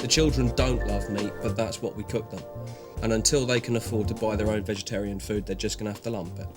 The children don't love meat, but that's what we cook them. And until they can afford to buy their own vegetarian food, they're just going to have to lump it.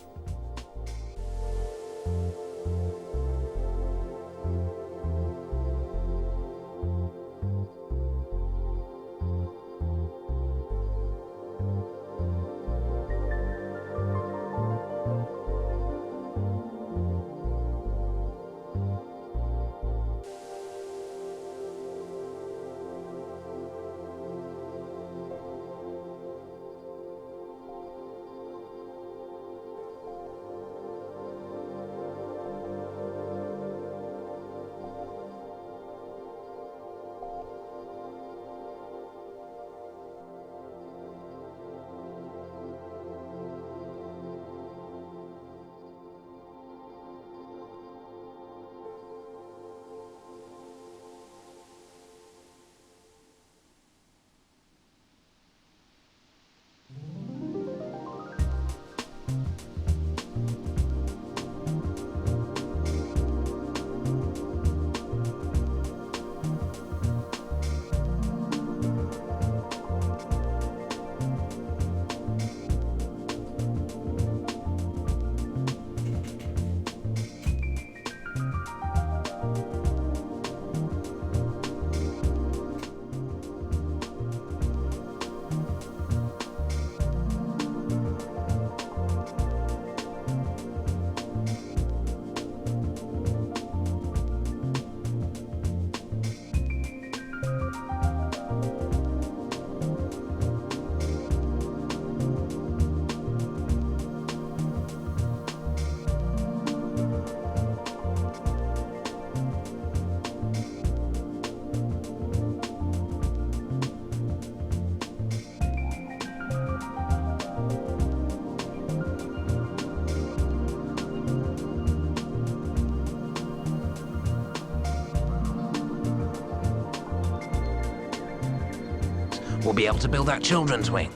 We'll be able to build that children's wing.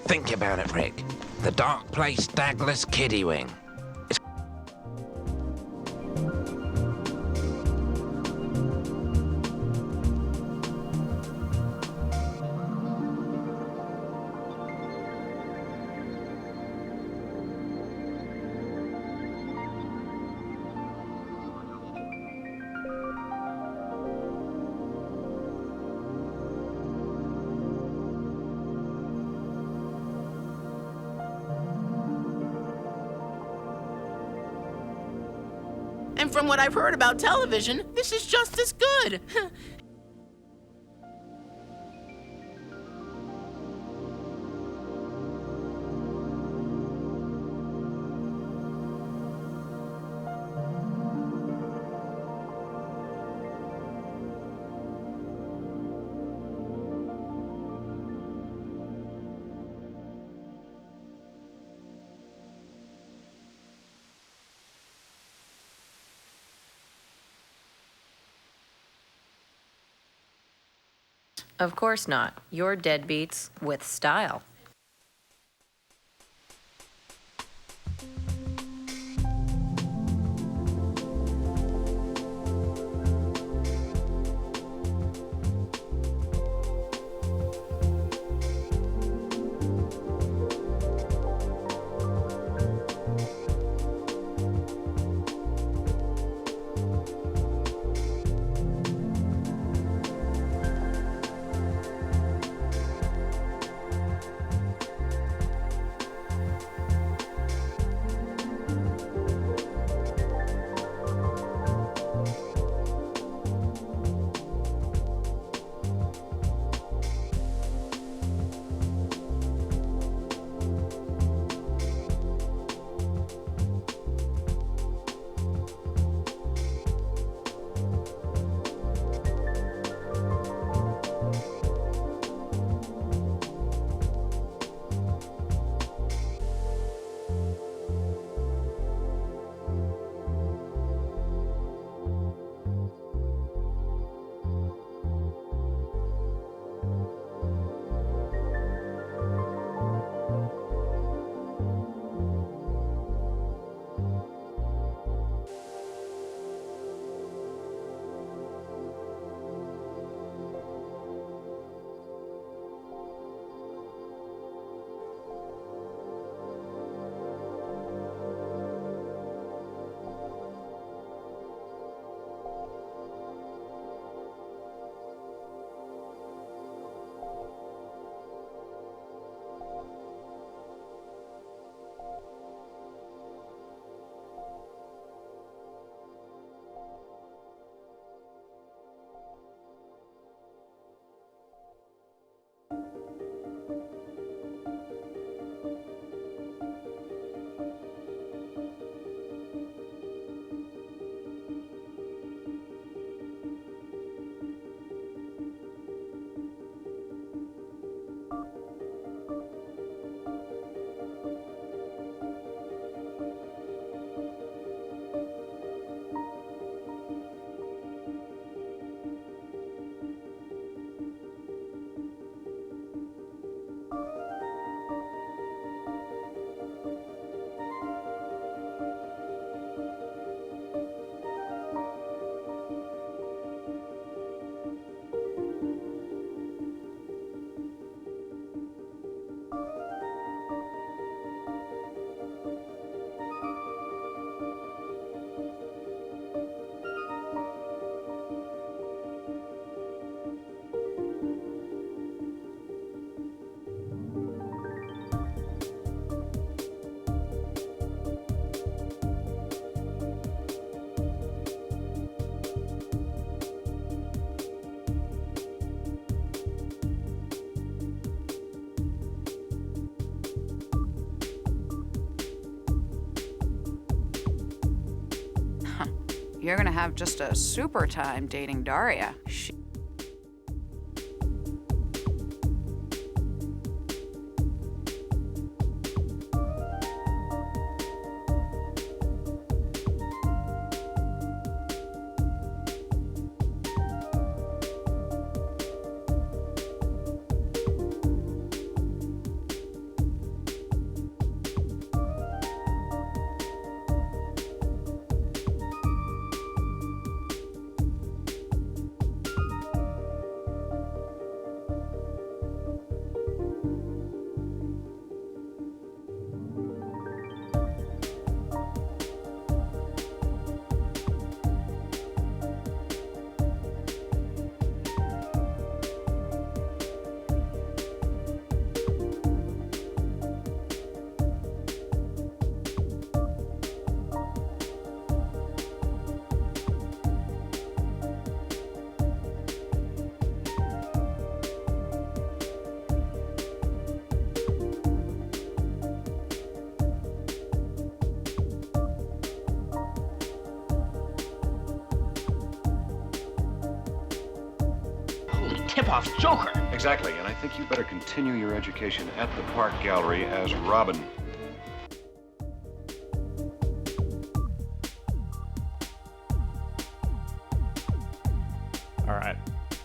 Think about it, Rick. The Dark Place Dagless Kiddie Wing. And from what I've heard about television, this is just as good. Of course not. You're deadbeats with style. you're gonna have just a super time dating Daria. Tip-off Joker. Exactly, and I think you better continue your education at the Park Gallery as Robin. Alright,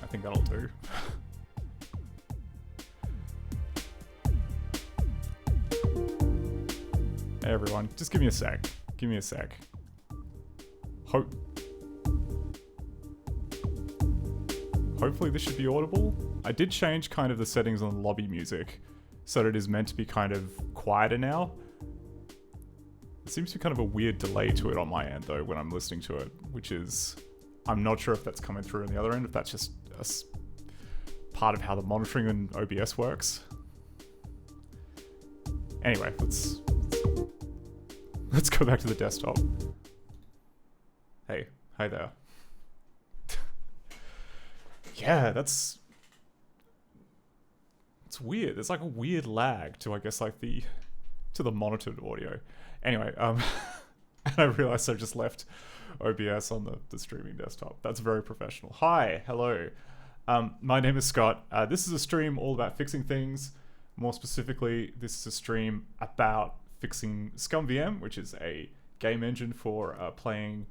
I think that'll do. Hey everyone, just give me a sec. Give me a sec. Hopefully this should be audible. I did change kind of the settings on lobby music so that it is meant to be kind of quieter now. There seems to be kind of a weird delay to it on my end though when I'm listening to it, which is, I'm not sure if that's coming through on the other end, if that's just part of how the monitoring in OBS works. Anyway, let's go back to the desktop. Hey, hi there. Yeah, it's weird. There's like a weird lag to, I guess, like the monitored audio. Anyway, and I realized I just left OBS on the streaming desktop. That's very professional. Hi, hello. My name is Scott. This is a stream all about fixing things. More specifically, this is a stream about fixing ScummVM, which is a game engine for playing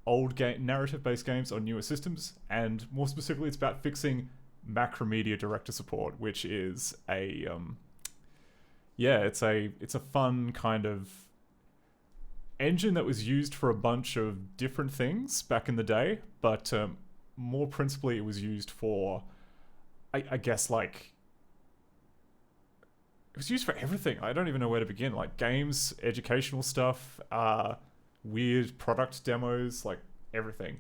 old narrative-based games on newer systems, and more specifically, it's about fixing Macromedia Director support, which is a it's a fun kind of engine that was used for a bunch of different things back in the day, but more principally, it was used for, I guess, like, it was used for everything. I don't even know where to begin. Like games, educational stuff, weird product demos, like everything.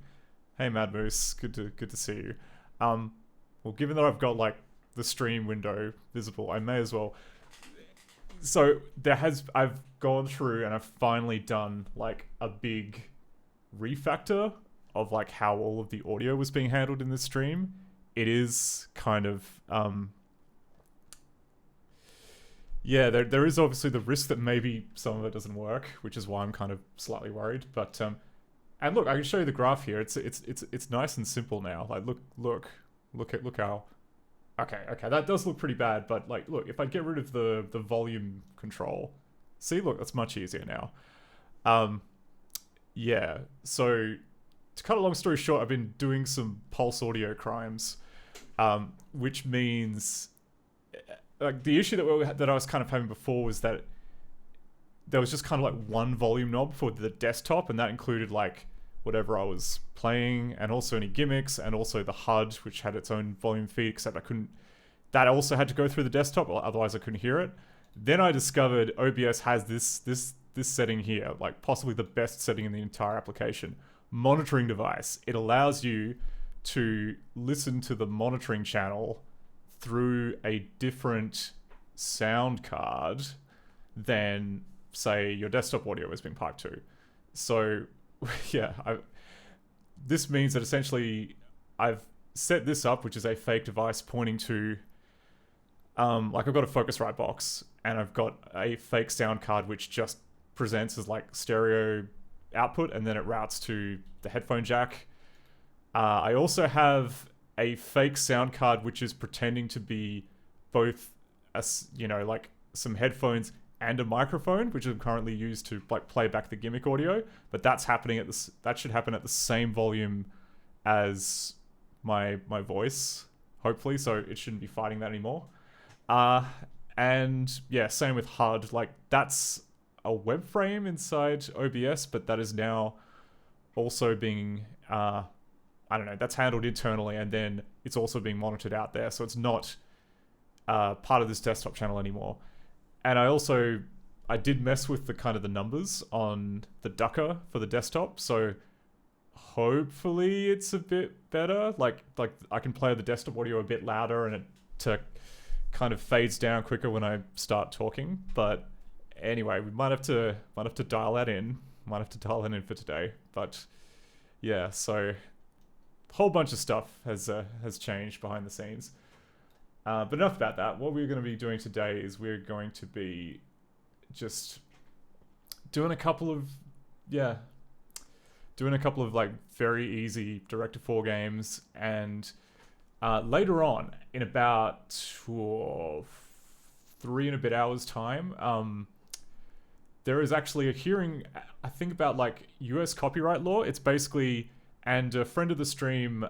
Hey Mad Moose, good to see you. Well, given that I've got like the stream window visible, I may as well. So I've gone through and I've finally done like a big refactor of like how all of the audio was being handled in this stream. It is kind of there is obviously the risk that maybe some of it doesn't work, which is why I'm kind of slightly worried. But and look, I can show you the graph here. It's nice and simple now. Like look how. Okay, that does look pretty bad. But like, look, if I get rid of the volume control, see, look, that's much easier now. Yeah. So to cut a long story short, I've been doing some pulse audio crimes, which means. Like the issue that I was kind of having before was that there was just kind of like one volume knob for the desktop, and that included like whatever I was playing, and also any gimmicks, and also the HUD, which had its own volume feed, except that also had to go through the desktop, otherwise I couldn't hear it. Then I discovered OBS has this setting here, like possibly the best setting in the entire application. Monitoring device. It allows you to listen to the monitoring channel through a different sound card than, say, your desktop audio is being piped to. So, yeah, this means that essentially I've set this up, which is a fake device pointing to, like I've got a Focusrite box, and I've got a fake sound card which just presents as like stereo output, and then it routes to the headphone jack. I also have a fake sound card which is pretending to be both like some headphones and a microphone, which I'm currently used to like play back the gimmick audio, but that should happen at the same volume as my voice, hopefully, so it shouldn't be fighting that anymore. And yeah, same with HUD. Like, that's a web frame inside OBS, but that is now also being I don't know, that's handled internally, and then it's also being monitored out there, so it's not part of this desktop channel anymore. And I did mess with the kind of the numbers on the ducker for the desktop, so hopefully it's a bit better. Like I can play the desktop audio a bit louder, and it kind of fades down quicker when I start talking. But anyway, we might have to dial that in. Might have to dial that in for today. But yeah, so a whole bunch of stuff has changed behind the scenes. But enough about that. What we're going to be doing today is we're going to be just doing a couple of like very easy Director 4 games, and later on in about 3 and a bit hours time, there is actually a hearing, I think, about like US copyright law. It's basically, and a friend of the stream,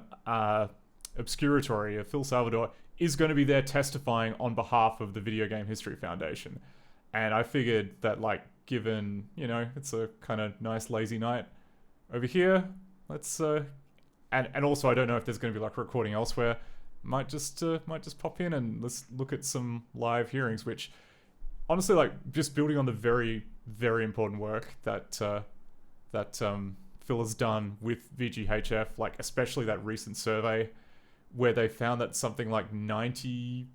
Obscuratory, Phil Salvador, is going to be there testifying on behalf of the Video Game History Foundation. And I figured that, like, given, it's a kind of nice lazy night over here, let's and also I don't know if there's going to be like recording elsewhere. Might just pop in and let's look at some live hearings, which honestly, like, just building on the very, very important work that Phil has done with VGHF, like especially that recent survey where they found that something like within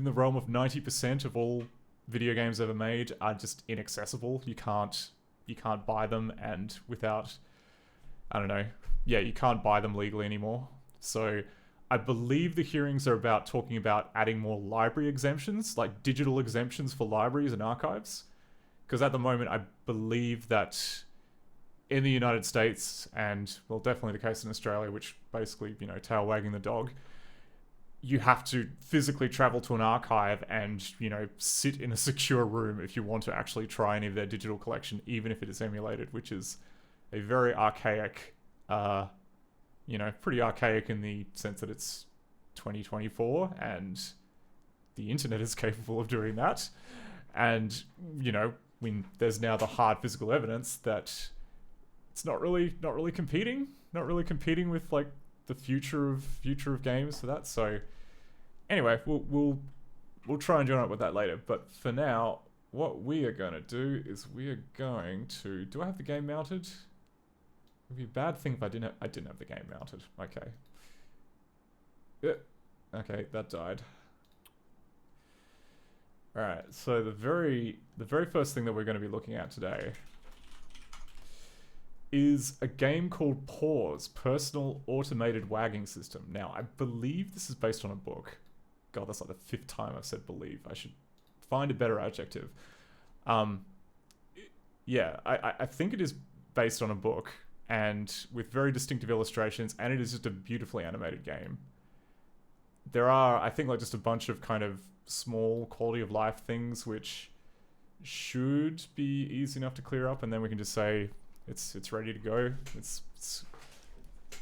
the realm of 90% of all video games ever made are just inaccessible. You can't buy them, and without, I don't know, you can't buy them legally anymore. So I believe the hearings are talking about adding more library exemptions, like digital exemptions for libraries and archives. Because at the moment, I believe that in the United States, and well, definitely the case in Australia, which basically, tail wagging the dog, you have to physically travel to an archive and, sit in a secure room if you want to actually try any of their digital collection, even if it is emulated, which is a very archaic, pretty archaic in the sense that it's 2024 and the internet is capable of doing that. And, there's now the hard physical evidence that it's not really competing with like the future of games for that. So anyway, we'll try and join up with that later. But for now, what we are going to do is we are going to... Do I have the game mounted? It would be a bad thing if I didn't have the game mounted. Okay. Yeah. Okay, that died. Alright, so the very first thing that we're going to be looking at today is a game called P.A.W.S, Personal Automated Wagging System. Now, I believe this is based on a book. God, that's like the 5th time I've said believe. I should find a better adjective. Yeah, I think it is based on a book, and with very distinctive illustrations, and it is just a beautifully animated game. There are, I think, like just a bunch of kind of small quality of life things which should be easy enough to clear up, and then we can just say it's ready to go. It's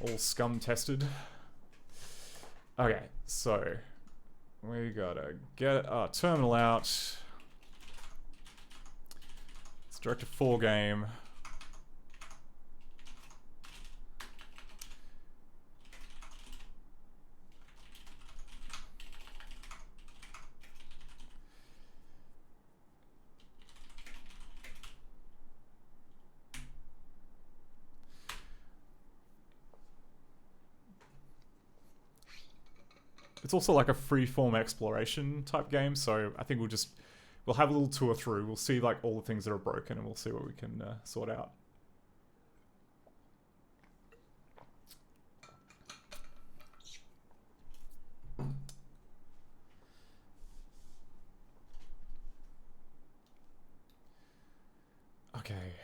all scum tested. Okay, so we gotta get our terminal out. It's Director 4 game. It's also like a free-form exploration type game, so I think we'll have a little tour through. We'll see like all the things that are broken, and we'll see what we can sort out. Okay.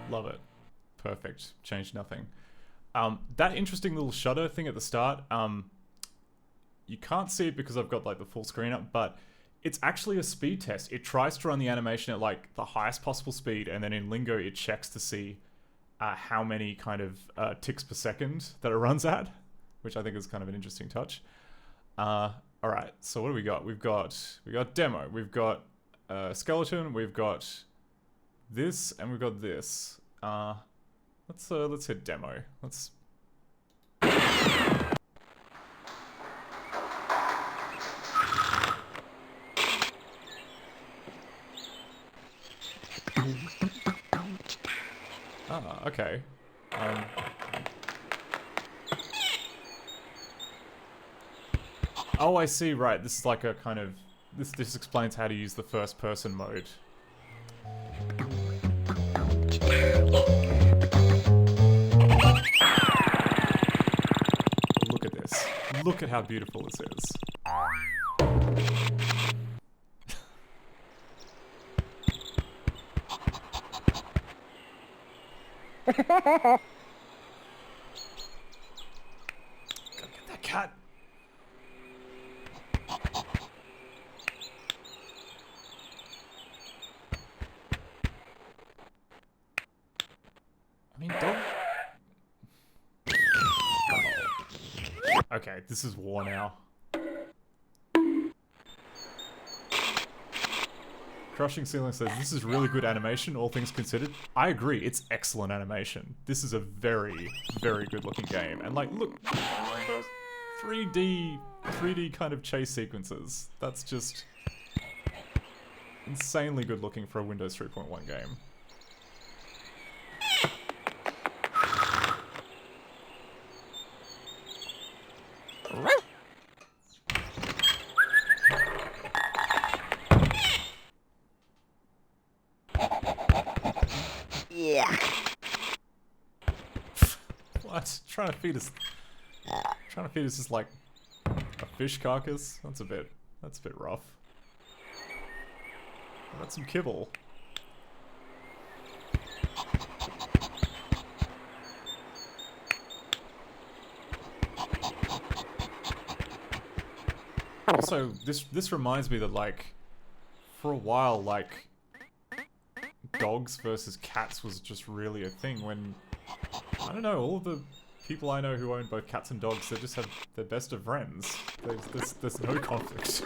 Love it. Perfect. Changed nothing. That interesting little shutter thing at the start, you can't see it because I've got like the full screen up, but it's actually a speed test. It tries to run the animation at like the highest possible speed, and then in Lingo it checks to see how many kind of ticks per second that it runs at, which I think is kind of an interesting touch. Alright, so what do we got? We got demo, we've got skeleton, we've got this, and we've got this. Let's hit demo. Let's. Okay. Oh, I see. Right. This is like a kind of this explains how to use the first person mode. Look at this. Look at how beautiful this is. Gotta get that cat. I mean, don't... Okay, this is war now. Crushing Ceiling says, this is really good animation, all things considered. I agree, it's excellent animation. This is a very, very good looking game. And like, look, 3D kind of chase sequences. That's just insanely good looking for a Windows 3.1 game. Yeah. What? Trying to feed us just like a fish carcass? That's a bit rough. How about some kibble? Also, this reminds me that like for a while like dogs versus cats was just really a thing when, I don't know, all of the people I know who own both cats and dogs, they just have the best of friends. There's no conflict.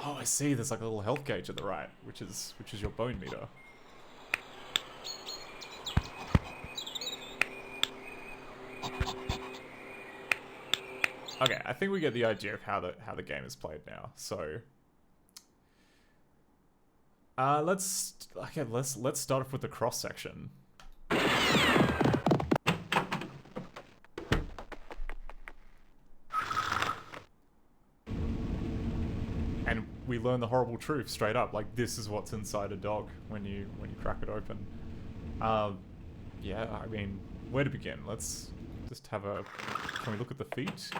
Oh, I see, there's like a little health gauge at the right, which is your bone meter. Okay, I think we get the idea of how the game is played now. So, let's start off with the cross section. And we learn the horrible truth straight up. Like, this is what's inside a dog when you crack it open. Yeah, I mean, where to begin? Let's just have a. Can we look at the feet?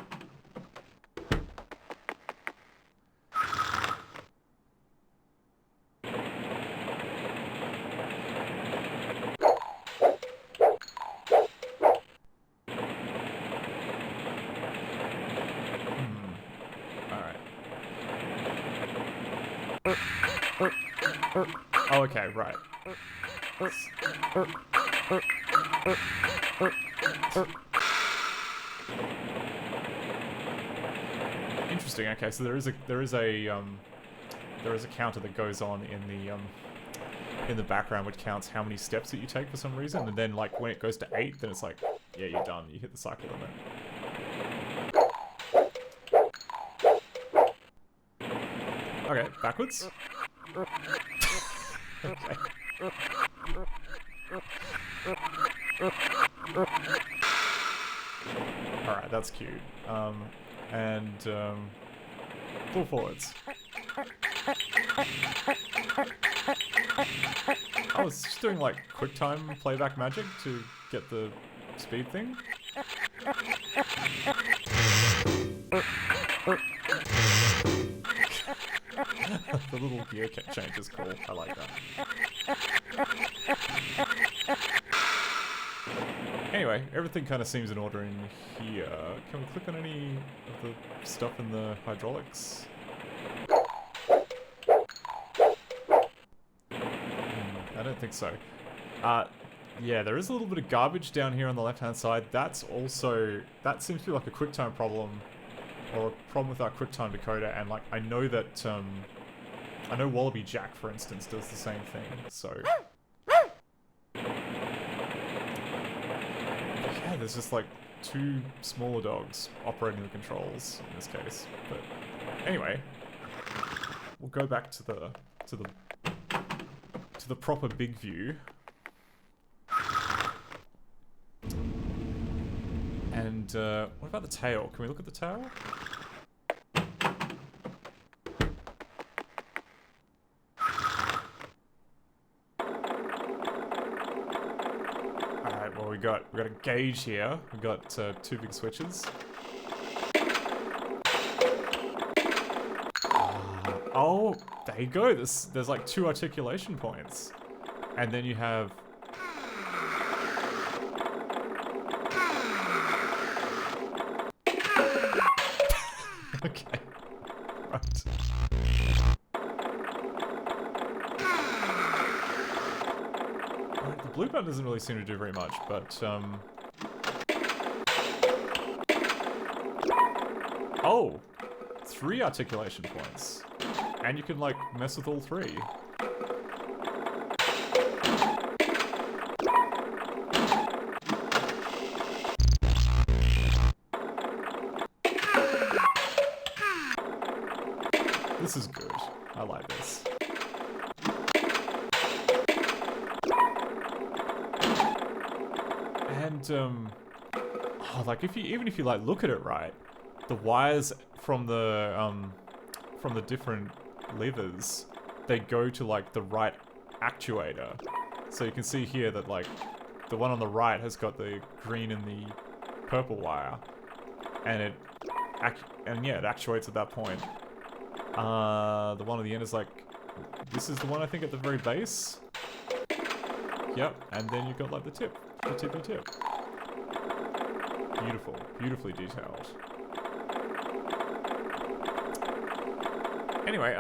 Oh, okay, right. Interesting. Okay, so there is a counter that goes on in the background which counts how many steps that you take for some reason, and then like when it goes to 8, then it's like, yeah, you're done. You hit the cycle limit. Okay, backwards. Okay. Alright, that's cute. Pull forwards. I was just doing like QuickTime playback magic to get the speed thing. The little gear change is cool. I like that. Anyway, everything kind of seems in order in here. Can we click on any of the stuff in the hydraulics? I don't think so. Yeah, there is a little bit of garbage down here on the left-hand side. That seems to be like a QuickTime problem, or a problem with our QuickTime decoder, and like, I know that, I know Wallaby Jack, for instance, does the same thing, so... Yeah, there's just like two smaller dogs operating the controls in this case. But anyway, we'll go back to the proper big view. And what about the tail? Can we look at the tail? Alright, well we got a gauge here. We got two big switches. Oh, there you go. There's like two articulation points. And then you have... Okay. Right. The blue button doesn't really seem to do very much, but oh! 3 articulation points. And you can like mess with all 3. This is good. I like this. And oh, like even if you like look at it right, the wires from the different levers, they go to like the right actuator. So you can see here that like the one on the right has got the green and the purple wire, and it actuates at that point. The one at the end is like, this is the one I think at the very base. Yep, and then you've got like the tippy tip. Beautiful, beautifully detailed. Anyway,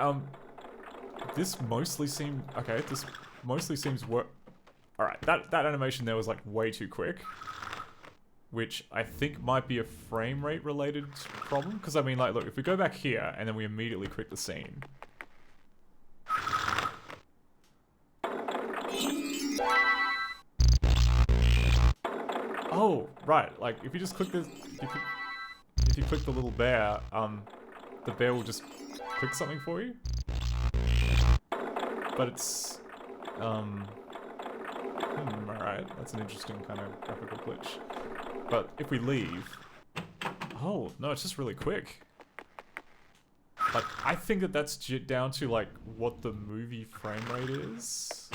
this mostly seemed, okay, this mostly seems work. Alright, that animation there was like way too quick. Which I think might be a frame rate related problem. Because I mean, like, look, if we go back here and then we immediately quit the scene. Oh, right. Like, if you just click this, if you click the little bear, the bear will just click something for you. But it's, alright. That's an interesting kind of graphical glitch. But if we leave... Oh, no, it's just really quick. Like, I think that that's down to, like, what the movie frame rate is.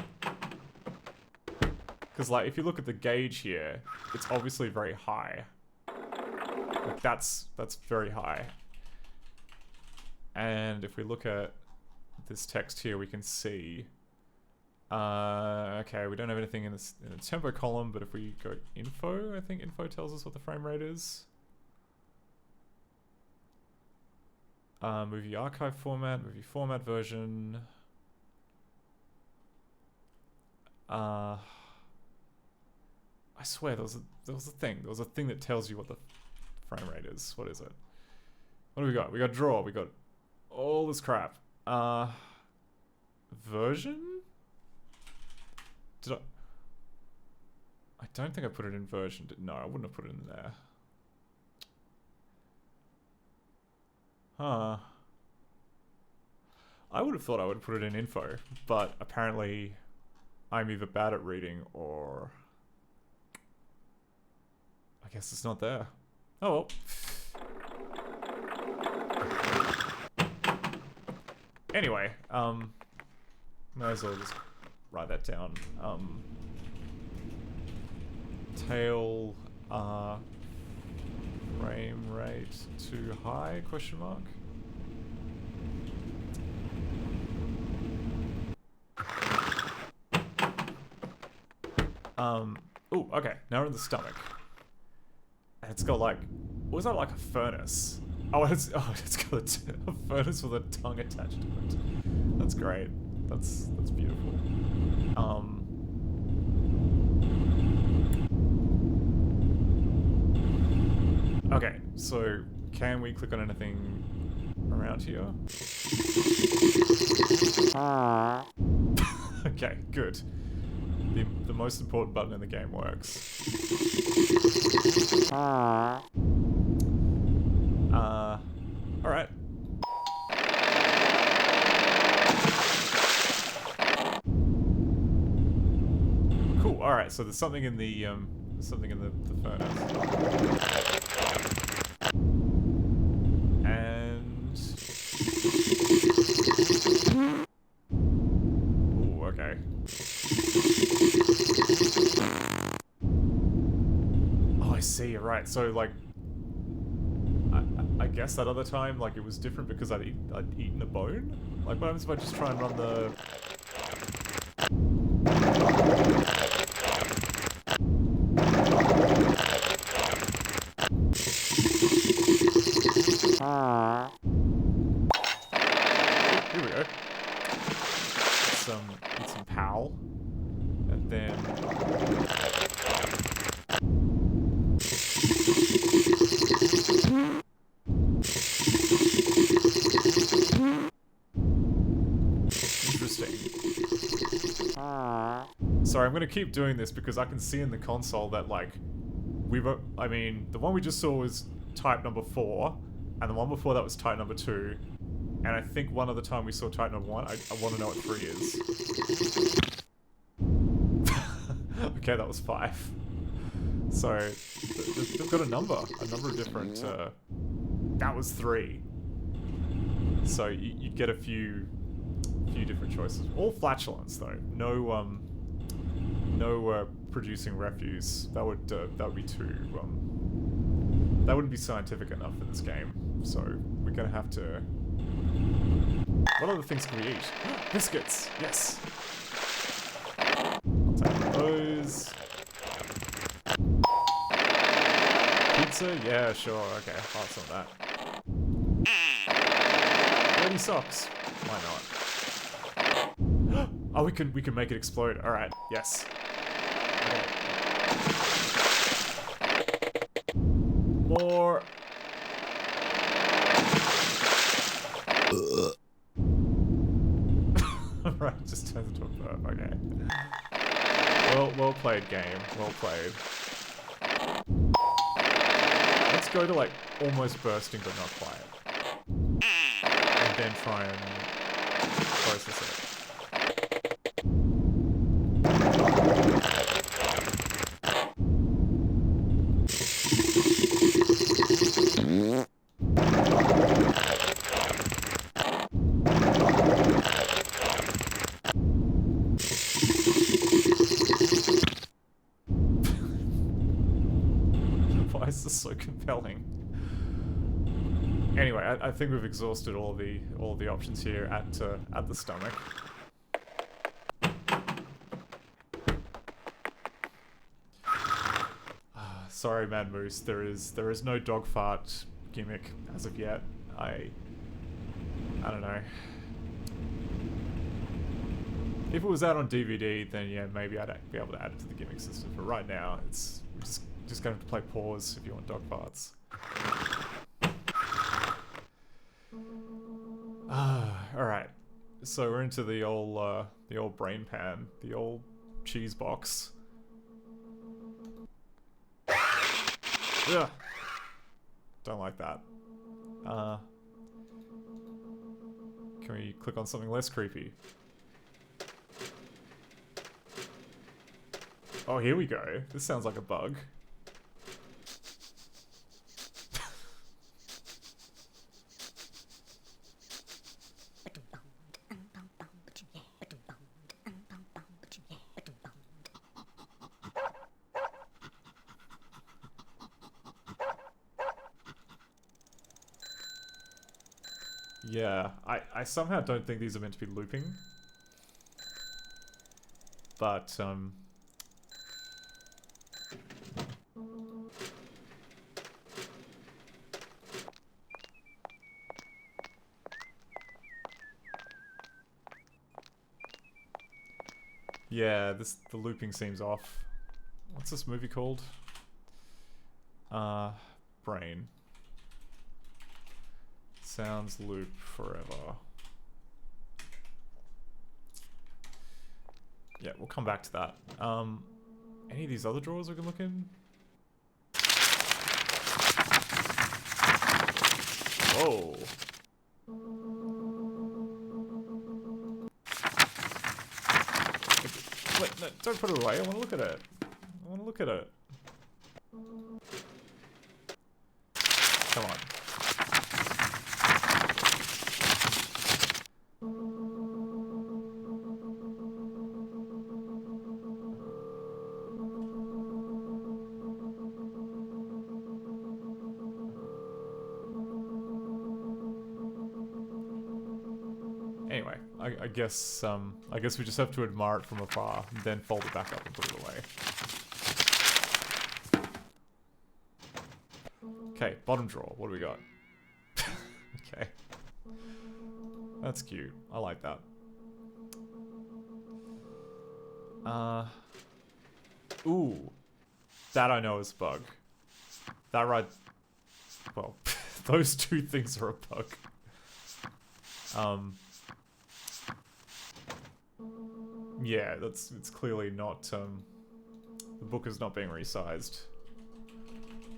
Because, like, if you look at the gauge here, it's obviously very high. Like, that's very high. And if we look at this text here, we can see... okay, we don't have anything in the tempo column, but if we go info, I think info tells us what the frame rate is. Movie archive format, movie format version. I swear there was a thing. There was a thing that tells you what the frame rate is. What is it? What do we got? We got draw. We got all this crap. Version? Did I don't think I put it in version. No, I wouldn't have put it in there. Huh. I would have thought I would put it in info, but apparently I'm either bad at reading or I guess it's not there. Oh well. Anyway, might as well just write that down. Tail frame rate too high, question mark. Oh, okay, now we're in the stomach. And it's got like, what was that, like a furnace? It's got a furnace with a tongue attached to it. That's great. That's beautiful. Okay, so can we click on anything around here? Okay, good. The most important button in the game works. Alright. Cool, alright, so there's something in the furnace. And ooh, okay. Oh, I see, right, so like I guess that other time, like, it was different because I'd eaten a bone? Like, what happens if I just try and run the... Here we go. Eat some P.A.W.S. And then... Interesting. Sorry, I'm gonna keep doing this because I can see in the console that, like, I mean, the one we just saw was type number 4, and the one before that was type number 2, and I think one other time we saw type number 1. I want to know what 3 is. Okay, that was 5. So, they've got a number of different, that was 3. So, you get a few different choices. All flatulence, though. No, no producing refuse. That would be too, that wouldn't be scientific enough for this game. So, we're gonna have to... What other things can we eat? Biscuits! Yes! I'll take those. Pizza? Yeah, sure, okay. I'll have some of that. Dirty socks. Why not? Oh, we can make it explode. Alright, yes. Okay. More. Right, it just turns into a burp, okay. Well played, game. Well played. Let's go to, like, almost bursting but not quite. And then try and process it. Why is this so compelling? Anyway, I think we've exhausted all the options here at the stomach. Sorry, Mad Moose. There is no dog fart gimmick as of yet. I don't know. If it was out on DVD, then yeah, maybe I'd be able to add it to the gimmick system. But right now, we're just gonna have to play pause if you want dog farts. All right. So we're into the old brain pan, the old cheese box. Ugh. Don't like that. Can we click on something less creepy? Oh, here we go. This sounds like a bug. Yeah, I somehow don't think these are meant to be looping. But, yeah, the looping seems off. What's this movie called? Brain. Sounds loop forever. Yeah, we'll come back to that. Any of these other drawers we can look in? Whoa. Wait, no, don't put it away. I want to look at it. I want to look at it. Come on. Anyway, I guess we just have to admire it from afar, and then fold it back up and put it away. Okay, bottom drawer. What do we got? Okay, that's cute. I like that. Ooh, that I know is a bug. That right. Well, those two things are a bug. Yeah, it's clearly not, the book is not being resized.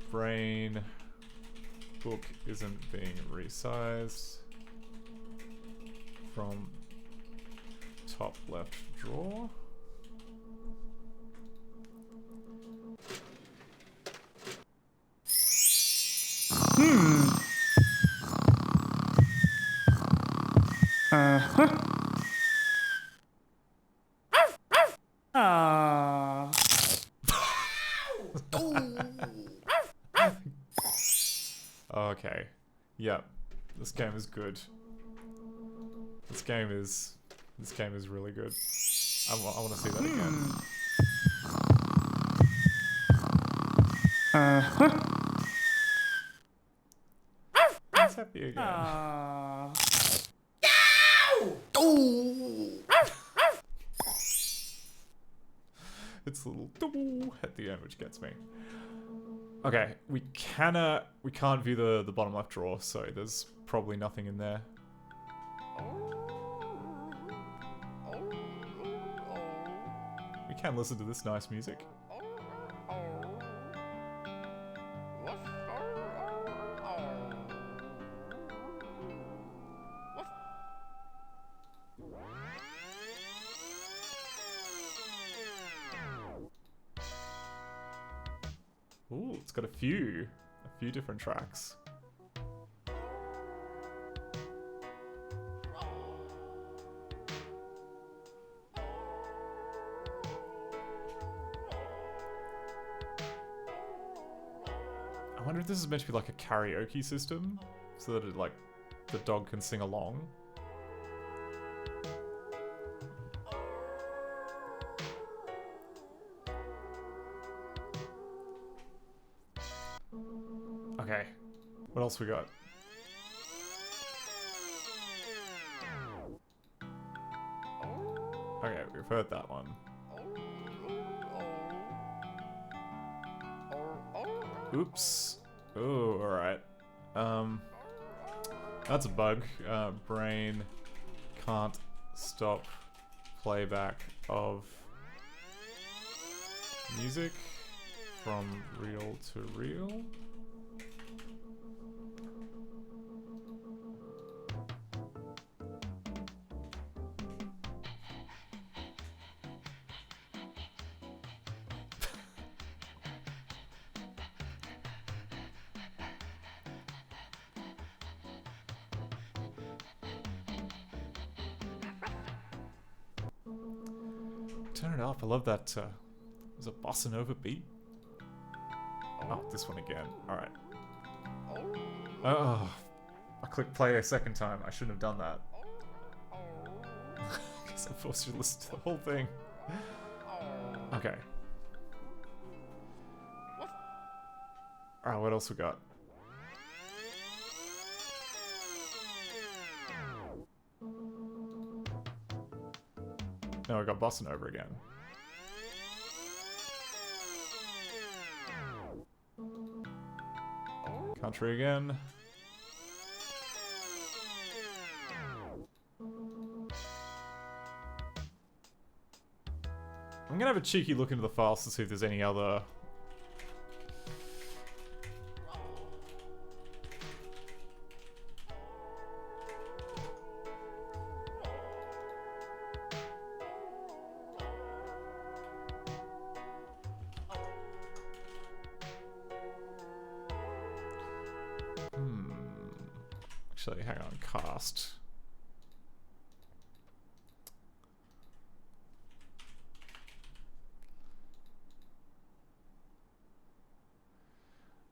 Brain, book isn't being resized. From top left drawer. Okay. Yep. This game is good. This game is really good. I want to see that again. He's happy again. It's a little doo at the end, which gets me. Okay, we can't view the bottom left drawer, so there's probably nothing in there. We can listen to this nice music. Ooh, it's got a few different tracks. I wonder if this is meant to be like a karaoke system, so that it, like, the dog can sing along. Okay, what else we got? Okay, we've heard that one. Oops. Oh, alright. That's a bug. Brain can't stop playback of music from reel to reel. Turn it up. I love that. There's a bossa nova beat. Oh, this one again. Alright. Oh, I clicked play a second time. I shouldn't have done that. Guess I forced you to listen to the whole thing. Okay. Alright, what else we got? Now we got bossa nova again. Country again. I'm gonna have a cheeky look into the files to see if there's any other... Actually, hang on, cast.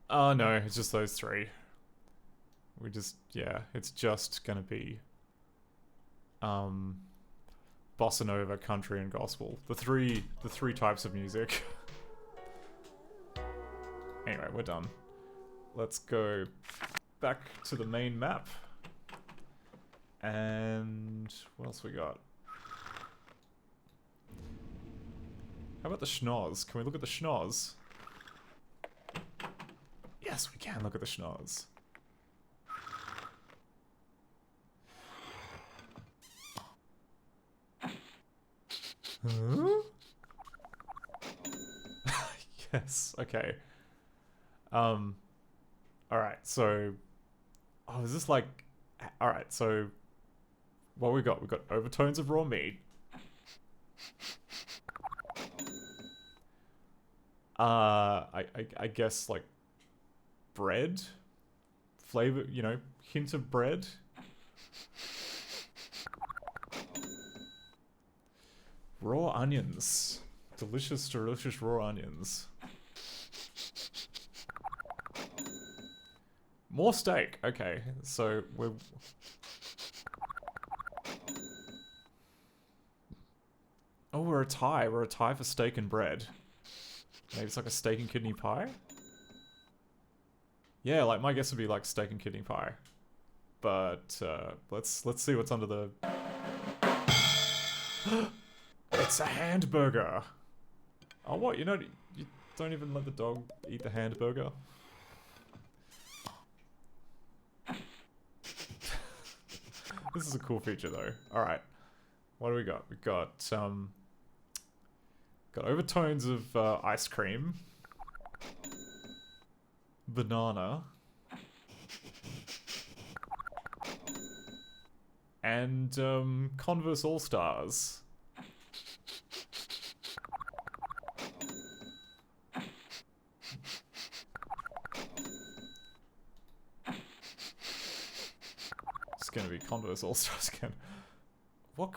Oh no, it's just those three. We just, yeah, it's just gonna be bossa nova, country, and gospel. The three types of music. Anyway, we're done. Let's go back to the main map. And what else we got? How about the schnoz? Can we look at the schnoz? Yes, we can look at the schnoz. Huh? Yes, okay. Alright, so... Oh, is this like... Alright, so... What we got? We got overtones of raw meat. I guess, like... Bread? Flavor, you know, hint of bread? Raw onions. Delicious, delicious raw onions. More steak. Okay, so we're... Oh, we're a tie. We're a tie for steak and bread. Maybe it's like a steak and kidney pie? Yeah, like my guess would be like steak and kidney pie. But let's see what's under the... It's a hamburger. Oh, what? You know, you don't even let the dog eat the hamburger? This is a cool feature, though. Alright. What do we got? We got, got overtones of ice cream. Banana. And, Converse All-Stars. It's gonna be Converse All-Stars again. What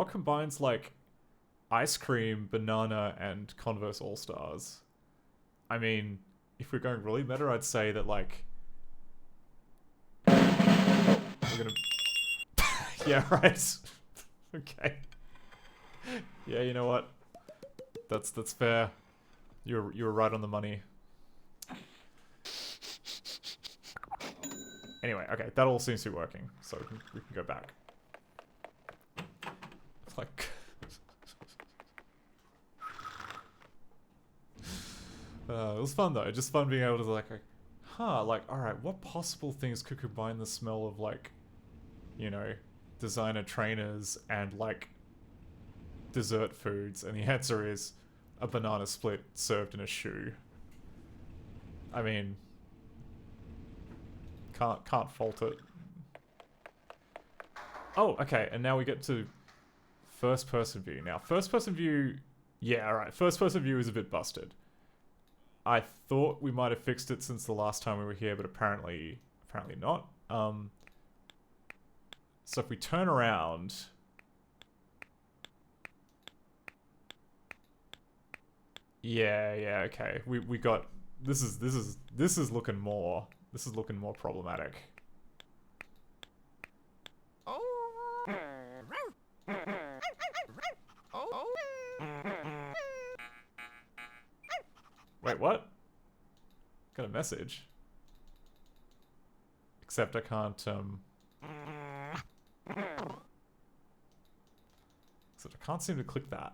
combines, like, ice cream, banana, and Converse All-Stars? I mean, if we're going really meta, I'd say that, like... We're gonna... Yeah, right. Okay. Yeah, you know what? That's fair. You were right on the money. Anyway, okay, that all seems to be working, so we can go back. It's like... it was fun though, just fun being able to like, huh, like, alright, what possible things could combine the smell of like, you know, designer trainers and like dessert foods, and the answer is a banana split served in a shoe. I mean, can't fault it. Oh, okay, and now we get to first person view. Now, first person view, yeah, alright, first person view is a bit busted. I thought we might have fixed it since the last time we were here, but apparently not. So if we turn around... Yeah, okay. We got this is looking more problematic. Wait, what? Got a message. Except I can't except I can't seem to click that.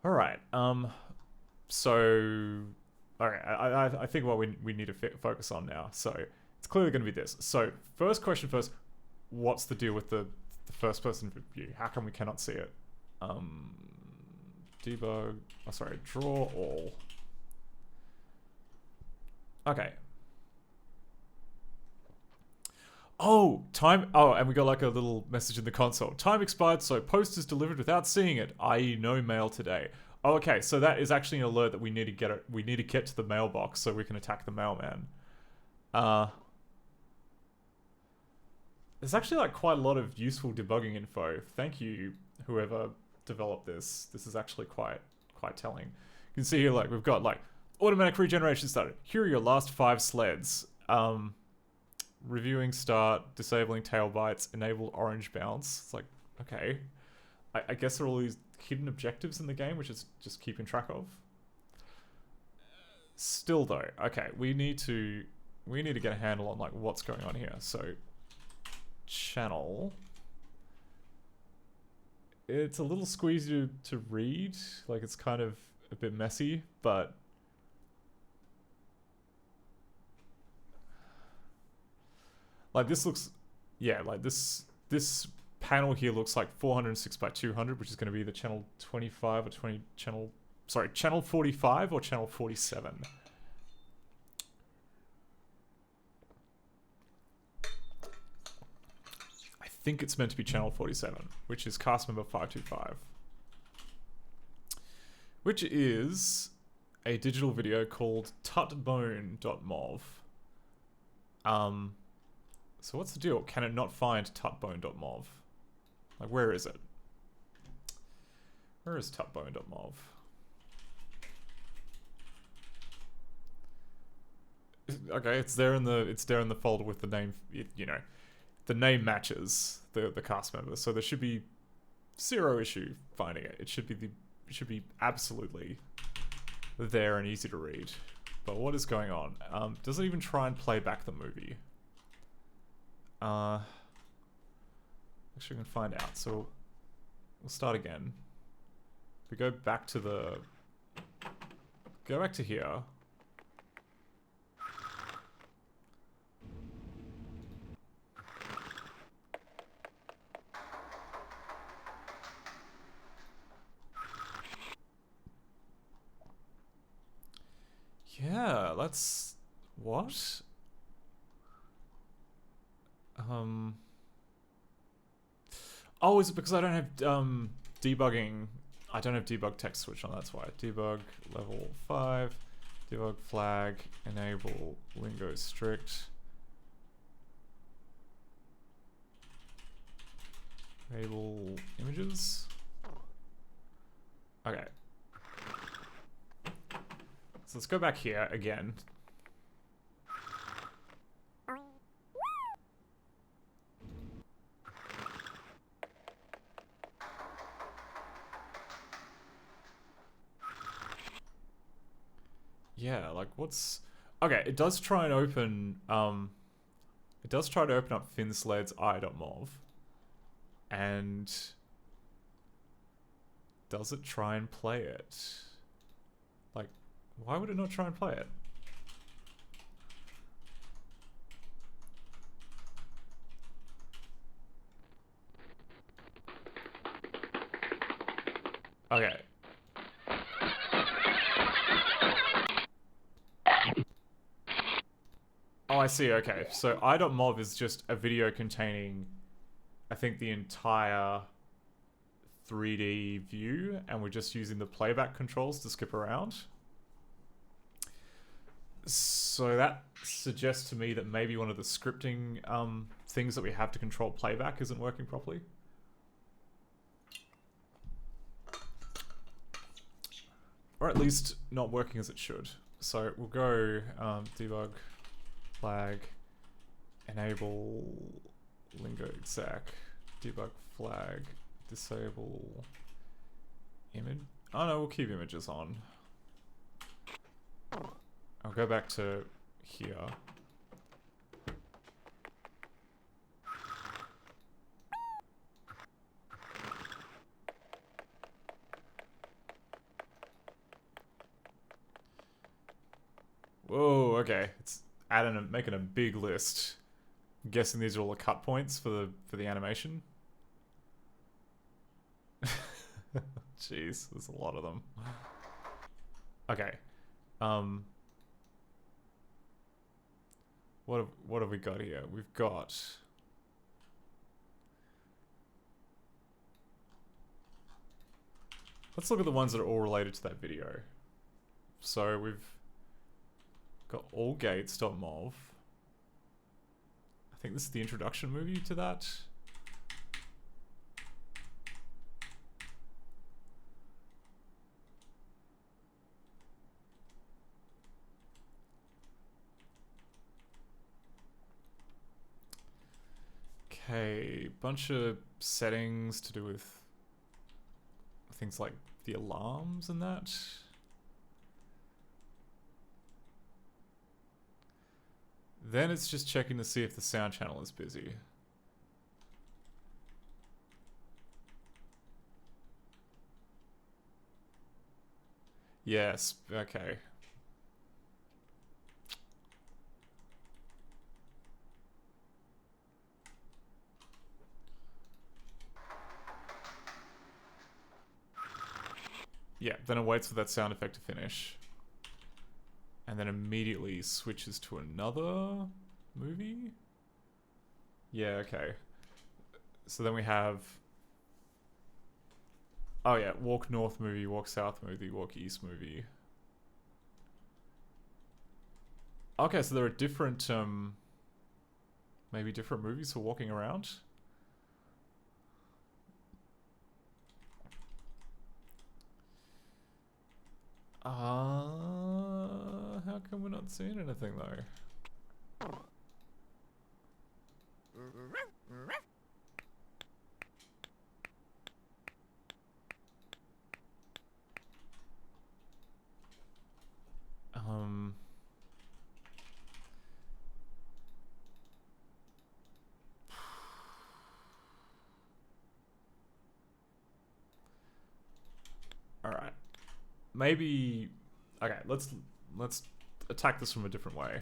All right. So, okay. I think what we need to focus on now. So it's clearly going to be this. So first question first. What's the deal with the first person view? How come we cannot see it? Debug. Oh, sorry. Draw all. Okay. Oh, time. Oh, and we got like a little message in the console. Time expired, so post is delivered without seeing it, i.e., no mail today. Oh, okay, so that is actually an alert that we need to get it. We need to get to the mailbox so we can attack the mailman. There's actually like quite a lot of useful debugging info. Thank you, whoever developed this. This is actually quite telling. You can see here, like we've got like automatic regeneration started. Here are your last 5 sleds. Reviewing start, disabling tail bites, enable orange bounce. It's like, okay. I guess there are all these hidden objectives in the game, which is just keeping track of. Still though, okay, we need to get a handle on like what's going on here. So channel. It's a little squeezy to read. Like it's kind of a bit messy, but like this looks, yeah, like this panel here looks like 406 by 200, which is going to be the channel 25 or channel 45 or channel 47. I think it's meant to be channel 47, which is cast member 525, which is a digital video called tutbone.mov. So what's the deal? Can it not find tutbone.mov? Like, where is it? Where is tutbone.mov? Okay, it's there in the folder with the name. You know, the name matches the cast member, so there should be 0 issue finding it. It should be absolutely there and easy to read. But what is going on? Does it even try and play back the movie? Actually, we can find out. So we'll start again. We go back to here. Yeah, let's... What? Oh, is it because I don't have debugging? I don't have debug text switch on, that's why. Debug level 5, debug flag, enable lingo strict. Enable images. Okay. So let's go back here again. Yeah, like what's... Okay, it does try and open... it does try to open up Finsled's i.mov. And... does it try and play it? Like, why would it not try and play it? Okay. Oh, I see, okay. So i.mov is just a video containing, I think, the entire 3D view, and we're just using the playback controls to skip around. So that suggests to me that maybe one of the scripting things that we have to control playback isn't working properly. Or at least not working as it should. So we'll go debug flag enable lingo exec debug flag disable image. Oh no, we'll keep images on. I'll go back to here. Whoa, okay. It's making a big list. I'm guessing these are all the cut points for the animation. Jeez, there's a lot of them. Okay. What have we got here? We've got let's look at the ones that are all related to that video. So we've got allgates.mov. I think this is the introduction movie to that. Okay, bunch of settings to do with things like the alarms and that. Then it's just checking to see if the sound channel is busy. Yes, okay. Yeah, then it waits for that sound effect to finish. And then immediately switches to another movie? Yeah, okay. So then we have... Oh yeah, walk north movie, walk south movie, walk east movie. Okay, so there are different, maybe different movies for walking around? How come we're not seeing anything though? All right. Maybe okay, let's attack this from a different way.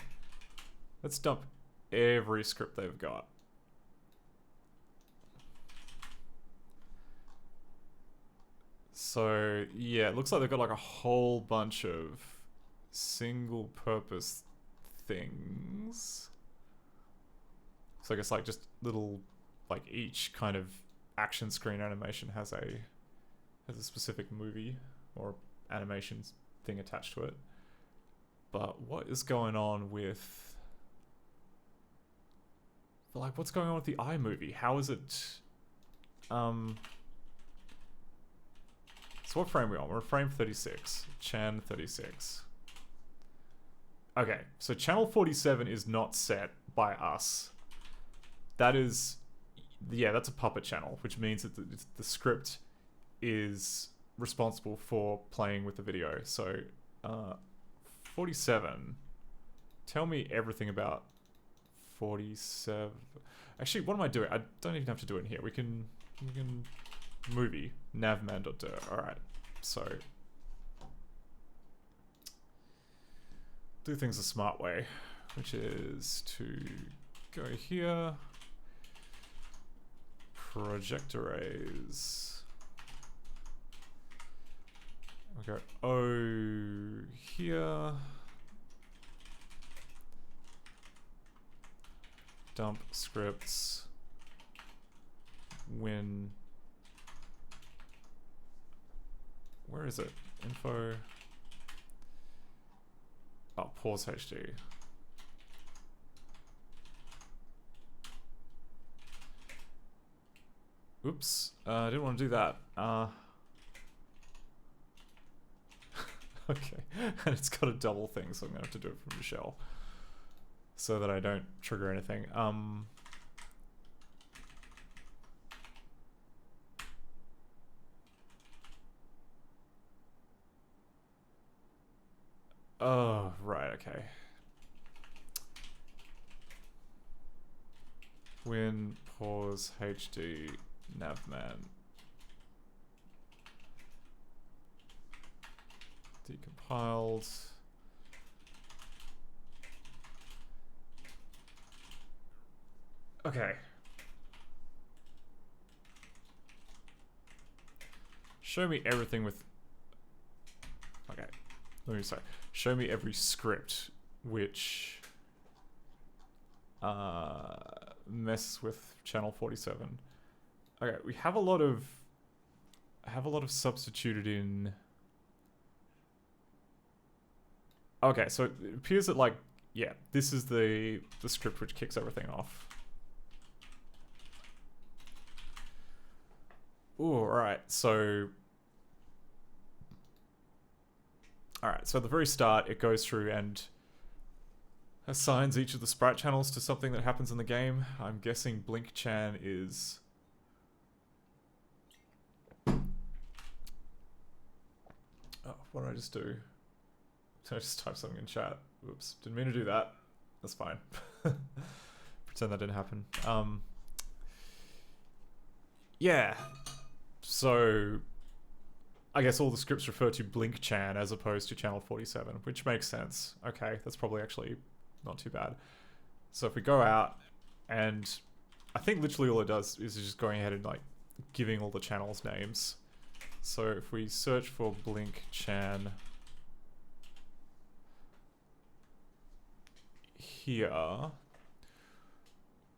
Let's dump every script they've got. So, yeah, it looks like they've got like a whole bunch of single purpose things. So I guess like just little, like each kind of action screen animation has a specific movie or animation thing attached to it. But what is going on with... Like, what's going on with the iMovie? How is it... So what frame are we on? We're at frame 36. Chan 36. Okay, so channel 47 is not set by us. That is... Yeah, that's a puppet channel, which means that the script is responsible for playing with the video. So, 47. Tell me everything about 47. Actually, what am I doing? I don't even have to do it in here. We can movie navman.dir. All right. So do things a smart way, which is to go here. Project arrays. We go O here. Dump scripts. Win. Where is it? Info. Oh, pause HD. Oops. I didn't want to do that. Okay, and it's got a double thing, so I'm gonna have to do it from the shell, so that I don't trigger anything. Oh, right, okay. Win, pause, HD, navman. Decompiled. Okay. Show me everything with... Okay. Let me sorry. Show me every script which messes with channel 47. Okay, we have a lot of substituted in. Okay, so it appears that, like, yeah, this is the script which kicks everything off. Ooh, alright, so... Alright, so at the very start, it goes through and assigns each of the sprite channels to something that happens in the game. I'm guessing Blink Chan is... Oh, what did I just do? Did I just type something in chat? Oops, didn't mean to do that. That's fine. Pretend that didn't happen. Yeah. So, I guess all the scripts refer to Blink Chan as opposed to channel 47, which makes sense. Okay, that's probably actually not too bad. So if we go out, and I think literally all it does is just going ahead and, like, giving all the channels names. So if we search for Blink Chan here,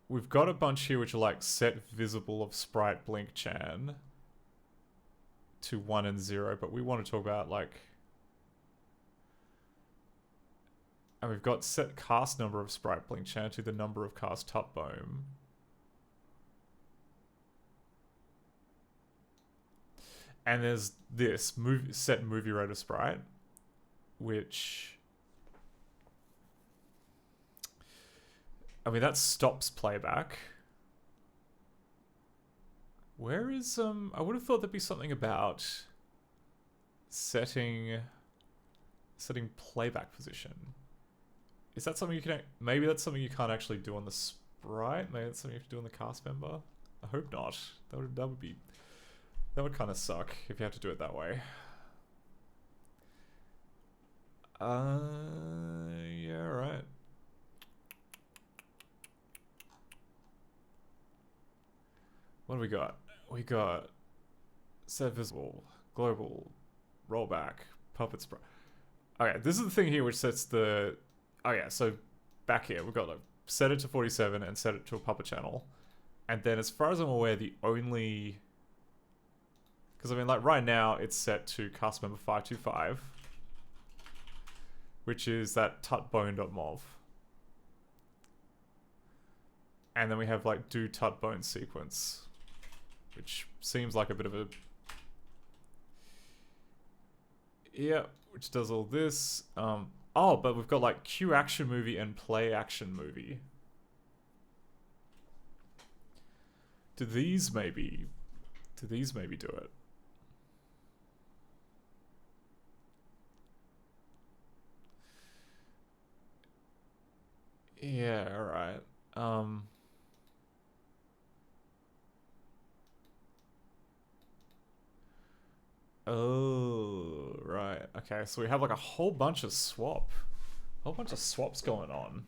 we've got a bunch here which are like set visible of sprite Blink Chan to 1 and 0, but we want to talk about, like, and we've got set cast number of sprite Blink Chan to the number of cast Tut-Bone. And there's this set movie rate of sprite, which, I mean, that stops playback. Where is, I would have thought there'd be something about setting playback position. Is that something you can, maybe that's something you can't actually do on the sprite? Maybe that's something you have to do on the cast member? I hope not. That would kind of suck if you have to do it that way. Yeah, right. What do we got? We got set visible, global, rollback, puppet sprite. Okay, this is the thing here which sets the... Oh yeah, so back here we've got like set it to 47 and set it to a puppet channel. And then as far as I'm aware, the only... Because I mean, like, right now it's set to cast member 525, which is that tutbone.mov. And then we have, like, do tutbone sequence, which seems like a bit of a... Yeah, which does all this. Oh, but we've got, like, cue action movie and play action movie. Do these maybe do it? Yeah, alright. Oh, right. Okay, so we have like a whole bunch of swaps going on.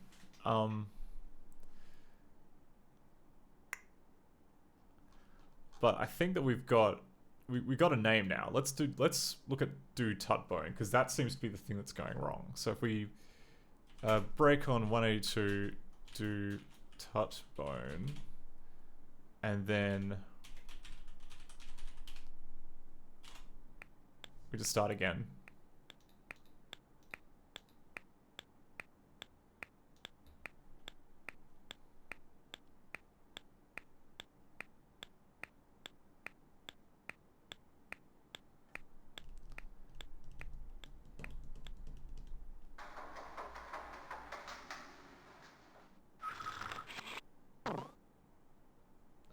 But I think that we've got we got a name now. Let's look at do Tutbone, because that seems to be the thing that's going wrong. So if we break on 182 do Tutbone, and then we just start again.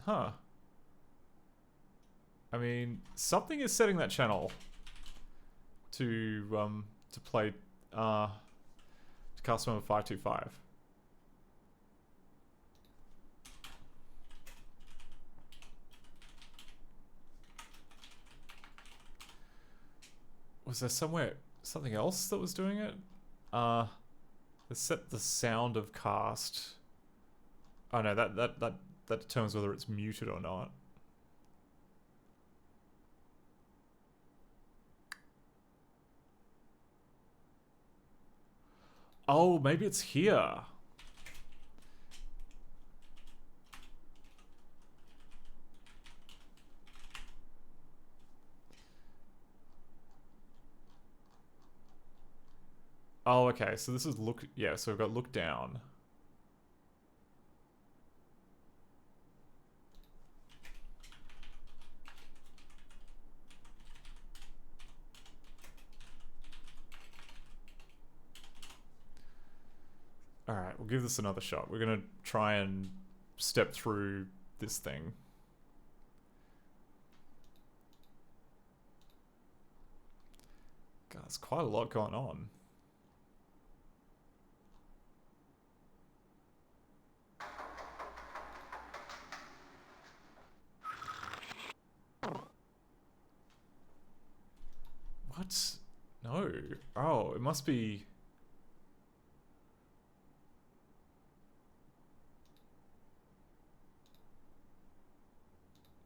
Huh. I mean, something is setting that channel to play to cast member 525. Was there something else that was doing it? They set the sound of cast. Oh no, that determines whether it's muted or not. Oh, maybe it's here. Oh, okay. So this is look. Yeah, so we've got look down. Alright, we'll give this another shot. We're gonna try and step through this thing. God, there's quite a lot going on. What? No. Oh, it must be...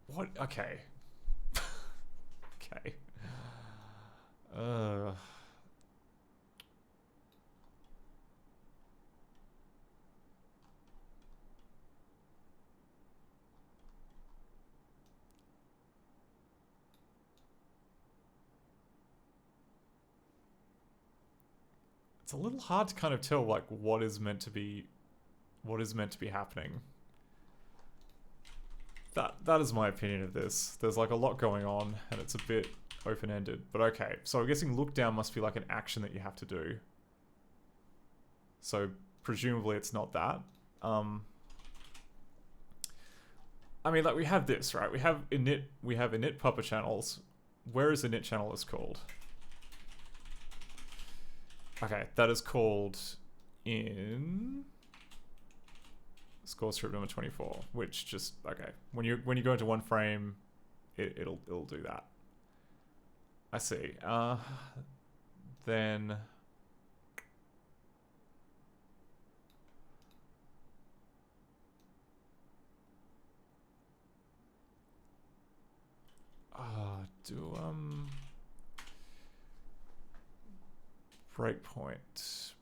What? Okay. Okay. It's a little hard to kind of tell like what is meant to be happening. That is my opinion of this. There's like a lot going on and it's a bit open-ended. But okay, so I'm guessing look down must be like an action that you have to do. So presumably it's not that. I mean, like we have this, right? We have init pupper channels. Where is init channel is called? Okay, that is called in score script number 24, which just okay. When you go into one frame, it'll do that. I see. Then breakpoint.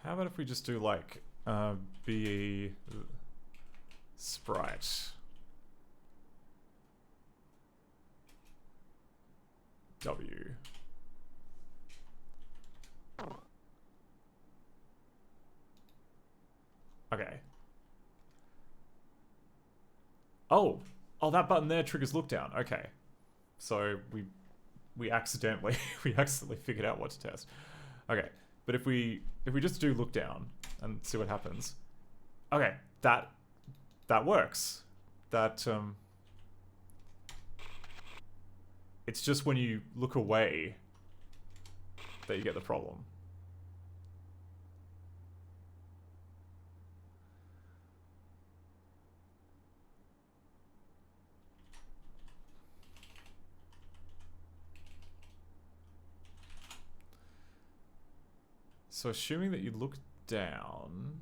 How about if we just do like BE sprite W. Okay. Oh, that button there triggers look down. Okay, so we accidentally figured out what to test. Okay, but if we just do look down and see what happens. Okay, that works. That it's just when you look away that you get the problem. So assuming that you look down...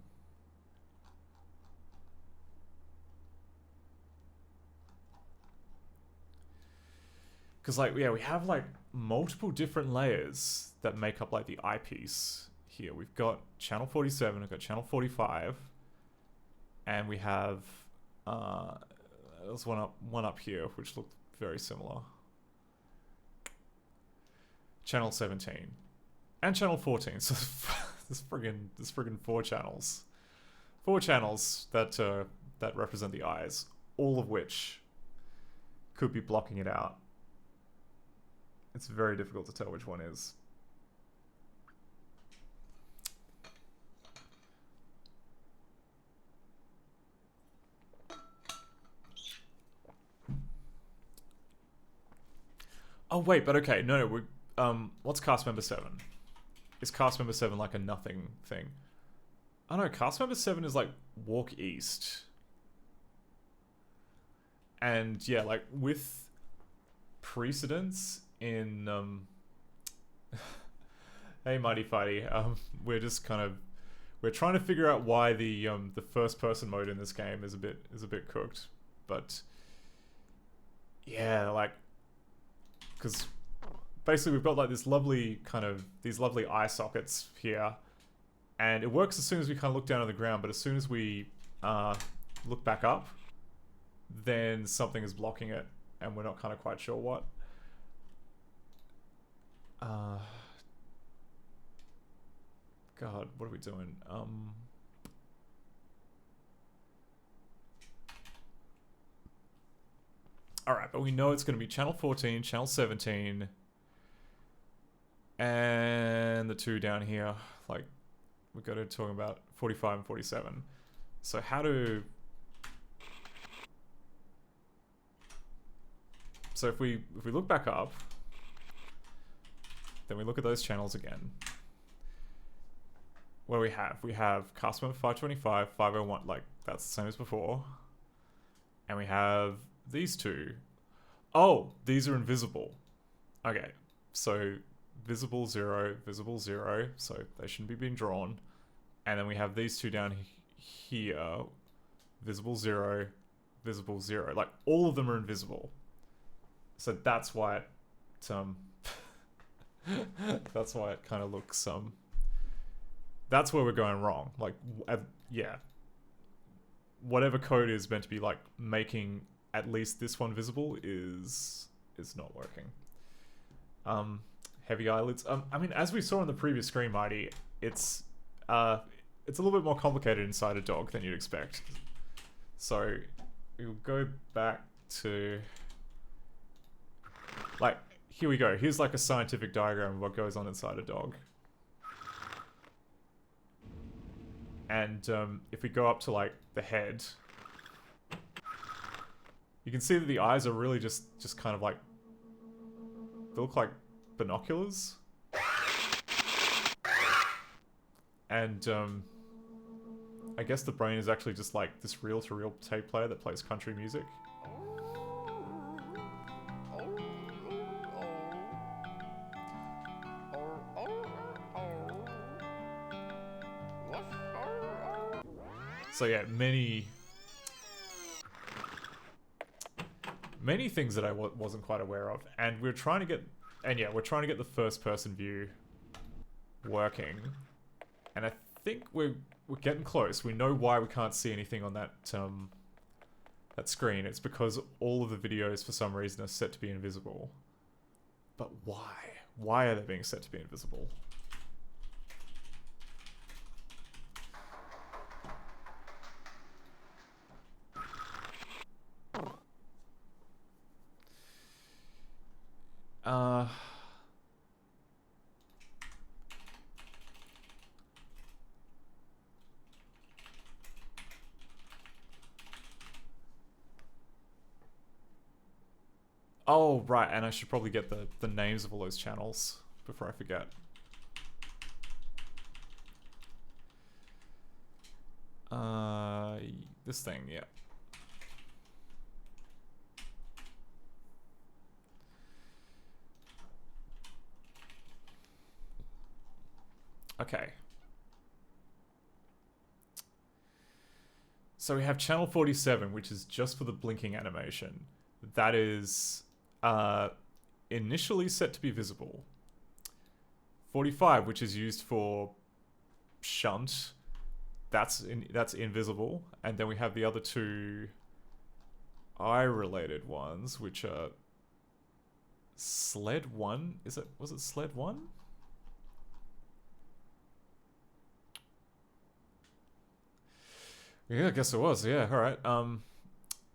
Because, like, yeah, we have, like, multiple different layers that make up, like, the eyepiece here. We've got channel 47, we've got channel 45, and we have, there's one up here, which looked very similar. channel 17, and channel 14. So there's friggin' 4 channels. 4 channels that that represent the eyes, all of which could be blocking it out. It's very difficult to tell which one is. Oh wait, but okay, no, we what's cast member 7? Is cast member 7 like a nothing thing? Oh no, cast member 7 is like walk east. And yeah, like with precedence in hey Mighty Fighty, we're just kind of trying to figure out why the first person mode in this game is a bit cooked. But yeah, like, because basically we've got like this lovely these lovely eye sockets here, and it works as soon as we kind of look down on the ground, but as soon as we look back up, then something is blocking it, and we're not kind of quite sure what. God, what are we doing? Alright, but we know it's going to be channel 14, channel 17, and the 2 down here. Like, we've got to talk about 45 and 47. So how to... So if we look back up, then we look at those channels again. What do we have? We have cast member 525, 501, like that's the same as before. And we have these 2. Oh, these are invisible. Okay, so visible 0, so they shouldn't be being drawn. And then we have these 2 down here, visible 0, visible 0. Like all of them are invisible. So that's why it, that's why it kind of looks, that's where we're going wrong. Like, yeah. Whatever code is meant to be, like, making at least this one visible is not working. Heavy eyelids. I mean, as we saw on the previous screen, Mighty, it's a little bit more complicated inside a dog than you'd expect. So, we'll go back to... Like, here we go. Here's like a scientific diagram of what goes on inside a dog. And if we go up to like the head, you can see that the eyes are really just kind of like, they look like binoculars. And I guess the brain is actually just like this reel-to-reel tape player that plays country music. So yeah, many things that I wasn't quite aware of, and we're trying to get, we're trying to get the first-person view working, and I think we're getting close. We know why we can't see anything on that that screen. It's because all of the videos, for some reason, are set to be invisible. But why? Why are they being set to be invisible? Oh, right, and I should probably get the names of all those channels before I forget. This thing, yeah. Okay. So we have channel 47, which is just for the blinking animation. That is initially set to be visible. 45, which is used for shunt, that's invisible. And then we have the other 2 eye-related ones, which are Sled 1? Was it Sled 1? Yeah, I guess it was. Yeah, alright.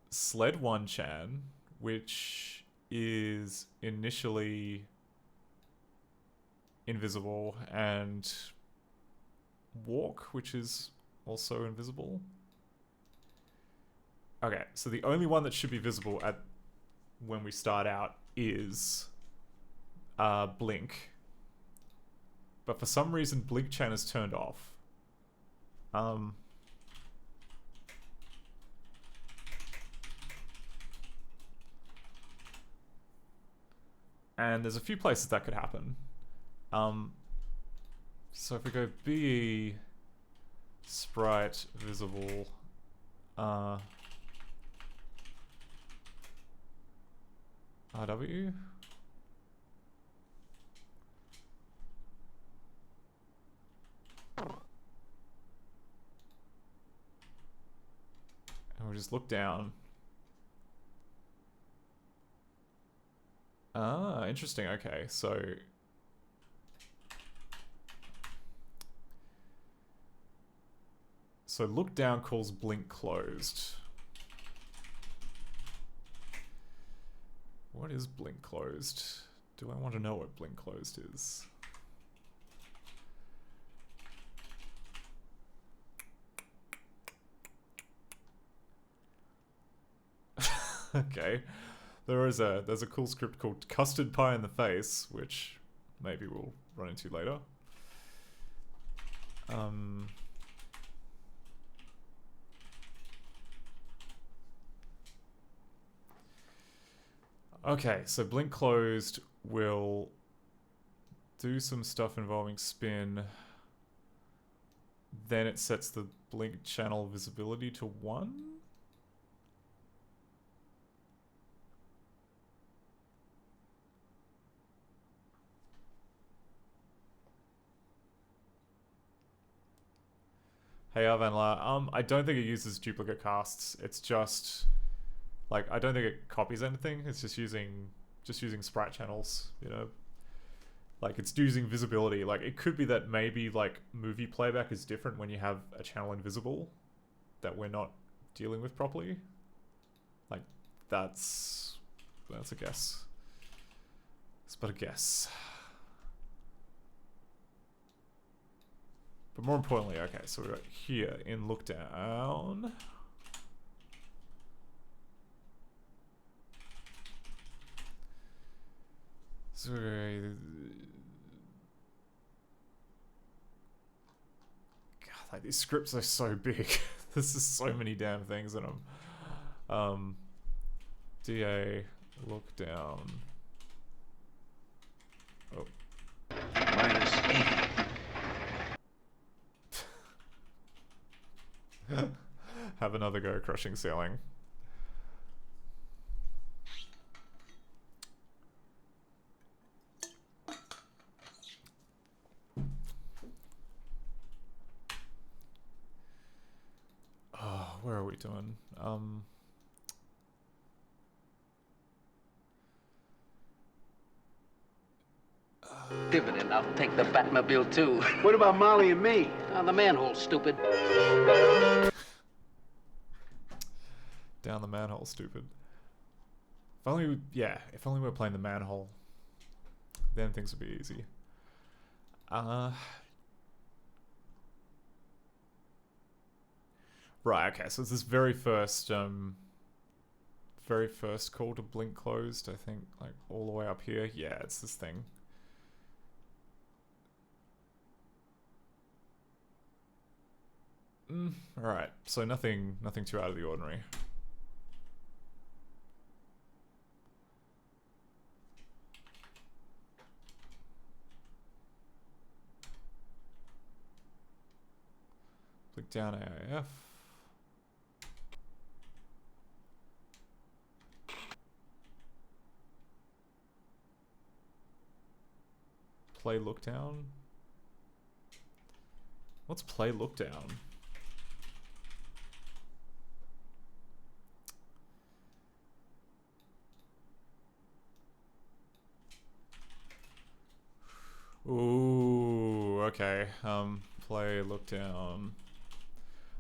Sled 1 Chan, which is initially invisible, and Walk, which is also invisible. Okay, so the only one that should be visible at when we start out is Blink. But for some reason Blink Chan is turned off. And there's a few places that could happen. So if we go BE sprite visible, RW. And we'll just look down. Ah, interesting. Okay, so look down calls blink closed. What is blink closed? Do I want to know what blink closed is? Okay. There's a cool script called Custard Pie in the Face, which maybe we'll run into later. Okay, so blink closed will do some stuff involving spin. Then it sets the blink channel visibility to 1. Hey Arvanla, I don't think it uses duplicate casts. It's just like, I don't think it copies anything. It's just using sprite channels, you know. Like, it's using visibility. Like, it could be that maybe like movie playback is different when you have a channel invisible that we're not dealing with properly. Like, that's a guess. It's but a guess. But more importantly, okay, so we're here in look down. So God, like these scripts are so big. This is so many damn things in them. DA look down. Oh. -80. Have another go crushing ceiling. Oh, where are we doing? Dividend, I'll take the Batmobile too. What about Molly and me? On the manhole, stupid. Down the manhole, stupid. If only, yeah, if only we were playing the manhole, then things would be easy. Right, okay, so it's this very first call to blink closed, I think, like all the way up here. Yeah, it's this thing. Alright, so nothing too out of the ordinary. Click down AIF. Play look down. What's play look down? okay. Play, look down.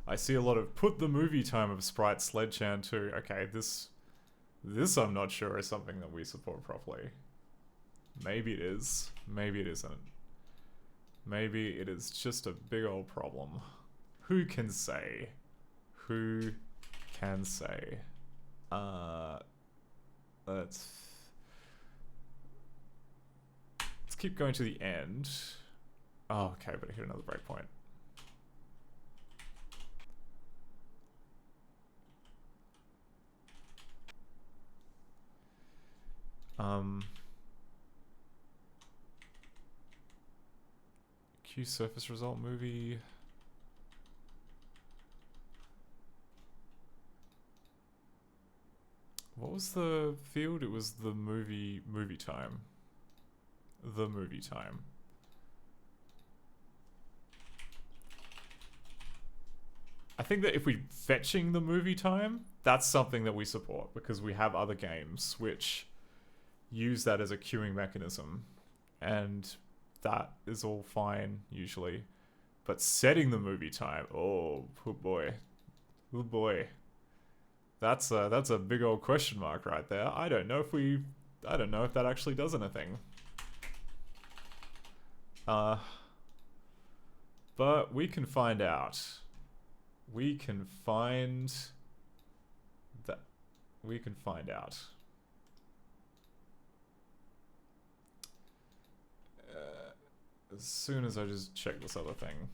I see a lot of put the movie time of Sprite Sledgehammer too. Okay, this I'm not sure is something that we support properly. Maybe it is. Maybe it isn't. Maybe it is just a big old problem. Who can say? Who can say? Let's keep going to the end. Oh, okay, but I hit another breakpoint. Q surface result movie. What was the field? It was the movie time. The movie time. I think that if we're fetching the movie time, that's something that we support because we have other games which use that as a queuing mechanism, and that is all fine usually. But setting the movie time, oh boy, oh boy, that's a big old question mark right there. I don't know if that actually does anything. But we can find out. We can find out. As soon as I just check this other thing.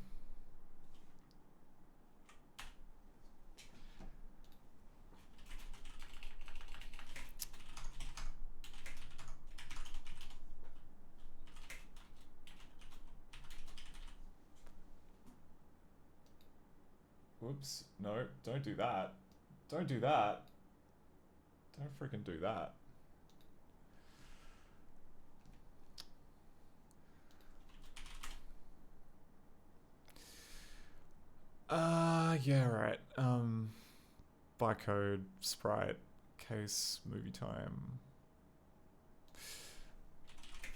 Whoops. No, don't do that. Don't do that. Don't freaking do that. Yeah, right. Bytecode, sprite, case, movie time.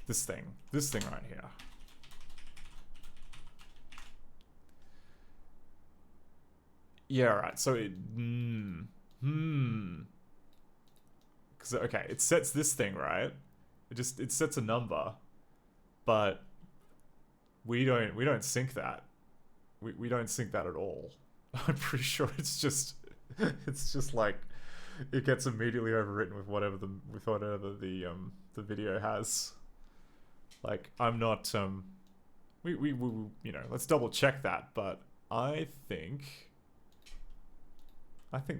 This thing right here. Yeah, right. So it, because okay, it sets this thing, right? It sets a number, but we don't sync that. We don't sync that at all. I'm pretty sure it's just like it gets immediately overwritten with whatever the video has. Like I'm not we you know, let's double check that, but I think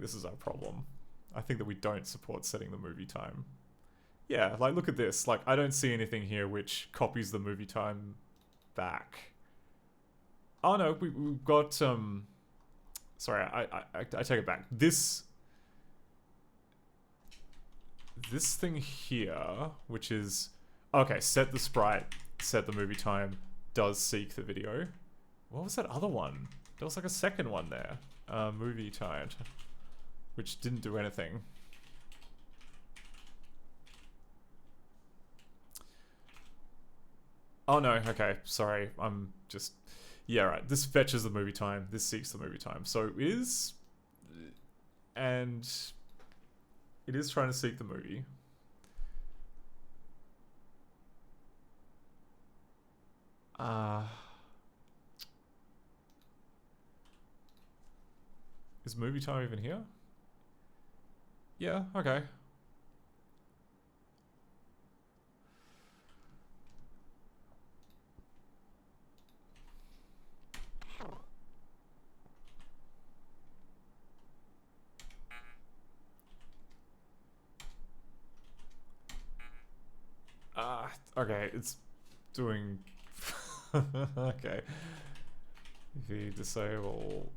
this is our problem. I think that we don't support setting the movie time. Yeah, like look at this. Like I don't see anything here which copies the movie time back. Oh no, we've got sorry, I take it back. This thing here, which is okay, set the sprite, set the movie time, does seek the video. What was that other one? There was like a second one there. Movie time, which didn't do anything. Oh no, okay, sorry, I'm just... Yeah, right, this fetches the movie time, this seeks the movie time. So it is... And... It is trying to seek the movie. Is movie time even here? Yeah, okay. Okay, it's doing... okay. If you disable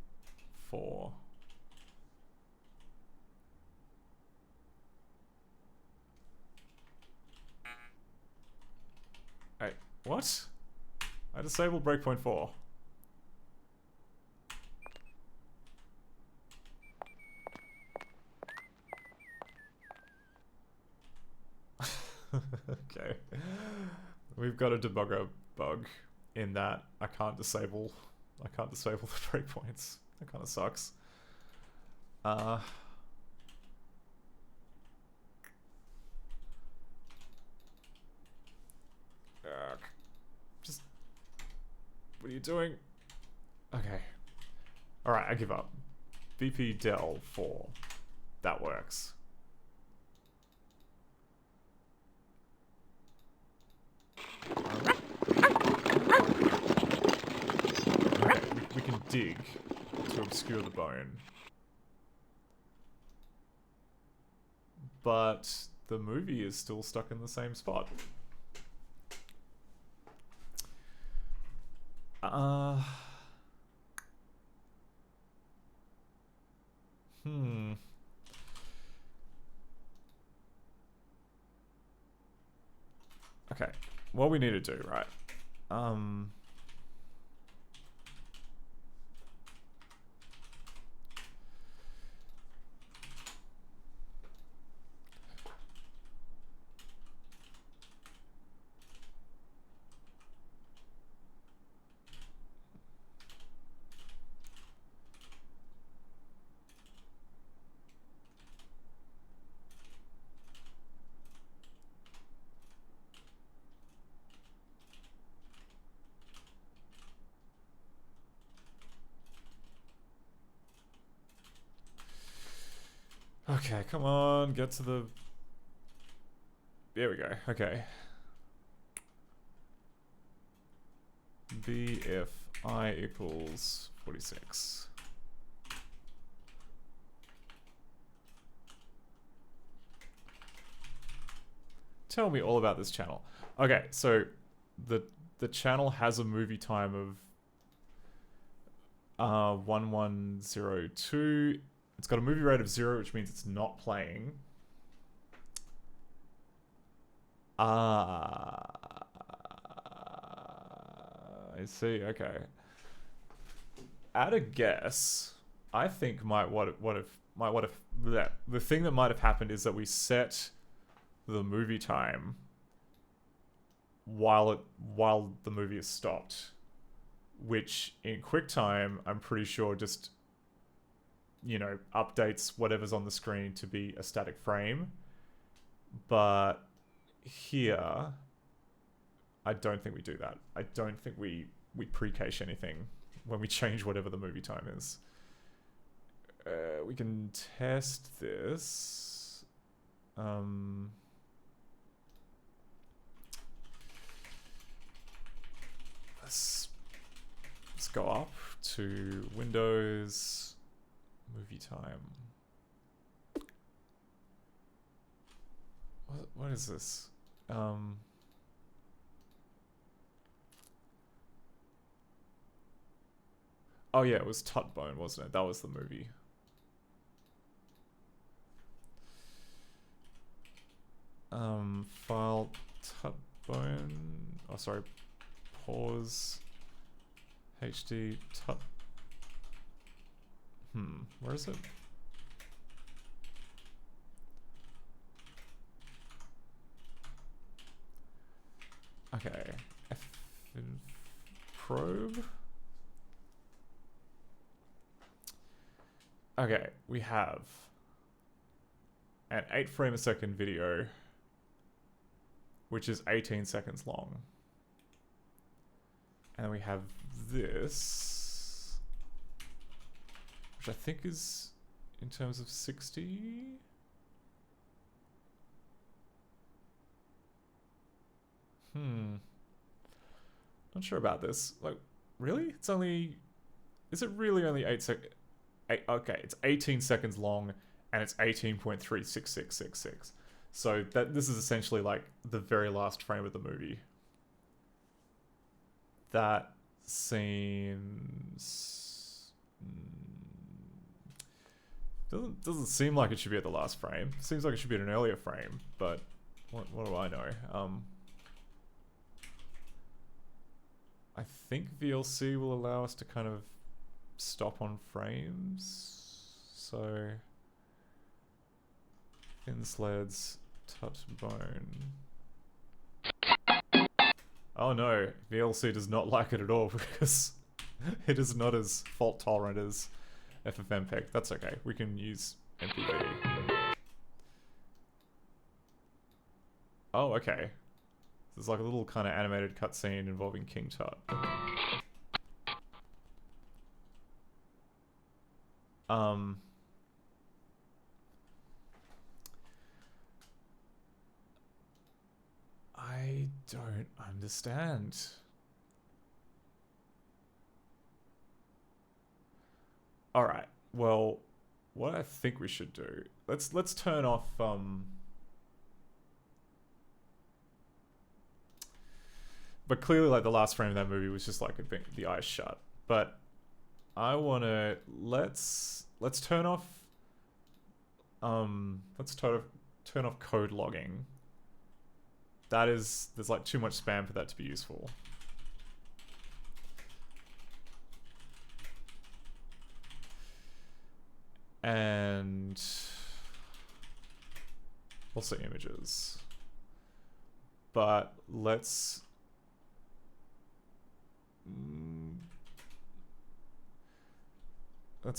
4... Hey, what? I disabled breakpoint 4. Okay. We've got a debugger bug. in that I can't disable the breakpoints. That kind of sucks. Just, what are you doing? Okay. Alright, I give up. BP Del 4. That works. Okay, we can dig to obscure the bone. But the movie is still stuck in the same spot. Okay, what we need to do, right? Okay, come on, get to the... There we go, okay. BFI equals 46. Tell me all about this channel. Okay, so the channel has a movie time of 1102. It's got a movie rate of 0, which means it's not playing. I see, okay. At a guess, I think the thing that might have happened is that we set the movie time while the movie is stopped, which in QuickTime I'm pretty sure just, you know, updates whatever's on the screen to be a static frame. But here, I don't think we do that. I don't think we pre-cache anything when we change whatever the movie time is. We can test this. Let's go up to Windows. Movie time. What is this? Oh yeah, it was Tutbone, wasn't it? That was the movie. File Tutbone. Oh, sorry. Pause. HD Tut. Where is it? Okay. Probe. Okay, we have an 8 frame a second video, which is 18 seconds long. And we have this, which I think is in terms of 60. Not sure about this. Like, really? It's only... Is it really only 8 seconds? Okay, it's 18 seconds long, and it's 18.36666. So this is essentially like the very last frame of the movie. That seems... Doesn't seem like it should be at the last frame. Seems like it should be at an earlier frame, but what do I know? I think VLC will allow us to kind of stop on frames. So thin sleds, touch bone. Oh no, VLC does not like it at all because it is not as fault tolerant as FFmpeg. That's okay, we can use MPV. Oh, okay. There's like a little kind of animated cutscene involving King Tut. I don't understand. All right. Well, what I think we should do. Let's turn off but clearly like the last frame of that movie was just like the eyes shut. But I want to let's turn off turn off code logging. There's like too much spam for that to be useful. And also images. But let's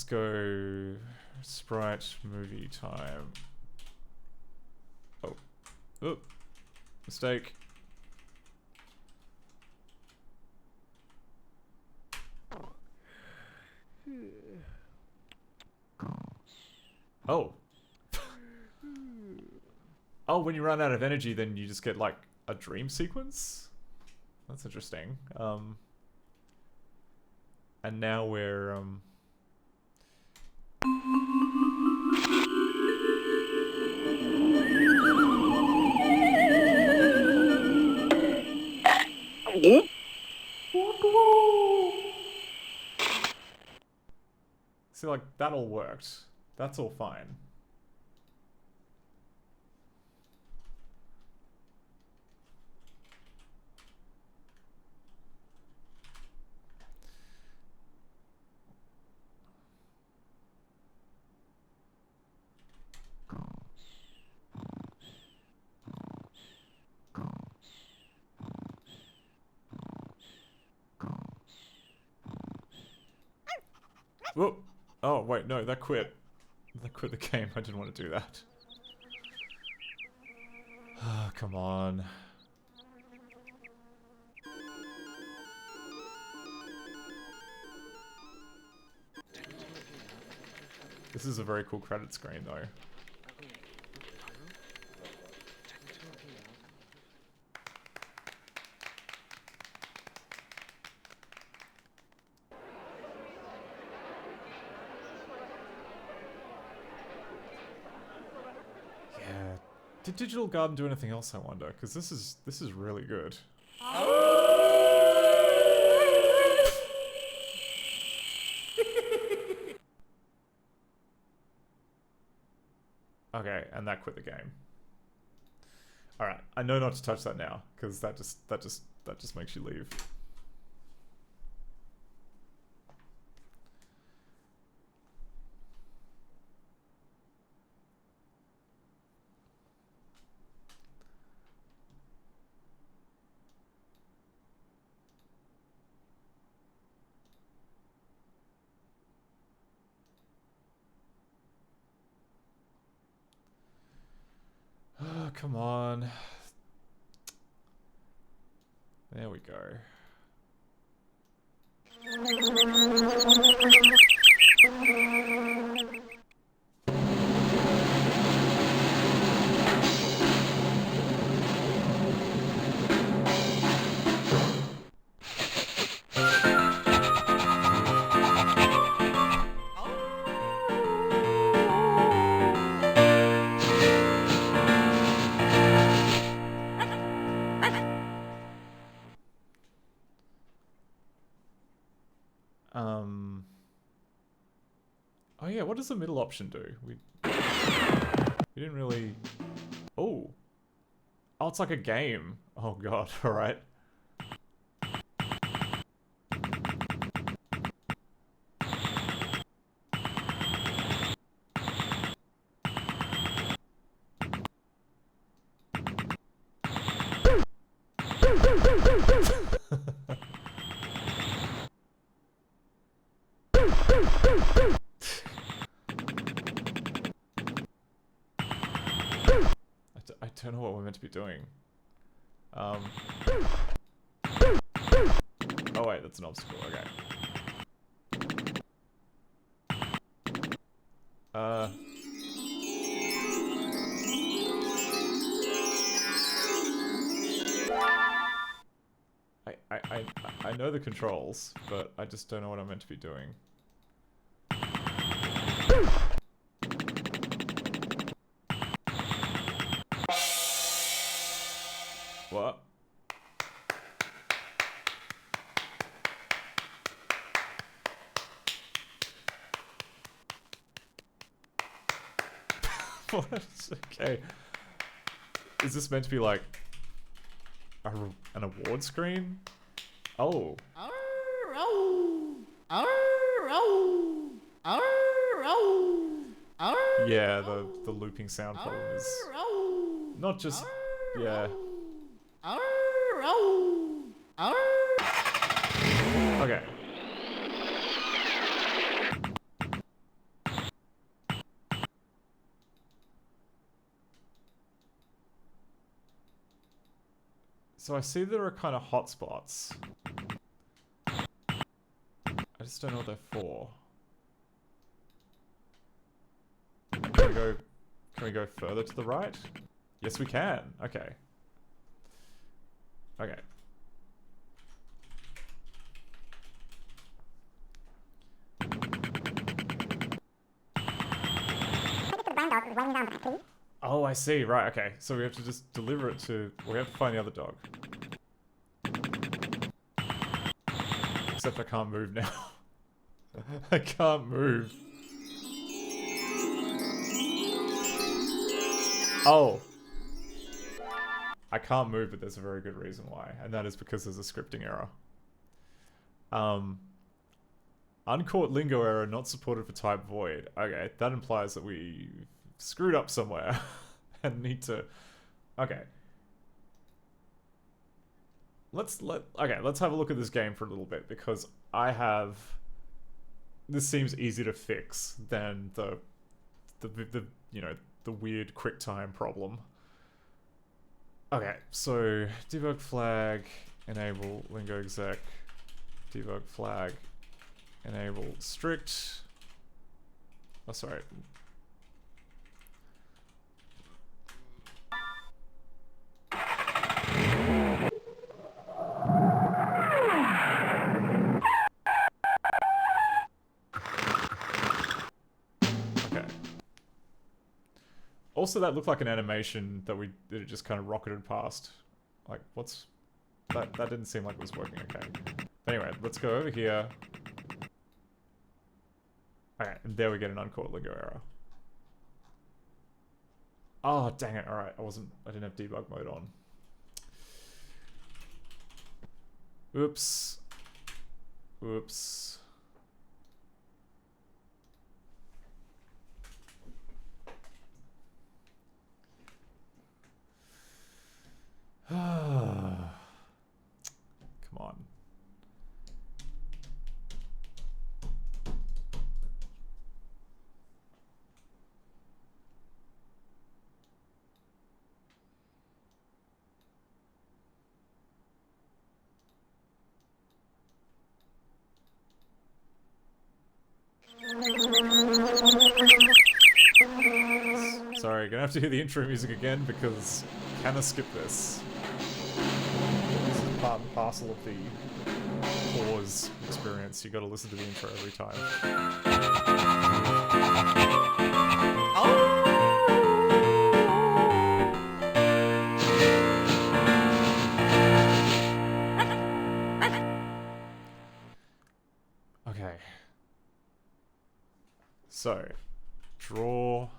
go sprite movie time. Oh, mistake. Oh. Oh, when you run out of energy, then you just get like a dream sequence? That's interesting. And now we're see, like, that all worked. That's all fine. Whoa. Oh, wait, no, that quit. That quit the game. I didn't want to do that. Ah, come on. This is a very cool credit screen, though. Did Digital Garden do anything else, I wonder? Because this is really good. Okay, and that quit the game. All right, I know not to touch that now because that just makes you leave. Oh, come on. There we go. Oh yeah, what does the middle option do? We didn't really... Oh! Oh, it's like a game. Oh god, alright. don't know what we're meant to be doing. Oh wait, that's an obstacle, okay. I know the controls, but I just don't know what I'm meant to be doing. What? What? Okay. Is this meant to be like an award screen? Oh. Yeah, the looping sound problem is not just yeah. Okay. So I see there are kind of hotspots. I just don't know what they're for. Can we go further to the right? Yes, we can. Okay. Okay. Oh, I see. Right, okay. So we have to just deliver it to... We have to find the other dog. Except I can't move now. I can't move. Oh. I can't move, but there's a very good reason why. And that is because there's a scripting error. Uncaught lingo error not supported for type void. Okay, that implies that we screwed up somewhere and need to... Okay. Let's have a look at this game for a little bit, because I have... This seems easier to fix than the you know, the weird QuickTime problem. Okay, so debug flag, enable lingo exec, debug flag, enable strict. Oh, sorry. Okay. Also, that looked like an animation that it just kind of rocketed past. Like, what's that? That didn't seem like it was working okay. But anyway, let's go over here. Okay, and there we get an uncaught lingo error. Oh, dang it. Alright, I didn't have debug mode on. Oops. Oops. Come on. Sorry, gonna have to hear the intro music again because can I skip this? This is part and parcel of the pause experience. You gotta listen to the intro every time. Okay. So, draw,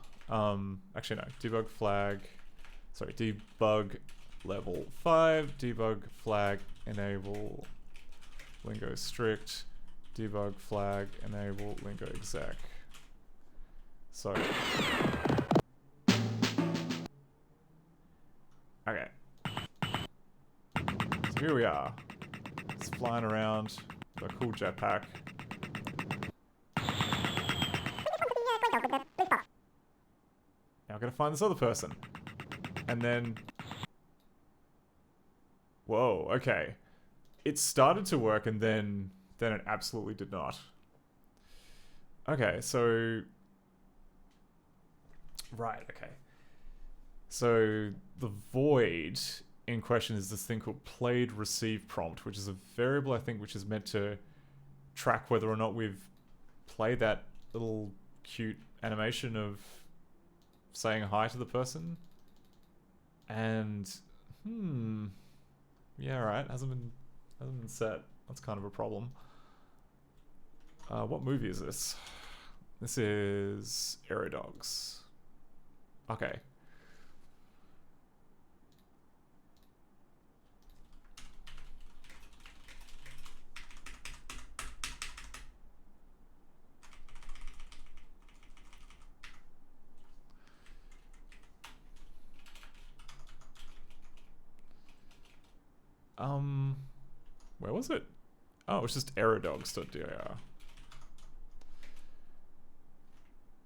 actually no, debug flag, sorry, debug level 5, debug flag, enable lingo strict, debug flag, enable lingo exec. So, okay. So here we are. It's flying around with a cool jetpack. Now I'm gonna find this other person. And then... Whoa, okay. It started to work and then it absolutely did not. Okay, so... Right, okay. So the void in question is this thing called played receive prompt, which is a variable, I think, which is meant to track whether or not we've played that little cute animation of saying hi to the person. And yeah, right, hasn't been set. That's kind of a problem. What movie is this? This is Aerodogs. Okay. Where was it? Oh, it was just aerodogs.dir.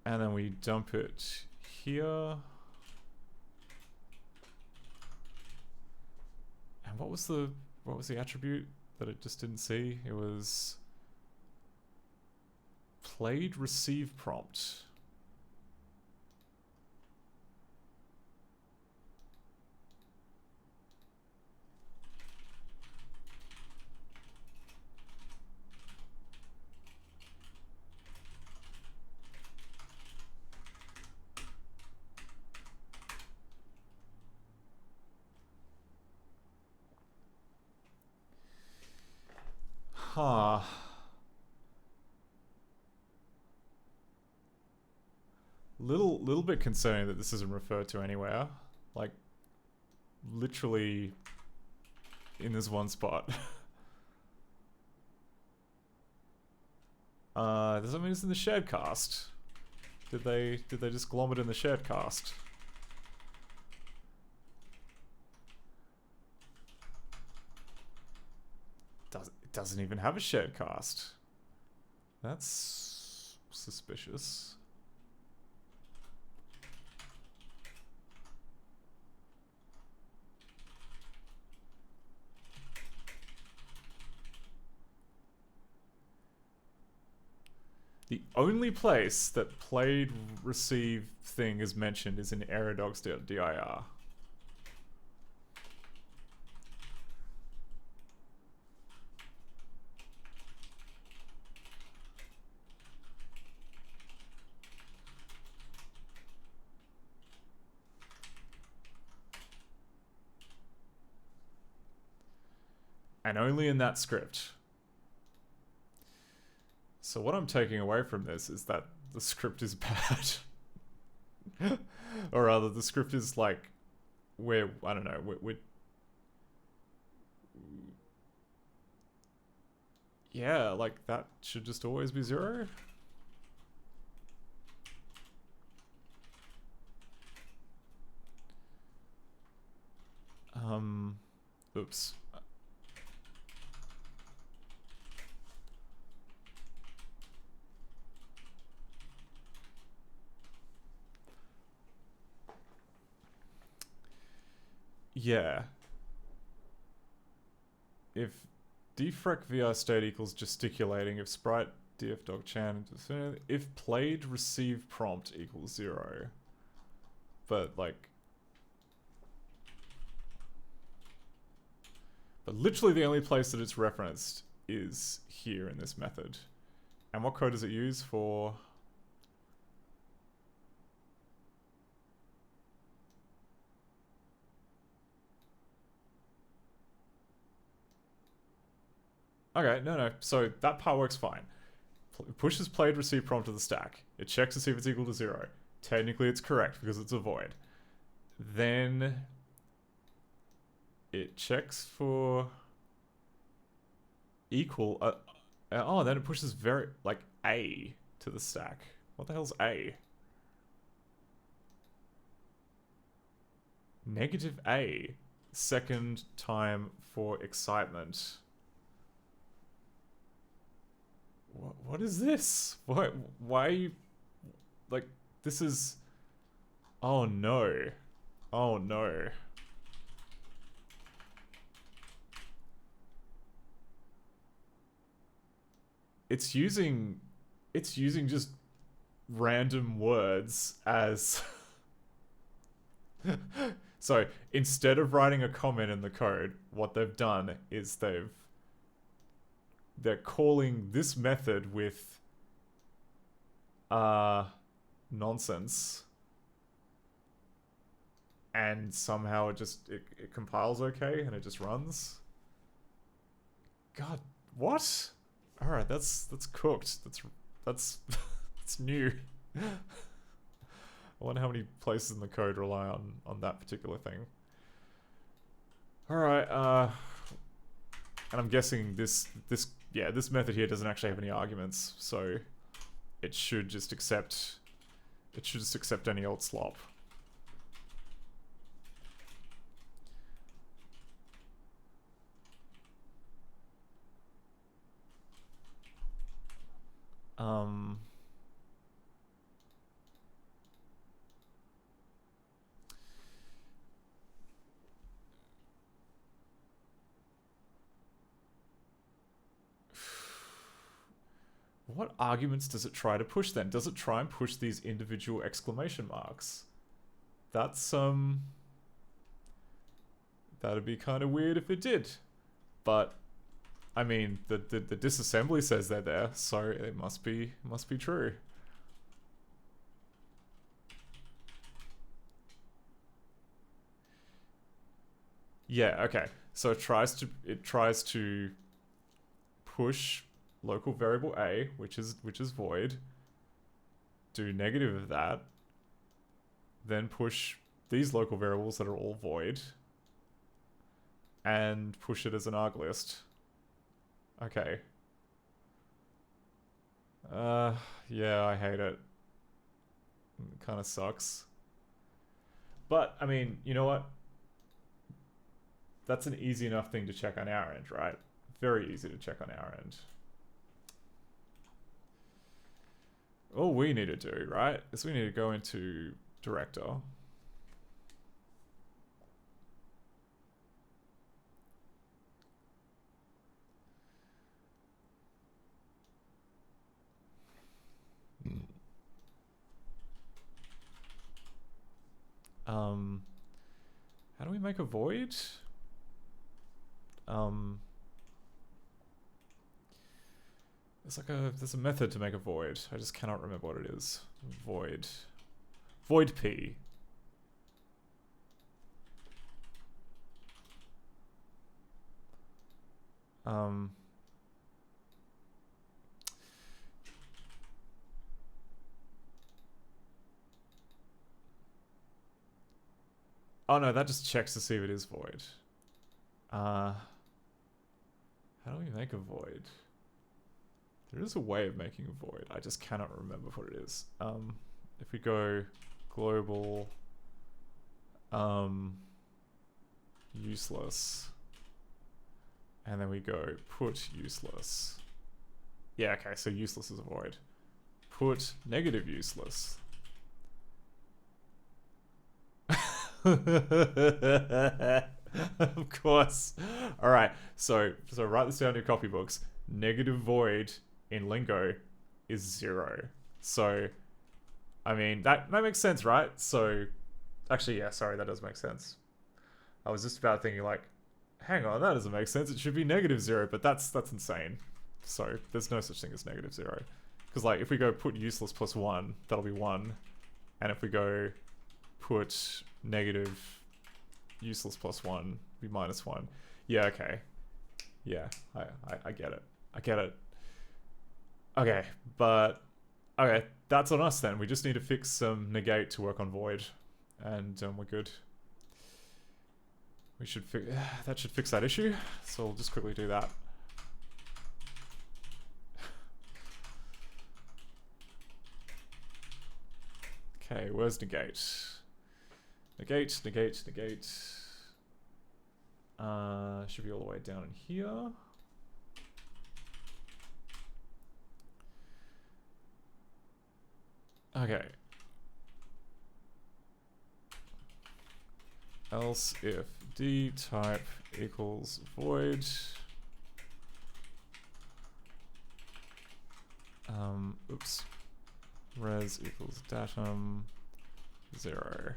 And then we dump it here. And what was the attribute that it just didn't see? It was played receive prompt. Huh. Little bit concerning that this isn't referred to anywhere. Like, literally in this one spot. Does that mean it's in the shared cast? Did they just glom it in the shared cast? It doesn't even have a shared cast. That's suspicious. The only place that played receive thing is mentioned is in aerodogs.dir. And only in that script. So what I'm taking away from this is that the script is bad. Or rather, the script is like, we're, I don't know, we're yeah, like that should just always be 0. Oops. Yeah. If defrec VR state equals gesticulating, if sprite df dog chan, if played receive prompt equals 0. But like, but literally the only place that it's referenced is here in this method. And what code does it use for? Okay, no. So that part works fine. Pushes played receive prompt to the stack. It checks to see if it's equal to 0. Technically it's correct because it's a void. Then it checks for equal. Oh, then it pushes like A to the stack. What the hell's A? Negative A. Second time for excitement. What is this? Why are you... Like, this is... Oh no. Oh no. It's using just random words as so instead of writing a comment in the code, what they've done is they're calling this method with nonsense, and somehow it compiles okay and it just runs. God, what? All right, that's cooked. That's that's new. I wonder how many places in the code rely on that particular thing. All right, and I'm guessing this method here doesn't actually have any arguments, so it should just accept any old slop. What arguments does it try to push then? Does it try and push these individual exclamation marks? That's, that'd be kind of weird if it did. But, I mean, the disassembly says they're there, so it must be true. Yeah, okay. So it tries to push local variable A, which is void, do negative of that, then push these local variables that are all void, and push it as an arg list. Okay. Yeah, I hate it. It kind of sucks. But, I mean, you know what? That's an easy enough thing to check on our end, right? Very easy to check on our end. All we need to do, right, is we need to go into director. How do we make a void? There's a method to make a void. I just cannot remember what it is. Void P. Oh no, that just checks to see if it is void. How do we make a void? There is a way of making a void. I just cannot remember what it is. If we go global useless, and then we go put useless. Yeah, okay, so useless is a void. Put negative useless. Of course. All right. So write this down in your copybooks. Negative void in lingo is 0. So, I mean, that makes sense, right? So, actually, yeah, sorry, that does make sense. I was just about thinking like, hang on, that doesn't make sense. It should be -0, but that's insane. So, there's no such thing as -0. Because like, if we go put useless plus 1, that'll be 1. And if we go put negative useless plus 1, be -1. Yeah, okay. Yeah, I get it. I get it. Okay, but okay, that's on us then. We just need to fix some negate to work on void, and we're good. We should that should fix that issue. So we'll just quickly do that. Okay, where's negate? Negate. Should be all the way down in here. Okay. else if d type equals void. Oops. Res equals datum 0.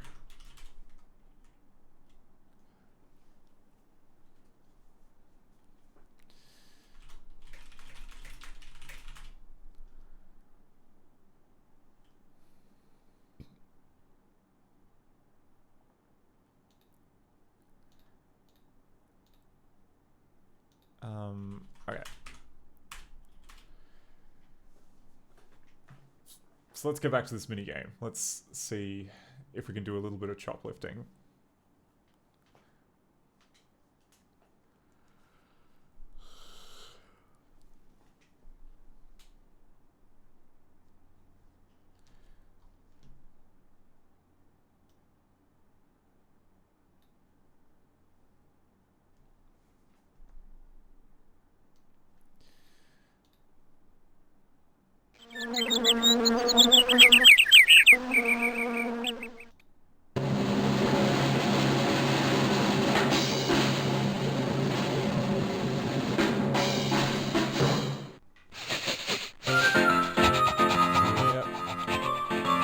Okay. So let's go back to this mini game. Let's see if we can do a little bit of choplifting.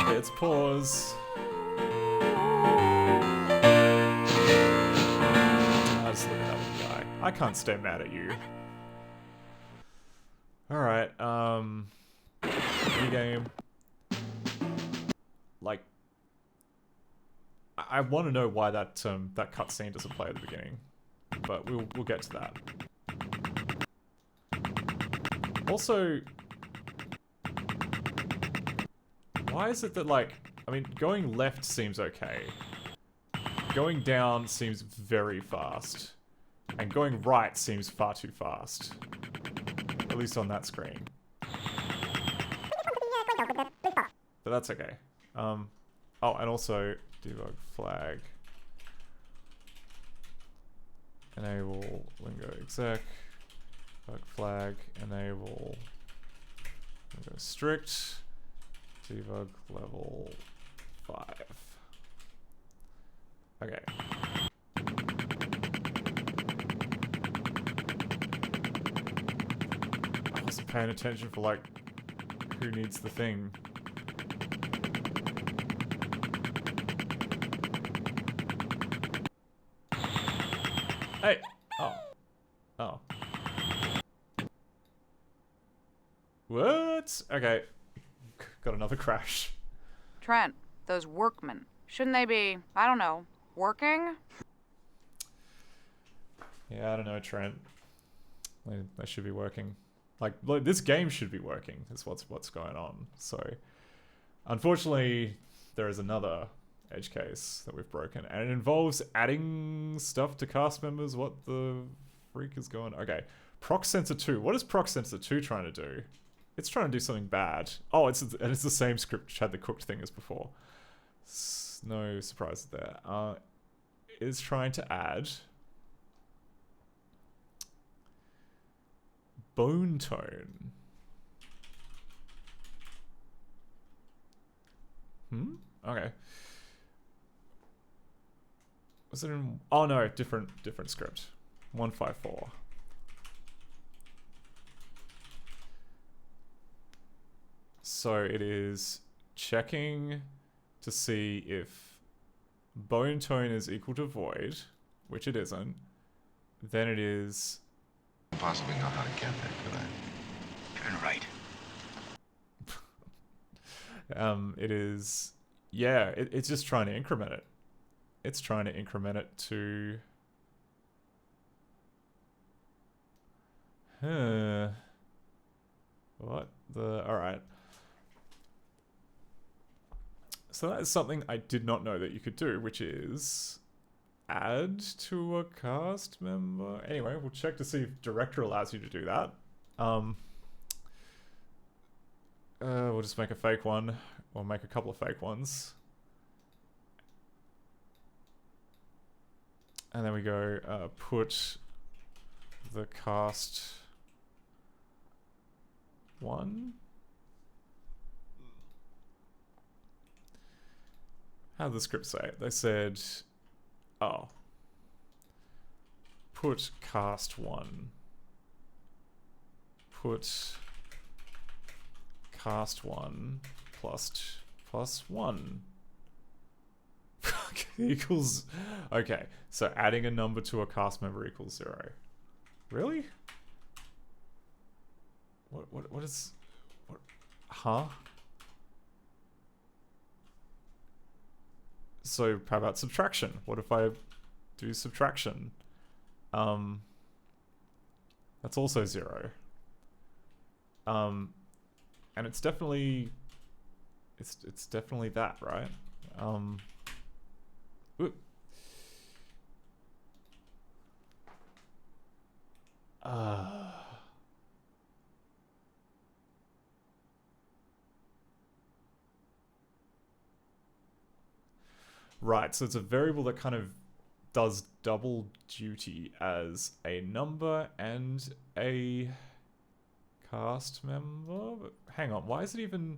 Let's pause. I'll just look at that one guy. I can't stay mad at you. Alright, new game. Like, I want to know why that that cutscene doesn't play at the beginning, but we'll get to that. Also, why is it that, like, I mean, going left seems okay. Going down seems very fast. And going right seems far too fast. At least on that screen. But that's okay. Oh, and also, debug flag. Enable lingo exec. Debug flag. Enable lingo strict. Debug level 5. Okay. I wasn't paying attention for, like, who needs the thing. Hey! Oh. Oh. What? Okay. Got another crash. Trent, those workmen, shouldn't they be, I don't know, working? Yeah, I don't know, Trent. They should be working. Like, this game should be working, is what's going on. So, unfortunately, there is another edge case that we've broken, and it involves adding stuff to cast members. What the freak is going on? Okay, proc sensor 2. What is proc sensor 2 trying to do? It's trying to do something bad. Oh, it's the same script which had the cooked thing as before. No surprises there. It's trying to add bone tone. Okay. Was it in? Oh no, different script. 154. So it is checking to see if bone tone is equal to void, which it isn't. Then it is Possibly know how to get there, could I? Turn right. it is, yeah, it's just trying to increment it. It's trying to increment it to what the, alright. So that is something I did not know that you could do, which is add to a cast member. Anyway, we'll check to see if director allows you to do that. We'll just make a fake one, or make a couple of fake ones. And then we go put the cast one. How did the script say it? They said, Oh. Put cast 1. Put cast 1 plus 1 equals... Okay, so adding a number to a cast member equals 0. Really? What is... What? Huh? So how about subtraction? What if I do subtraction? That's also 0. And it's definitely... It's definitely that, right? Ooh. Right, so it's a variable that kind of does double duty as a number and a cast member. But hang on, why is it even...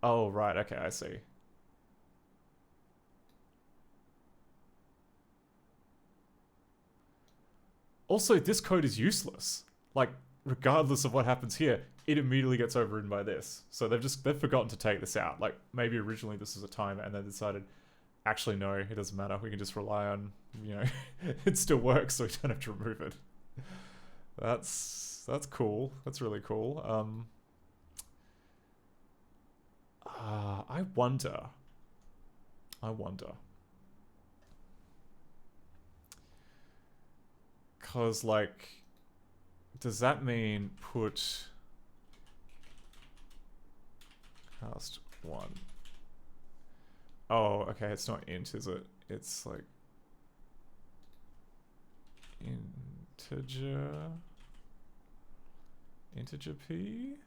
Oh, right, okay, I see. Also, this code is useless. Like, regardless of what happens here, it immediately gets overridden by this. So they've forgotten to take this out. Like, maybe originally this was a timer and they decided, actually no, it doesn't matter. We can just rely on, you know, it still works, so we don't have to remove it. That's cool. That's really cool. I wonder. Cause like, does that mean put cast 1? Oh, okay, it's not int, is it? It's like integer p?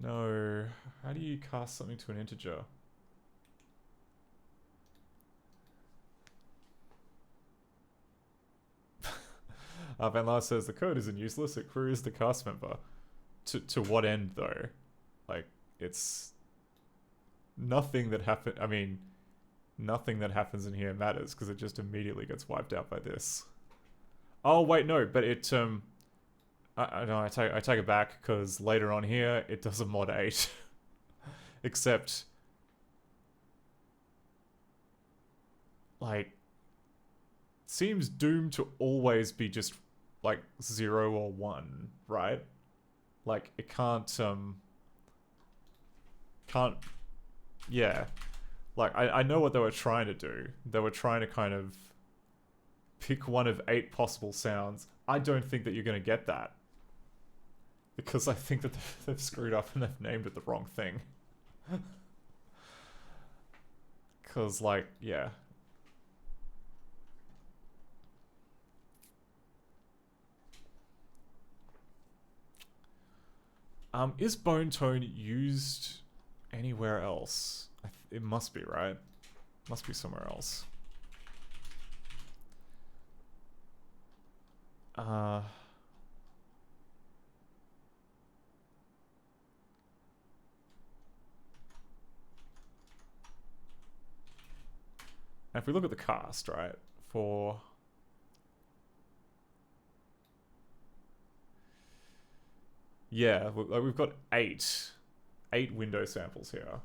No, how do you cast something to an integer? Van Laar says the code isn't useless, it queries the cast member. To what end though? Like, it's nothing that happen. I mean, nothing that happens in here matters because it just immediately gets wiped out by this. Oh wait, no, but it I take it back because later on here it does a mod 8, except like seems doomed to always be just like 0 or 1, right? Like it can't yeah. Like I know what they were trying to do. They were trying to kind of pick one of 8 possible sounds. I don't think that you're going to get that. Because I think that they've screwed up and they've named it the wrong thing. Because, like, yeah. Is bone tone used anywhere else? It must be, right? Must be somewhere else. And if we look at the cast, right, for... Yeah, we've got 8 window samples here.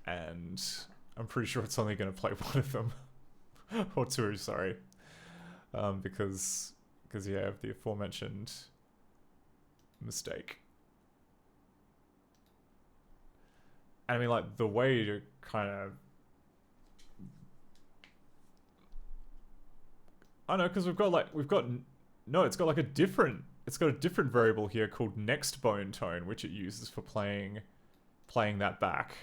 And I'm pretty sure it's only going to play one of them. Or 2, sorry. Because yeah, of the aforementioned mistake. And I mean, like, the way to kind of... I know, because no, it's got like a different variable here called next bone tone, which it uses for playing that back.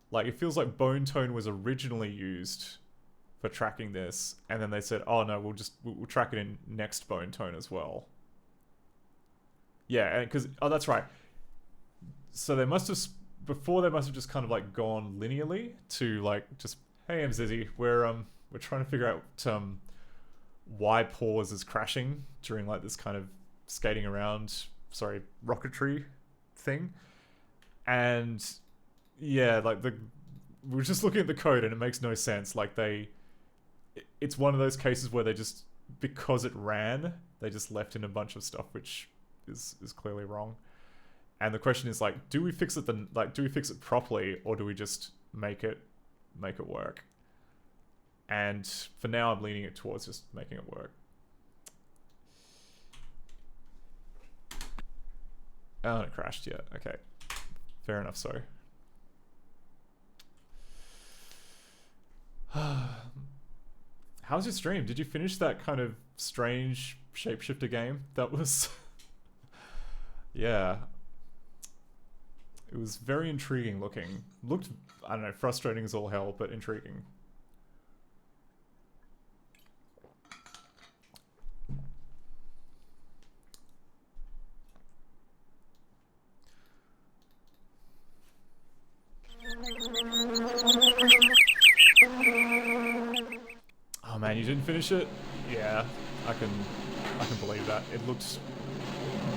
Like, it feels like bone tone was originally used for tracking this, and then they said, oh no, we'll track it in next bone tone as well. Yeah, and because, oh, that's right. So they must have, before they must have just kind of like gone linearly to like, just, hey, I'm Zizzy, we're trying to figure out why P.A.W.S is crashing during like this kind of skating around, sorry, rocketry thing. And yeah, like we're just looking at the code and it makes no sense. Like it's one of those cases where they just, because it ran, they just left in a bunch of stuff which is clearly wrong. And the question is like, do we fix it do we fix it properly, or do we just make it work? And for now, I'm leaning it towards just making it work. Oh, and it crashed. Yeah. Okay. Fair enough. So. How's your stream? Did you finish that kind of strange shapeshifter game? That was... yeah. It was very intriguing looking. Looked, I don't know, frustrating as all hell, but intriguing. Oh man, you didn't finish it? Yeah, I can believe that. It looked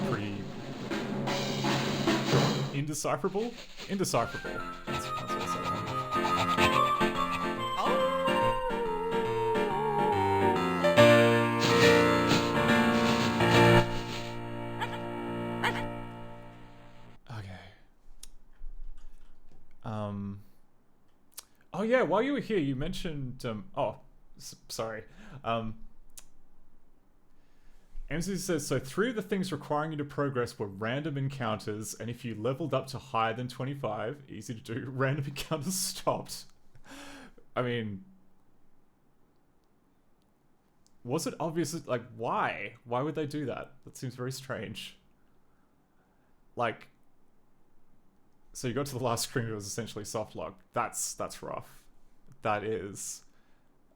pretty indecipherable. Indecipherable. That's also okay. Oh yeah, while you were here, you mentioned sorry. MC says, so 3 of the things requiring you to progress were random encounters, and if you leveled up to higher than 25, easy to do, random encounters stopped. I mean, was it obvious? Like, why? Why would they do that? That seems very strange. Like, so you got to the last screen, it was essentially soft lock. That's rough. That is...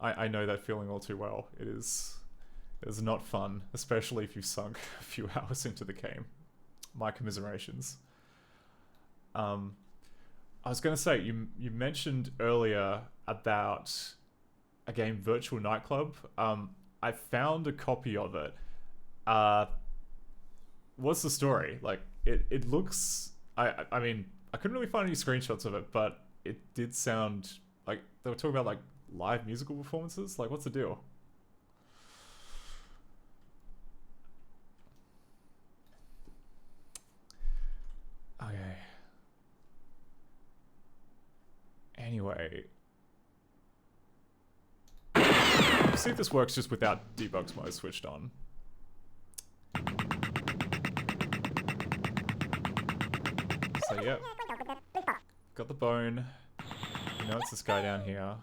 I know that feeling all too well. It is not fun, especially if you've sunk a few hours into the game. My commiserations. I was going to say, you mentioned earlier about a game, Virtual Nightclub. I found a copy of it. What's the story? Like, it looks... I mean, I couldn't really find any screenshots of it, but it did sound like they were talking about like live musical performances. Like, what's the deal? Okay. Anyway, let's see if this works just without debugs mode switched on. So yeah, got the bone. You know it's this guy down here.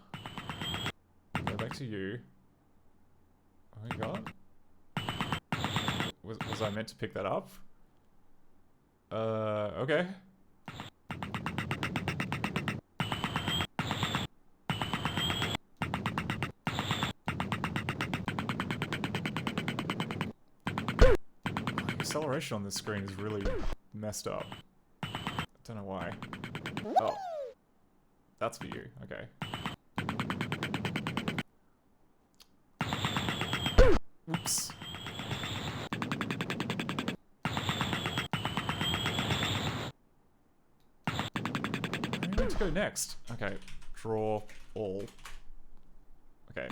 Go back to you. Oh my god. Was I meant to pick that up? Okay. Acceleration on this screen is really messed up. Don't know why. Oh. That's for you. Okay. Oops. Where do I need to go next? Okay. Draw all. Okay.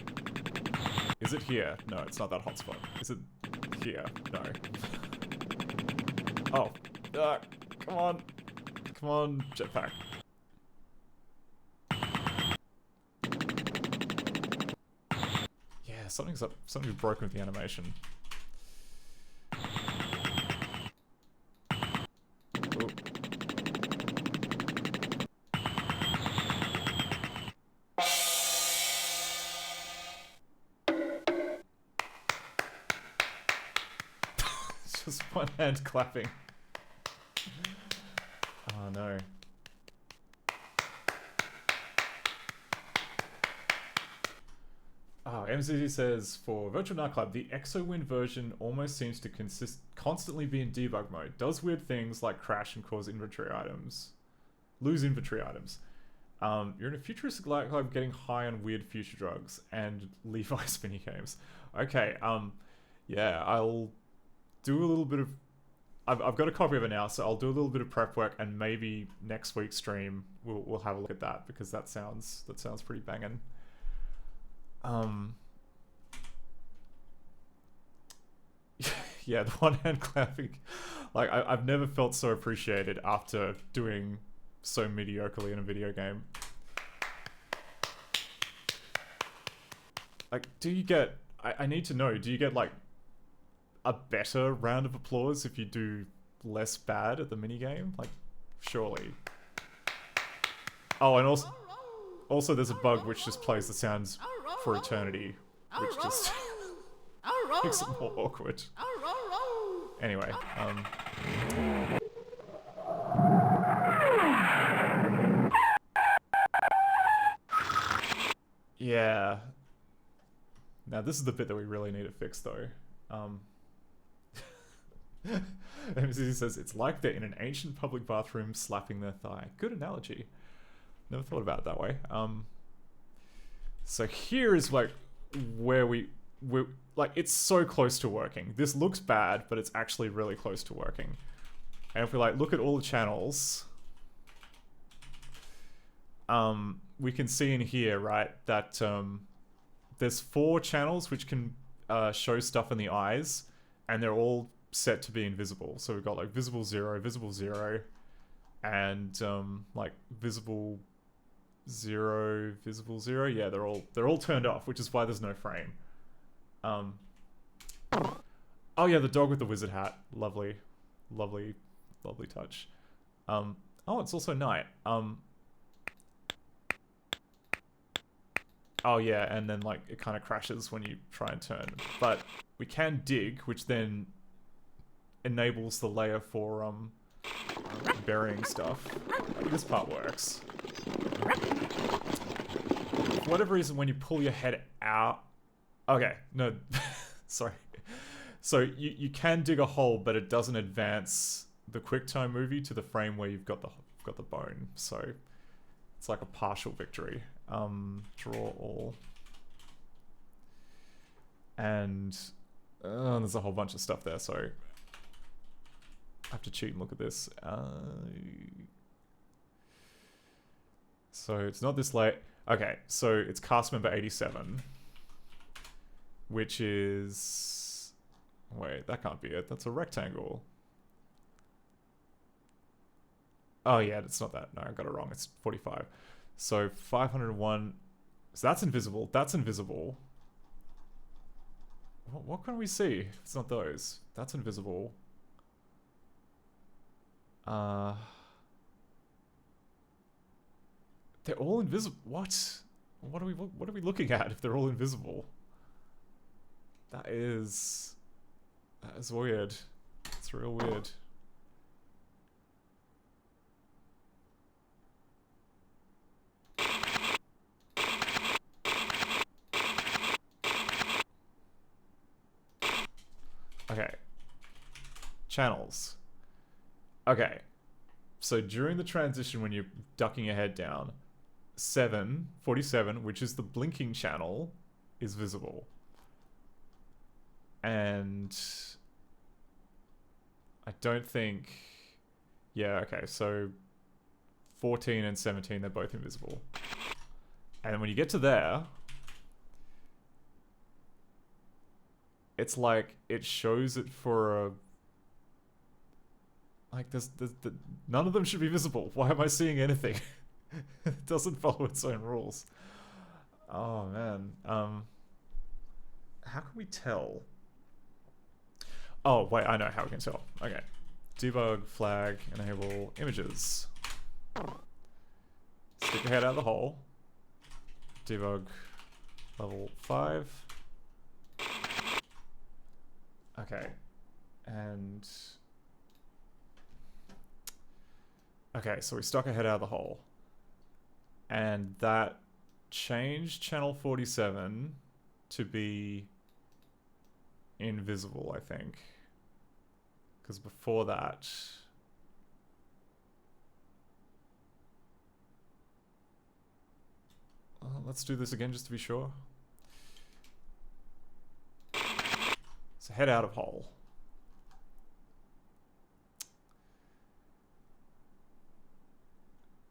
Is it here? No, it's not that hotspot. Is it here? No. Oh. Come on. Come on, jetpack. Yeah, something's up. Something's broken with the animation. Ooh. It's just one hand clapping. Oh no. Oh, MCZ says, for Virtual Nightclub, the ExoWin version almost seems to constantly be in debug mode. Does weird things like crash and cause inventory items. Lose inventory items. You're in a futuristic nightclub getting high on weird future drugs and Levi's minigames. Okay, yeah, I'll do a little bit of I've got a copy of it now, so I'll do a little bit of prep work, and maybe next week's stream we'll have a look at that, because that sounds pretty banging. Yeah, the one hand clapping. Like I've never felt so appreciated after doing so mediocrely in a video game. Like, do you get? I need to know. Do you get like a better round of applause if you do less bad at the minigame? Like, surely. Oh, and also there's a bug which just plays the sounds for eternity, which just makes it more awkward. Anyway, yeah. Now this is the bit that we really need to fix, though. MCC says, it's like they're in an ancient public bathroom slapping their thigh. Good analogy. Never thought about it that way. So here is like where we're like, it's so close to working. This looks bad, but it's actually really close to working. And if we like look at all the channels, we can see in here, right, that there's 4 channels which can show stuff in the eyes, and they're all set to be invisible. So we've got like visible 0, and like visible 0, visible 0. Yeah, they're all turned off, which is why there's no frame. Oh yeah, the dog with the wizard hat. Lovely, lovely, lovely touch. Oh, it's also night. Oh yeah, and then like it kind of crashes when you try and turn. But we can dig, which then enables the layer for burying stuff. This part works. For whatever reason, when you pull your head out... Okay, no, sorry. So you can dig a hole, but it doesn't advance the QuickTime movie to the frame where you've got the bone. So it's like a partial victory. Draw all. And there's a whole bunch of stuff there, so I have to cheat and look at this. So it's not this late. Okay, so it's cast member 87, which is... Wait, that can't be it. That's a rectangle. Oh yeah, it's not that. No, I got it wrong. It's 45. So 501. So that's invisible. That's invisible. What can we see? It's not those. That's invisible. They're all invisible. What? What are we looking at if they're all invisible? That is weird. It's real weird. Okay. Channels. Okay. So during the transition when you're ducking your head down, 47, which is the blinking channel, is visible. And I don't think... Yeah, okay, so 14 and 17, they're both invisible. And then when you get to there, it's like it shows it for a... Like, there's none of them should be visible. Why am I seeing anything? It doesn't follow its own rules. Oh, man. How can we tell? Oh, wait, I know how we can tell. Okay. Debug, flag, enable images. Stick your head out of the hole. Debug level 5. Okay. And... Okay, so we stuck our head out of the hole. And that changed channel 47 to be invisible, I think. Because before that... let's do this again just to be sure. So head out of hole.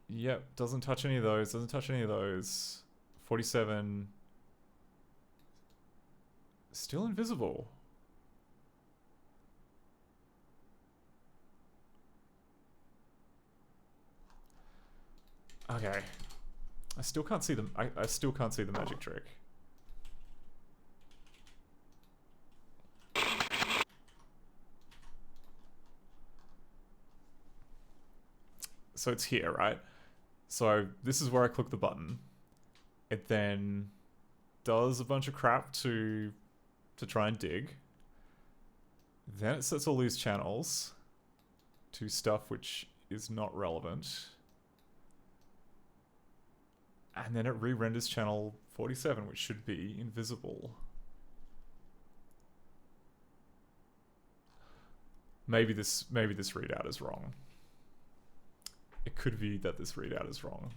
Yep, doesn't touch any of those, doesn't touch any of those. 47. Still invisible. Okay. I still can't see the I still can't see the magic trick. So it's here, right? So this is where I click the button. It then does a bunch of crap to try and dig. Then it sets all these channels to stuff which is not relevant. And then it re-renders channel 47, which should be invisible. Maybe this readout is wrong. It could be that this readout is wrong.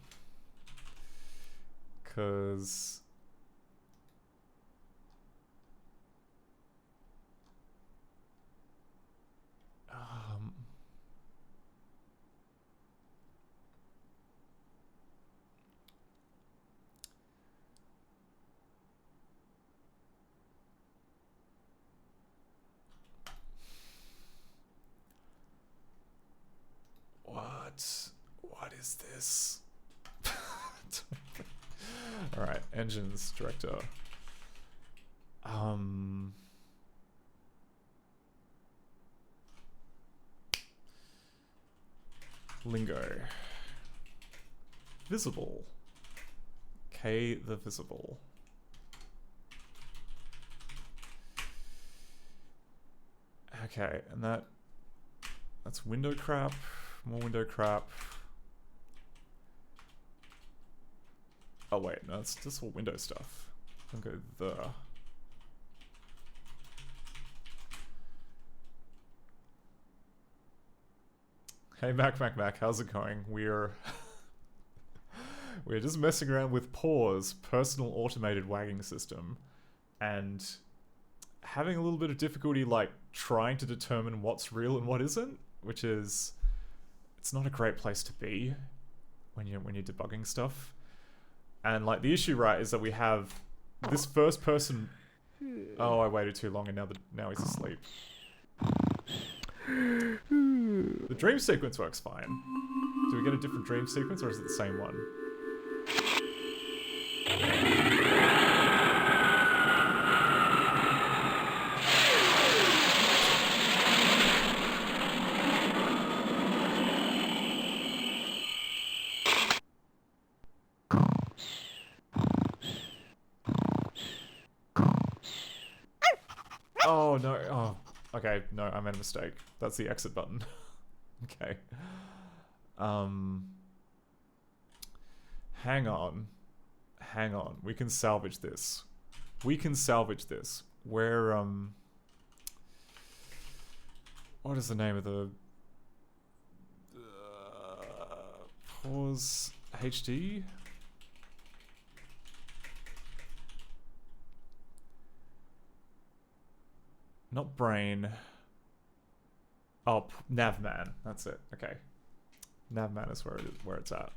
'Cause what is this? Alright, engines, director. Lingo. Visible. K the visible. Okay, and that's window crap. More window crap. Oh wait, no, it's just all window stuff. I'll go there. Hey Mac, how's it going? We're just messing around with P.A.W.S, personal automated wagging system, and having a little bit of difficulty like trying to determine what's real and what isn't, which is, it's not a great place to be when you're debugging stuff. And like the issue, right, is that we have this first person. Oh, I waited too long, and now he's asleep. The dream sequence works fine. Do we get a different dream sequence, or is it the same one? Oh no, oh, okay, no, I made a mistake. That's the exit button. Okay. Hang on. We can salvage this. Where, what is the name of the... P.A.W.S HD? Not brain. Oh, Navman. That's it. Okay. Navman is where it's at.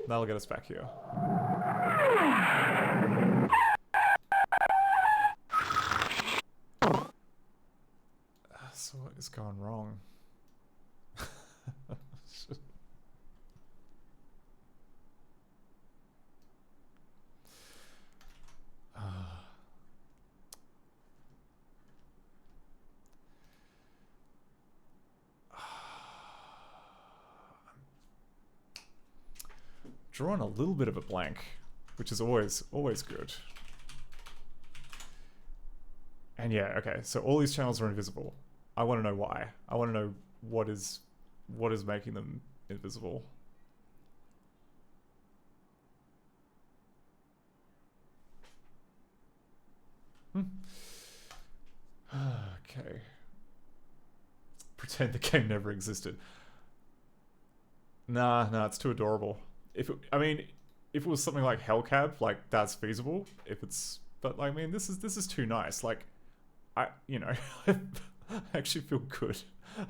That'll get us back here. So what is going wrong? Drawing a little bit of a blank, which is always good. And yeah, okay, so all these channels are invisible. I want to know why. I want to know what is making them invisible. Okay. Pretend the game never existed. Nah, it's too adorable. If it was something like Hellcab, like that's feasible. But like, I mean, this is too nice. Like, I actually feel good.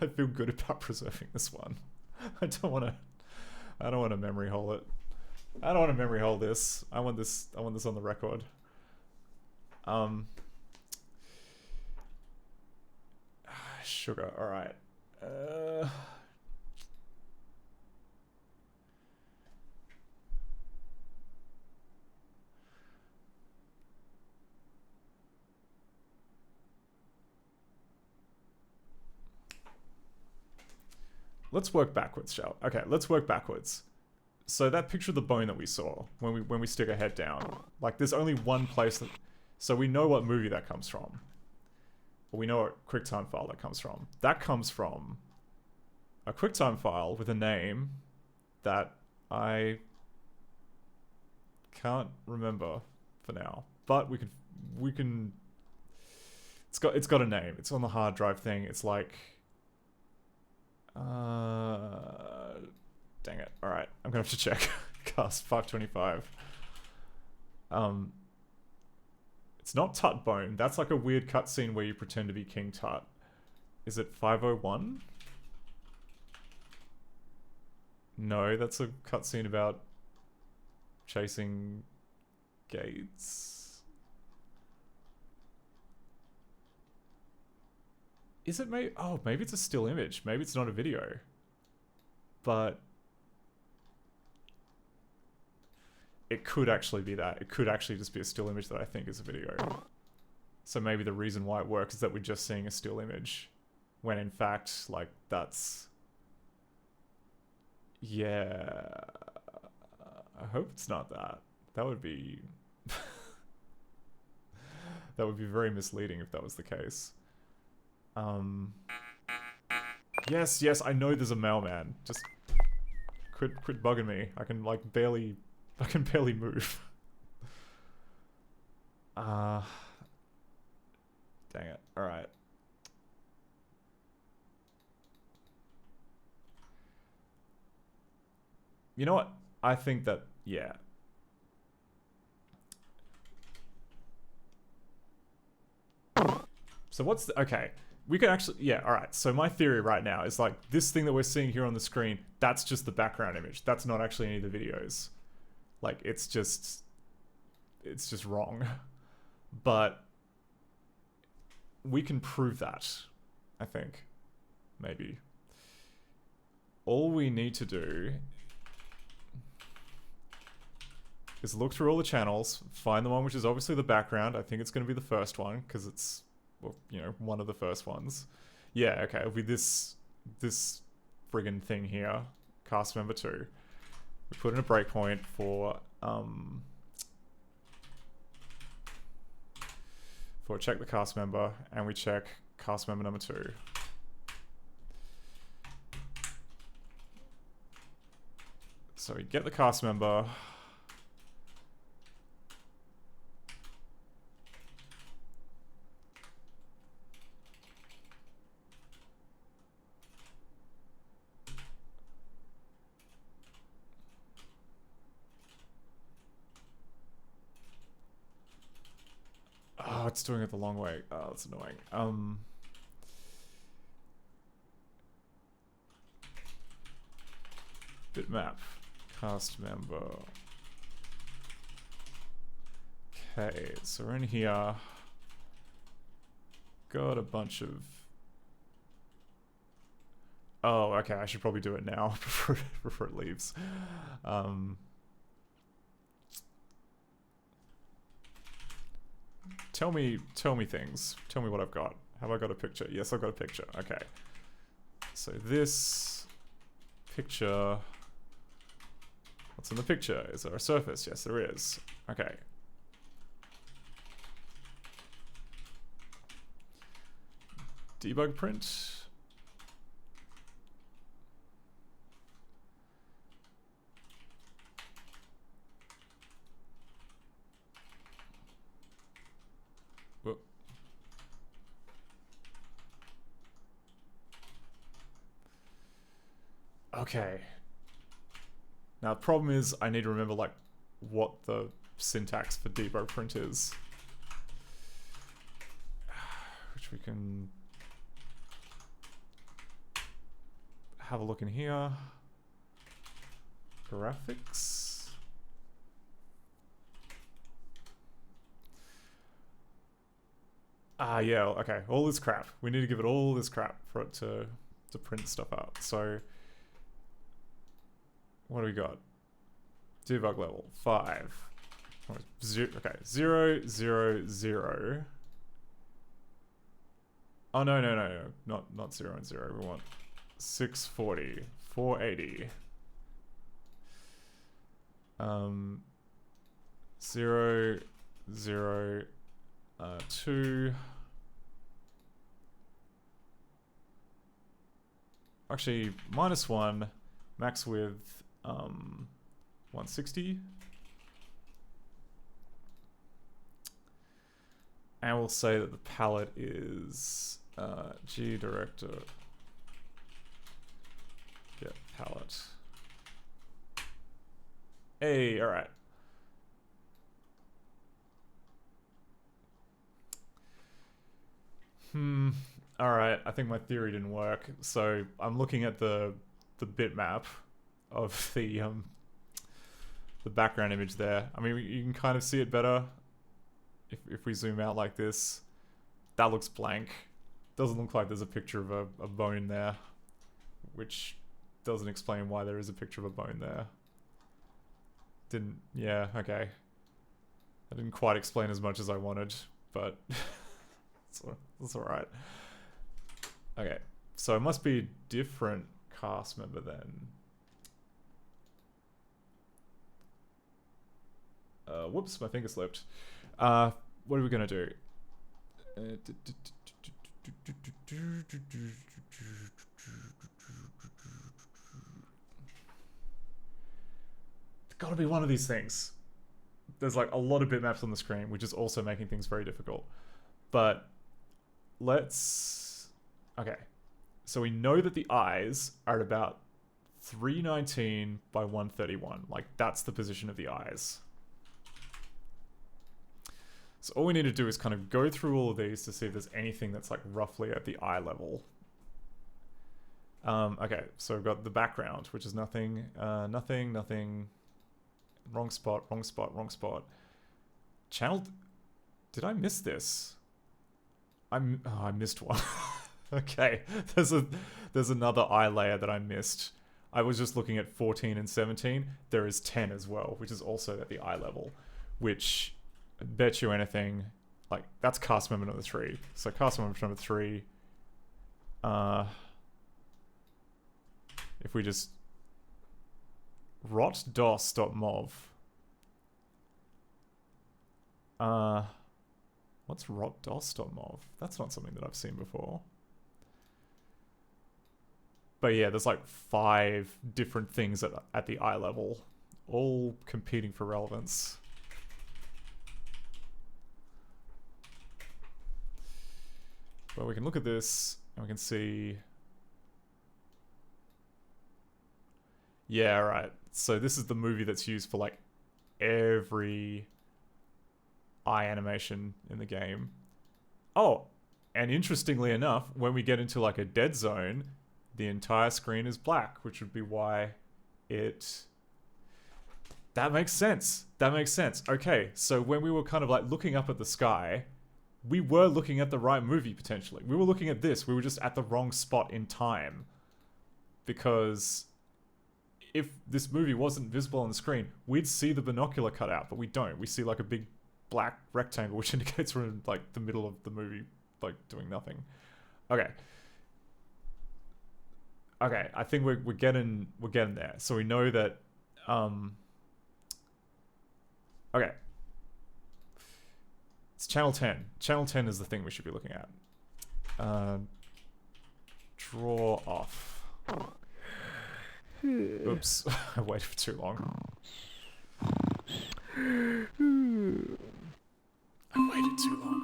I feel good about preserving this one. I don't want to memory hole it. I don't want to memory hole this. I want this on the record. Sugar. All right. Let's work backwards, shall we? Okay, let's work backwards. So that picture of the bone that we saw when we stick our head down, like there's only one place that, so we know what movie that comes from. Or we know what QuickTime file that comes from. That comes from a QuickTime file with a name that I can't remember for now. But we can it's got a name. It's on the hard drive thing. It's like dang it. Alright, I'm gonna have to check. Cast 525. It's not Tut Bone. That's like a weird cutscene where you pretend to be King Tut. Is it 501? No, that's a cutscene about chasing gates. Is it maybe? Oh, maybe it's a still image. Maybe it's not a video. But it could actually be that. It could actually just be a still image that I think is a video. So maybe the reason why it works is that we're just seeing a still image. When in fact, like, that's... Yeah... I hope it's not that. That would be... that would be very misleading if that was the case. Yes, I know there's a mailman. Just... Quit bugging me. I can, like, barely move. Dang it. Alright. You know what? I think that, yeah. So what's the, okay. We could actually, yeah, alright. So my theory right now is like, this thing that we're seeing here on the screen, that's just the background image. That's not actually any of the videos. Like, it's just wrong. But we can prove that, I think. Maybe. All we need to do is look through all the channels, find the one which is obviously the background. I think it's going to be the first one, because it's, well, you know, one of the first ones. Yeah, okay, it'll be this friggin' thing here, cast member 2. We put in a breakpoint for check the cast member, and we check cast member number 2. So we get the cast member. Oh, it's doing it the long way. Oh, that's annoying. Bitmap. Cast member. Okay, so we're in here. Got a bunch of... Oh, okay, I should probably do it now before it leaves. Tell me things. Tell me what I've got. Have I got a picture? Yes, I've got a picture. Okay. So this picture... What's in the picture? Is there a surface? Yes, there is. Okay. Debug print. Whoop. Okay. Now the problem is I need to remember like what the syntax for debug print is. Which we can have a look in here. Graphics. Ah, yeah, okay. All this crap. We need to give it all this crap for it to print stuff out. So, what do we got? Debug level 5. Okay, 0, 0, 0. Oh no, not 0 and 0. We want 640, 480. 0, 0, 2. Actually, -1, max width 160. And we'll say that the palette is G director. Get palette. Hey, all right. All right. I think my theory didn't work. So I'm looking at the bitmap of the background image there. I mean, you can kind of see it better if we zoom out like this. That looks blank. Doesn't look like there's a picture of a bone there, which doesn't explain why there is a picture of a bone there. Yeah, okay. I didn't quite explain as much as I wanted, but that's alright. Okay, so it must be a different cast member then. Whoops, my finger slipped. What are we gonna do? It's gotta be one of these things. There's like a lot of bitmaps on the screen, which is also making things very difficult. But let's... Okay. So we know that the eyes are at about 319 by 131. Like, that's the position of the eyes. So all we need to do is kind of go through all of these to see if there's anything that's like roughly at the eye level. Okay, so we've got the background, which is nothing, nothing. Wrong spot, wrong spot, wrong spot. Channel... Did I miss this? I missed one. Okay, there's another eye layer that I missed. I was just looking at 14 and 17. There is 10 as well, which is also at the eye level, which... bet you anything, like, that's cast member number 3. So cast member number 3, if we just rotdos.mov, what's rotdos.mov? That's not something that I've seen before. But yeah, there's like 5 different things at the eye level, all competing for relevance. Well, we can look at this and we can see... Yeah, right. So this is the movie that's used for like every eye animation in the game. Oh, and interestingly enough, when we get into like a dead zone, the entire screen is black, which would be why it... That makes sense. That makes sense. Okay, so when we were kind of like looking up at the sky... We were looking at the right movie, potentially. We were looking at this. We were just at the wrong spot in time. Because if this movie wasn't visible on the screen, we'd see the binocular cut out, but we don't. We see like a big black rectangle, which indicates we're in like the middle of the movie, like doing nothing. Okay. Okay, I think we're getting there. So we know that okay. It's channel 10. Channel 10 is the thing we should be looking at. Draw off. Oops, I waited for too long. I waited too long.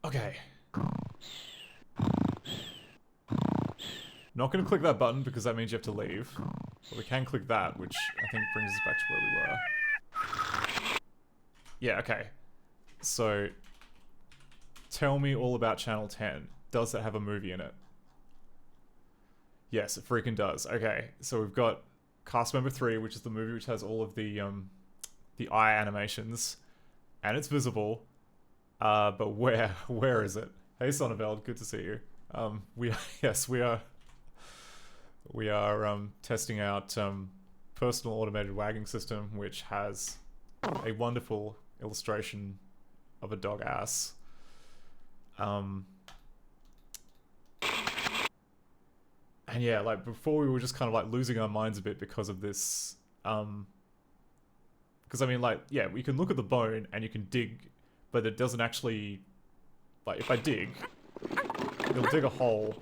Okay. Not going to click that button because that means you have to leave. But we can click that, which I think brings us back to where we were. Yeah, okay. So, tell me all about Channel 10. Does it have a movie in it? Yes, it freaking does. Okay, so we've got cast member 3, which is the movie which has all of the eye animations, and it's visible. But where is it? Hey, Sonneveld, good to see you. We are testing out personal automated wagging system, which has a wonderful illustration of a dog ass. And yeah, like before we were just kind of like losing our minds a bit because of this. Because I mean, like, yeah, we can look at the bone and you can dig, but it doesn't actually, like, if I dig, it'll dig a hole,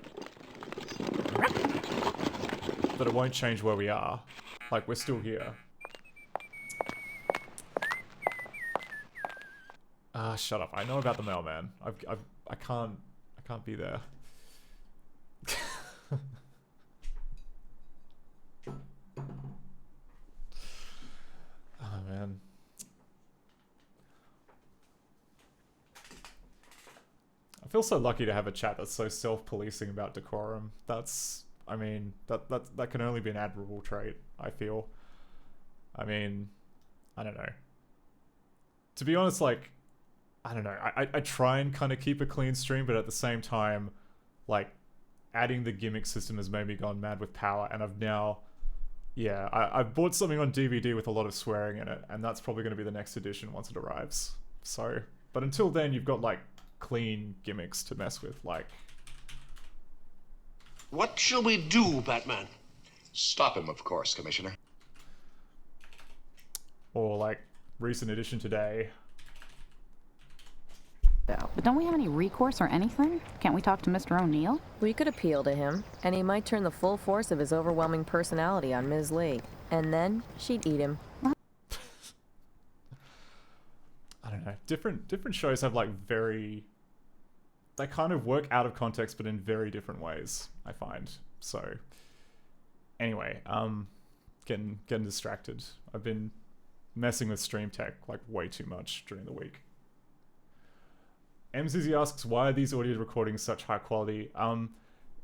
but it won't change where we are. Like, we're still here. Ah, shut up. I know about the mailman. I can't be there. Oh, man. I feel so lucky to have a chat that's so self-policing about decorum. That's, I mean, that can only be an admirable trait, I feel. I mean, I don't know. To be honest, like, I don't know. I try and kind of keep a clean stream, but at the same time, like, adding the gimmick system has made me gone mad with power, and I've now... Yeah, I've bought something on DVD with a lot of swearing in it, and that's probably going to be the next edition once it arrives. So, but until then, you've got, like, clean gimmicks to mess with, like... What shall we do, Batman? Stop him, of course, Commissioner. Or, like, recent edition today. But don't we have any recourse or anything? Can't we talk to Mr. O'Neill? We could appeal to him, and he might turn the full force of his overwhelming personality on Ms. Lee. And then she'd eat him. I don't know. Different shows have, like, very... They kind of work out of context, but in very different ways, I find. So, anyway, getting distracted. I've been messing with stream tech, like, way too much during the week. MZZ asks, why are these audio recordings such high quality?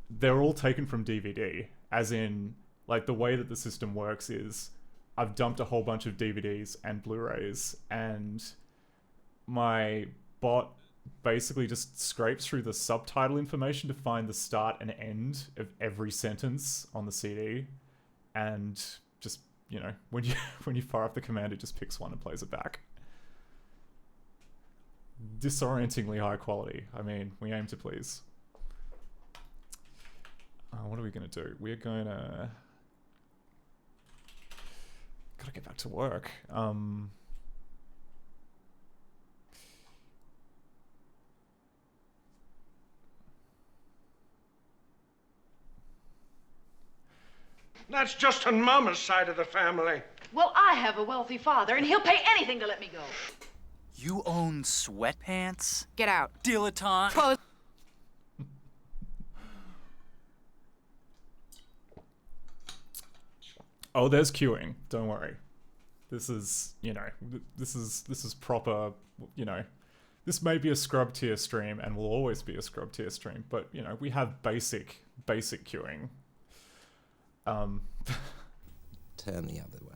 They're all taken from DVD, as in, like, the way that the system works is I've dumped a whole bunch of DVDs and Blu-rays, and my bot basically just scrapes through the subtitle information to find the start and end of every sentence on the CD, and just, you know, when you fire up the command, it just picks one and plays it back. Disorientingly high quality. I mean, we aim to please. What are we gonna do? We're gonna... Gotta get back to work. That's just on Mama's side of the family. Well, I have a wealthy father, and he'll pay anything to let me go. You own sweatpants? Get out. Dilettante? Close. Oh, there's queuing. Don't worry. This is, you know, this is proper, you know, this may be a scrub tier stream and will always be a scrub tier stream, but, you know, we have basic queuing. Turn the other way.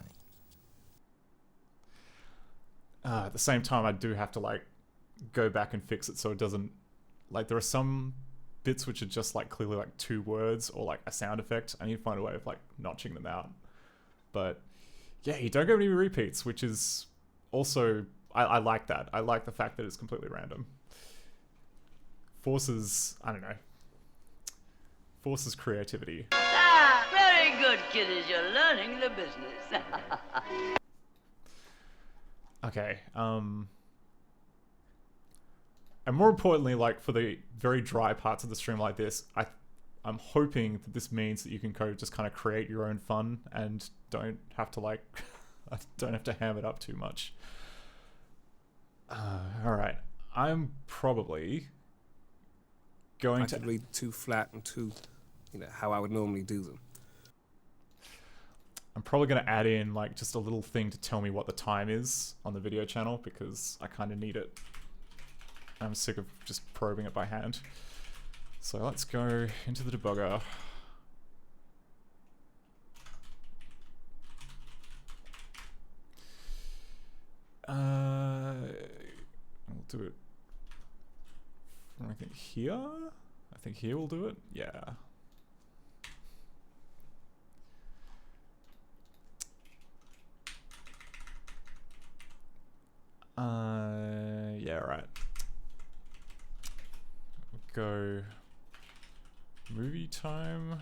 At the same time, I do have to, like, go back and fix it so it doesn't... Like, there are some bits which are just, like, clearly, like, 2 words or, like, a sound effect. I need to find a way of, like, notching them out. But, yeah, you don't get any repeats, which is also... I like that. I like the fact that it's completely random. Forces... I don't know. Forces creativity. Ah, very good, kiddies. You're learning the business. Okay, and more importantly, like, for the very dry parts of the stream like this, I'm hoping that this means that you can just kind of create your own fun and don't have to, like, don't have to ham it up too much. Alright, I'm probably going to... I could read too flat and too how I would normally do them. I'm probably going to add in like just a little thing to tell me what the time is on the video channel because I kind of need it. I'm sick of just probing it by hand. So let's go into the debugger. We'll do it. I think here. I think here we'll do it. Yeah. Yeah, right. Go movie time.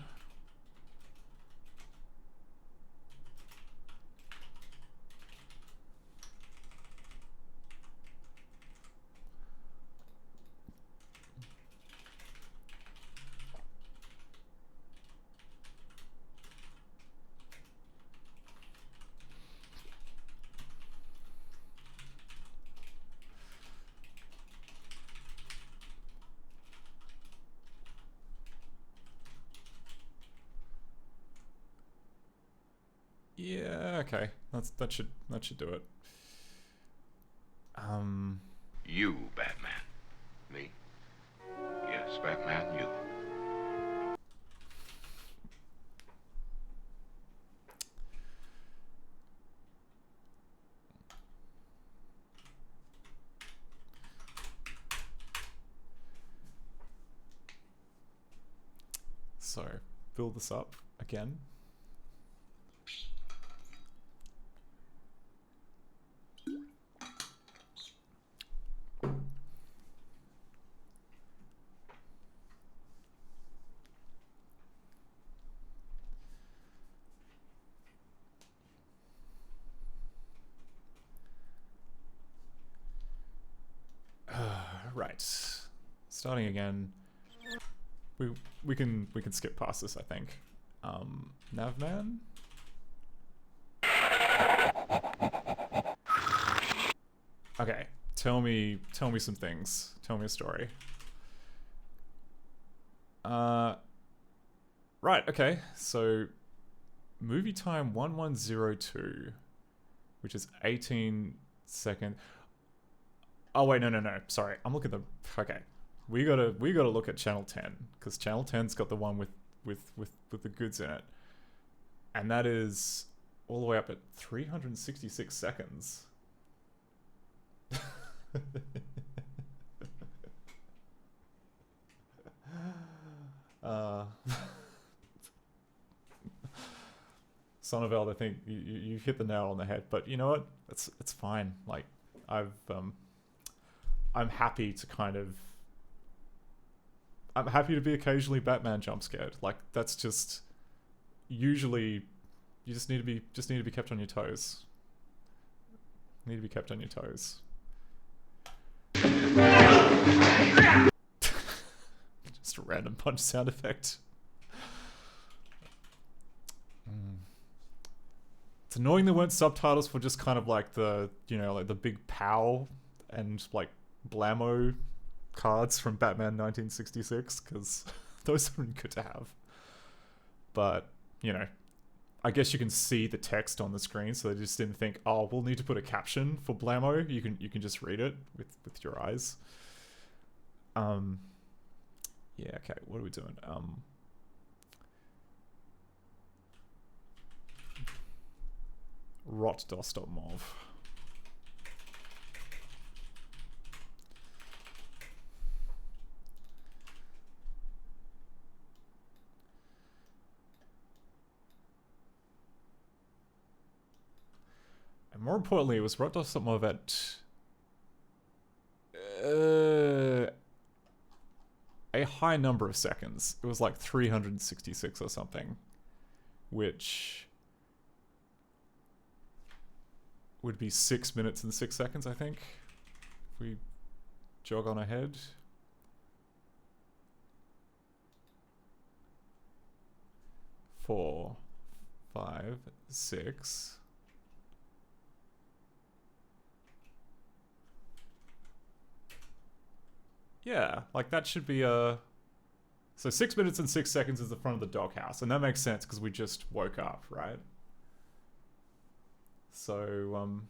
Yeah, okay. That should do it. You, Batman. Me? Yes, Batman, you. So, build this up again. Right. Starting again. We can skip past this, I think. Navman? Okay, tell me some things. Tell me a story. Right, okay. So movie time 1102, which is 18 seconds. Oh wait, no. Sorry, I'm looking at the. Okay, we gotta look at channel 10 because channel 10's got the one with the goods in it, and that is all the way up at 366 seconds. Sonneveld, I think you hit the nail on the head, but you know what? It's fine. Like I'm happy to I'm happy to be occasionally Batman jump scared. Like that's just usually you just need to be kept on your toes. Need to be kept on your toes. Just a random punch sound effect. It's annoying there weren't subtitles for just kind of like the, like the big POW and like blammo cards from Batman 1966, because those are good to have. But, I guess you can see the text on the screen, so they just didn't think, oh, we'll need to put a caption for blammo. You can just read it with your eyes. Yeah, okay, what are we doing? Rot.mov. And more importantly, it was rot.mov at a high number of seconds. It was like 366 or something, which would be 6 minutes and 6 seconds, I think. If we jog on ahead. Four, 5, 6. Yeah, like that should be a So 6 minutes and 6 seconds is the front of the doghouse, and that makes sense because we just woke up, right? So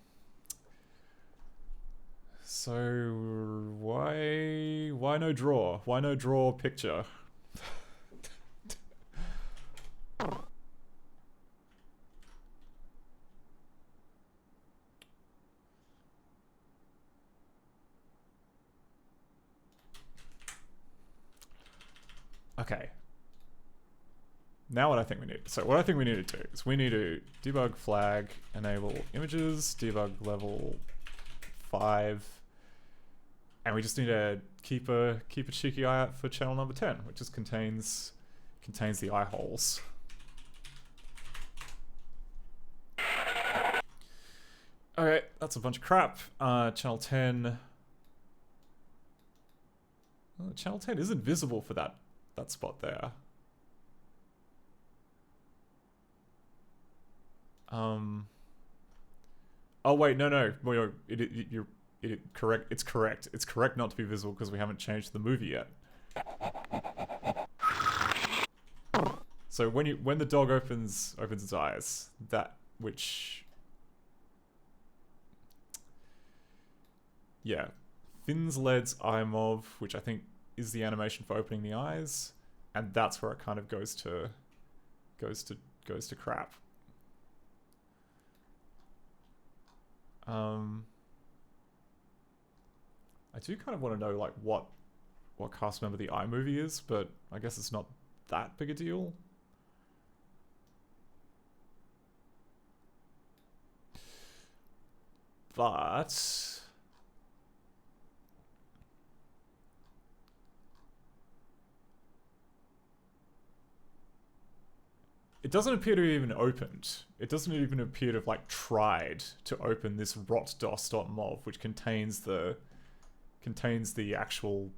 why no draw? Why no draw picture? Okay. Now what I think we need. So what I think we need to do is we need to debug flag, enable images, debug level 5, and we just need to keep a cheeky eye out for channel number 10, which just contains the eye holes. Okay, that's a bunch of crap. Channel 10. Well, channel 10 isn't visible for that spot there. Oh wait, no. Well, correct. It's correct. It's correct not to be visible because we haven't changed the movie yet. So when the dog opens its eyes, yeah, Finn's Led's eye mov, which I think is the animation for opening the eyes, and that's where it kind of goes to crap. I do kind of want to know like what cast member the iMovie is, but I guess it's not that big a deal. But it doesn't appear to have even opened. It doesn't even appear to have like tried to open this rotdos.mov, which contains the actual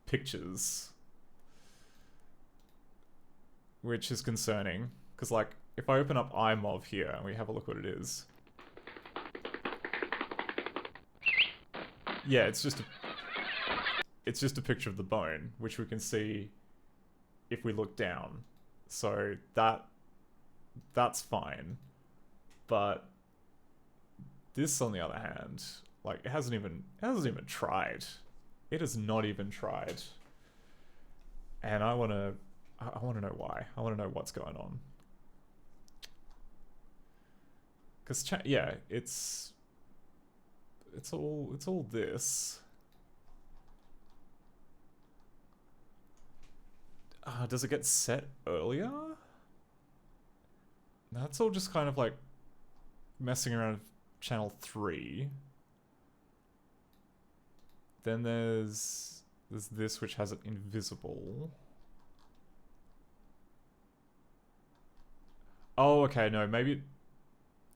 pictures, which is concerning. Because like if I open up iMov here and we have a look what it is, yeah, it's just a picture of the bone, which we can see if we look down. So that's fine, but this, on the other hand, like it hasn't even tried. It has not even tried, and I want to know why. I want to know what's going on. Because yeah, it's all this. Does it get set earlier? That's all just kind of like messing around with channel 3. Then there's this which has it invisible. Oh, okay, no, maybe...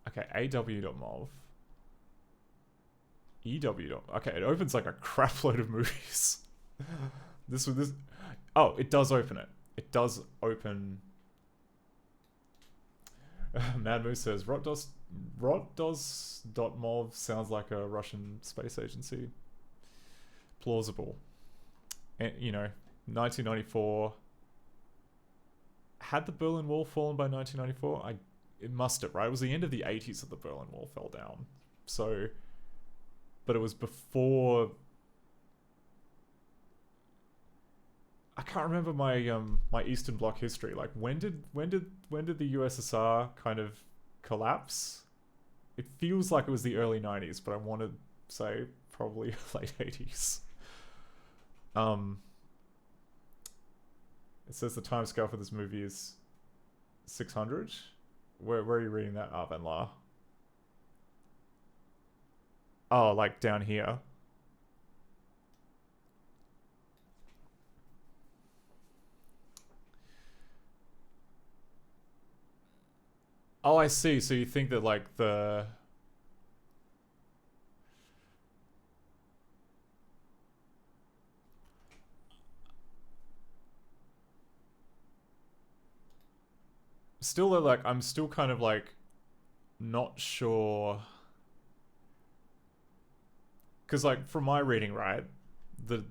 Okay, aw.mov. ew. Okay, it opens like a crap load of movies. This. Oh, it does open it. It does open... Mad Moose says, Rotdos.mov sounds like a Russian space agency. Plausible. And, you know, 1994... Had the Berlin Wall fallen by 1994? It must have, right? It was the end of the 80s that the Berlin Wall fell down. So... But it was before... I can't remember my my Eastern Bloc history. Like when did the USSR kind of collapse? It feels like it was the early 90s, but I want to say probably late 80s. It says the timescale for this movie is 600. Where are you reading that, Arven La? Oh, like down here. Oh, I see. So you think that like the... Still, like, I'm still kind of like not sure. Because like from my reading, right, the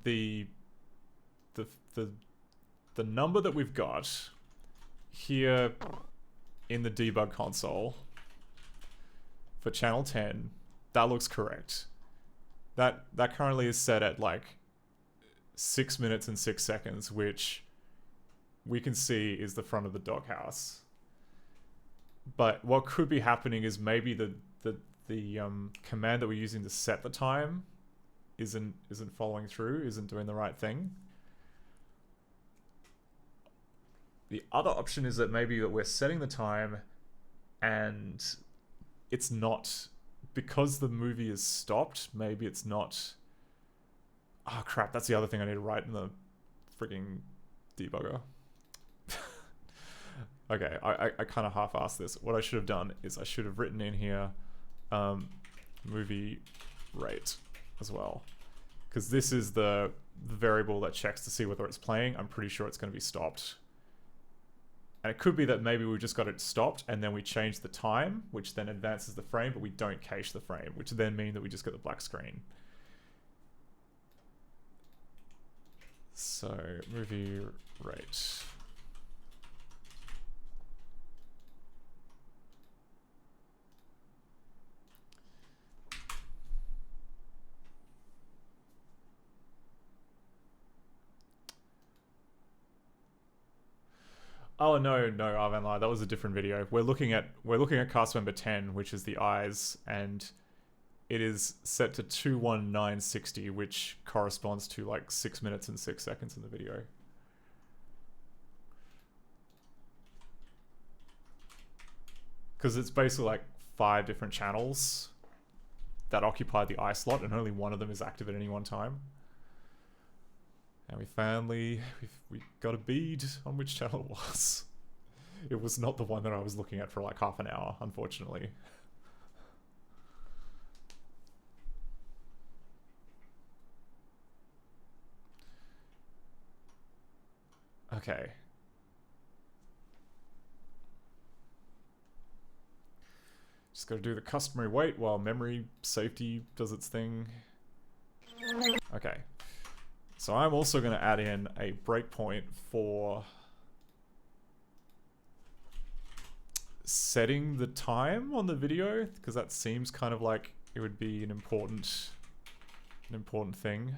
the number that we've got here in the debug console for channel 10, that looks correct. That currently is set at like 6 minutes and 6 seconds, which we can see is the front of the doghouse. But what could be happening is maybe the command that we're using to set the time isn't following through, isn't doing the right thing. The other option is that maybe that we're setting the time and it's not, because the movie is stopped, maybe it's not. Oh crap, that's the other thing I need to write in the frigging debugger. Okay, I kind of half-assed this. What I should have done is I should have written in here movie rate as well, because this is the variable that checks to see whether it's playing. I'm pretty sure it's going to be stopped. And it could be that maybe we just got it stopped and then we change the time, which then advances the frame, but we don't cache the frame, which then mean that we just get the black screen. So, movie rate. Oh no, Arvanlar, that was a different video. We're looking at cast member 10, which is the eyes, and it is set to 21960, which corresponds to like 6 minutes and 6 seconds in the video. Because it's basically like 5 different channels that occupy the eye slot, and only one of them is active at any one time. And we finally, we got a bead on which channel it was. It was not the one that I was looking at for like half an hour, unfortunately. Okay. Just gotta do the customary wait while memory safety does its thing. Okay. So I'm also going to add in a breakpoint for setting the time on the video, because that seems kind of like it would be an important thing.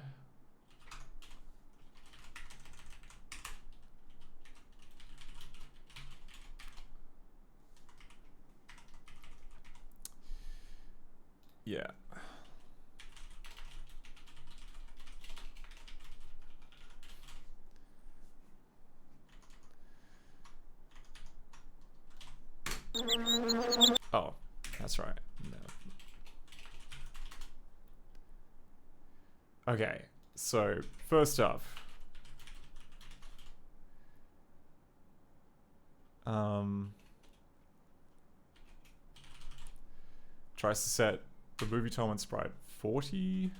Yeah. Oh, that's right. No. Okay, so first up, tries to set the movie time on sprite 40.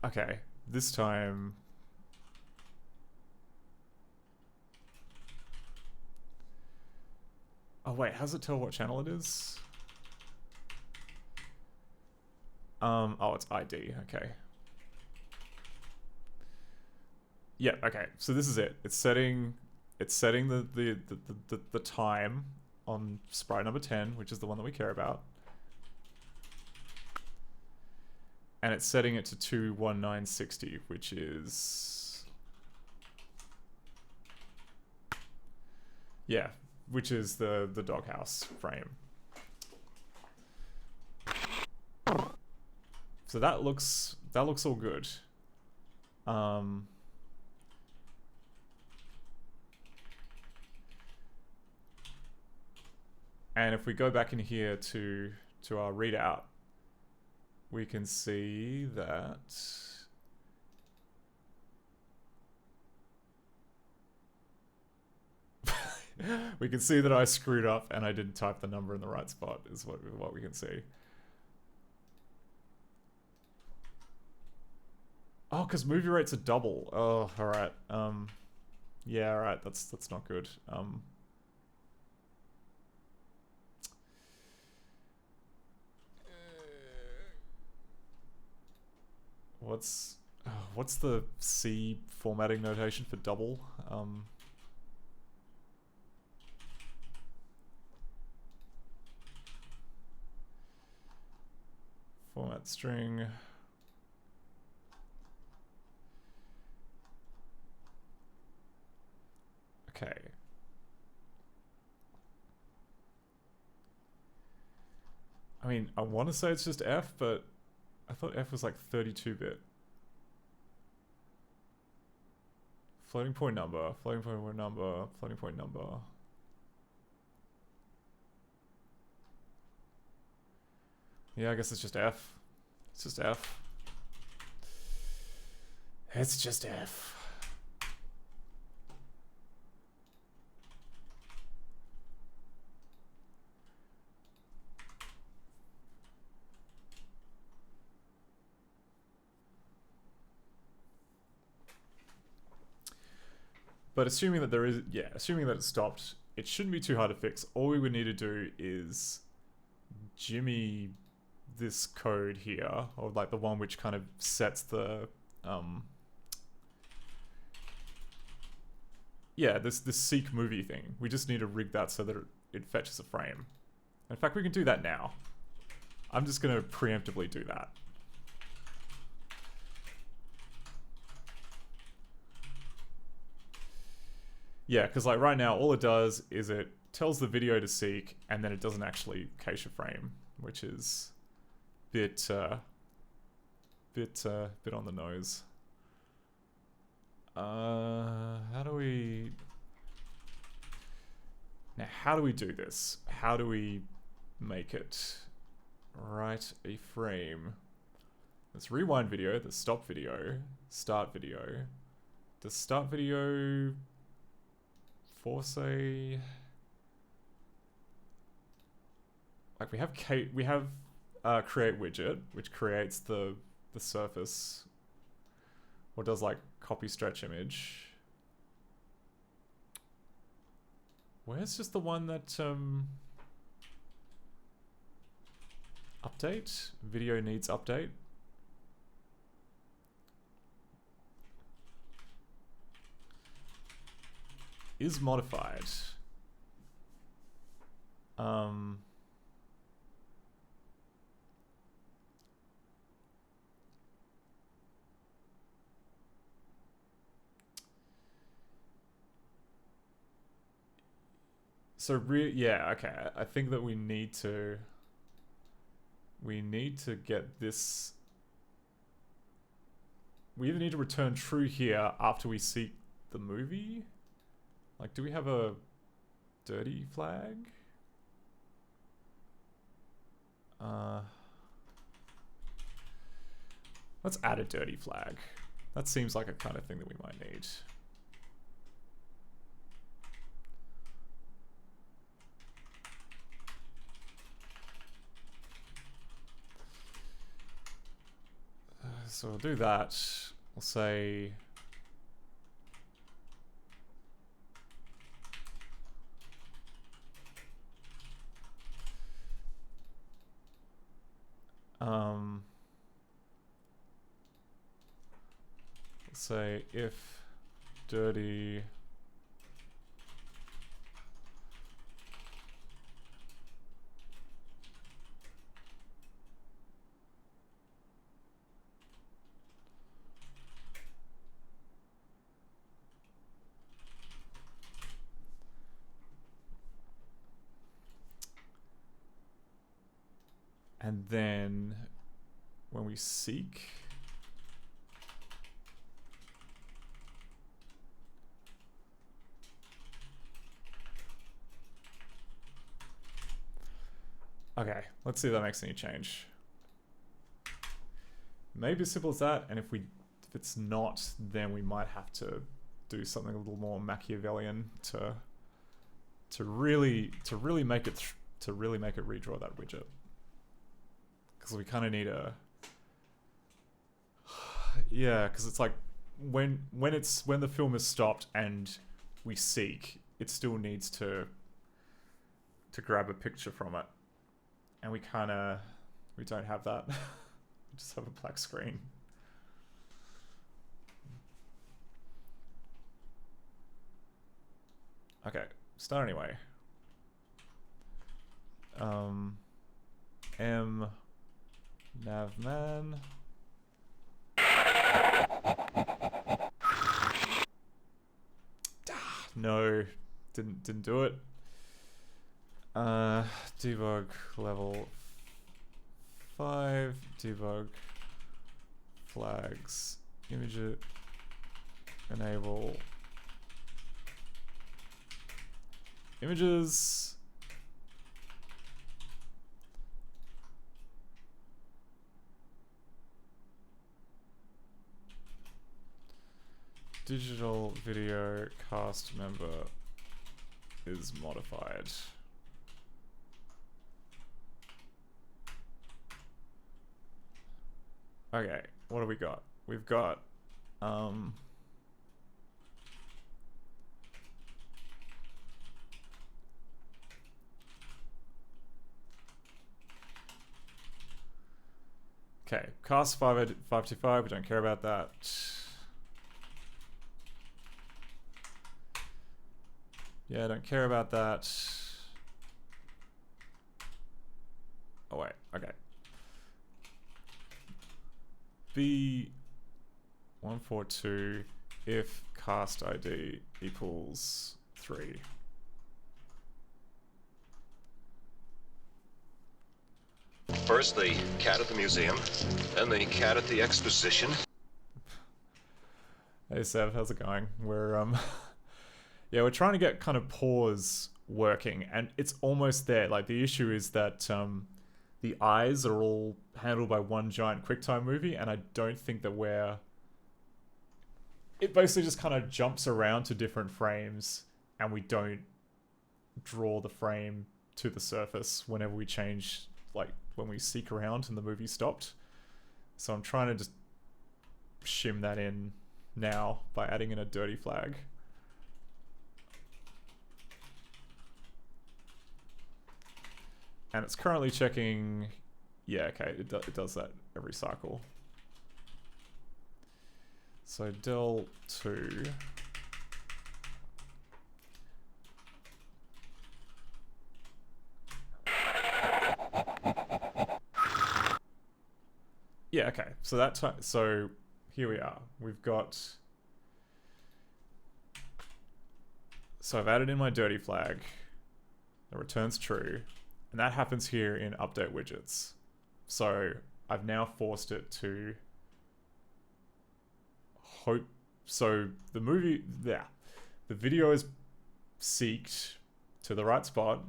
Okay, this time. Oh wait, how does it tell what channel it is? Oh, it's ID, okay. Yeah, okay, so this is it. It's setting the time on sprite number 10, which is the one that we care about. And it's setting it to 21960, which is... yeah, which is the doghouse frame. So that looks all good. And if we go back in here to our readout, we can see that we can see that I screwed up and I didn't type the number in the right spot, is what we can see. Oh, because movie rates are double. Oh, alright. Yeah, alright, that's not good. what's the C formatting notation for double? Format string. Okay. I mean, I want to say it's just F, but I thought F was like 32-bit. Floating point number, floating point number, floating point number. Yeah, I guess it's just F. It's just F. It's just F. But assuming that there is, yeah, assuming that it stopped, it shouldn't be too hard to fix. All we would need to do is jimmy this code here, or like the one which kind of sets the, yeah, this seek movie thing. We just need to rig that so that it fetches a frame. In fact, we can do that now. I'm just going to preemptively do that. Yeah, because like right now, all it does is it tells the video to seek, and then it doesn't actually cache a frame, which is bit on the nose. How do we do this? How do we make it write a frame? Let's rewind video, the stop video, start video. Does start video force a, like we have create widget, which creates the surface, or does like copy stretch image. Where's just the one that update? Video needs update. Is modified. So yeah, okay. I think that we need to get this. We either need to return true here after we seek the movie. Like, do we have a dirty flag? Let's add a dirty flag. That seems like a kind of thing that we might need. So we'll do that. We'll say let's say if dirty and then when we seek, okay, let's see if that makes any change. Maybe as simple as that, and if it's not, then we might have to do something a little more Machiavellian to really make it redraw that widget. Because we kind of need a, yeah, because it's like when the film is stopped and we seek, it still needs to grab a picture from it, and we don't have that. We just have a black screen. Okay, start anyway. M navman. No, didn't do it. Debug level 5, debug flags, image it, enable images. Digital video cast member is modified. Okay, what do we got? We've got okay, cast 525, we don't care about that. Yeah, I don't care about that. Oh wait, okay. B142 if cast ID equals 3. First the cat at the museum, then the cat at the exposition. Hey Sev, how's it going? We're yeah, we're trying to get kind of pause working, and it's almost there. Like, the issue is that the eyes are all handled by one giant QuickTime movie, and I don't think that we're... It basically just kind of jumps around to different frames, and we don't draw the frame to the surface whenever we change, like, when we seek around and the movie stopped. So I'm trying to just shim that in now by adding in a dirty flag. And it's currently checking... Yeah, okay, it does that every cycle. So del 2... Yeah, okay, so so here we are. We've got... So I've added in my dirty flag that returns true. And that happens here in update widgets. So I've now forced it to hope. So the movie, yeah, the video is seeked to the right spot,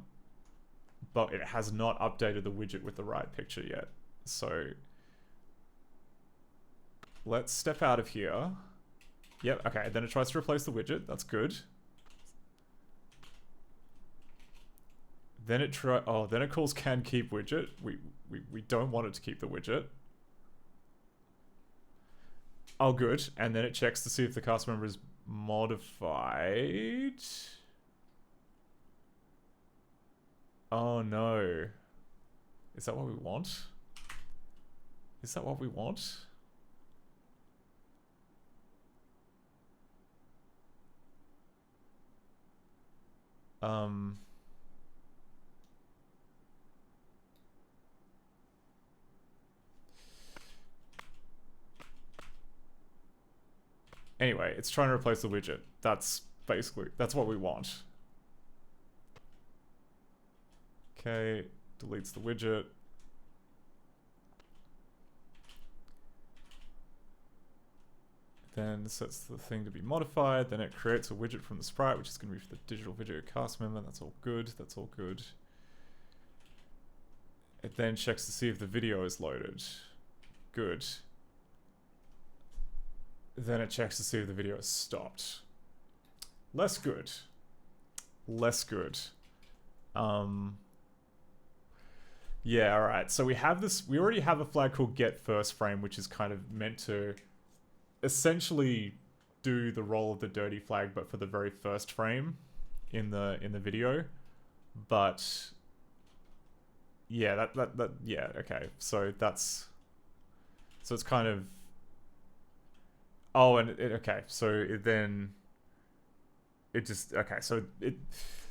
but it has not updated the widget with the right picture yet. So let's step out of here. Yep, okay, then it tries to replace the widget. That's good. Then it then it calls can keep widget. We don't want it to keep the widget. Oh, good. And then it checks to see if the cast member is modified. Oh no. Is that what we want? Is that what we want? Anyway, it's trying to replace the widget. That's what we want. Okay, deletes the widget. Then sets the thing to be modified. Then it creates a widget from the sprite, which is going to be for the digital video cast member. That's all good. That's all good. It then checks to see if the video is loaded. Good. Then it checks to see if the video is stopped. Less good. Less good. Yeah, alright. So we have this, we already have a flag called get first frame, which is kind of meant to essentially do the role of the dirty flag, but for the very first frame in the video. But yeah, yeah, okay. So that's, so it's kind of, oh, and okay, so it then it just, okay, so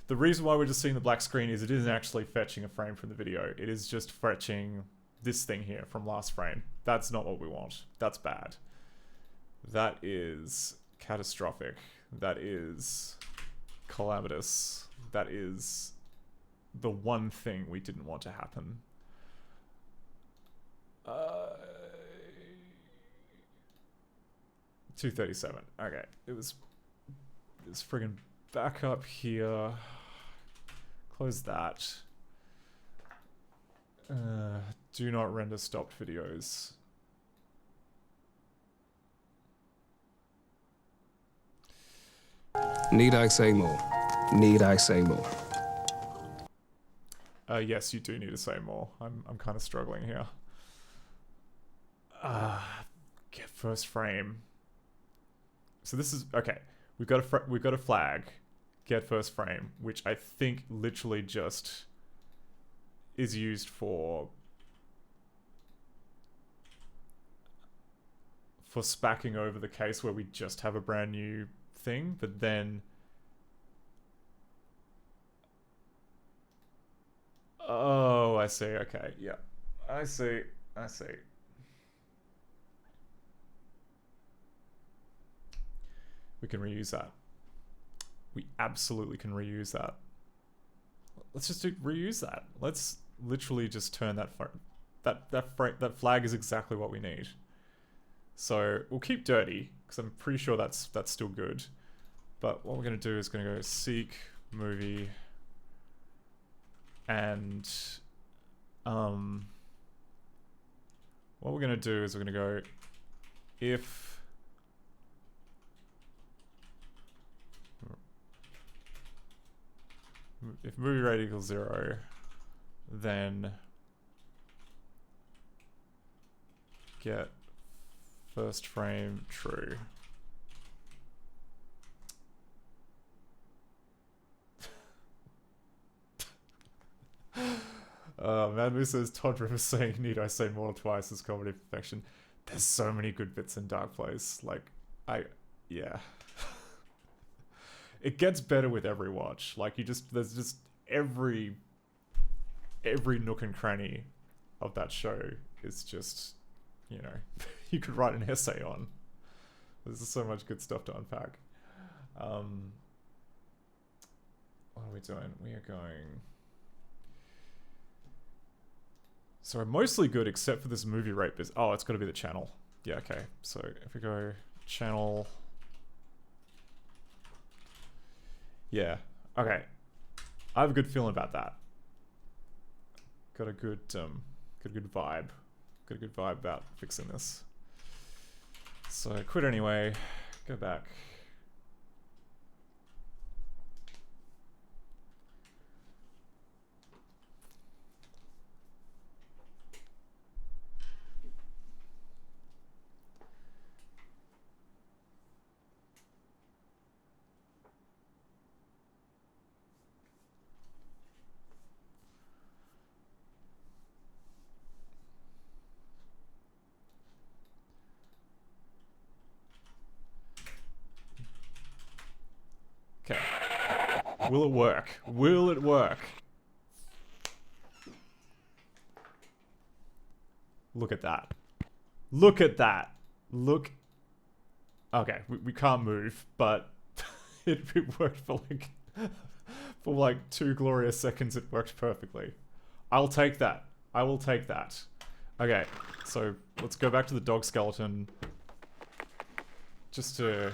the reason why we're just seeing the black screen is it isn't actually fetching a frame from the video. It is just fetching this thing here from last frame. That's not what we want. That's bad. That is catastrophic. That is calamitous. That is the one thing we didn't want to happen. 237. Okay, it was friggin' back up here. Close that. Do not render stopped videos. Need I say more? Need I say more? Yes, you do need to say more. I'm kind of struggling here. Get first frame. So this is okay. We've got a flag. Get first frame, which I think literally just is used for spacking over the case where we just have a brand new thing, but then oh, I see. Okay, yeah, I see. We can reuse that. We absolutely can reuse that. Let's just reuse that. Let's literally just turn that that flag is exactly what we need. So we'll keep dirty because I'm pretty sure that's still good. But what we're gonna do is gonna go seek movie and what we're gonna do is we're gonna go if movie rate equals 0, then get first frame true. Madmu says Todd Rivers saying need I say more twice is comedy perfection. There's so many good bits in Dark Place. Like, yeah. It gets better with every watch. Like, there's just every nook and cranny of that show is just, you know, you could write an essay on. There's just so much good stuff to unpack. What are we doing? We are going... So we're mostly good except for this movie rate business. Oh, it's got to be the channel. Yeah, okay. So if we go channel... Yeah, okay. I have a good feeling about that. Got a good vibe. Got a good vibe about fixing this. So quit anyway. Go back. Okay. Will it work? Will it work? Look at that. Look at that. Look. Okay, we can't move, but it worked for like 2 glorious seconds. It worked perfectly. I'll take that. I will take that. Okay, so let's go back to the dog skeleton. Just to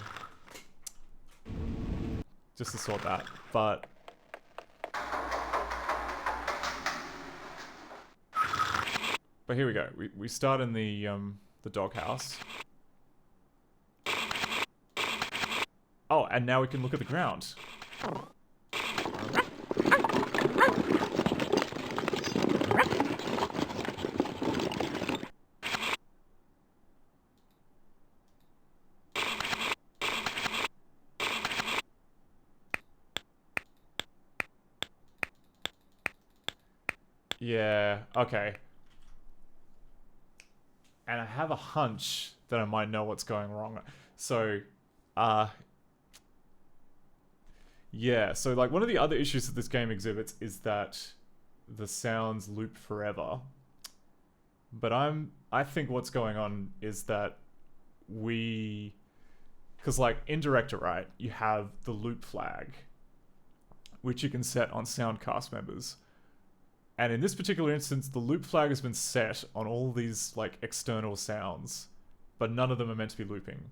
sort that, but here we go. We start in the doghouse. Oh, and now we can look at the ground. Yeah, okay. And I have a hunch that I might know what's going wrong. So, Yeah, so like one of the other issues that this game exhibits is that the sounds loop forever. But I think what's going on is that because like in Director, right, you have the loop flag, which you can set on sound cast members. And in this particular instance, the loop flag has been set on all these like external sounds, but none of them are meant to be looping,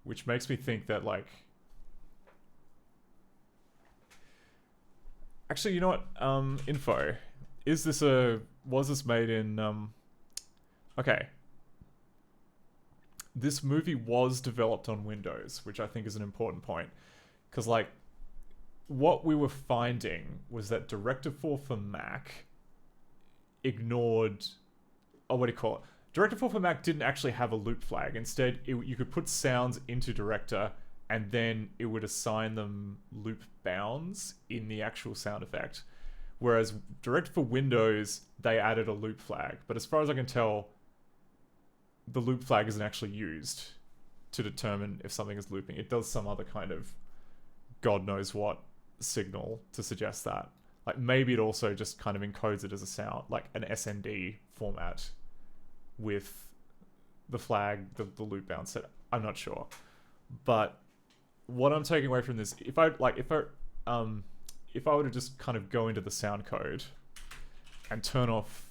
which makes me think that like, actually, you know what? Info. Was this made in, okay. This movie was developed on Windows, which I think is an important point. Because, like, what we were finding was that Director 4 for Mac ignored... Oh, what do you call it? Director 4 for Mac didn't actually have a loop flag. Instead, you could put sounds into Director, and then it would assign them loop bounds in the actual sound effect. Whereas Director for Windows, they added a loop flag. But as far as I can tell, the loop flag isn't actually used to determine if something is looping. It does some other kind of God knows what signal to suggest that. Like maybe it also just kind of encodes it as a sound, like an SND format with the flag, the loop bound set. I'm not sure. But what I'm taking away from this, if I were to just kind of go into the sound code and turn off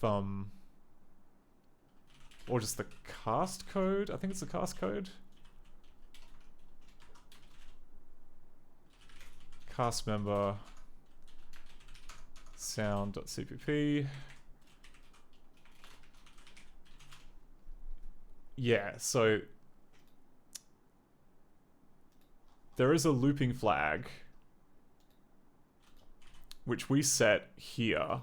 or just the cast code. I think it's the cast code. Cast member sound.cpp. Yeah, so there is a looping flag which we set here.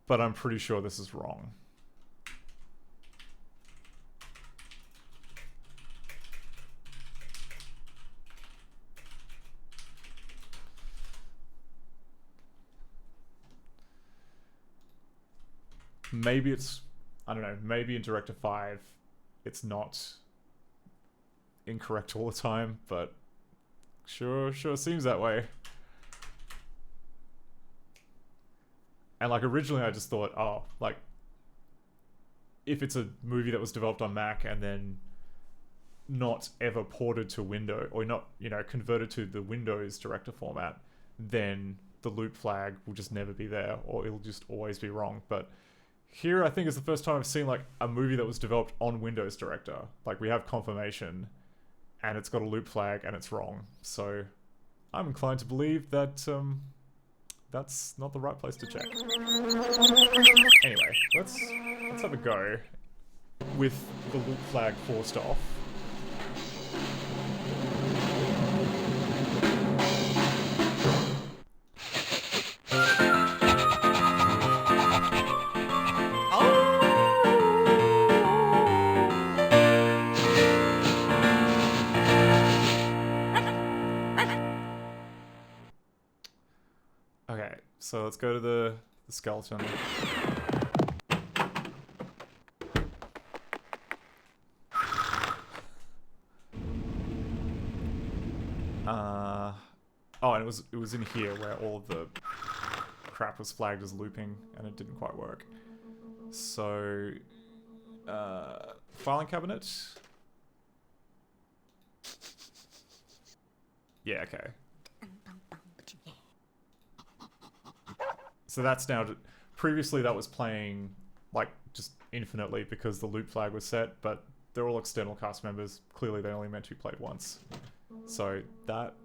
But I'm pretty sure this is wrong. Maybe it's, I don't know, maybe in Director 5 it's not incorrect all the time, but sure seems that way. And like originally I just thought, oh, like if it's a movie that was developed on Mac and then not ever ported to Windows, or not, you know, converted to the Windows Director format, then the loop flag will just never be there, or it'll just always be wrong. But here I think is the first time I've seen like a movie that was developed on Windows Director. Like we have confirmation and it's got a loop flag and it's wrong. So I'm inclined to believe that that's not the right place to check. Anyway, let's have a go with the loop flag forced off. Okay, so let's go to the skeleton. Oh, and it was in here where all of the crap was flagged as looping, and it didn't quite work. So, filing cabinet. Yeah, okay. So that's now, previously that was playing like just infinitely because the loop flag was set, but they're all external cast members. Clearly they only meant to be played once. So that's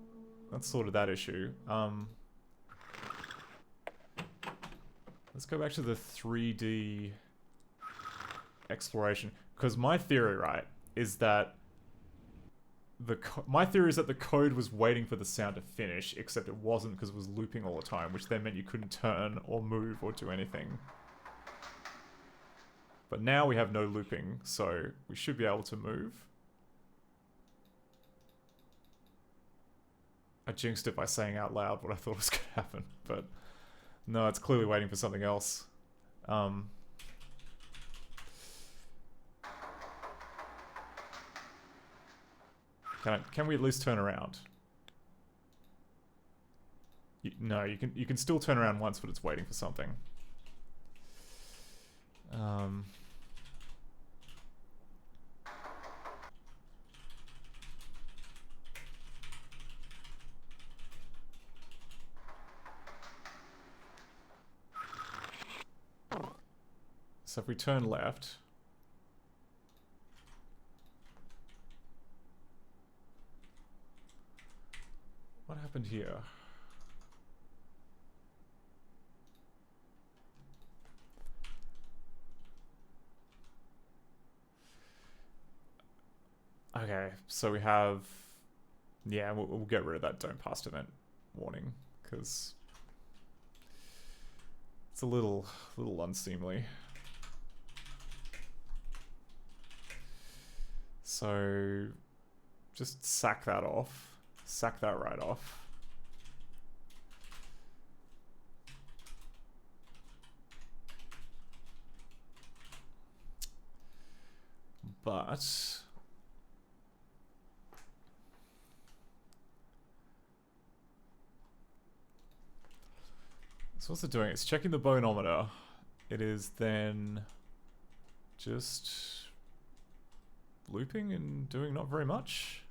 sort of that issue. Let's go back to the 3D exploration, because my theory, right, is that my theory is that the code was waiting for the sound to finish, except it wasn't because it was looping all the time, which then meant you couldn't turn or move or do anything. But now we have no looping, so we should be able to move. I jinxed it by saying out loud what I thought was going to happen, but No, it's clearly waiting for something else. Can we at least turn around? No, you can still turn around once, but it's waiting for something. So if we turn left... What happened here? Okay, so we have... Yeah, we'll get rid of that don't pass event warning, because it's a little unseemly. So just sack that off. Sack that right off. But so what's it doing? It's checking the boneometer. It is then just looping and doing not very much.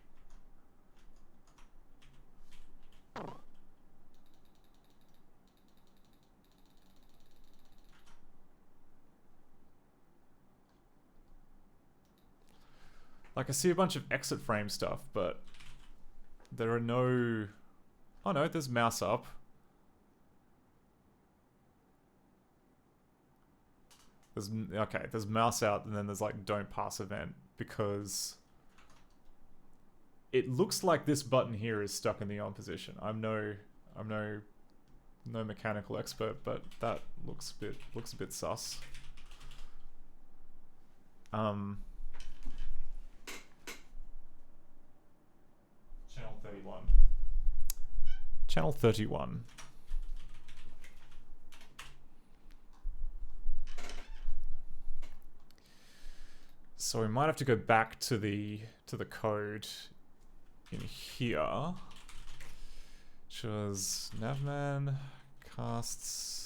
Like, I see a bunch of exit frame stuff, but there are no... Oh no, there's mouse up. Okay, there's mouse out, and then there's like don't pass event, because it looks like this button here is stuck in the on position. I'm no mechanical expert, but that looks a bit sus. Channel 31. Channel 31. So we might have to go back to the code in here, which was navman casts.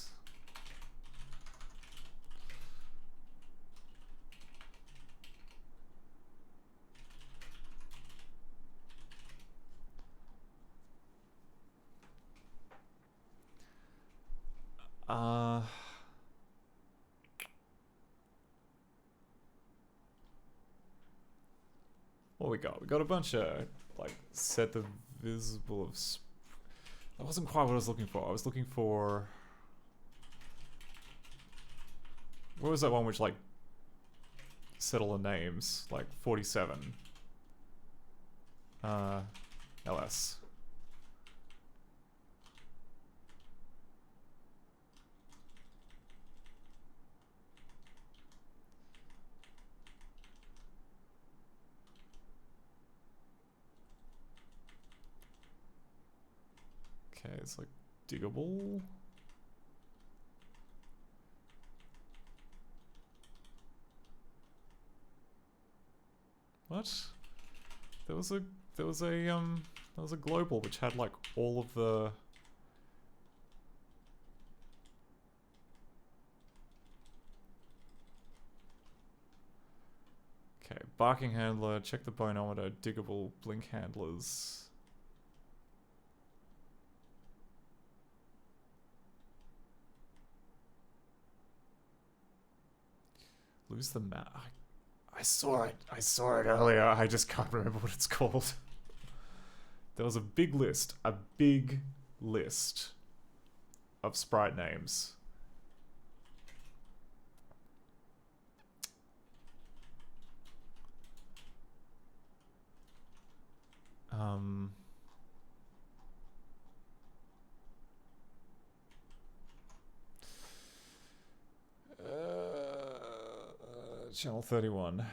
What we got? We got a bunch of, like, set the visible of... That wasn't quite what I was looking for. I was looking for... What was that one which, like, settle the names? Like, 47. LS. Okay, it's like diggable. What? There was a global which had like all of the... Okay, barking handler, check the boneometer, diggable, blink handlers. Lose the map. I saw it. I saw it earlier. I just can't remember what it's called. There was a big list of sprite names. Channel 31.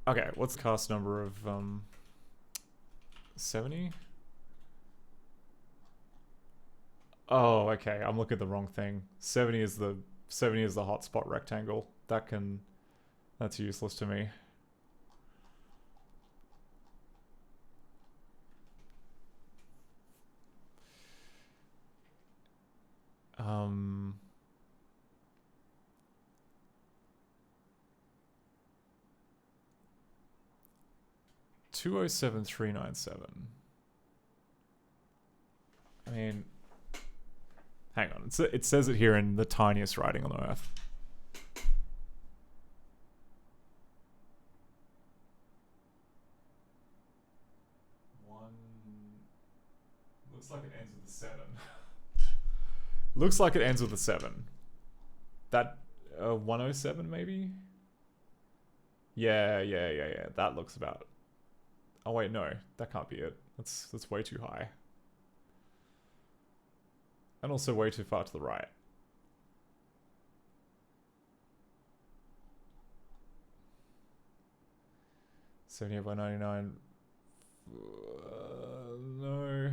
Okay, what's the cast number of 70? Oh, okay. I'm looking at the wrong thing. 70 is the hotspot rectangle. That's useless to me. Um 207397. I mean, hang on. It says it here in the tiniest writing on Earth. Looks like it ends with a 7. Looks like it ends with a 7. That 107 maybe? Yeah. That looks about. Oh wait, no, that can't be it. That's way too high. And also way too far to the right. $78 by 99. No.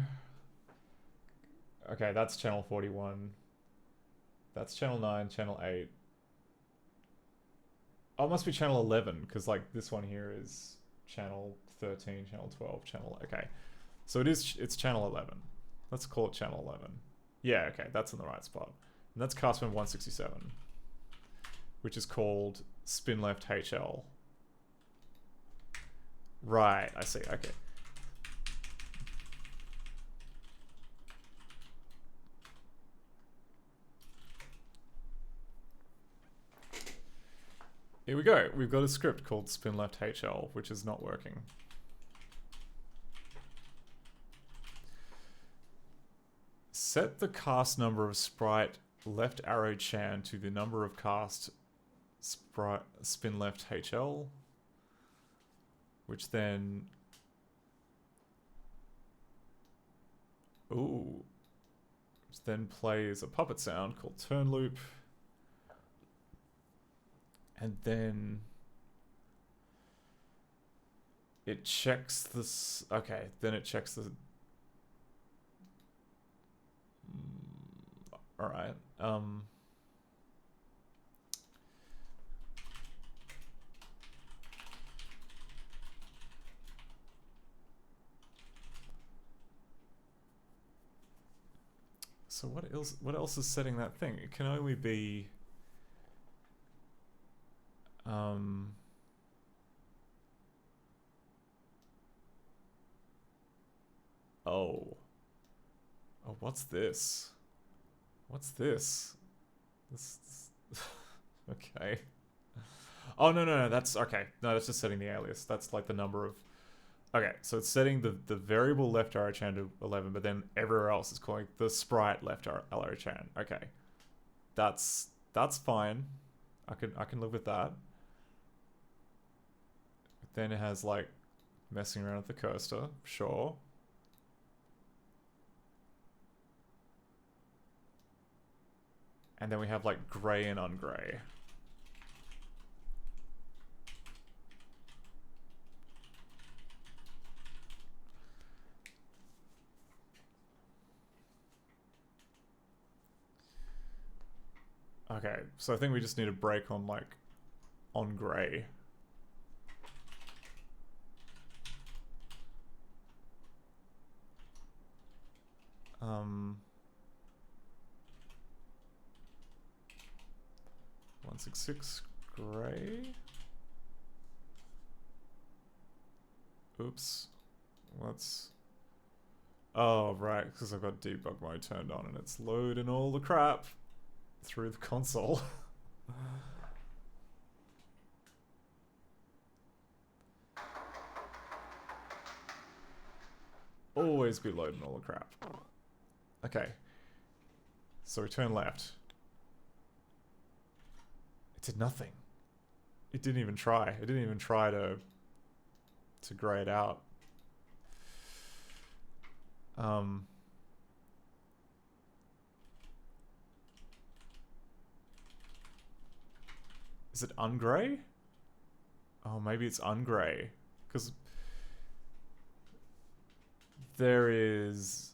Okay, that's channel 41. That's channel 9, channel 8. Oh, it must be channel 11, because like this one here is channel 13, channel 12, channel... Okay. So it's channel 11. Let's call it channel 11. Yeah, okay, that's in the right spot. And that's cast member 167, which is called spin left HL. Right, I see, okay. Here we go. We've got a script called spin left HL, which is not working. Set the cast number of sprite left arrow chan to the number of cast sprite spin left HL, which then plays a puppet sound called turn loop. And then it checks this. Okay, then it checks the. All right. So what else? What else is setting that thing? It can only be. Oh, what's this? What's this? This okay. Oh, no, that's okay. No, that's just setting the alias. That's like the number of... Okay, so it's setting the variable left arrow chan to 11, but then everywhere else is calling the sprite left arrow chan. Okay. That's fine. I can live with that. Then it has like messing around with the cursor, sure. And then we have like gray and ungray. Okay, so I think we just need a break on like on gray. Um 166 gray. Oops. What's... Oh, right, because I've got debug mode turned on and it's loading all the crap through the console. Always be loading all the crap. Okay. So we turn left. It did nothing. It didn't even try. It didn't even try to gray it out. Is it ungray? Oh, maybe it's ungray. Because there is...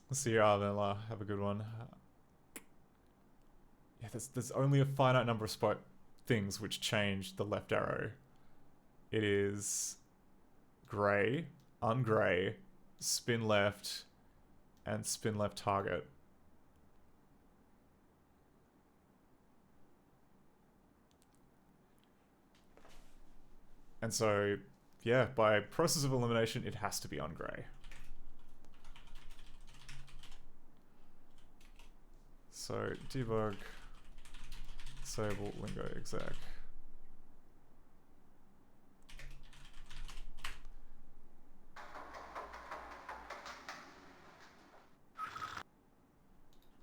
Let's see here, Arvella. Have a good one. Yeah, there's only a finite number of spot things which change the left arrow. It is grey, ungray, spin left, and spin left target. And so, yeah, by process of elimination, it has to be ungray. So, debug, disable, lingo, exec.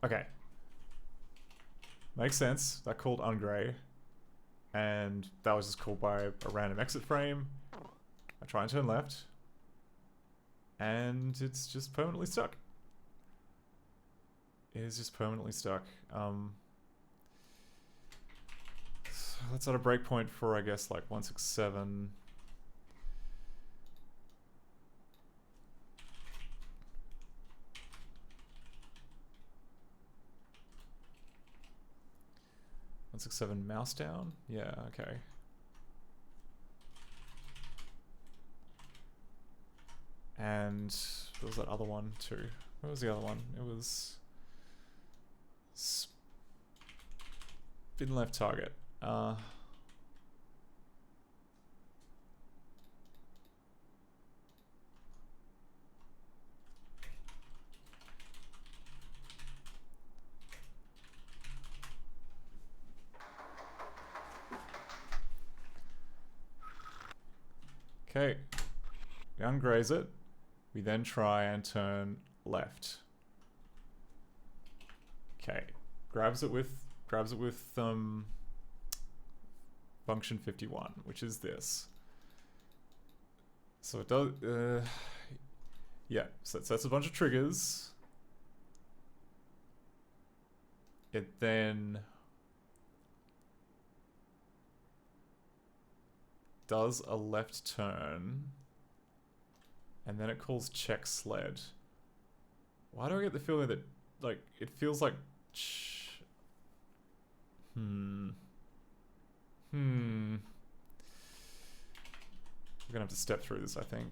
Okay. Makes sense. That called ungray. And that was just called by a random exit frame. I try and turn left. And it's just permanently stuck. It is just permanently stuck. So let's set a breakpoint for, I guess, like 167. Mouse down? Yeah, okay. And there was that other one too. What was the other one? It was spin left target. Okay, we ungraze it. We then try and turn left. Okay, grabs it with function 51, which is this. So it does, yeah. So it sets a bunch of triggers. It then does a left turn, and then it calls check sled. Why do I get the feeling that, like, it feels like we're gonna have to step through this, I think.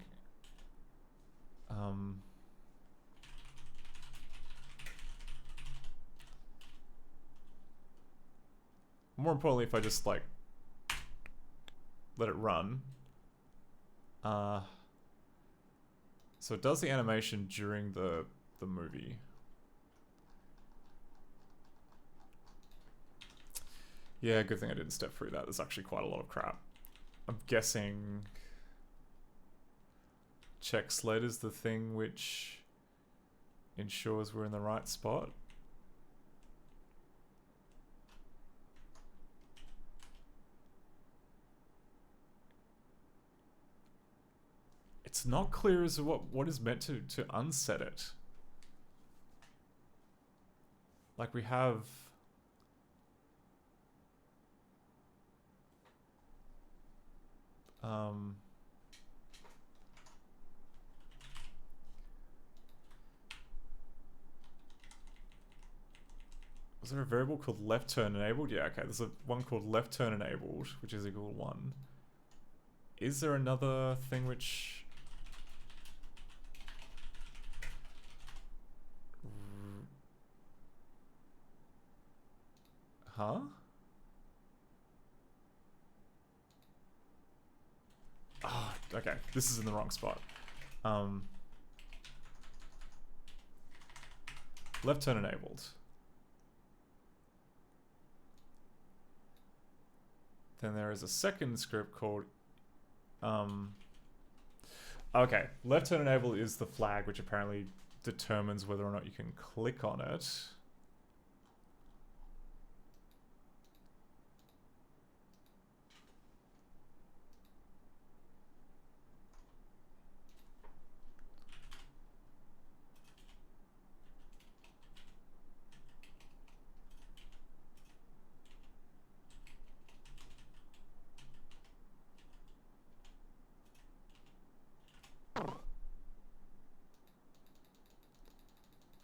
More importantly, if I just, like, let it run. So it does the animation during the movie. Yeah, good thing I didn't step through that. There's actually quite a lot of crap. I'm guessing check sled is the thing which ensures we're in the right spot. It's not clear as to what is meant to unset it. Like we have... was there a variable called left turn enabled? Yeah, okay, there's a one called left turn enabled, which is equal to 1. Is there another thing which... Huh? Oh, okay. This is in the wrong spot. Left turn enabled. Then there is a second script called... Okay, left turn enabled is the flag which apparently determines whether or not you can click on it.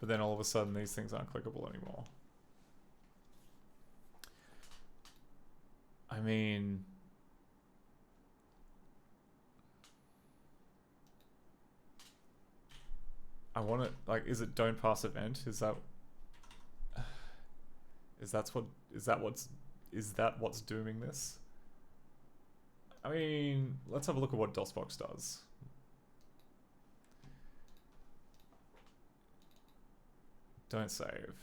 but then all of a sudden these things aren't clickable anymore. I mean, I want to, like, is it don't pass event? Is that what's doing this? I mean, let's have a look at what DOSBox does. Don't save.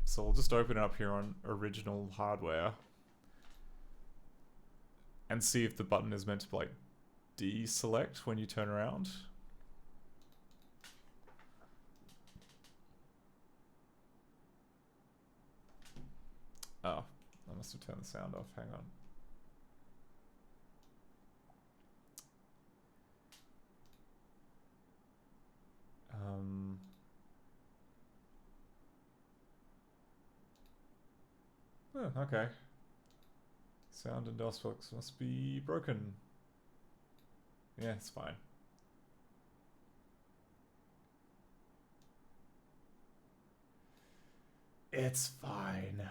So we'll just open it up here on original hardware and see if the button is meant to like deselect when you turn around. Oh, I must have turned the sound off. Hang on. Oh, okay. Sound and DOSBox must be broken. Yeah, it's fine. It's fine.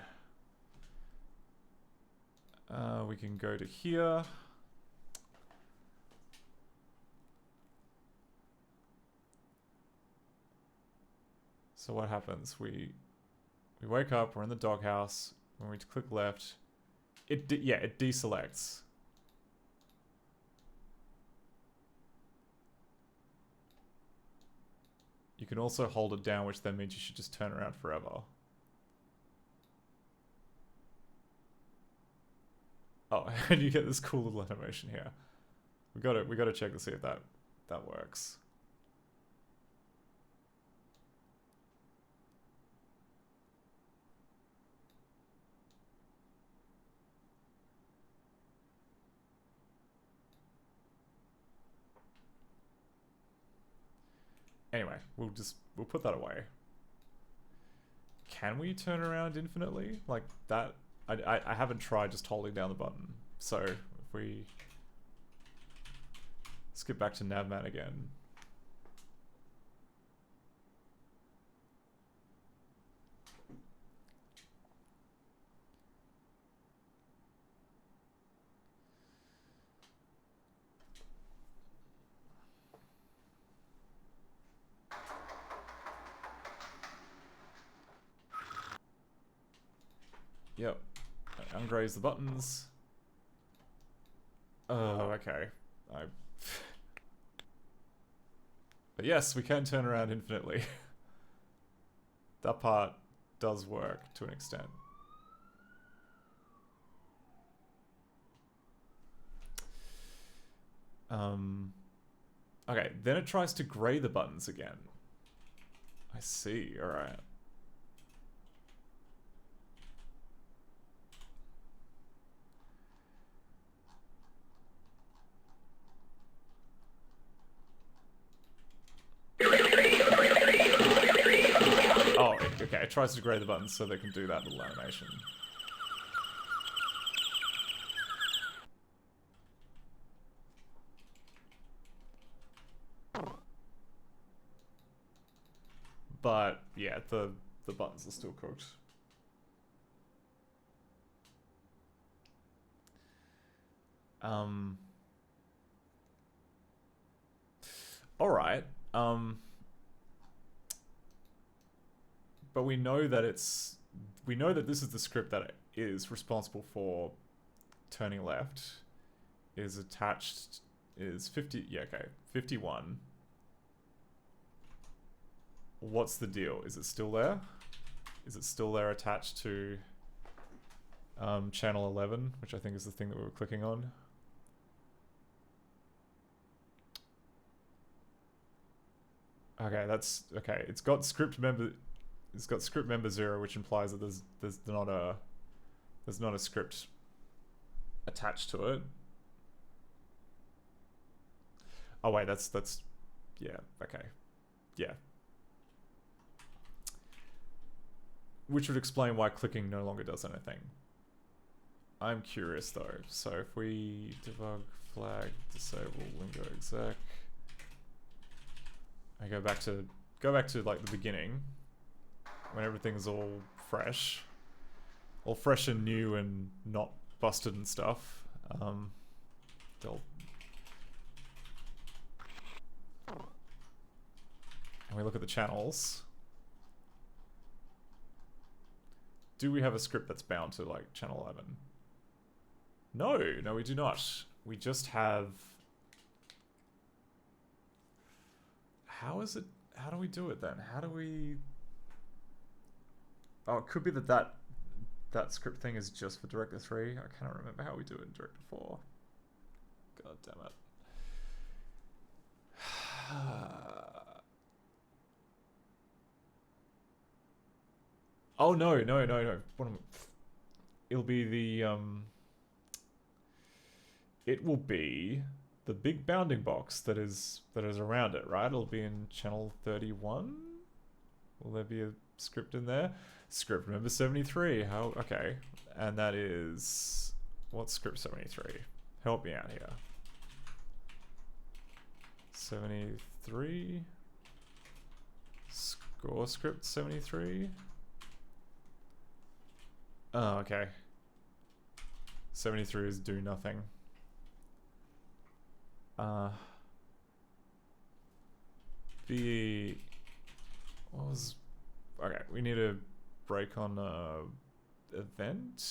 We can go to here. So what happens? We wake up, we're in the doghouse. When we click left, it deselects. You can also hold it down, which then means you should just turn around forever. Oh, and you get this cool little animation here. We gotta check to see if that works. Anyway, we'll put that away. Can we turn around infinitely? Like that? I haven't tried just holding down the button. So if we skip back to Navman again. Yep. Ungraze the buttons. Oh, okay. But yes, we can turn around infinitely. That part does work to an extent. Okay, then it tries to gray the buttons again. I see, alright. Oh, okay, it tries to grade the buttons so they can do that little animation. But, yeah, the buttons are still cooked. Alright, but we know that this is the script that is responsible for turning left, is attached, is 50, yeah, okay, 51. What's the deal? Is it still there? Is it still there attached to channel 11, which I think is the thing that we were clicking on? Okay, that's okay. It's got script member 0, which implies that there's not a script attached to it. Oh wait, that's yeah, okay. Yeah. which would explain why clicking no longer does anything. I'm curious though. So if we debug flag disable lingo exec, I go back to like the beginning when everything's all fresh and new and not busted and stuff. And we look at the channels. Do we have a script that's bound to like channel 11? No, we do not. We just have... How is it? How do we do it then? How do we... Oh, it could be that script thing is just for Director 3. I cannot remember how we do it in Director 4. God damn it. Oh no. It'll be the it will be the big bounding box that is around it, right? It'll be in channel 31. Will there be a script in there? Script number 73. How? Okay, and that is what's script 73? Help me out here. 73. Score script 73. Oh, okay. 73 is do nothing. What was... Okay, we need a break on event.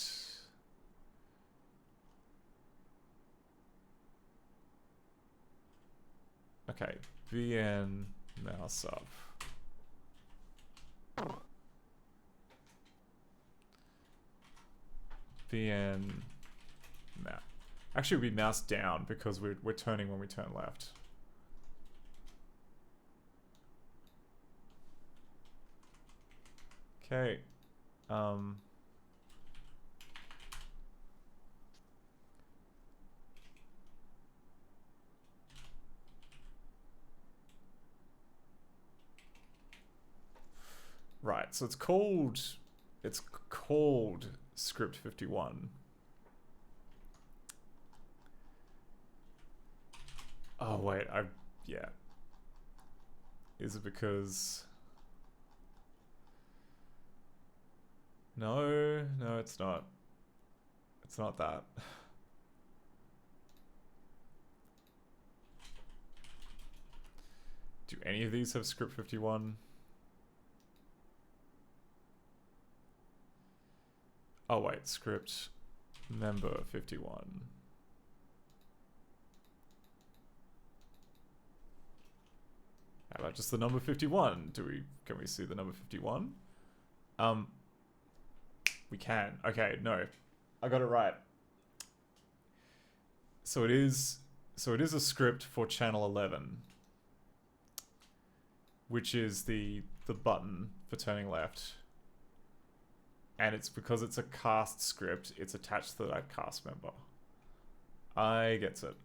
Okay, VN mouse up. VN map. Actually, we mouse down because we're turning when we turn left. Okay. Right, so it's called script 51. Oh wait, yeah. Is it because... No, it's not. It's not that. Do any of these have script 51? Oh wait, script member 51. How about just the number 51? Can we see the number 51? We can. Okay, no. I got it right. So it is a script for channel 11, which is the button for turning left. And it's because it's a cast script, it's attached to that cast member. I gets it.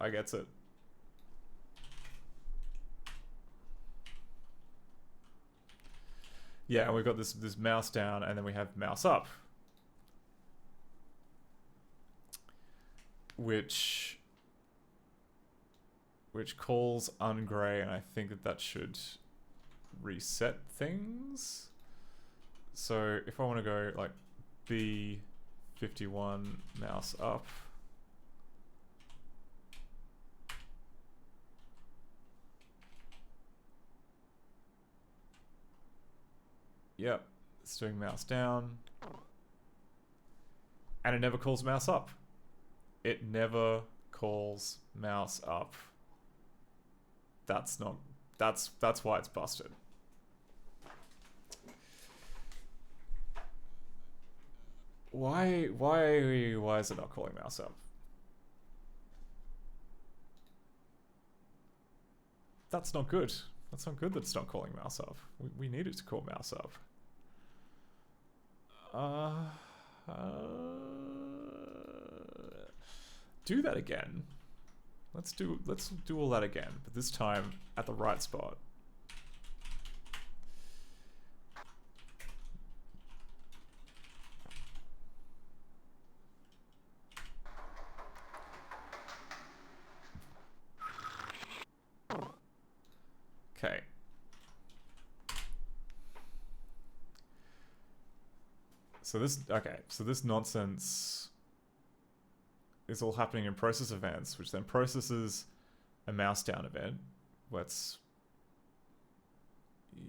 Yeah, and we've got this mouse down, and then we have mouse up, which calls ungray, and I think that should reset things. So if I want to go like B51 mouse up, yep, it's doing mouse down, and it never calls mouse up. It never calls mouse up. That's why it's busted. Why is it not calling mouse up? That's not good. That's not good that it's not calling mouse up. We need it to call mouse up. Do that again. Let's do all that again, but this time at the right spot. So this nonsense is all happening in process events, which then processes a mouse down event. Let's...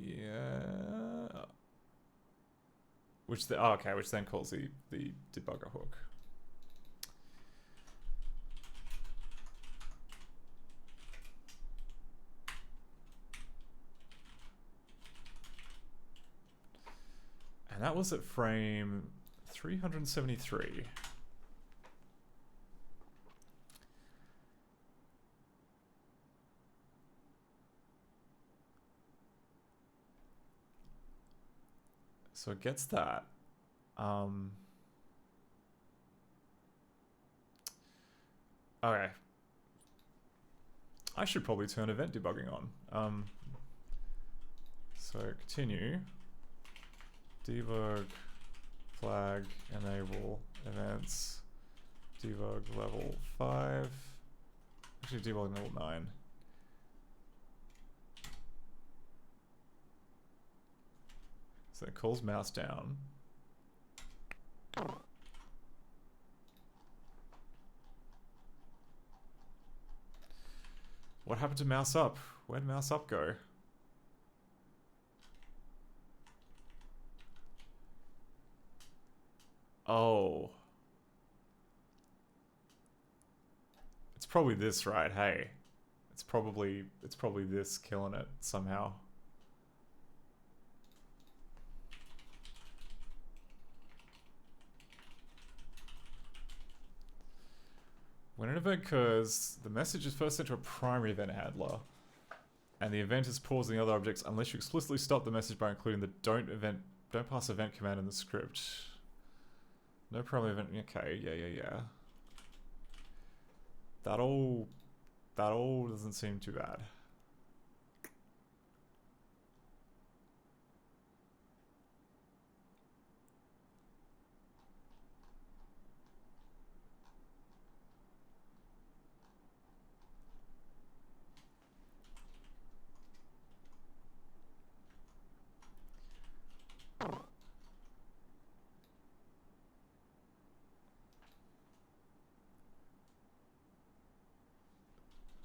Yeah... Which then calls the debugger hook. And that was at frame 373. So it gets that. Okay. I should probably turn event debugging on. So continue. Debug flag enable events. Debug level 5. Actually debug level 9. So it calls mouse down. What happened to mouse up? Where'd mouse up go? Oh. It's probably this, right? Hey. It's probably this killing it somehow. When an event occurs, the message is first sent to a primary event handler, and the event is paused in the other objects unless you explicitly stop the message by including the don't pass event command in the script. No primary event. Okay, yeah. That all doesn't seem too bad.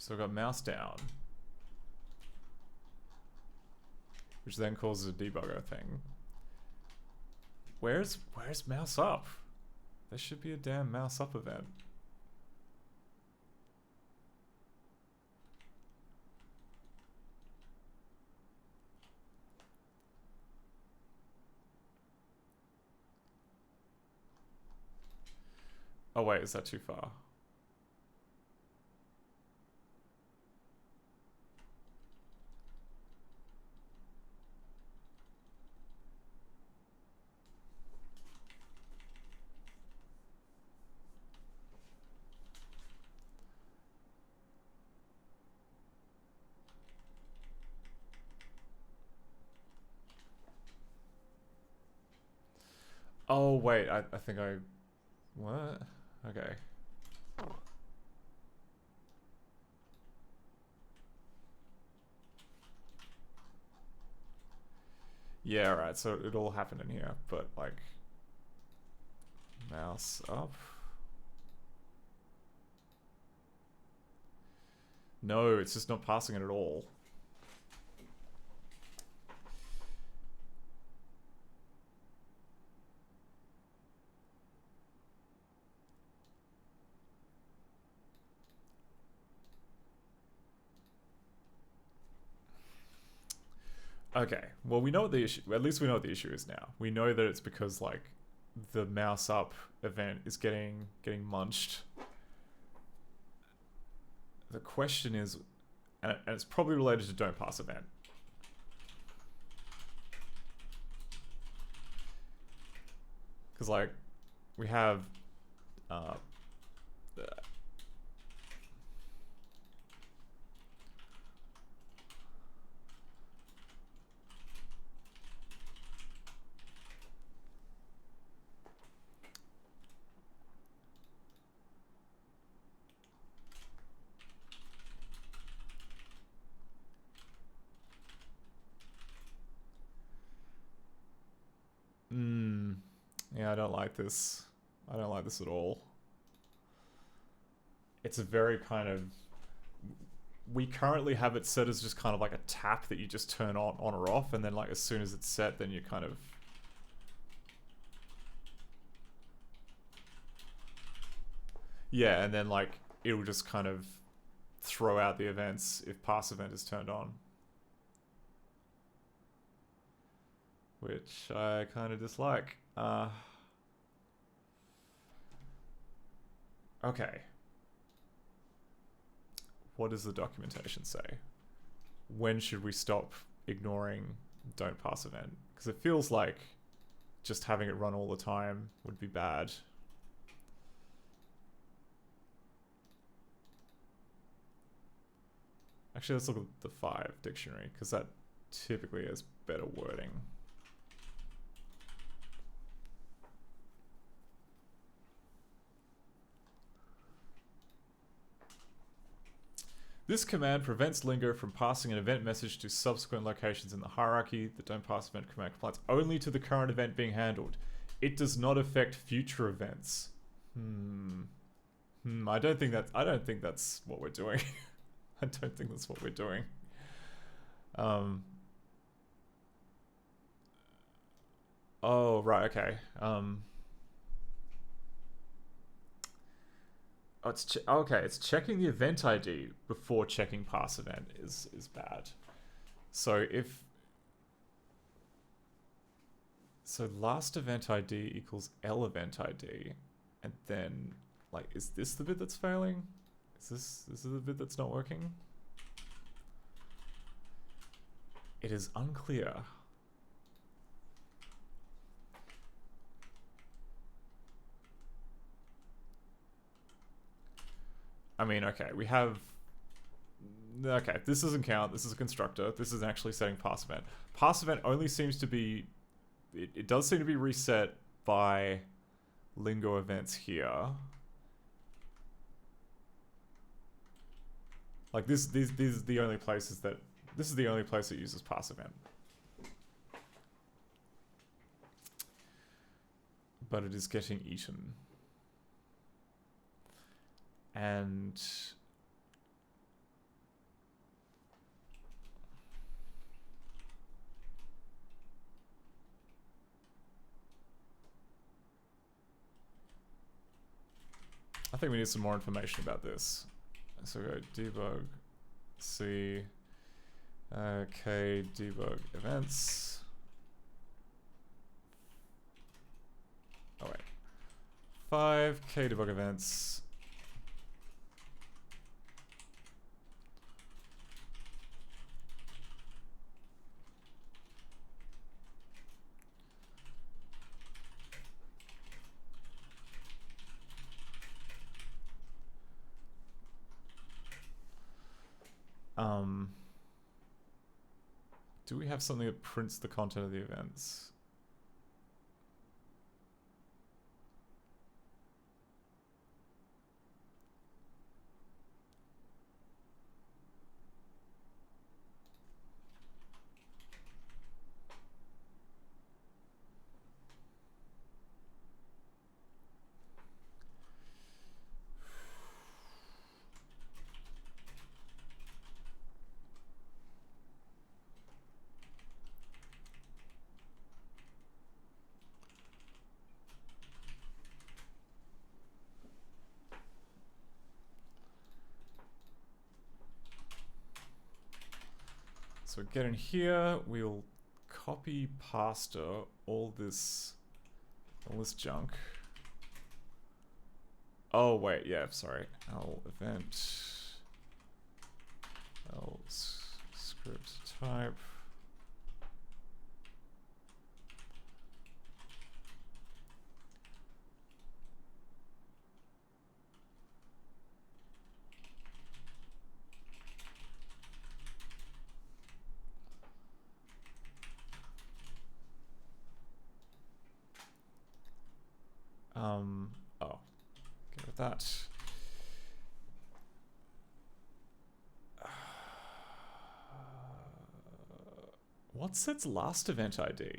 So I've got mouse down, which then causes a debugger thing. Where's mouse up? There should be a damn mouse up event. Oh wait, is that too far? Oh wait, I think I... What? Okay. Yeah, right, so it all happened in here, but like... Mouse up? No, it's just not passing it at all. Okay, well we know what the issue, at least we know what the issue is now. We know that it's because like the mouse up event is getting munched. The question is, and it's probably related to don't pass event. Because like, we have yeah, like this. I don't like this at all. It's a very kind of... We currently have it set as just kind of like a tap that you just turn on or off, and then like as soon as it's set, then you kind of... Yeah, and then like it'll just kind of throw out the events if pass event is turned on. Which I kind of dislike. Okay. What does the documentation say? When should we stop ignoring don't pass event? Because it feels like just having it run all the time would be bad. Actually, let's look at the 5 dictionary, because that typically has better wording. This command prevents Lingo from passing an event message to subsequent locations in the hierarchy. The don't pass event command complies only to the current event being handled. It does not affect future events. I don't think that's what we're doing. I don't think that's what we're doing. Oh, right, okay. Oh, it's checking the event ID before checking pass event is bad. So last event ID equals L event ID, and then like, is this the bit that's failing? Is this the bit that's not working? It is unclear. I mean, okay, we have... Okay, this doesn't count. This is a constructor. This is actually setting pass event. Pass event only seems to be... It does seem to be reset by Lingo events here. Like, these are the only places that... This is the only place that uses pass event. But it is getting eaten. And I think we need some more information about this. So go debug C K debug events. Oh wait. 5 K debug events. Do we have something that prints the content of the events? So get in here, we'll copy pasta all this junk. Oh wait, yeah, sorry. L event, L script type. Oh, get rid of that. What sets last event ID?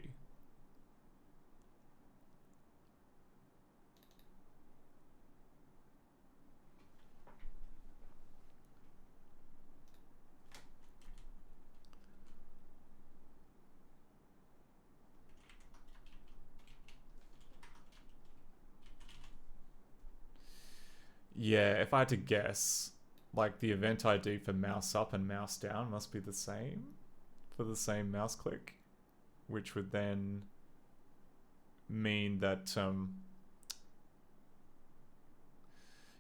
Yeah, if I had to guess, like the event ID for mouse up and mouse down must be the same for the same mouse click, which would then mean that,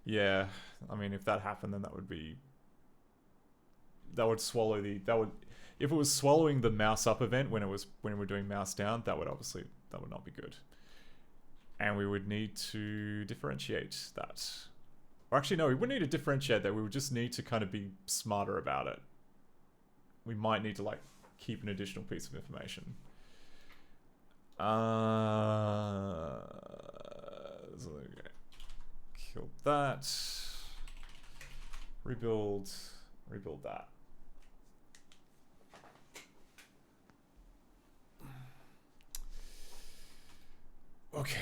yeah, I mean, if that happened, then that would swallow the, if it was swallowing the mouse up event when we're doing mouse down, that would not be good. And we would need to differentiate that. Or actually, no, we wouldn't need to differentiate that. We would just need to kind of be smarter about it. We might need to, like, keep an additional piece of information. So, okay. Kill that. Rebuild that. Okay.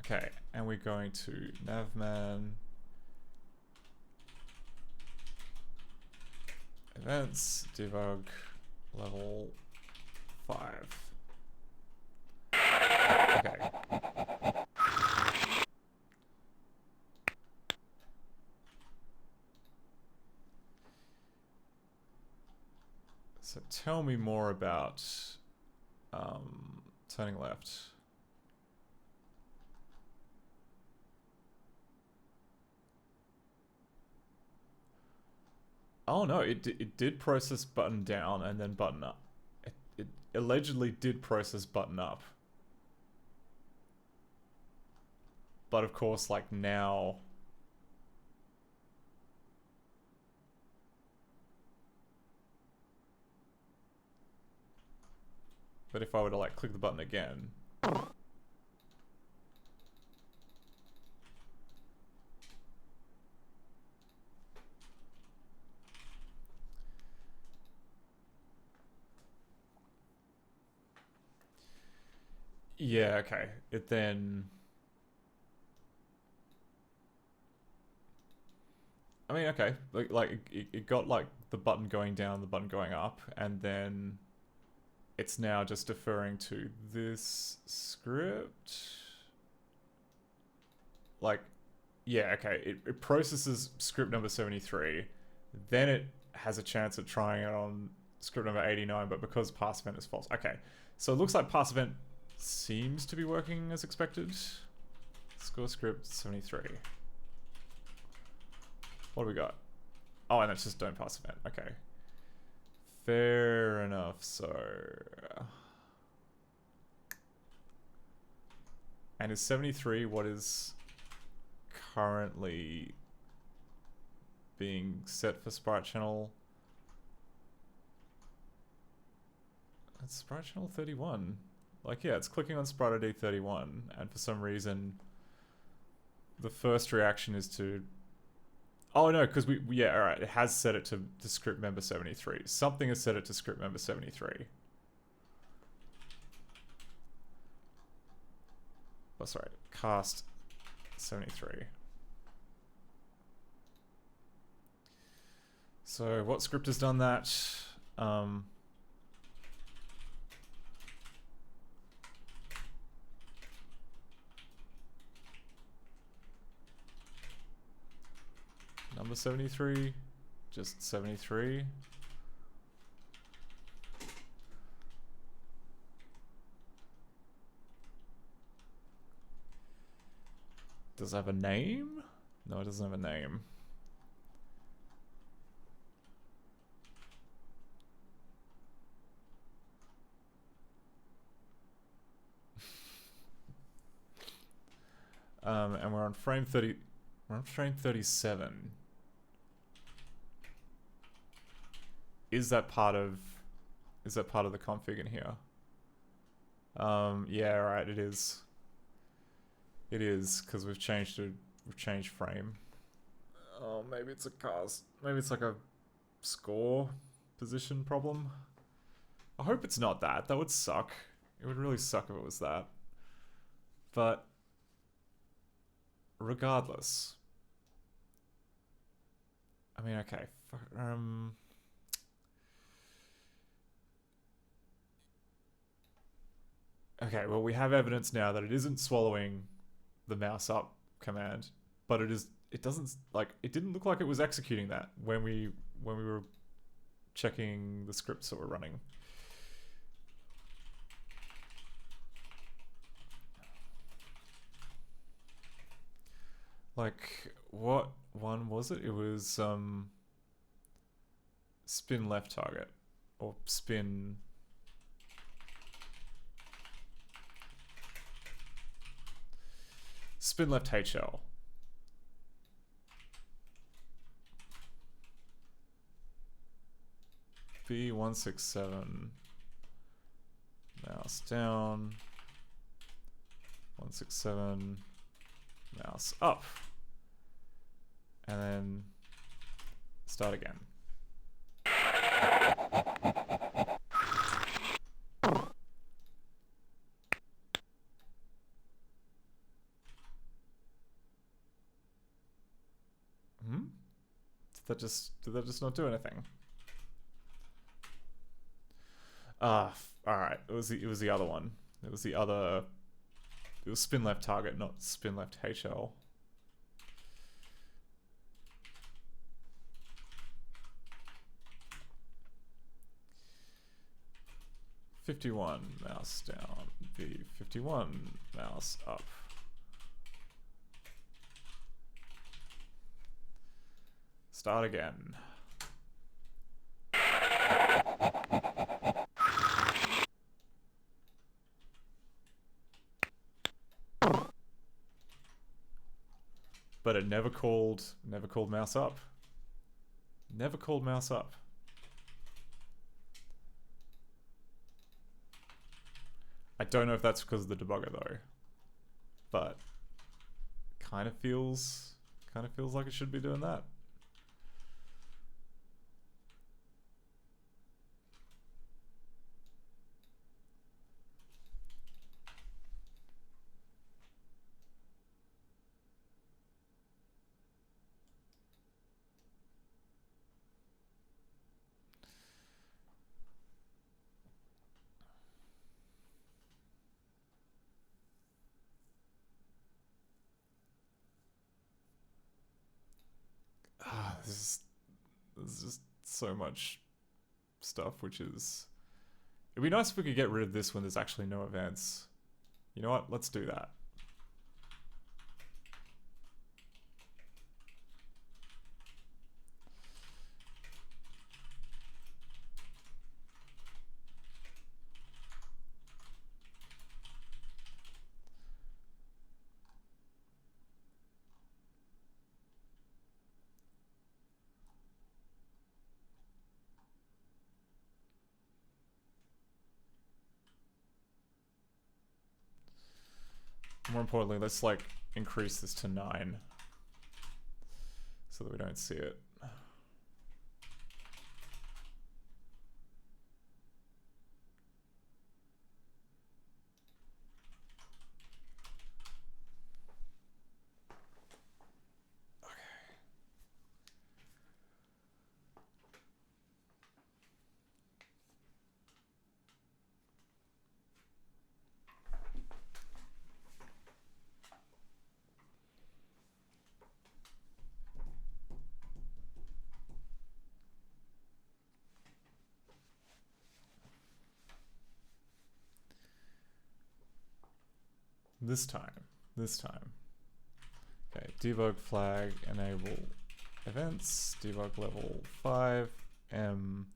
Okay, and we're going to navman events debug level 5. Okay. So tell me more about turning left. Oh no, it did process button down and then button up. It allegedly did process button up. But of course, like now... But if I were to like click the button again... Yeah, okay. It then... I mean, okay. It got like the button going down, the button going up, and then it's now just deferring to this script. Like, yeah, okay. It processes script number 73. Then it has a chance at trying it on script number 89, but because pass event is false. Okay, so it looks like pass event seems to be working as expected. Score script 73. What do we got? Oh, and that's just don't pass event. Okay. Fair enough, so... And is 73 what is currently being set for sprite channel? It's sprite channel 31. Like, yeah, it's clicking on sprite ID 31, and for some reason, the first reaction is to... Oh no, because yeah, alright, it has set it to script member 73. Something has set it to script member 73. Oh, sorry, cast 73. So, what script has done that? Number 73, just 73. Does it have a name? No, it doesn't have a name. And we're on frame 30. We're on frame 37. Is that part of the config in here? Yeah, right, it is. It is, because we've changed frame. Oh, maybe it's a cars. Maybe it's like a score position problem. I hope it's not that. That would suck. It would really suck if it was that. But regardless, I mean, okay. Okay, well, we have evidence now that it isn't swallowing the mouse up command, but it is. It doesn't, like, it didn't look like it was executing that when we were checking the scripts that were running. Like, what one was it? It was spin left target, or spin left HL. B167 mouse down, 167 mouse up, and then start again. Did that just not do anything? Alright. It was the other one. It was spin left target, not spin left HL. .51 mouse down, B51 mouse up. Start again. But it never called mouse up. Never called mouse up. I don't know if that's because of the debugger though, but kind of feels like it should be doing that. There's just so much stuff, which is... It'd be nice if we could get rid of this when there's actually no events. You know what? Let's do that. More importantly, let's like increase this to 9 so that we don't see it. This time. Okay, debug flag, enable events, debug level 5, navman.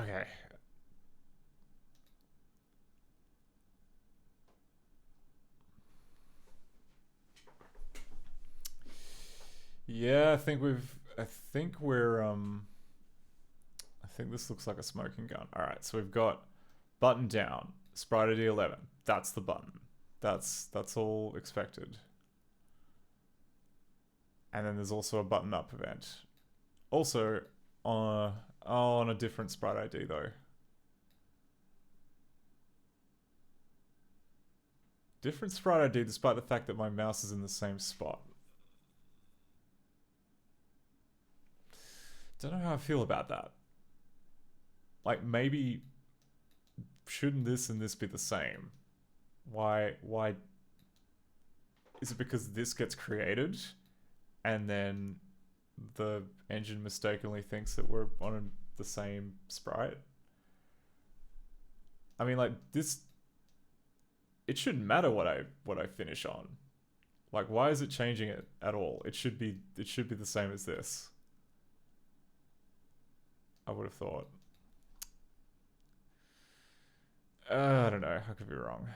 Okay. Yeah, I think this looks like a smoking gun. Alright, so we've got button down, sprite ID 11. That's the button. That's all expected. And then there's also a button up event. Also, on a different sprite ID though. Different sprite ID despite the fact that my mouse is in the same spot. Don't know how I feel about that. Like, maybe shouldn't this and this be the same? Why is it because this gets created and then the engine mistakenly thinks that we're on the same sprite? I mean, like, this, it shouldn't matter what I finish on. Like, why is it changing it at all? It should be the same as this. I would have thought. I don't know. I could be wrong.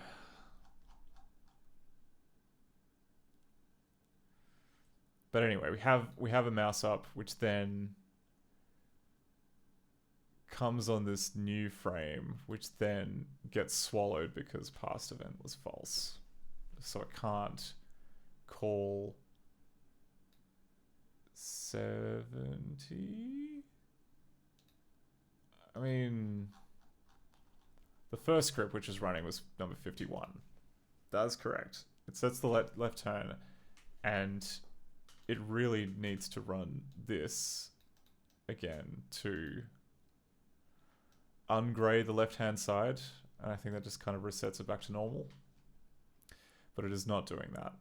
But anyway, we have a mouse up, which then comes on this new frame, which then gets swallowed because past event was false. So it can't call 70. I mean, the first script which is running was number 51. That's correct. It sets the left turn, and it really needs to run this again to ungray the left-hand side, and I think that just kind of resets it back to normal. But it is not doing that.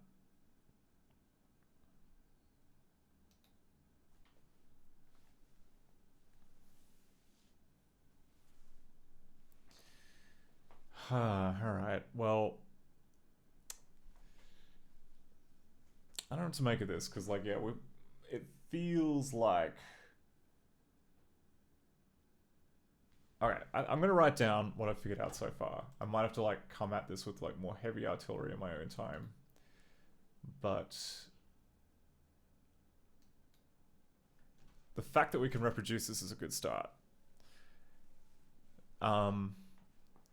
Alright, well, I don't know what to make of this, because, like, yeah, it feels like... Okay, I'm going to write down what I've figured out so far. I might have to, like, come at this with, like, more heavy artillery in my own time. But... the fact that we can reproduce this is a good start.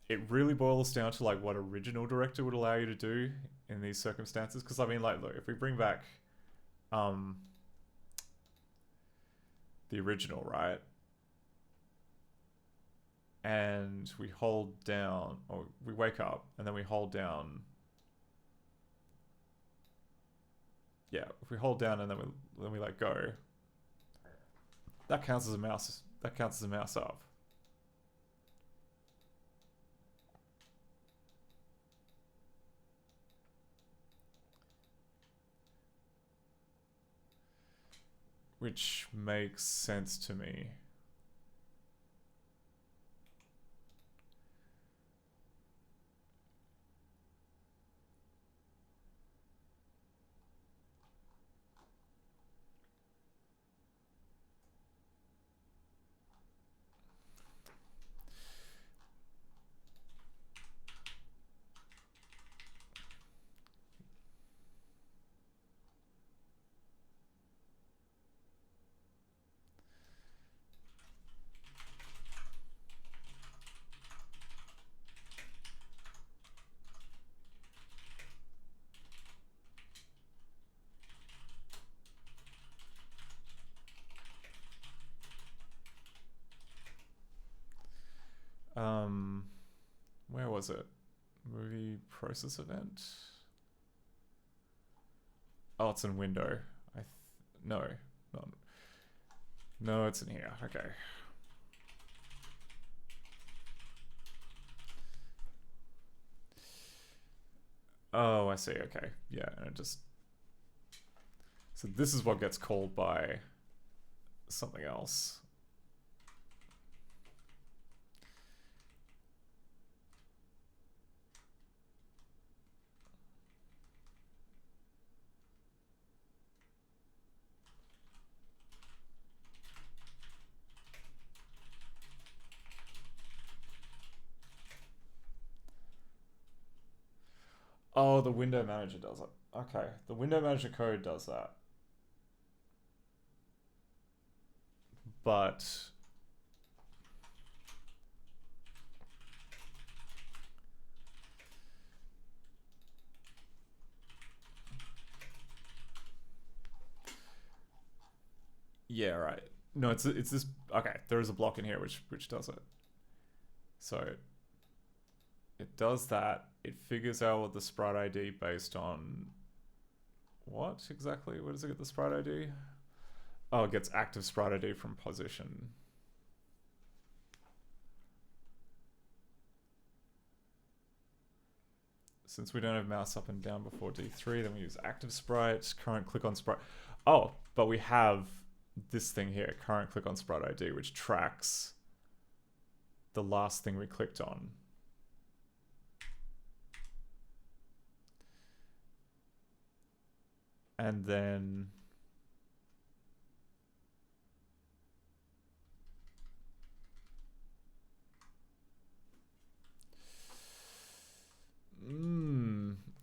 It really boils down to, like, what original director would allow you to do in these circumstances. Because, I mean, like, look, if we bring back the original, right? And we hold down, or we wake up, and then we hold down. Yeah, if we hold down and then we let go, that counts as a mouse. That counts as a mouse up. Which makes sense to me. Where was it? Movie process event? Oh, it's in window. No, no, it's in here. Okay. Oh, I see. Okay. Yeah, and it just... So this is what gets called by something else. Oh, the window manager does it. Okay, the window manager code does that. But yeah, right. No, it's this. Okay, there is a block in here which does it. So it does that. It figures out what the sprite ID based on what exactly? Where does it get the sprite ID? Oh, it gets active sprite ID from position. Since we don't have mouse up and down before D3, then we use active sprite, current click on sprite. Oh, but we have this thing here, current click on sprite ID, which tracks the last thing we clicked on. And then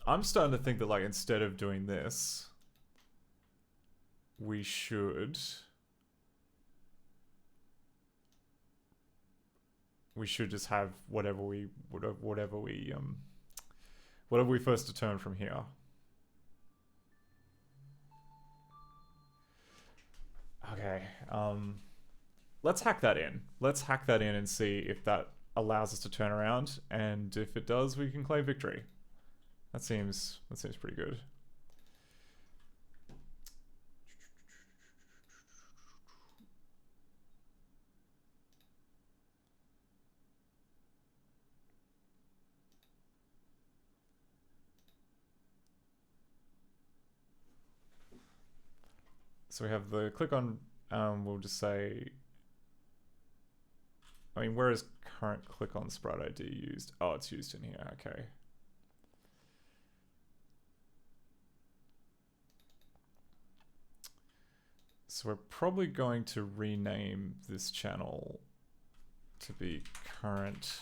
I'm starting to think that, like, instead of doing this, we should just have whatever we first determine from here. Okay, let's hack that in. Let's hack that in and see if that allows us to turn around, and if it does, we can claim victory. That seems pretty good. So we have the click on, we'll just say, I mean, where is current click on sprite ID used? Oh, it's used in here, okay. So we're probably going to rename this channel to be current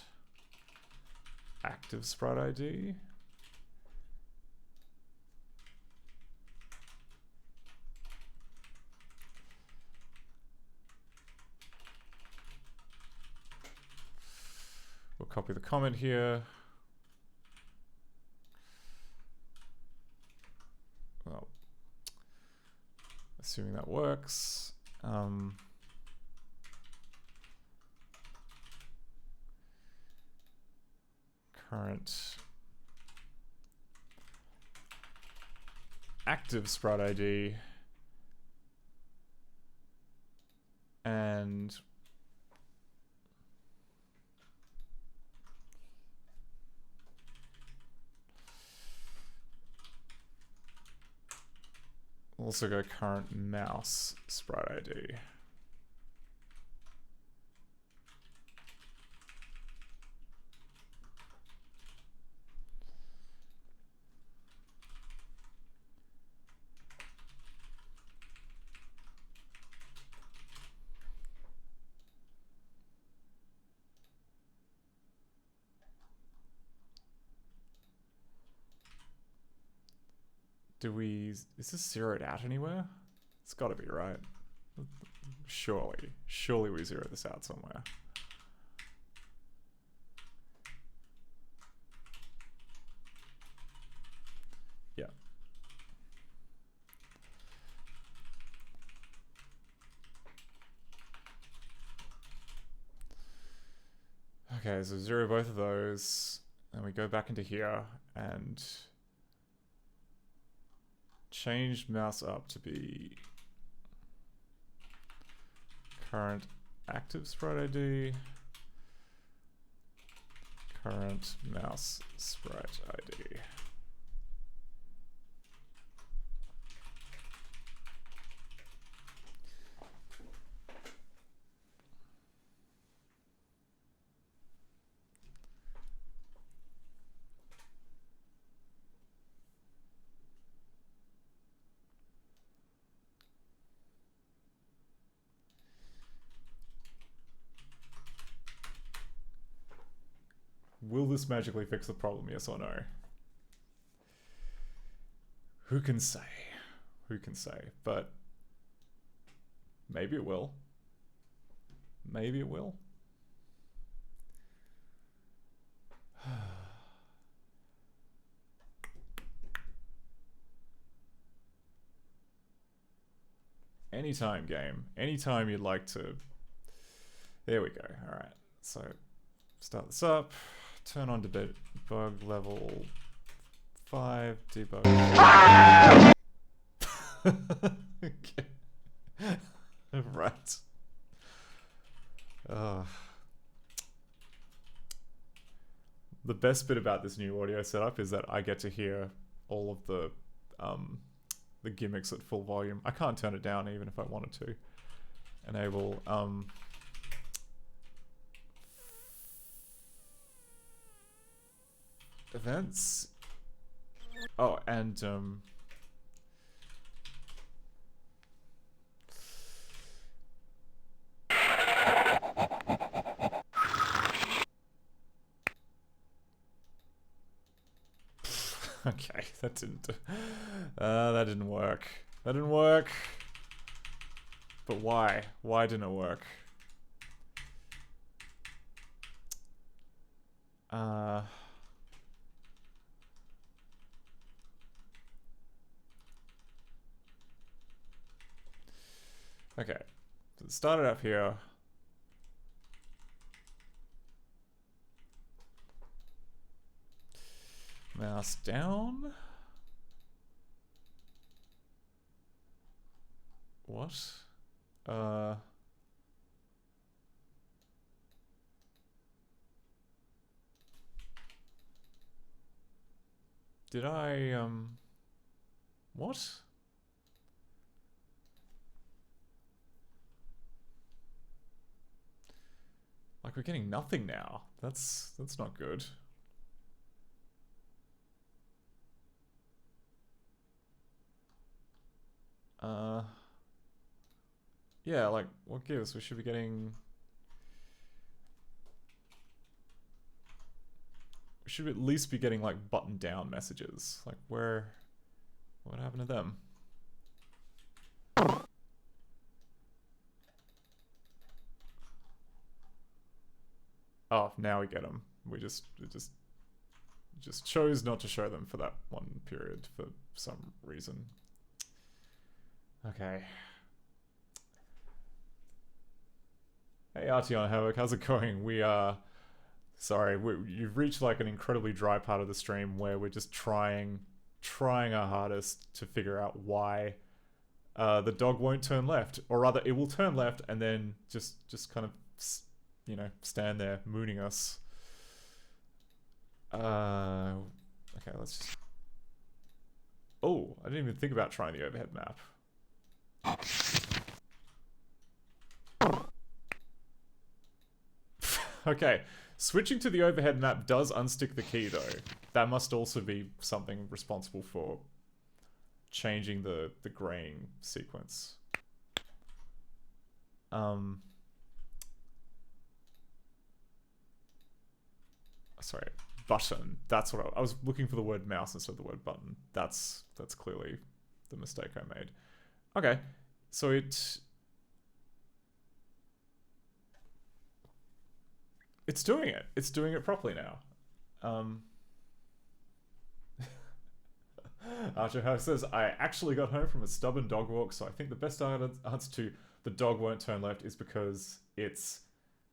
active sprite ID. We'll copy the comment here. Well, assuming that works. Current active sprite ID. And we'll also go current mouse sprite ID. Is this zeroed out anywhere? It's got to be, right? Surely we zero this out somewhere. Yeah. Okay, so zero both of those, and we go back into here and change mouse up to be current active sprite ID, current mouse sprite ID. Will this magically fix the problem, yes or no? Who can say? Who can say? But maybe it will. Maybe it will. Anytime game. Anytime you'd like to. There we go. Alright. So start this up. Turn on to debug level 5. Debug. Okay. Right. The best bit about this new audio setup is that I get to hear all of the gimmicks at full volume. I can't turn it down even if I wanted to. Enable events. Oh, and okay, that didn't work. That didn't work. But why? Why didn't it work? Okay, so start it up here. Mouse down. What? Did I, what? Like, we're getting nothing now. That's not good. Yeah, like, what gives? We should be getting... We should at least be getting, like, button down messages. Like, where... What happened to them? Oh, now we get them. We just chose not to show them for that one period for some reason. Okay. Hey Artion Havoc, how's it going? We are... Sorry, you've reached like an incredibly dry part of the stream where we're just trying our hardest to figure out why the dog won't turn left. Or rather, it will turn left and then just kind of, you know, stand there mooning us. Okay, let's just... Oh, I didn't even think about trying the overhead map. Okay, switching to the overhead map does unstick the key though. That must also be something responsible for changing the graying sequence. Sorry, button. That's what I was looking for, the word mouse instead of the word button. That's clearly the mistake I made. Okay, so it's doing it. It's doing it properly now. Archer House says, I actually got home from a stubborn dog walk, so I think the best answer to the dog won't turn left is because it's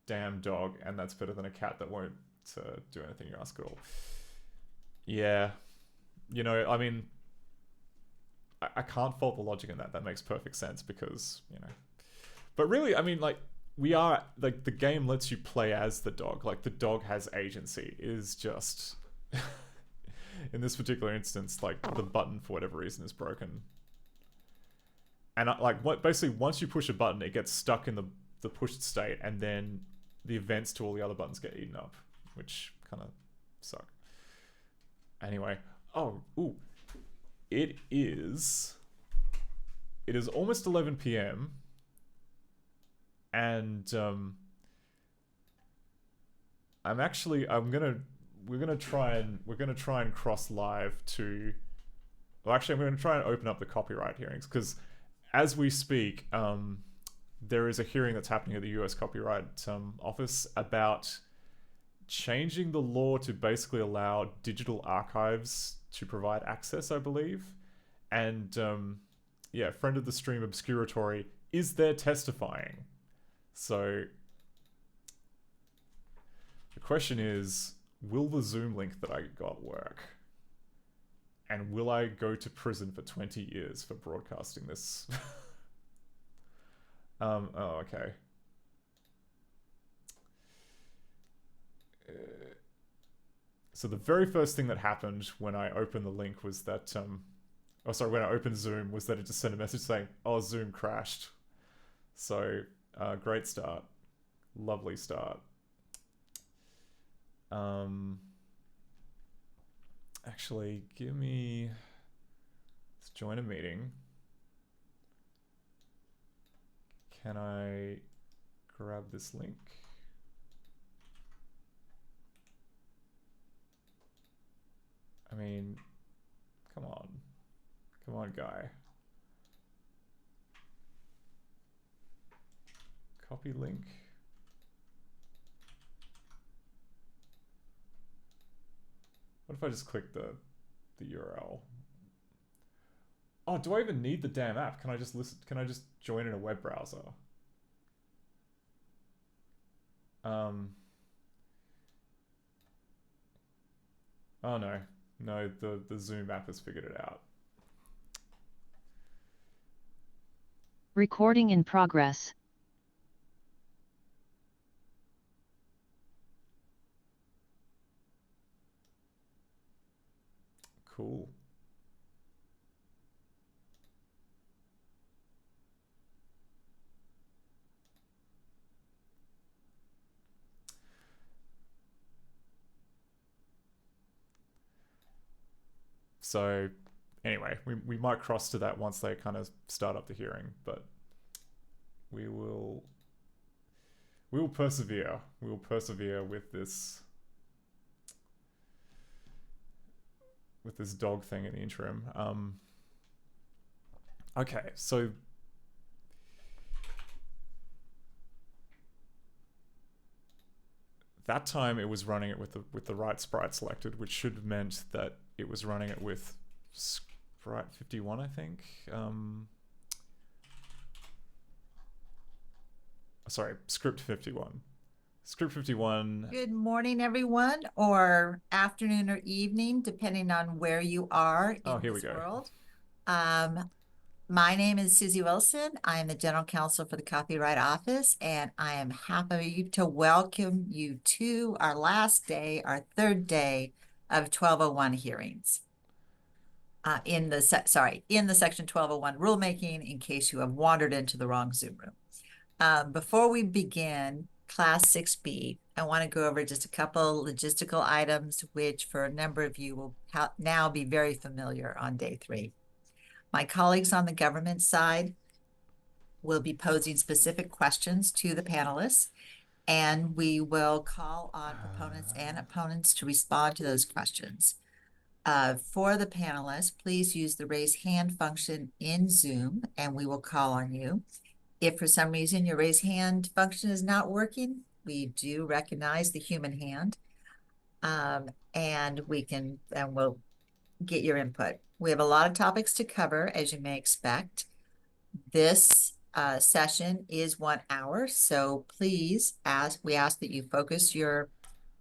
damn dog, and that's better than a cat that won't do anything you ask at all. Yeah. You know, I mean, I can't fault the logic in that. That makes perfect sense because, you know. But really, I mean, like, we are, like, the game lets you play as the dog. Like, the dog has agency. It is just... in this particular instance, like, the button, for whatever reason, is broken. And, basically, once you push a button, it gets stuck in the pushed state, and then the events to all the other buttons get eaten up, which kind of suck. Anyway. Oh, ooh. It is almost 11 PM. And we're gonna try and cross live to Well, actually, I'm going to try and open up the copyright hearings, because as we speak, there is a hearing that's happening at the US Copyright Office about changing the law to basically allow digital archives to provide access, I believe. And yeah, friend of the stream Obscuratory is there testifying. So the question is, will the Zoom link that I got work? And will I go to prison for 20 years for broadcasting this? Oh, okay. So the very first thing that happened when I opened the link was that, when I opened Zoom, was that it just sent a message saying, oh, Zoom crashed. So, great start. Lovely start. Actually, let's join a meeting. Can I grab this link? I mean, come on. Come on, guy. Copy link. What if I just click the URL? Oh, do I even need the damn app? Can I just join in a web browser? Oh no. No, the Zoom app has figured it out. Recording in progress. Cool. So anyway, we might cross to that once they kind of start up the hearing, but we will persevere. We will persevere with this dog thing in the interim. Okay, so that time it was running it with the right sprite selected, which should have meant that it was running it with sprite 51, I think. Sorry, script 51. Script 51. Good morning, everyone, or afternoon or evening, depending on where you are in this world. My name is Susie Wilson. I am the General Counsel for the Copyright Office, and I am happy to welcome you to our last day, our third day of 1201 hearings. In the section 1201 rulemaking, in case you have wandered into the wrong Zoom room. Before we begin Class 6B, I want to go over just a couple logistical items, which for a number of you will now be very familiar on day 3. My colleagues on the government side will be posing specific questions to the panelists, and we will call on proponents and opponents to respond to those questions. For the panelists, please use the raise hand function in Zoom, and we will call on you. If for some reason your raise hand function is not working, we do recognize the human hand, and we'll get your input. We have a lot of topics to cover, as you may expect. This session is 1 hour, so please we ask that you focus your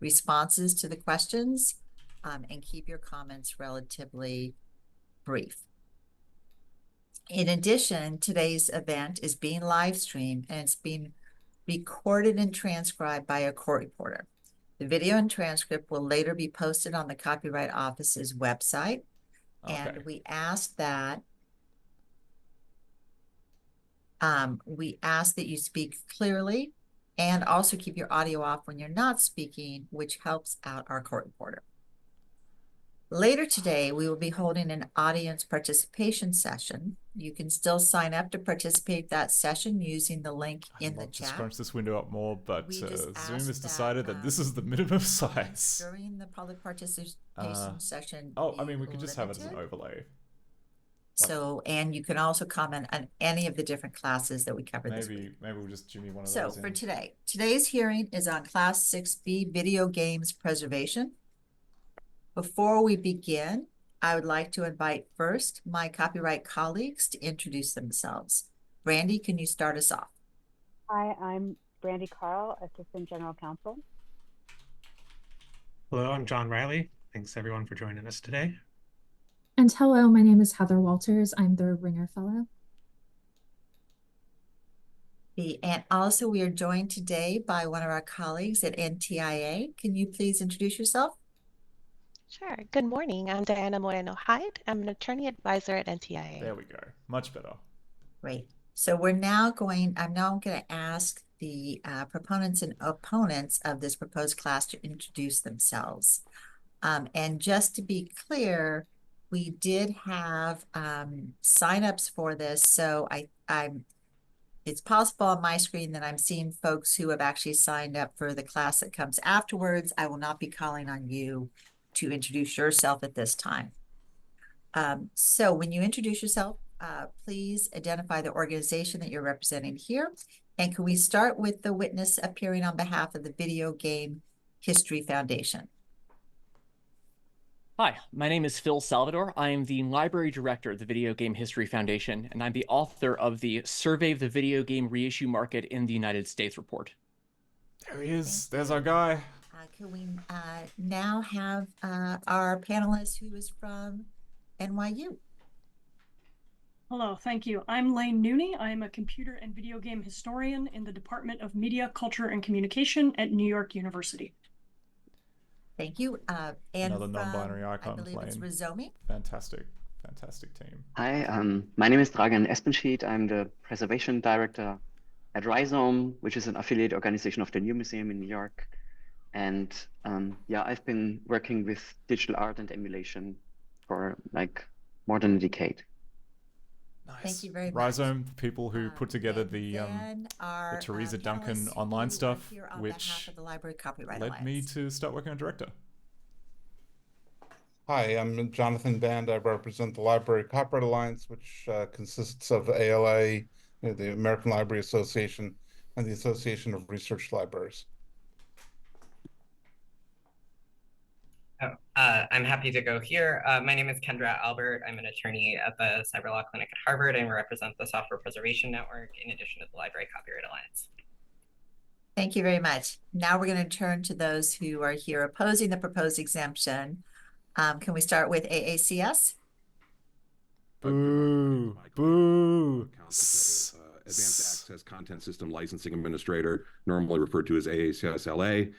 responses to the questions and keep your comments relatively brief. In addition, today's event is being live streamed and it's being recorded and transcribed by a court reporter. The video and transcript will later be posted on the Copyright Office's website. Okay. And we ask that you speak clearly and also keep your audio off when you're not speaking, which helps out our court reporter. Later today, we will be holding an audience participation session. You can still sign up to participate in that session using the link in the chat. To scrunch this window up more, but Zoom has decided that this is the minimum size. During the public participation session. Oh, I mean, we could just have it as an overlay. So, and you can also comment on any of the different classes that we covered this week. Maybe we'll just jimmy one of So those for in. today's hearing is on Class 6B Video Games Preservation. Before we begin, I would like to invite first my copyright colleagues to introduce themselves. Brandy, can you start us off? Hi, I'm Brandy Carl, Assistant General Counsel. Hello, I'm John Riley. Thanks everyone for joining us today. And hello, my name is Heather Walters. I'm the Ringer Fellow. And also we are joined today by one of our colleagues at NTIA. Can you please introduce yourself? Sure. Good morning. I'm Diana Moreno Hyde. I'm an attorney advisor at NTIA. There we go. Much better. Great. So I'm now going to ask the proponents and opponents of this proposed class to introduce themselves. And just to be clear, we did have signups for this. So it's possible on my screen that I'm seeing folks who have actually signed up for the class that comes afterwards. I will not be calling on you to introduce yourself at this time. So when you introduce yourself, please identify the organization that you're representing here. And can we start with the witness appearing on behalf of the Video Game History Foundation? Hi, my name is Phil Salvador. I am the Library Director of the Video Game History Foundation, and I'm the author of the Survey of the Video Game Reissue Market in the United States report. There he is. There's our guy. Can we now have our panelist who is from NYU? Hello, thank you. I'm Lane Nooney. I'm a computer and video game historian in the Department of Media, Culture, and Communication at New York University. Thank you. And another non-binary icon, I believe it's Lane. Rizomi. Fantastic team. Hi, my name is Dragan Espenschied. I'm the Preservation Director at Rhizome, which is an affiliate organization of the New Museum in New York. And yeah, I've been working with digital art and emulation for like more than a decade. Nice. Thank you very much. Rhizome, the people who put together the Teresa Duncan online stuff, which led me to start working on Director. Hi, I'm Jonathan Band. I represent the Library Copyright Alliance, which consists of ALA, the American Library Association, and the Association of Research Libraries. I'm happy to go here. My name is Kendra Albert. I'm an attorney at the Cyber Law Clinic at Harvard and represent the Software Preservation Network in addition to the Library Copyright Alliance. Thank you very much. Now we're going to turn to those who are here opposing the proposed exemption. Can we start with AACS? Boo! Boo! Advanced Access Content System Licensing Administrator, normally referred to as AACS LA.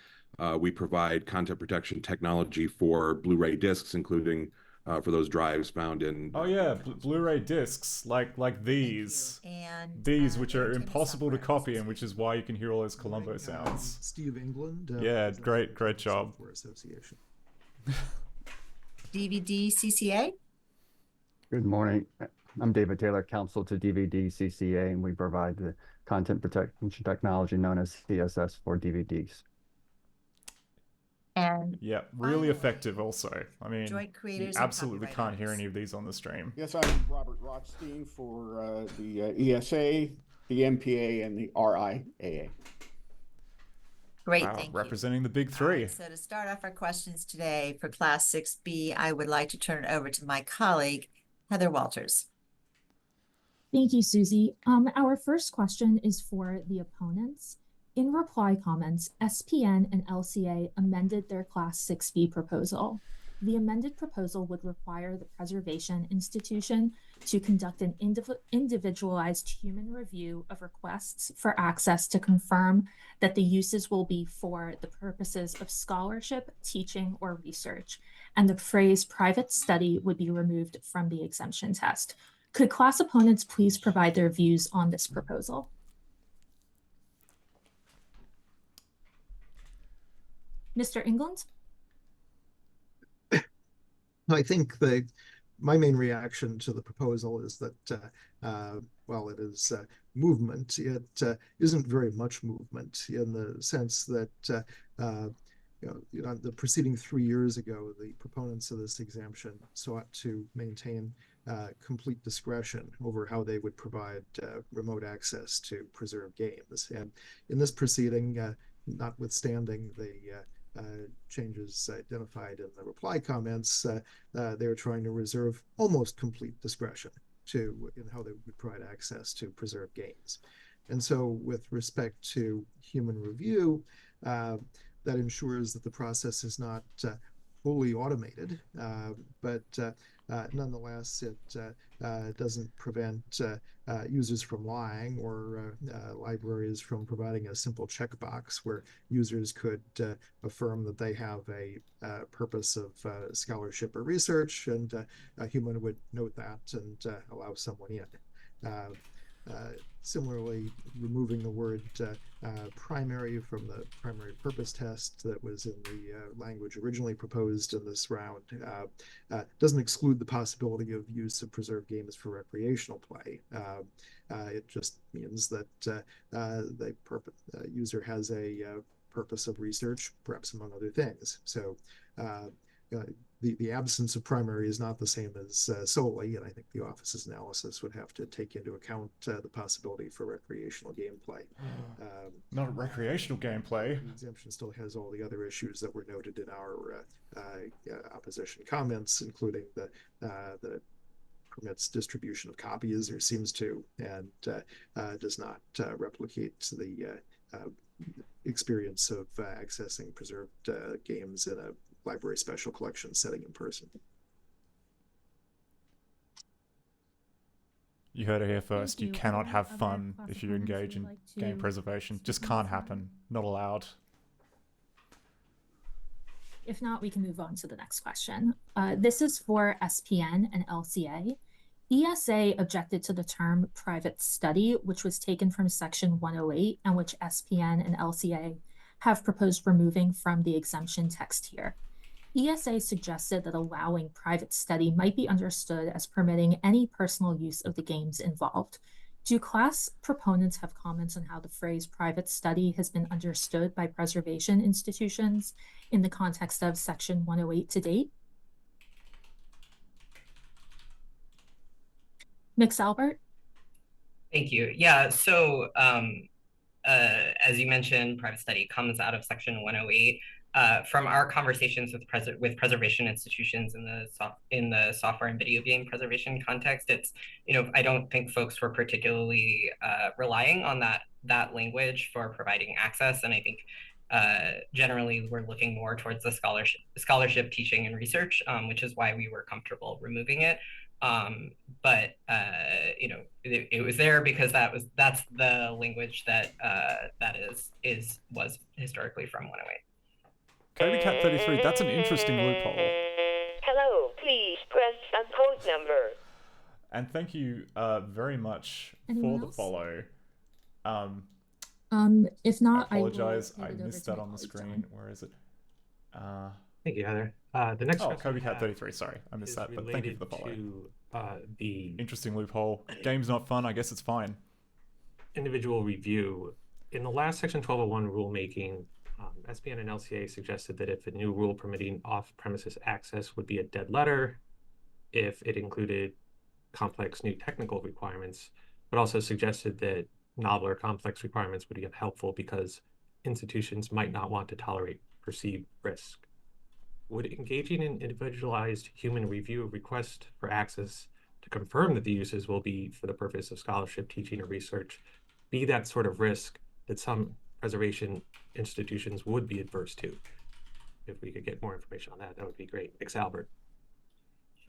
We provide content protection technology for Blu-ray discs, including for those drives found in. Oh yeah, Blu-ray discs like these. And these, which are impossible to copy, and which is why you can hear all those Columbo sounds. Steve England. Yeah, great job. Association. DVD CCA. Good morning. I'm David Taylor, counsel to DVD CCA, and we provide the content protection technology known as CSS for DVDs. And yeah, really effective also. I mean, joint creators you absolutely can't hear any of these on the stream. Yes, I'm Robert Rothstein for the ESA, the MPA, and the RIAA. Great, wow, thank you. Representing the big three. Right, so to start off our questions today for Class 6B, I would like to turn it over to my colleague, Heather Walters. Thank you, Susie. Our first question is for the opponents. In reply comments, SPN and LCA amended their Class 6B proposal. The amended proposal would require the Preservation Institution to conduct an individualized human review of requests for access to confirm that the uses will be for the purposes of scholarship, teaching, or research, and the phrase private study would be removed from the exemption test. Could class opponents please provide their views on this proposal? Mr. England? I think that my main reaction to the proposal is that while it is movement, it isn't very much movement in the sense that the preceding 3 years ago, the proponents of this exemption sought to maintain complete discretion over how they would provide remote access to preserved games. And in this proceeding, notwithstanding the changes identified in the reply comments, they're trying to reserve almost complete discretion in how they would provide access to preserved games. And so with respect to human review, that ensures that the process is not fully automated, but nonetheless, it doesn't prevent users from lying or libraries from providing a simple checkbox where users could affirm that they have a purpose of scholarship or research, and a human would note that and allow someone in. Similarly, removing the word primary from the primary purpose test that was in the language originally proposed in this round doesn't exclude the possibility of use of preserved games for recreational play. It just means that the user has a purpose of research, perhaps among other things. So the absence of primary is not the same as solely, and I think the office's analysis would have to take into account the possibility for recreational gameplay. Not recreational gameplay. The exemption still has all the other issues that were noted in our opposition comments, including the permits distribution of copies, or seems to, and does not replicate the experience of accessing preserved games in a library special collection setting in person. You heard it here first. You cannot have fun if you engage in game preservation. Just can't happen. Not allowed. If not, we can move on to the next question. This is for SPN and LCA. ESA objected to the term private study, which was taken from Section 108 and which SPN and LCA have proposed removing from the exemption text here. ESA suggested that allowing private study might be understood as permitting any personal use of the games involved. Do class proponents have comments on how the phrase private study has been understood by preservation institutions in the context of Section 108 to date? Mix Albert? Thank you. Yeah, so as you mentioned, private study comes out of Section 108. From our conversations with preservation institutions in the software and video game preservation context, it's, I don't think folks were particularly relying on that language for providing access, and I think generally we're looking more towards the scholarship, teaching, and research, which is why we were comfortable removing it. But it was there because that's the language that was historically from 108. Cat 33, that's an interesting loophole. Hello, please press and code number. And thank you very much Anyone for else? the follow. If not, I apologize, I I missed that on the screen. Where is it? Thank you, Heather. The next question Cat 33, sorry, I missed that, but thank you for the follow. The interesting loophole. Game's not fun, I guess it's fine. Individual review. In the last Section 1201 rulemaking, SPN and LCA suggested that if a new rule permitting off-premises access would be a dead letter, if it included complex new technical requirements, but also suggested that novel or complex requirements would be helpful because institutions might not want to tolerate perceived risk. Would engaging in individualized human review request for access to confirm that the uses will be for the purpose of scholarship, teaching, or research be that sort of risk that some preservation institutions would be adverse to? If we could get more information on that, that would be great. Thanks, Albert.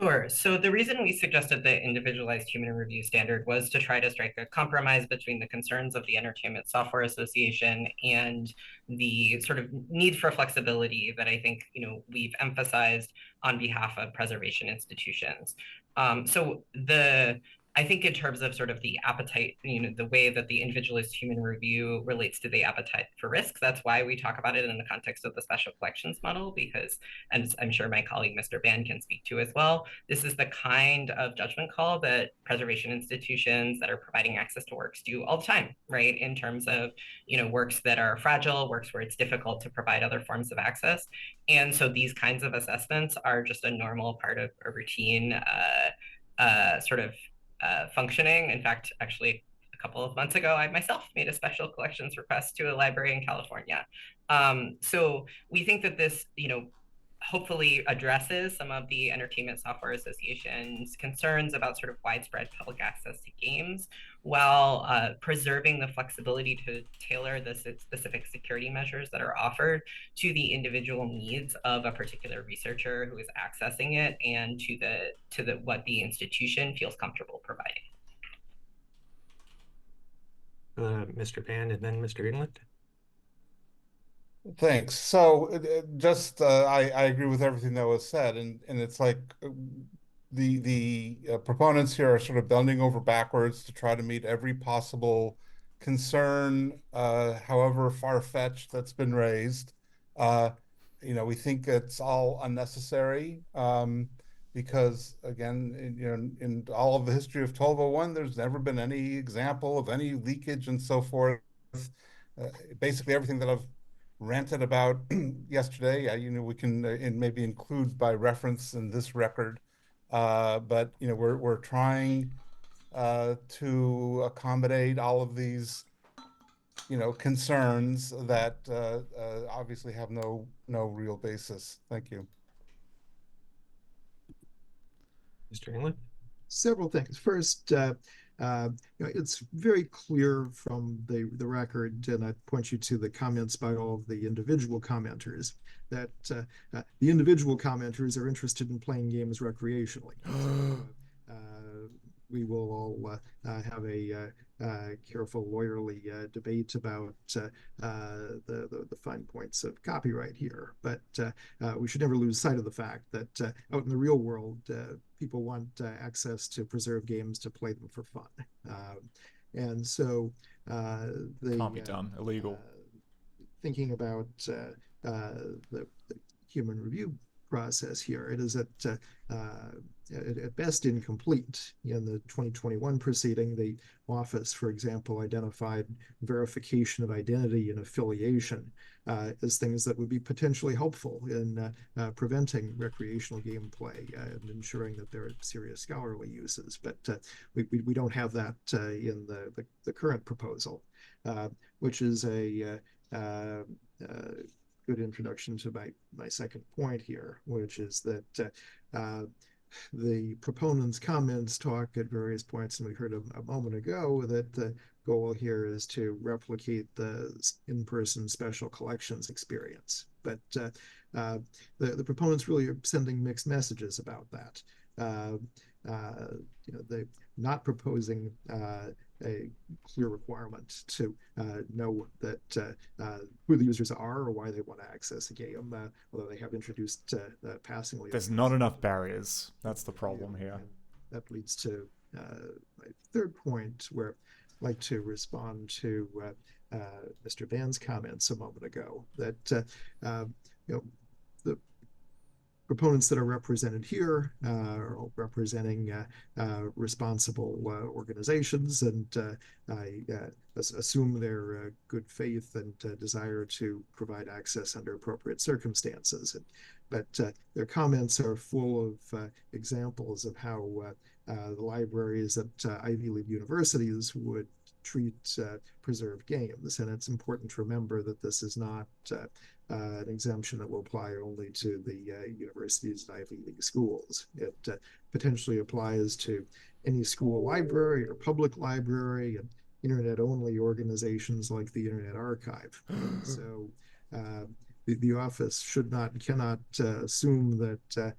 Sure. So the reason we suggested the individualized human review standard was to try to strike a compromise between the concerns of the Entertainment Software Association and the sort of need for flexibility that I think we've emphasized on behalf of preservation institutions. I think in terms of sort of the appetite, the way that the individualized human review relates to the appetite for risk, that's why we talk about it in the context of the special collections model, because, and I'm sure my colleague, Mr. Ban, can speak to as well, this is the kind of judgment call that preservation institutions that are providing access to works do all the time, right? In terms of, works that are fragile, works where it's difficult to provide other forms of access. And so these kinds of assessments are just a normal part of a routine sort of functioning. In fact, actually, a couple of months ago, I myself made a special collections request to a library in California. So we think that this, hopefully addresses some of the Entertainment Software Association's concerns about sort of widespread public access to games, while preserving the flexibility to tailor the specific security measures that are offered to the individual needs of a particular researcher who is accessing it, and to the what the institution feels comfortable providing. Mr. Band and then Mr. England. Thanks. So I agree with everything that was said, and it's like the proponents here are sort of bending over backwards to try to meet every possible concern, however far-fetched, that's been raised. We think it's all unnecessary, because again, in all of the history of 1201, there's never been any example of any leakage and so forth. Basically, everything that I've ranted about yesterday, we can maybe include by reference in this record, but we're trying to accommodate all of these concerns that obviously have no real basis. Thank you. Mr. England? Several things. First, it's very clear from the record, and I point you to the comments by all of the individual commenters, that the individual commenters are interested in playing games recreationally. We will all have a careful, lawyerly debate about the fine points of copyright here. But we should never lose sight of the fact that out in the real world, people want access to preserve games to play them for fun. And so can't be done. Illegal. Thinking about the human review process here, it is at best incomplete. In the 2021 proceeding, the office, for example, identified verification of identity and affiliation as things that would be potentially helpful in preventing recreational gameplay and ensuring that there are serious scholarly uses. But we don't have that in the current proposal, which is a good introduction to my second point here, which is that the proponents' comments talk at various points, and we heard a moment ago that the goal here is to replicate the in-person special collections experience. But the proponents really are sending mixed messages about that. They're not proposing a clear requirement to know that who the users are or why they want to access a game, although they have introduced passingly. There's not enough barriers. That's the problem here. That leads to my third point, where I'd like to respond to Mr. Van's comments a moment ago, that the proponents that are represented here are representing responsible organizations, and I assume their good faith and desire to provide access under appropriate circumstances. But their comments are full of examples of how the libraries at Ivy League universities would treat preserved games. And it's important to remember that this is not an exemption that will apply only to the universities and Ivy League schools. It potentially applies to any school library or public library and internet-only organizations like the Internet Archive. So the office cannot assume that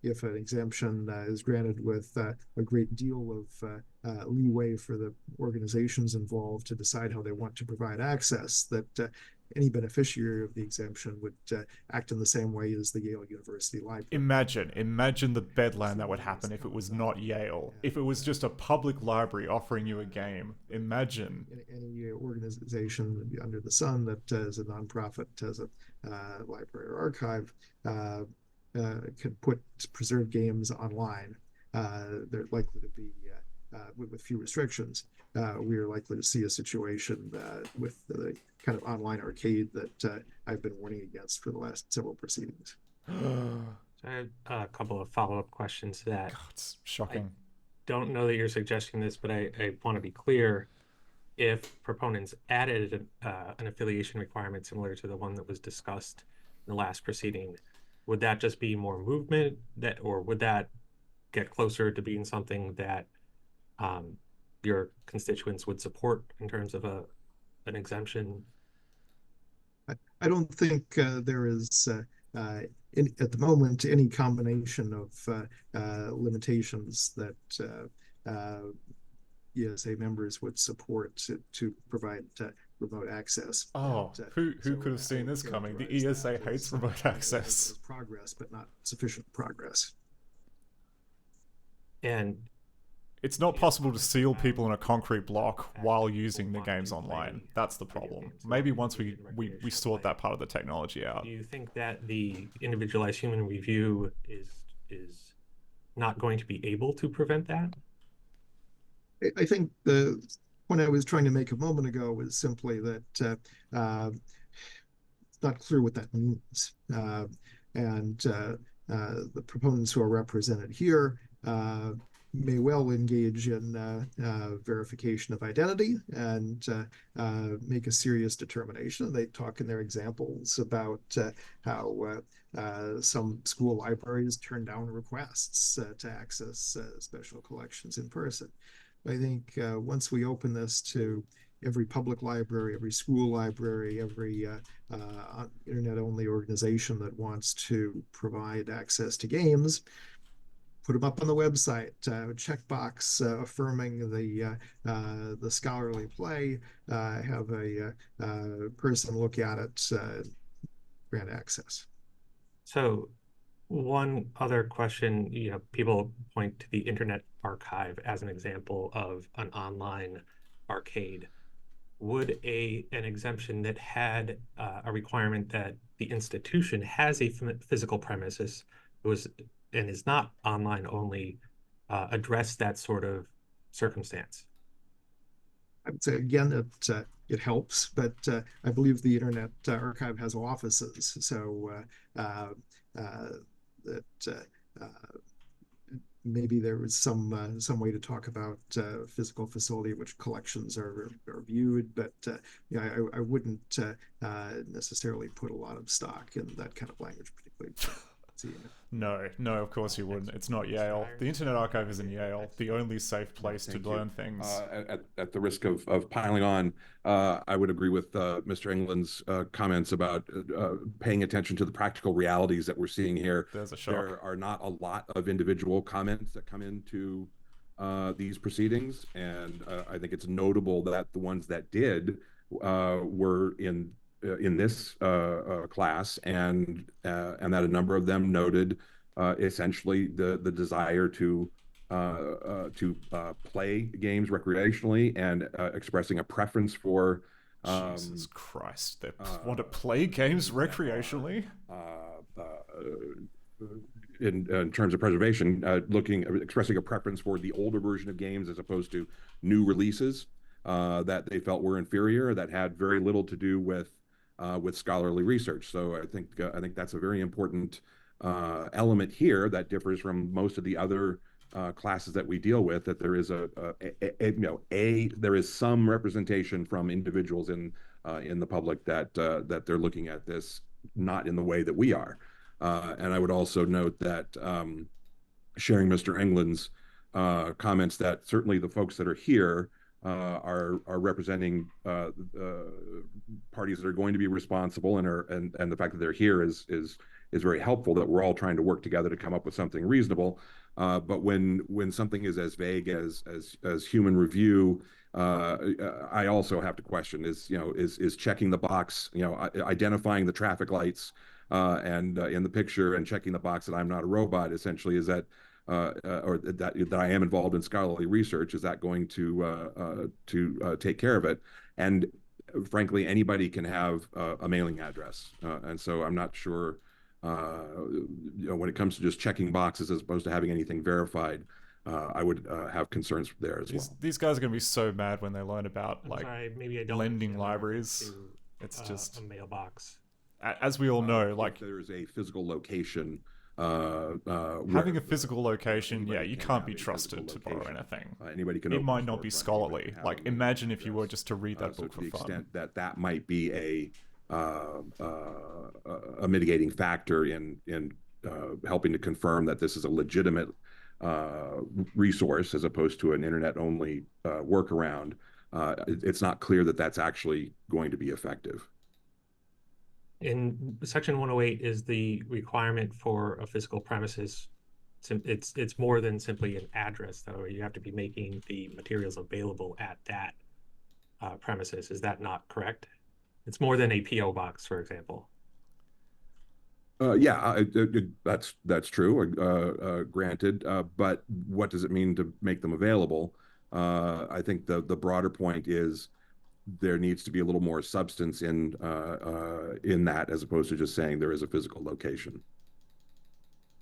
if an exemption is granted with a great deal of leeway for the organizations involved to decide how they want to provide access, that any beneficiary of the exemption would act in the same way as the Yale University Library. Imagine the bedlam that would happen if it was not Yale. If it was just a public library offering you a game. Imagine. Any organization under the sun that is a nonprofit, has a library or archive, can put preserved games online. They're likely to be, with few restrictions, we are likely to see a situation with the kind of online arcade that I've been warning against for the last several proceedings. I have a couple of follow-up questions to that. God, it's shocking. Don't know that you're suggesting this, but I want to be clear. If proponents added an affiliation requirement similar to the one that was discussed in the last proceeding, would that just be more movement or would that get closer to being something that your constituents would support in terms of an exemption? I don't think there is at the moment any combination of limitations that ESA members would support to provide remote access. Oh, who could have seen this coming? The ESA hates remote access. As progress, but not sufficient progress. And it's not possible to seal people in a concrete block while using the games online. That's the problem. Maybe once we sort that part of the technology out. Do you think that the individualized human review is not going to be able to prevent that? I think the point I was trying to make a moment ago was simply that it's not clear what that means. And the proponents who are represented here may well engage in verification of identity and make a serious determination. They talk in their examples about how some school libraries turn down requests to access special collections in person. I think once we open this to every public library, every school library, every internet-only organization that wants to provide access to games, put them up on the website, checkbox affirming the scholarly play, have a person look at it, grant access. So one other question, people point to the Internet Archive as an example of an online arcade. Would an exemption that had a requirement that the institution has a physical premises and is not online only address that sort of circumstance? I would say again it helps, but I believe the Internet Archive has offices, so that maybe there was some way to talk about physical facility which collections are viewed, but I wouldn't necessarily put a lot of stock in that kind of language, particularly. No, of course you wouldn't. It's not Yale. The Internet Archive is in Yale, the only safe place to learn things. At the risk of piling on, I would agree with Mr. England's comments about paying attention to the practical realities that we're seeing here. There's a shock. There are not a lot of individual comments that come into these proceedings, and I think it's notable that the ones that did were in this class, and that a number of them noted essentially the desire to play games recreationally and expressing a preference for. Jesus Christ! They want to play games recreationally. In terms of preservation, expressing a preference for the older version of games as opposed to new releases that they felt were inferior, that had very little to do with scholarly research. So I think that's a very important element here that differs from most of the other classes that we deal with. That there is there is some representation from individuals in the public that they're looking at this not in the way that we are. And I would also note that sharing Mr. England's comments that certainly the folks that are here are representing parties that are going to be responsible and the fact that they're here is very helpful, that we're all trying to work together to come up with something reasonable. But when something is as vague as human review, I also have to question is checking the box, identifying the traffic lights and in the picture and checking the box that I'm not a robot, essentially, is that or that I am involved in scholarly research, is that going to take care of it? And frankly, anybody can have a mailing address, and so I'm not sure when it comes to just checking boxes as opposed to having anything verified. I would have concerns there as well. These guys are going to be so mad when they learn about maybe I don't lending libraries. It's just a mailbox. As we all know, if there's a physical location Having a physical location, yeah, you can't be trusted to borrow anything. Anybody can. It might not be scholarly. Like, imagine if you were just to read that book for fun. To the extent that that might be a mitigating factor in helping to confirm that this is a legitimate resource as opposed to an internet-only workaround. It's not clear that that's actually going to be effective. In Section 108 is the requirement for a physical premises. It's more than simply an address, though. You have to be making the materials available at that premises. Is that not correct? It's more than a P.O. box, for example. Yeah, that's true. Granted, but what does it mean to make them available? I think the broader point is there needs to be a little more substance in that, as opposed to just saying there is a physical location.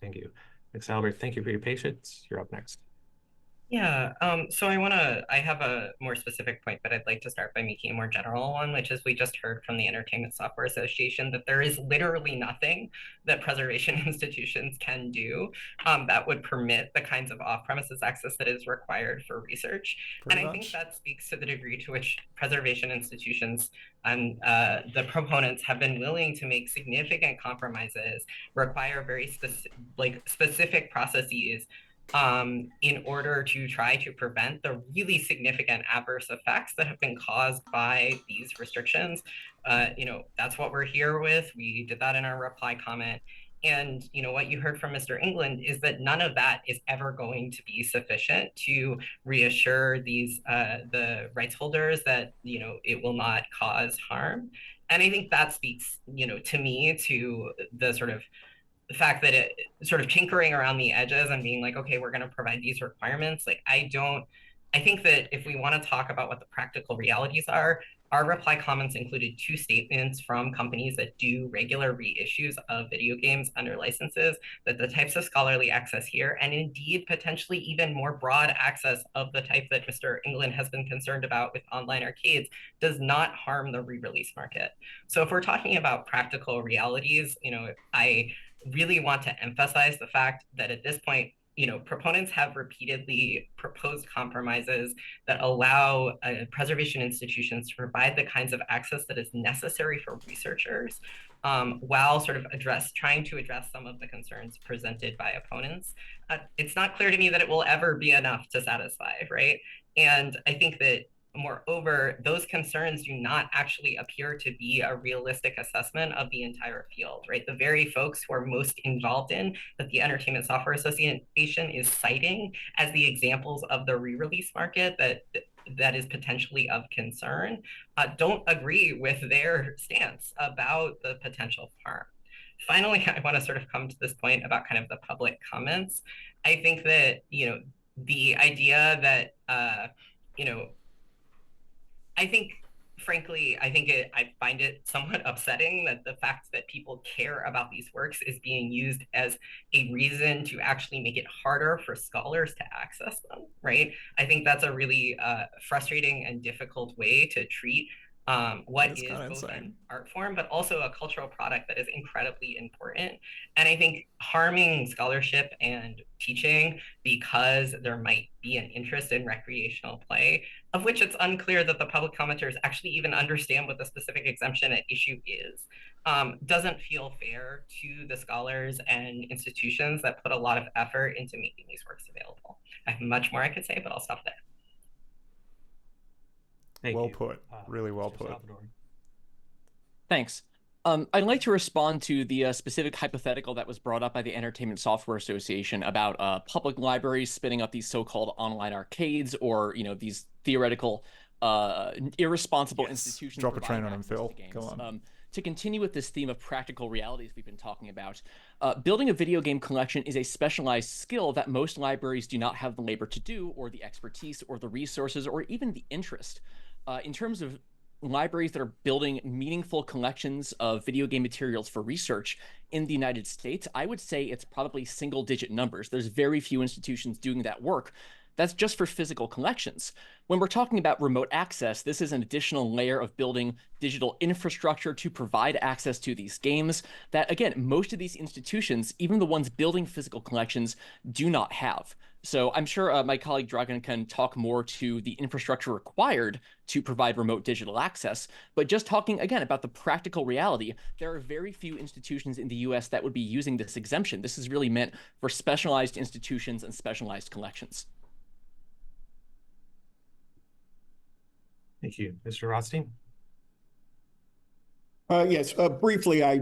Thank you. Ms. Albert, thank you for your patience. You're up next. Yeah, so I have a more specific point, but I'd like to start by making a more general one, which is we just heard from the Entertainment Software Association that there is literally nothing that preservation institutions can do that would permit the kinds of off-premises access that is required for research. And I think that speaks to the degree to which preservation institutions and the proponents have been willing to make significant compromises, require very specific processes in order to try to prevent the really significant adverse effects that have been caused by these restrictions. That's what we're here with. We did that in our reply comment. And what you heard from Mr. England is that none of that is ever going to be sufficient to reassure the rights holders that it will not cause harm. And I think that speaks to me to the sort of the fact that it sort of tinkering around the edges and being like, okay, we're going to provide these requirements. I think that if we want to talk about what the practical realities are, our reply comments included 2 statements from companies that do regular reissues of video games under licenses, that the types of scholarly access here, and indeed potentially even more broad access of the type that Mr. England has been concerned about with online arcades, does not harm the re-release market. So if we're talking about practical realities, I really want to emphasize the fact that at this point, proponents have repeatedly proposed compromises that allow preservation institutions to provide the kinds of access that is necessary for researchers, while sort of trying to address some of the concerns presented by opponents. It's not clear to me that it will ever be enough to satisfy, right? And I think that moreover, those concerns do not actually appear to be a realistic assessment of the entire field, right? The very folks who are most involved in that the Entertainment Software Association is citing as the examples of the re-release market that is potentially of concern, don't agree with their stance about the potential harm. Finally, I want to sort of come to this point about kind of the public comments. I think that, the idea that, I find it somewhat upsetting that the fact that people care about these works is being used as a reason to actually make it harder for scholars to access them, right? I think that's a really frustrating and difficult way to treat what is both an art form, but also a cultural product that is incredibly important. And I think harming scholarship and teaching because there might be an interest in recreational play, of which it's unclear that the public commenters actually even understand what the specific exemption at issue is, doesn't feel fair to the scholars and institutions that put a lot of effort into making these works available. I have much more I could say, but I'll stop there. Well put. Really well put. Thanks. I'd like to respond to the specific hypothetical that was brought up by the Entertainment Software Association about public libraries spinning up these so-called online arcades, or these theoretical irresponsible institutions. Drop a train on him, Phil. Go on. To continue with this theme of practical realities we've been talking about, building a video game collection is a specialized skill that most libraries do not have the labor to do, or the expertise, or the resources, or even the interest. In terms of libraries that are building meaningful collections of video game materials for research in the United States, I would say it's probably single-digit numbers. There's very few institutions doing that work That's just for physical collections. When we're talking about remote access, this is an additional layer of building digital infrastructure to provide access to these games that, again, most of these institutions, even the ones building physical collections, do not have. So I'm sure my colleague Dragan can talk more to the infrastructure required to provide remote digital access. But just talking again about the practical reality, there are very few institutions in the US that would be using this exemption. This is really meant for specialized institutions and specialized collections. Thank you. Mr. Rothstein? Yes, briefly, I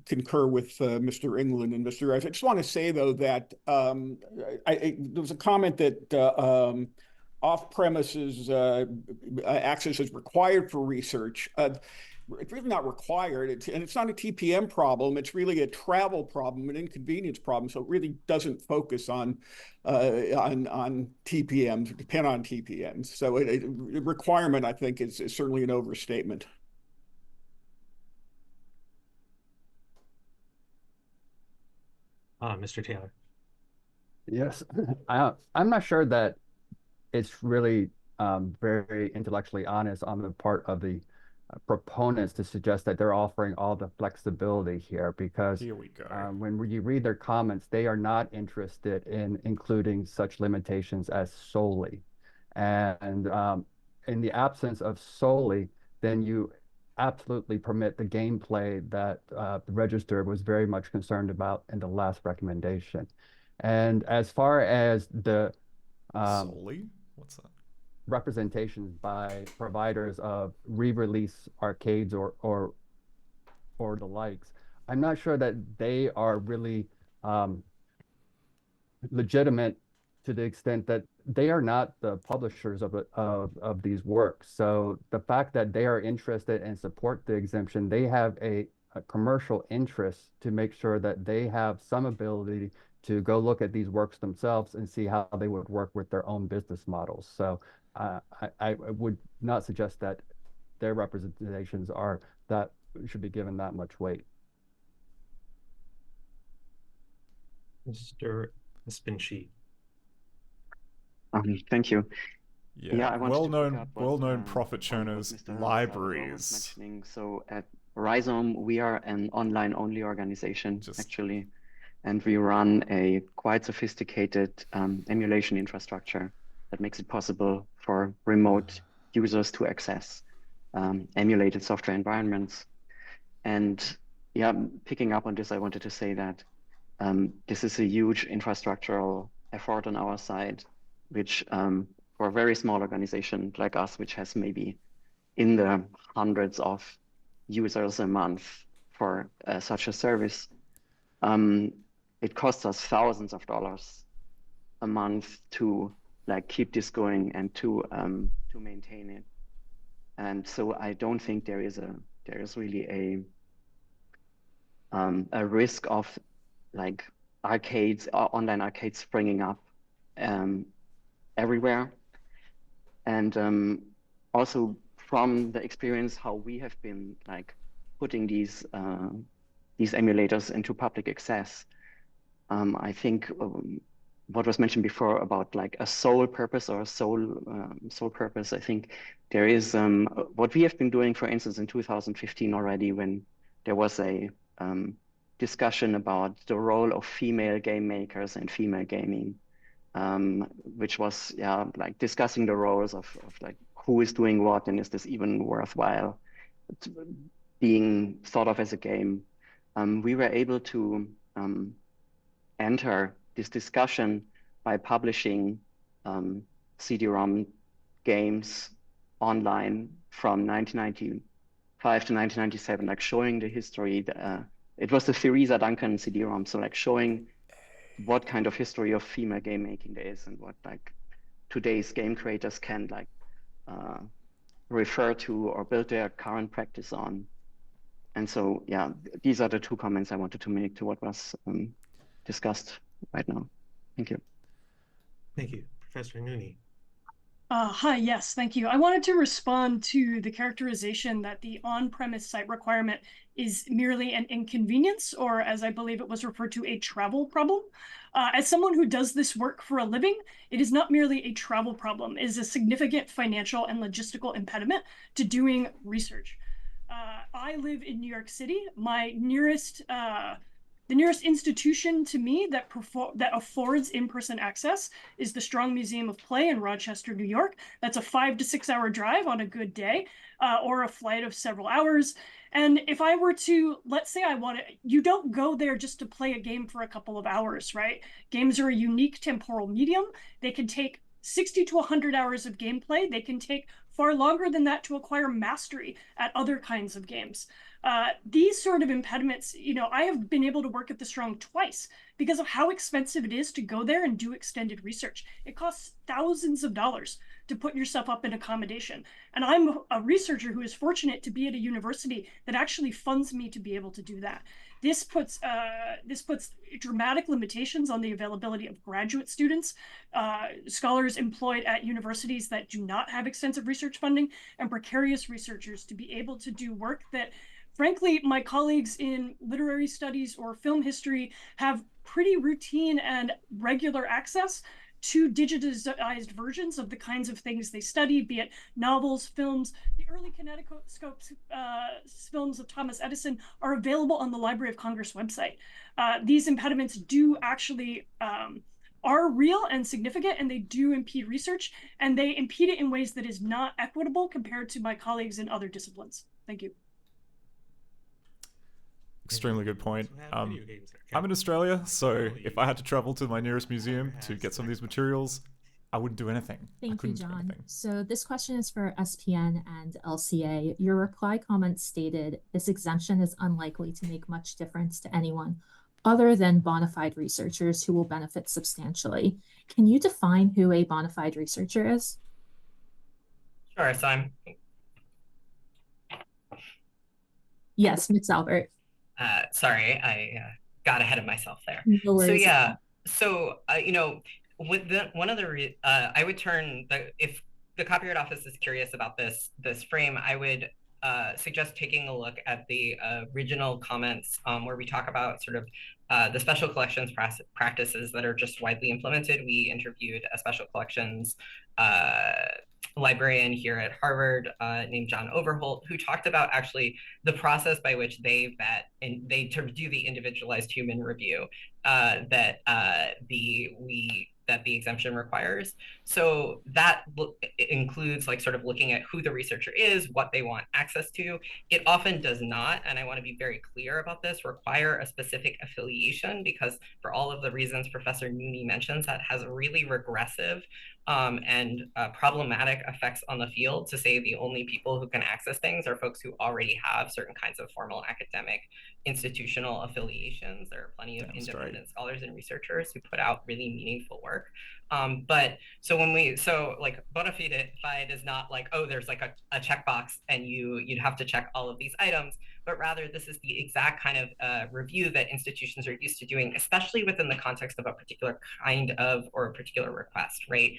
concur with Mr. England and Mr. Rice. I just want to say, though, that there was a comment that off-premises access is required for research. It's really not required, and it's not a TPM problem. It's really a travel problem, an inconvenience problem. So it really doesn't focus on TPMs, or depend on TPMs. So a requirement, I think, is certainly an overstatement. Mr. Taylor. Yes, I'm not sure that it's really very intellectually honest on the part of the proponents to suggest that they're offering all the flexibility here, because here we go. When you read their comments, they are not interested in including such limitations as solely. And in the absence of solely, then you absolutely permit the gameplay that the register was very much concerned about in the last recommendation. And as far as the solely? What's that? Representations by providers of re-release arcades or the likes, I'm not sure that they are really legitimate to the extent that they are not the publishers of these works. So the fact that they are interested and support the exemption, they have a commercial interest to make sure that they have some ability to go look at these works themselves and see how they would work with their own business models. So I would not suggest that their representations are that should be given that much weight. Mr. Espinci. Thank you. Yeah, I wanted to pick up well-known profit churners, Mr. libraries. was mentioning. So at Rhizome, we are an online-only organization, actually, and we run a quite sophisticated emulation infrastructure that makes it possible for remote users to access emulated software environments. And yeah, picking up on this, I wanted to say that this is a huge infrastructural effort on our side, which for a very small organization like us, which has maybe in the hundreds of users a month for such a service, it costs us thousands of dollars a month to keep this going and to maintain it. And so I don't think there is really a risk of arcades, online arcades springing up everywhere. And also from the experience how we have been putting these emulators into public access, I think what was mentioned before about a sole purpose or a sole purpose, I think there is what we have been doing, for instance, in 2015 already, when there was a discussion about the role of female game makers and female gaming, which was discussing the roles of who is doing what, and is this even worthwhile being thought of as a game. We were able to enter this discussion by publishing CD-ROM games online from 1995 to 1997, showing the history. It was the Theresa Duncan CD-ROM, so showing what kind of history of female game making there is, and what today's game creators can refer to or build their current practice on. And so, yeah, these are the two comments I wanted to make to what was discussed right now. Thank you. Thank you. Professor Nooney. Hi, yes, thank you. I wanted to respond to the characterization that the on-premise site requirement is merely an inconvenience, or as I believe it was referred to, a travel problem. As someone who does this work for a living, it is not merely a travel problem. It is a significant financial and logistical impediment to doing research. I live in New York City. My nearest the nearest institution to me that affords in-person access is the Strong Museum of Play in Rochester, New York. That's a 5 to 6 hour drive on a good day, or a flight of several hours. And if I were to, let's say you don't go there just to play a game for a couple of hours, right? Games are a unique temporal medium. They can take 60 to 100 hours of gameplay. They can take far longer than that to acquire mastery at other kinds of games. These sort of impediments, I have been able to work at the Strong twice because of how expensive it is to go there and do extended research. It costs thousands of dollars to put yourself up in accommodation. And I'm a researcher who is fortunate to be at a university that actually funds me to be able to do that. This puts dramatic limitations on the availability of graduate students, scholars employed at universities that do not have extensive research funding, and precarious researchers to be able to do work that, frankly, my colleagues in literary studies or film history have pretty routine and regular access to digitized versions of the kinds of things they study, be it novels, films. The early kinetoscope films of Thomas Edison are available on the Library of Congress website. These impediments do actually are real and significant, and they do impede research, and they impede it in ways that is not equitable compared to my colleagues in other disciplines. Thank you. Extremely good point. I'm in Australia, so if I had to travel to my nearest museum to get some of these materials, I wouldn't do anything. Thank you, John. So this question is for SPN and LCA. Your reply comment stated, this exemption is unlikely to make much difference to anyone other than bona fide researchers who will benefit substantially. Can you define who a bona fide researcher is? Sure, so I'm... Yes, Ms. Albert. Sorry, I got ahead of myself there. No worries. So yeah, with one of the I would turn if the Copyright Office is curious about this frame, I would suggest taking a look at the original comments where we talk about sort of the special collections practices that are just widely implemented. We interviewed a special collections librarian here at Harvard named John Overholt, who talked about actually the process by which they vet and they do the individualized human review that the exemption requires. So that includes like sort of looking at who the researcher is, what they want access to. It often does not, and I want to be very clear about this, require a specific affiliation, because for all of the reasons Professor Nooney mentions, that has really regressive and problematic effects on the field to say the only people who can access things are folks who already have certain kinds of formal academic institutional affiliations. There are plenty of independent scholars and researchers who put out really meaningful work. But so like bona fide is not like, oh, there's like a checkbox and you'd have to check all of these items, but rather this is the exact kind of review that institutions are used to doing, especially within the context of a particular kind of or a particular request, right?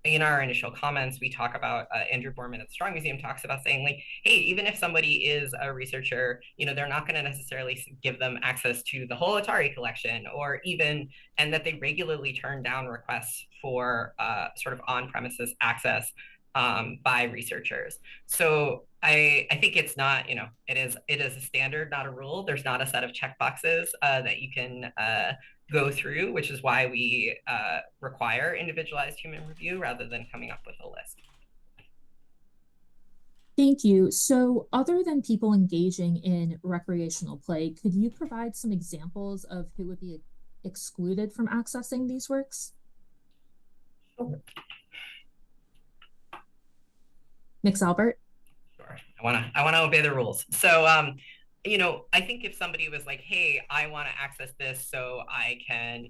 In our initial comments, we talk about Andrew Borman at the Strong Museum talks about saying like, hey, even if somebody is a researcher, they're not going to necessarily give them access to the whole Atari collection, or even, and that they regularly turn down requests for sort of on-premises access by researchers. So I think it's not, it is a standard, not a rule. There's not a set of checkboxes that you can go through, which is why we require individualized human review rather than coming up with a list. Thank you. So other than people engaging in recreational play, could you provide some examples of who would be excluded from accessing these works? Sure. Mix Albert? Sure. I want to obey the rules. So, I think if somebody was like, hey, I want to access this so I can,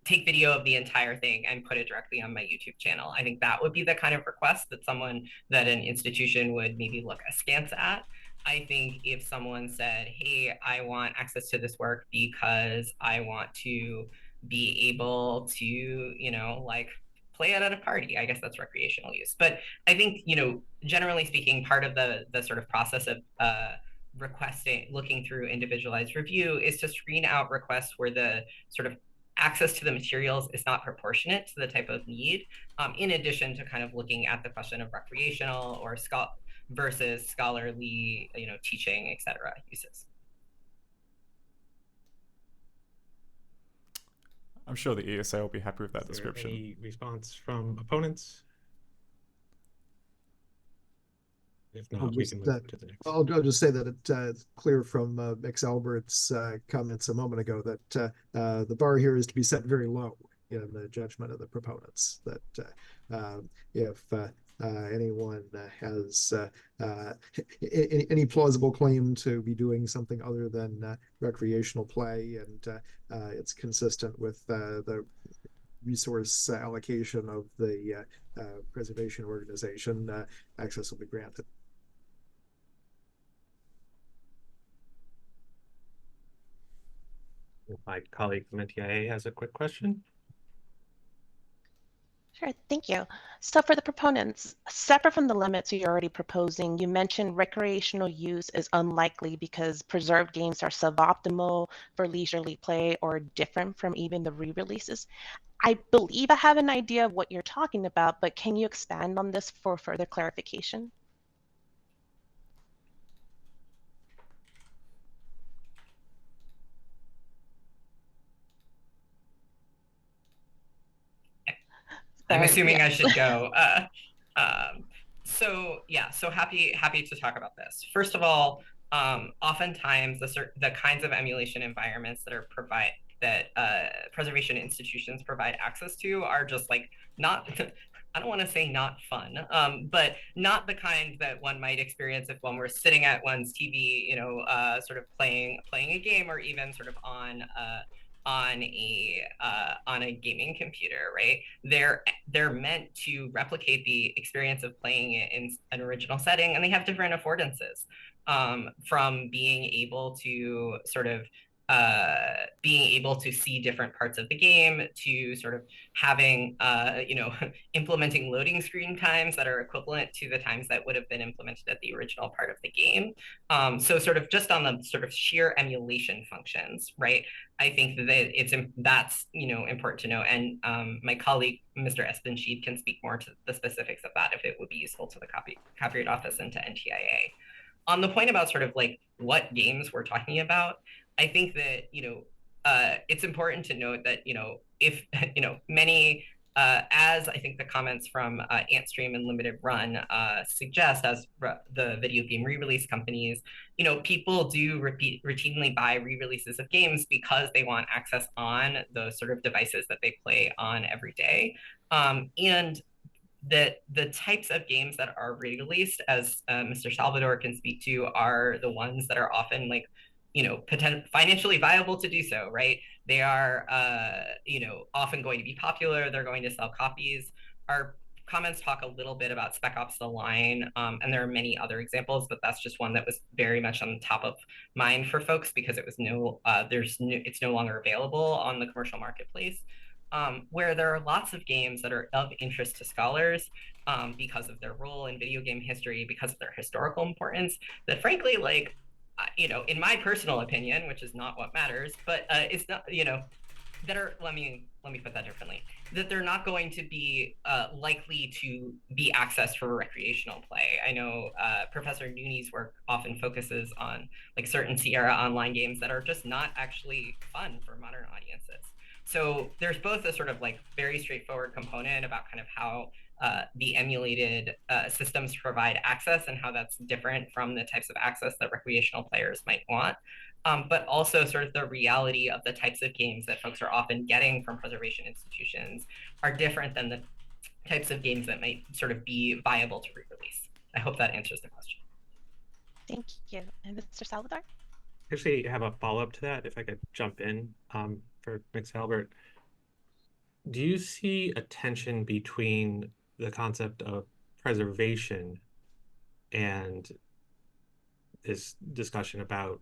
take video of the entire thing and put it directly on my YouTube channel, I think that would be the kind of request that an institution would maybe look askance at. I think if someone said, hey, I want access to this work because I want to be able to, you know, like play it at a party. I guess that's recreational use. But I think, you know, generally speaking, part of the sort of process of looking through individualized review is to screen out requests where the sort of access to the materials is not proportionate to the type of need, in addition to kind of looking at the question of recreational or versus scholarly, you know, teaching, et cetera, uses. I'm sure the ESA will be happy with that Is there description. any response from opponents? If not, we can move to the next. I'll just say that it's clear from Mix Albert's comments a moment ago that the bar here is to be set very low in the judgment of the proponents. That if anyone has any plausible claim to be doing something other than recreational play, and it's consistent with the resource allocation of the preservation organization, access will be granted. My colleague from NTIA has a quick question. Sure, thank you. So for the proponents, separate from the limits you're already proposing, you mentioned recreational use is unlikely because preserved games are suboptimal for leisurely play or different from even the re-releases. I believe I have an idea of what you're talking about, but can you expand on this for further clarification? I'm Sorry, assuming yeah. I should go. So yeah, so happy to talk about this. First of all, oftentimes the kinds of emulation environments that preservation institutions provide access to are just like not. I don't want to say not fun, but not the kind that one might experience if one were sitting at one's TV, you know, sort of playing a game, or even sort of on a gaming computer, right? They're meant to replicate the experience of playing it in an original setting, and they have different affordances, from being able to sort of being able to see different parts of the game, to sort of having you know, implementing loading screen times that are equivalent to the times that would have been implemented at the original part of the game. So sort of just on the sort of sheer emulation functions, right? I think that that's, you know, important to know. And my colleague, Mr. Espenscheid, can speak more to the specifics of that if it would be useful to the Copyright Office and to NTIA. On the point about sort of like what games we're talking about, I think that, you know, it's important to note that, you know, if, you know, many, as I think the comments from Antstream and Limited Run suggest, as the video game re-release companies, you know, people do routinely buy re-releases of games because they want access on those sort of devices that they play on every day. And that the types of games that are re-released, as Mr. Salvador can speak to, are the ones that are often like, you know, financially viable to do so, right? They are, you know, often going to be popular. They're going to sell copies. Our comments talk a little bit about Spec Ops: The Line, and there are many other examples, but that's just one that was very much on the top of mind for folks because it was it's no longer available on the commercial marketplace. Where there are lots of games that are of interest to scholars because of their role in video game history, because of their historical importance, that frankly, like, you know, in my personal opinion, which is not what matters, but it's not, you know, that are, let me put that differently, that they're not going to be likely to be accessed for recreational play. I know Professor Nooney's work often focuses on like certain Sierra Online games that are just not actually fun for modern audiences. So there's both a sort of like very straightforward component about kind of how the emulated systems provide access and how that's different from the types of access that recreational players might want. But also sort of the reality of the types of games that folks are often getting from preservation institutions are different than the types of games that might sort of be viable to re-release. I hope that answers the question. Thank you. And Mr. Salvador? Actually, I have a follow-up to that, if I could jump in for Mix Albert. Do you see a tension between the concept of preservation and this discussion about,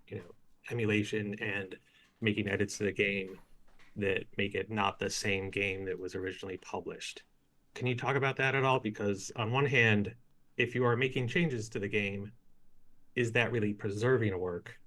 you know, emulation and making edits to the game that make it not the same game that was originally published. Can you talk about that at all? Because on one hand, if you are making changes to the game, is that really preserving a work?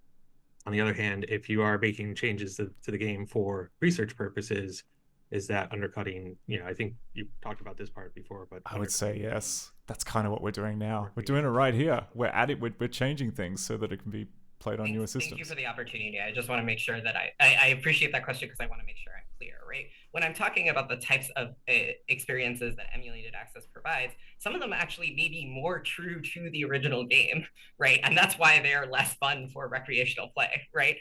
On the other hand, if you are making changes to the game for research purposes, is that undercutting, I think you talked about this part before, but I would say yes. That's kind of what we're doing now. We're doing it right here. We're changing things so that it can be played on newer systems. Thank you for the opportunity. I just want to make sure that I appreciate that question because I want to make sure I'm clear, right? When I'm talking about the types of experiences that emulated access provides, some of them actually may be more true to the original game, right? And that's why they're less fun for recreational play, right?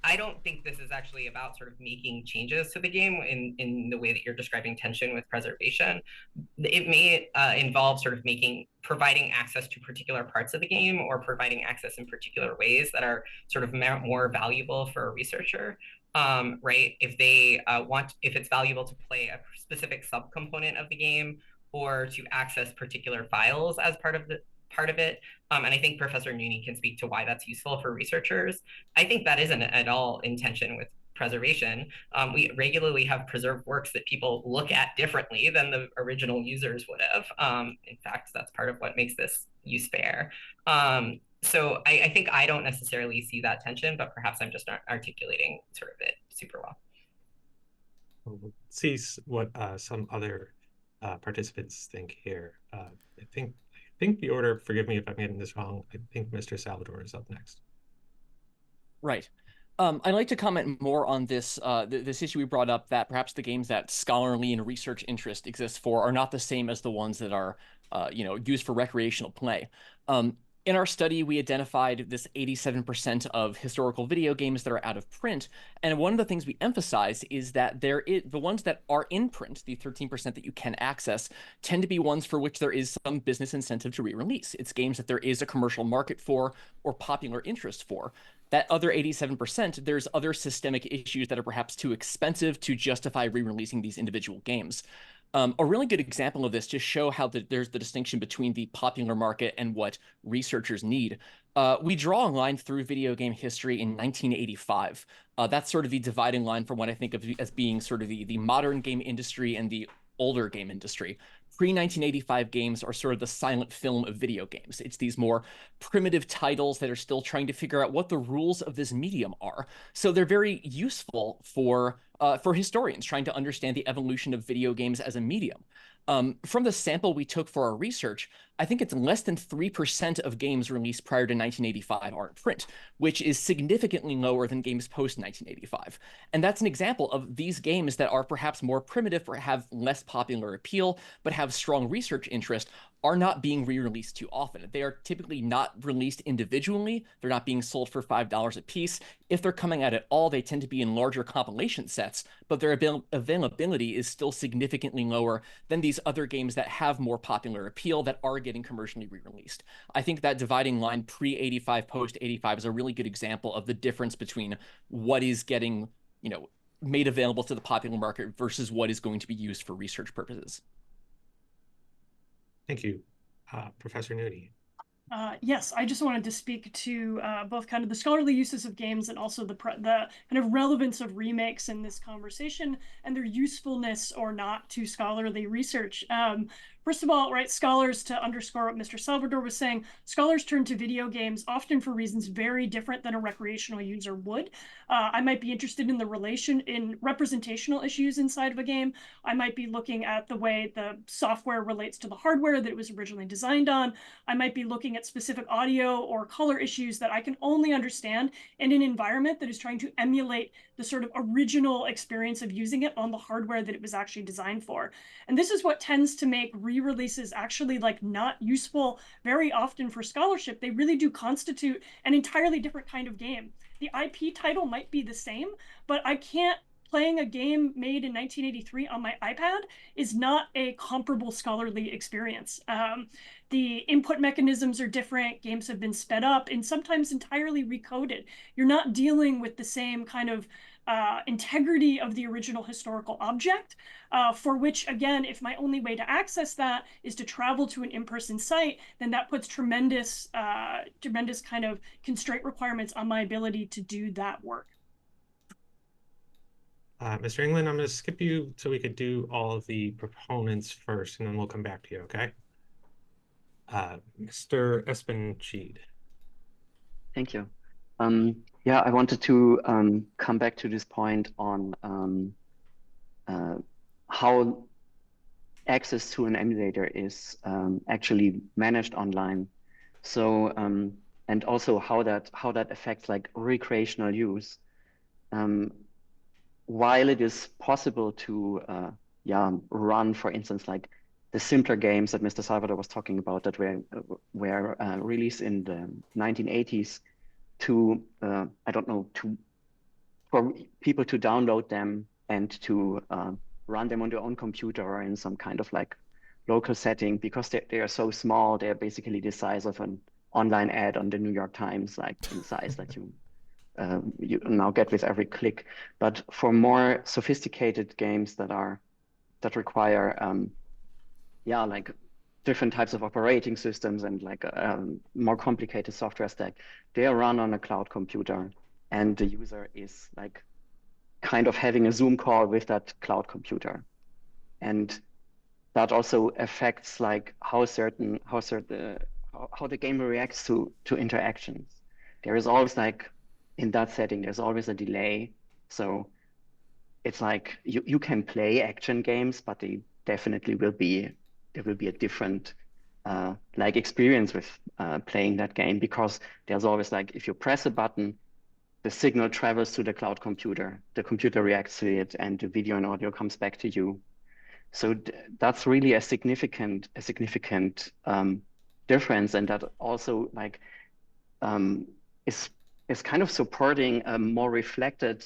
I don't think this is actually about sort of making changes to the game in the way that you're describing tension with preservation. It may involve sort of providing access to particular parts of the game or providing access in particular ways that are sort of more valuable for a researcher, right? If it's valuable to play a specific subcomponent of the game or to access particular files as part of it. And I think Professor Nooney can speak to why that's useful for researchers. I think that isn't at all in tension with preservation. We regularly have preserved works that people look at differently than the original users would have. In fact, that's part of what makes this use fair. So I think I don't necessarily see that tension, but perhaps I'm just not articulating sort of it super well. We'll see what some other participants think here. I think the order, forgive me if I'm getting this wrong, I think Mr. Salvador is up next. Right. I'd like to comment more on this this issue we brought up, that perhaps the games that scholarly and research interest exists for are not the same as the ones that are used for recreational play. In our study, we identified this 87% of historical video games that are out of print. And one of the things we emphasize is that the ones that are in print, the 13% that you can access, tend to be ones for which there is some business incentive to re-release. It's games that there is a commercial market for or popular interest for. That other 87%, there's other systemic issues that are perhaps too expensive to justify re-releasing these individual games. A really good example of this to show how there's the distinction between the popular market and what researchers need. We draw a line through video game history in 1985. That's sort of the dividing line from what I think of as being sort of the modern game industry and the older game industry. Pre-1985 games are sort of the silent film of video games. It's these more primitive titles that are still trying to figure out what the rules of this medium are. So they're very useful for historians trying to understand the evolution of video games as a medium. From the sample we took for our research, I think it's less than 3% of games released prior to 1985 are in print, which is significantly lower than games post-1985. And that's an example of these games that are perhaps more primitive or have less popular appeal, but have strong research interest, are not being re-released too often. They are typically not released individually. They're not being sold for $5 a piece. If they're coming out at all, they tend to be in larger compilation sets, but their availability is still significantly lower than these other games that have more popular appeal that are getting commercially re-released. I think that dividing line pre-85, post-85 is a really good example of the difference between what is getting, made available to the popular market versus what is going to be used for research purposes. Thank you. Professor Nooney. Yes, I just wanted to speak to both kind of the scholarly uses of games and also the kind of relevance of remakes in this conversation and their usefulness or not to scholarly research. First of all, right, scholars, to underscore what Mr. Salvador was saying, scholars turn to video games often for reasons very different than a recreational user would. I might be interested in representational issues inside of a game. I might be looking at the way the software relates to the hardware that it was originally designed on. I might be looking at specific audio or color issues that I can only understand in an environment that is trying to emulate the sort of original experience of using it on the hardware that it was actually designed for. And this is what tends to make re-releases actually not useful very often for scholarship. They really do constitute an entirely different kind of game. The IP title might be the same, but I can't playing a game made in 1983 on my iPad is not a comparable scholarly experience. The input mechanisms are different, games have been sped up and sometimes entirely recoded. You're not dealing with the same kind of integrity of the original historical object, for which, again, if my only way to access that is to travel to an in-person site, then that puts tremendous kind of constraint requirements on my ability to do that work. Mr. England, I'm going to skip you so we could do all of the proponents first, and then we'll come back to you, okay? Mr. Espenscheid. Thank you. Yeah, I wanted to come back to this point on how access to an emulator is actually managed online. So, and also how that affects like recreational use. While it is possible to run, for instance, like the simpler games that Mr. Salvador was talking about that were released in the 1980s to I don't know, for people to download them and to run them on their own computer or in some kind of like local setting, because they are so small, they're basically the size of an online ad on the New York Times, like in size that you now get with every click. But for more sophisticated games that require like different types of operating systems and like more complicated software stack, they are run on a cloud computer, and the user is like kind of having a Zoom call with that cloud computer. And that also affects like how the game reacts to interactions. There is always like, in that setting, there's always a delay. So it's like you can play action games, but they definitely will be a different like experience with playing that game, because there's always like, if you press a button, the signal travels to the cloud computer, the computer reacts to it, and the video and audio comes back to you. So that's really a significant difference, and that also like is kind of supporting a more reflected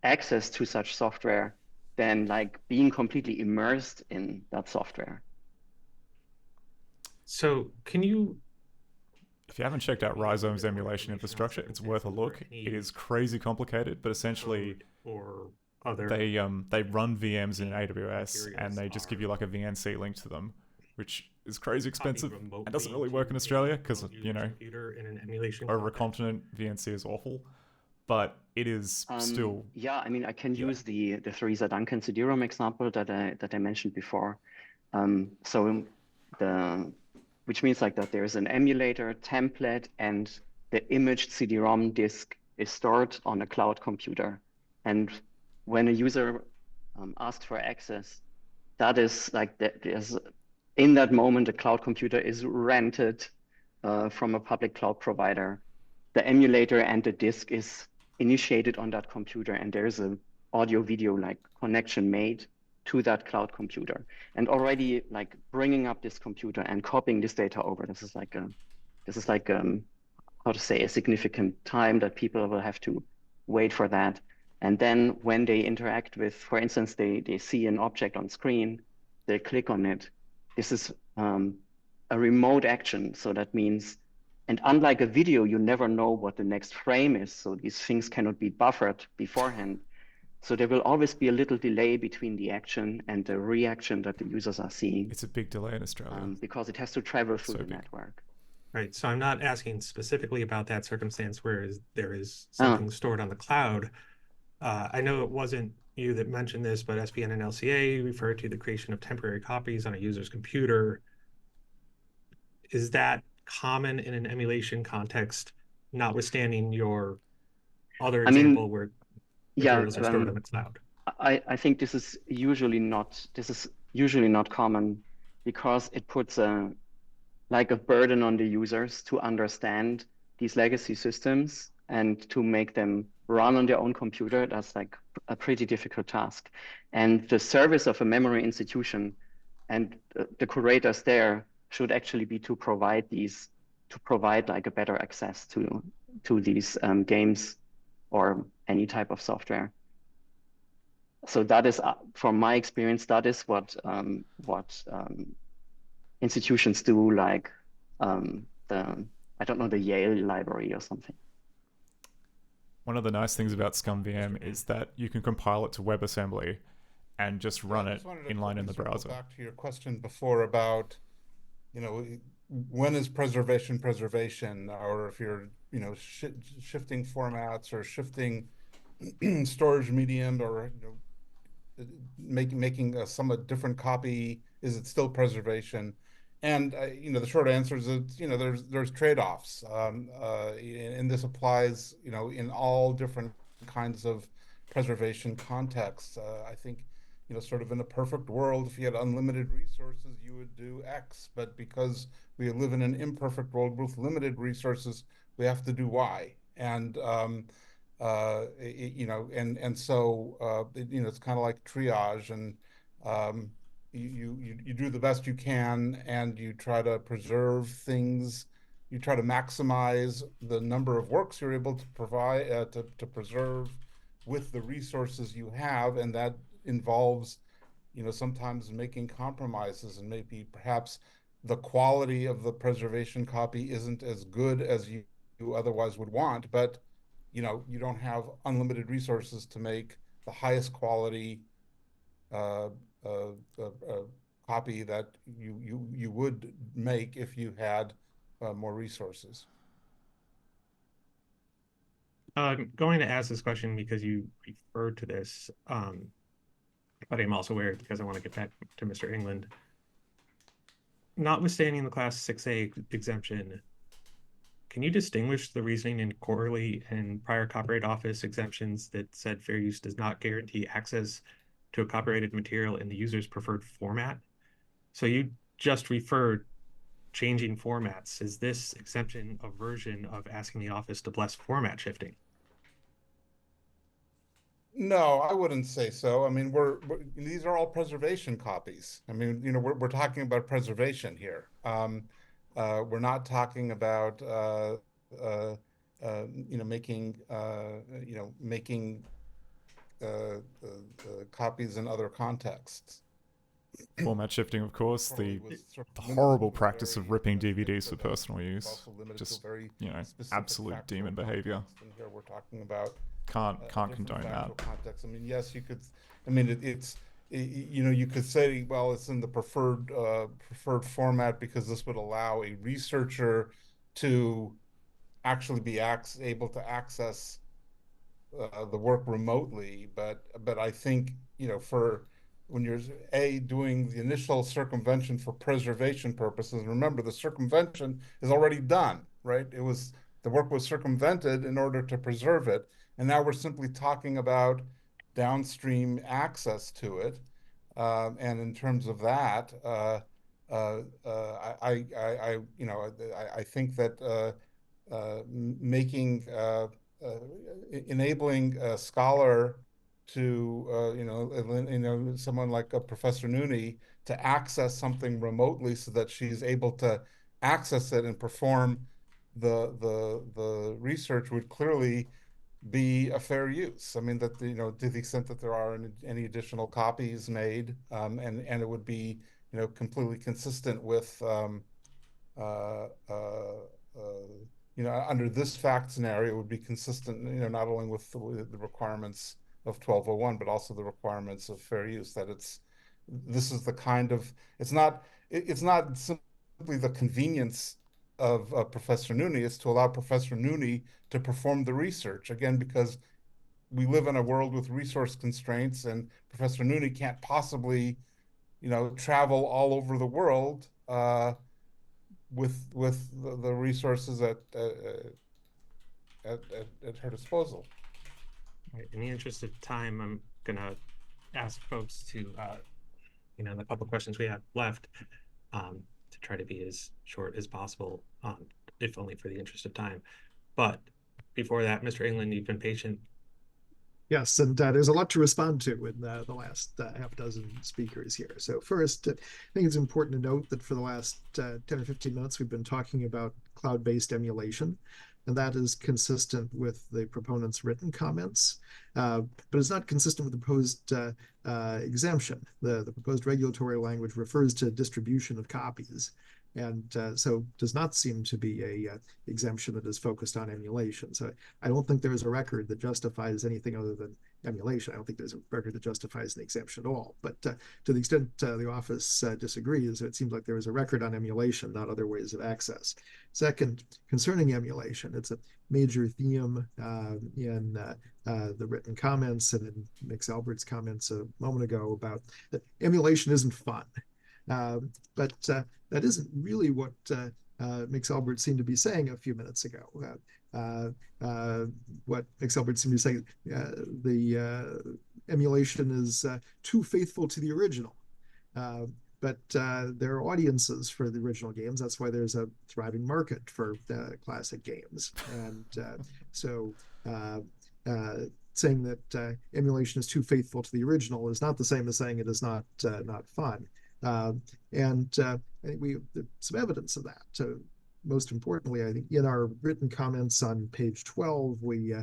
access to such software than like being completely immersed in that software. So can you... If you haven't checked out Rhizome's emulation infrastructure, it's worth a look. It is crazy complicated, but essentially or other they run VMs in AWS and they just give you like a VNC link to them, which is crazy expensive and doesn't really work in Australia because, you know, over a continent VNC is awful, but it is still... Yeah, I mean, I can use the Theresa Duncan CD-ROM example that I mentioned before. Which means like that there's an emulator template and the imaged CD-ROM disk is stored on a cloud computer. And when a user asks for access, that is like, in that moment, the cloud computer is rented from a public cloud provider. The emulator and the disk is initiated on that computer, and there's an audio video like connection made to that cloud computer. And already like bringing up this computer and copying this data over, this is like how to say, a significant time that people will have to wait for that. And then when they interact with, for instance, they see an object on screen, they click on it. This is a remote action. So that means, and unlike a video, you never know what the next frame is. So these things cannot be buffered beforehand. So there will always be a little delay between the action and the reaction that the users are seeing. It's a big delay in Australia. Because it has to travel through the network. Right. So I'm not asking specifically about that circumstance where there is something stored on the cloud. I know it wasn't you that mentioned this, but SPN and LCA referred to the creation of temporary copies on a user's computer. Is that common in an emulation context, notwithstanding your other example where materials are stored on the cloud? I think this is usually not common, because it puts like a burden on the users to understand these legacy systems and to make them run on their own computer. That's like a pretty difficult task. And the service of a memory institution and the curators there should actually be to provide like a better access to these games or any type of software. so that is, from my experience, that is what institutions do, like I don't know, the Yale library or something. One of the nice things about ScummVM is that you can compile it to WebAssembly and just run it inline in the browser. Back to your question before about, you know, when is preservation, or if you're, you know, shifting formats or shifting storage medium, or, you know, making a somewhat different copy, is it still preservation? And you know, the short answer is that, you know, there's trade-offs, and this applies, you know, in all different kinds of preservation contexts. I think, you know, sort of in a perfect world, if you had unlimited resources, you would do X. But because we live in an imperfect world with limited resources, we have to do Y. And you know, and so you know, it's kind of like triage, and you do the best you can, and you try to preserve things. You try to maximize the number of works you're able to provide to preserve with the resources you have, and that involves, you know, sometimes making compromises, and maybe perhaps the quality of the preservation copy isn't as good as you otherwise would want, but you know, you don't have unlimited resources to make the highest quality copy that you would make if you had more resources. I'm going to ask this question because you referred to this, but I'm also aware, because I want to get back to Mr. England. Notwithstanding the Class 6A exemption, can you distinguish the reasoning in Corley and prior Copyright Office exemptions that said fair use does not guarantee access to a copyrighted material in the user's preferred format? So you just referred changing formats. Is this exemption a version of asking the office to bless format shifting? No, I wouldn't say so. I mean, these are all preservation copies. I mean, you know, we're talking about preservation here. We're not talking about you know, making you know, making copies in other contexts. Format shifting, of course, the horrible practice of ripping DVDs for personal use, just, you know, absolute demon behavior. And here we're talking about can't condone that. Context. I mean, yes, you could. I mean, you know, you could say, well, it's in the preferred format because this would allow a researcher to actually be able to access the work remotely. But I think, you know, for when you're doing the initial circumvention for preservation purposes, remember the circumvention is already done, right? The work was circumvented in order to preserve it, and now we're simply talking about downstream access to it. And in terms of that, you know, I think that enabling a scholar to you know, someone like Professor Nooney to access something remotely so that she's able to access it and perform the research would clearly be a fair use. I mean, that, you know, to the extent that there are any additional copies made, and it would be, you know, completely consistent with you know, under this fact scenario, it would be consistent, you know, not only with the requirements of 1201, but also the requirements of fair use. That this is the kind of, it's not simply the convenience of Professor Nooney. It's to allow Professor Nooney to perform the research, again, because we live in a world with resource constraints, and Professor Nooney can't possibly, you know, travel all over the world with the resources at her disposal. Right. In the interest of time, I'm gonna ask folks to, you know, the couple of questions we have left, to try to be as short as possible, if only for the interest of time. But before that, Mr. England, you've been patient. Yes, and there's a lot to respond to in the last half dozen speakers here. So first, I think it's important to note that for the last 10 or 15 minutes, we've been talking about cloud-based emulation. and that is consistent with the proponent's written comments, but it's not consistent with the proposed exemption. The proposed regulatory language refers to distribution of copies, and so does not seem to be a exemption that is focused on emulation. So I don't think there is a record that justifies anything other than emulation. I don't think there's a record that justifies an exemption at all. But to the extent the office disagrees, it seems like there is a record on emulation, not other ways of access. Second, concerning emulation, it's a major theme in the written comments and in Mix Albert's comments a moment ago about that emulation isn't fun. But that isn't really what Mix Albert seemed to be saying a few minutes ago. What Mix Albert seemed to say, the emulation is too faithful to the original. But there are audiences for the original games. That's why there's a thriving market for classic games. And so saying that emulation is too faithful to the original is not the same as saying it is not fun. And I think we have some evidence of that. Most importantly, I think in our written comments on page 12, we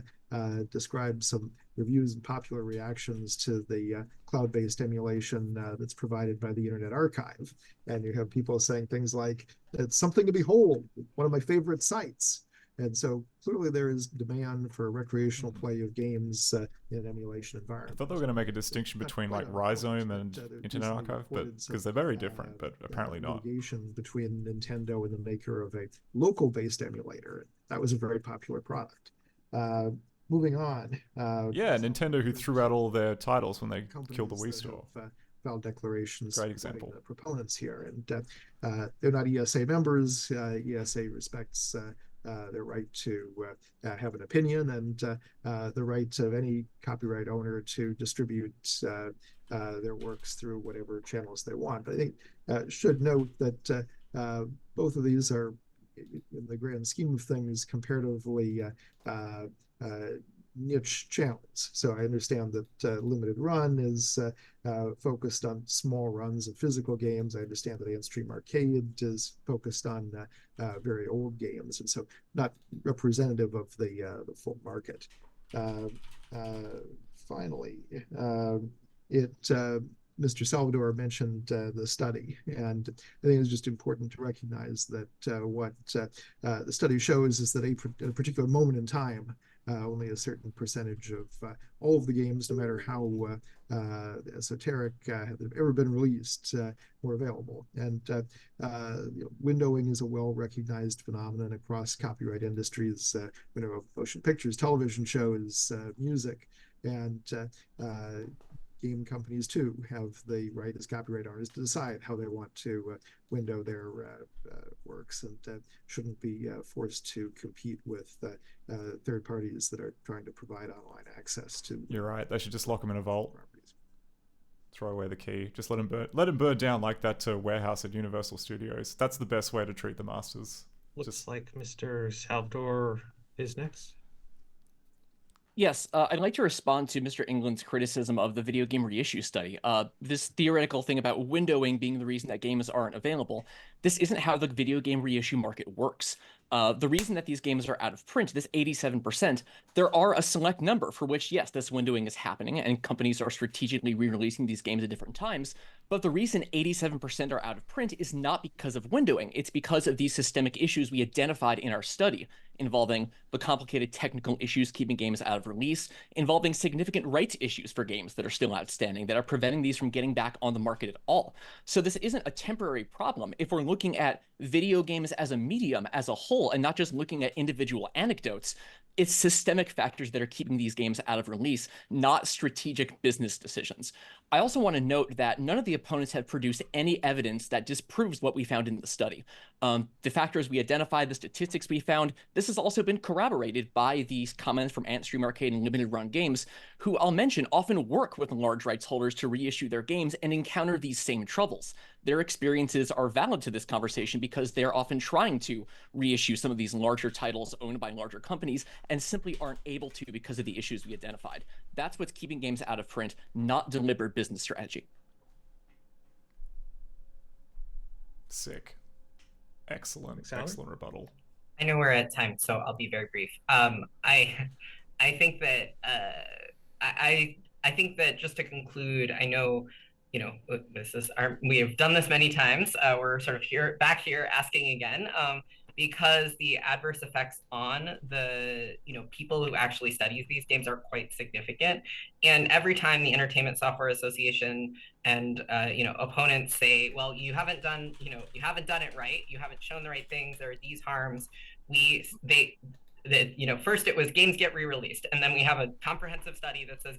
described some reviews and popular reactions to the cloud-based emulation that's provided by the Internet Archive. And you have people saying things like, it's something to behold, one of my favorite sites. And so clearly there is demand for recreational play of games in an emulation environment. I thought they were going to make a distinction between like Rhizome and Internet Archive, but because they're very different, but apparently not. Litigation between Nintendo and the maker of a local-based emulator. That was a very popular product. Moving on. Yeah, Nintendo who threw out all their titles when they killed the Wii Store. Filed declarations. Great example. The proponents here, and they're not ESA members. ESA respects their right to have an opinion and the right of any copyright owner to distribute their works through whatever channels they want. But I think should note that both of these are, in the grand scheme of things, comparatively niche channels. So I understand that Limited Run is focused on small runs of physical games. I understand that Antstream Arcade is focused on very old games, and so not representative of the full market. Finally, Mr. Salvador mentioned the study, and I think it's just important to recognize that what the study shows is that at a particular moment in time, only a certain percentage of all of the games, no matter how esoteric, have ever been released, were available. And windowing is a well-recognized phenomenon across copyright industries. Window of motion pictures, television shows, music, and game companies too have the right as copyright owners to decide how they want to window their works, and shouldn't be forced to compete with third parties that are trying to provide online access to. You're right. They should just lock them in a vault. Properties. Throw away the key. Just let them burn down like that warehouse at Universal Studios. That's the best way to treat the masters. Looks like Mr. Salvador is next. Yes, I'd like to respond to Mr. England's criticism of the video game reissue study. This theoretical thing about windowing being the reason that games aren't available. This isn't how the video game reissue market works. The reason that these games are out of print, this 87%, there are a select number for which, yes, this windowing is happening and companies are strategically re-releasing these games at different times. But the reason 87% are out of print is not because of windowing. It's because of these systemic issues we identified in our study, involving the complicated technical issues keeping games out of release, involving significant rights issues for games that are still outstanding that are preventing these from getting back on the market at all. So this isn't a temporary problem. If we're looking at video games as a medium as a whole and not just looking at individual anecdotes, it's systemic factors that are keeping these games out of release, not strategic business decisions. I also want to note that none of the opponents have produced any evidence that disproves what we found in the study. The factors we identified, the statistics we found, this has also been corroborated by these comments from Antstream Arcade and Limited Run Games, who I'll mention often work with large rights holders to reissue their games and encounter these same troubles. Their experiences are valid to this conversation because they're often trying to reissue some of these larger titles owned by larger companies and simply aren't able to because of the issues we identified. That's what's keeping games out of print, not deliberate business strategy. Sick. Excellent rebuttal. I know we're at time, so I'll be very brief. I think that I think that just to conclude, I know, you know, we have done this many times. We're sort of back here asking again, because the adverse effects on the, you know, people who actually studies these games are quite significant. And every time the Entertainment Software Association and you know, opponents say, well, you haven't done it right, you haven't shown the right things, there are these harms, that, you know, first it was games get re-released, and then we have a comprehensive study that says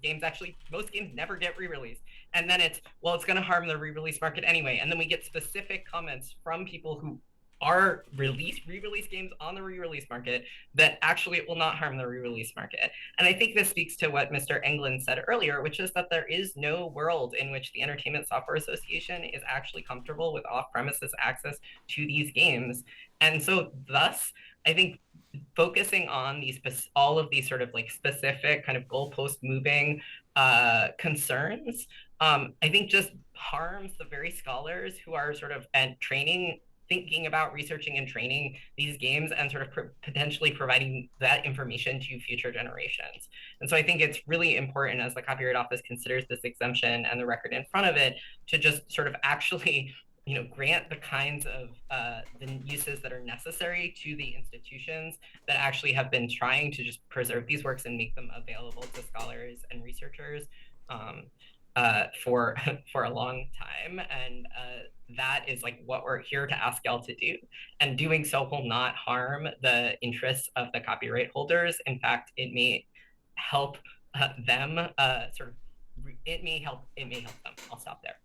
most games never get re-released, and then it's, well, it's going to harm the re-release market anyway, and then we get specific comments from people who are re-release games on the re-release market that actually it will not harm the re-release market. And I think this speaks to what Mr. Englund said earlier, which is that there is no world in which the Entertainment Software Association is actually comfortable with off-premises access to these games. And so thus, I think focusing on all of these sort of like specific kind of goalpost moving concerns, I think just harms the very scholars who are sort of thinking about researching and training these games and sort of potentially providing that information to future generations. And so I think it's really important, as the Copyright Office considers this exemption and the record in front of it, to just sort of actually, you know, grant the kinds of the uses that are necessary to the institutions that actually have been trying to just preserve these works and make them available to scholars and researchers for a long time. And that is like what we're here to ask y'all to do. And doing so will not harm the interests of the copyright holders. In fact, it may help them it may help them. I'll stop there.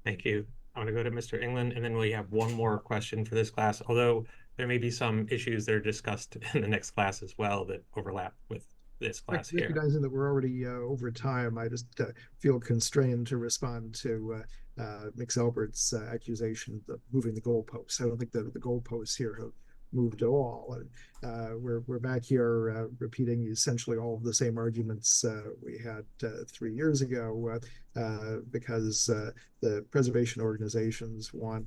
Thank you. I want to go to Mr. England, and then we have one more question for this class, although there may be some issues that are discussed in the next class as well that overlap with this class here. Recognizing that we're already over time, I just feel constrained to respond to Mix Albert's accusation of moving the goalposts. I don't think that the goalposts here have moved at all. And we're back here repeating essentially all of the same arguments we had 3 years ago, because the preservation organizations want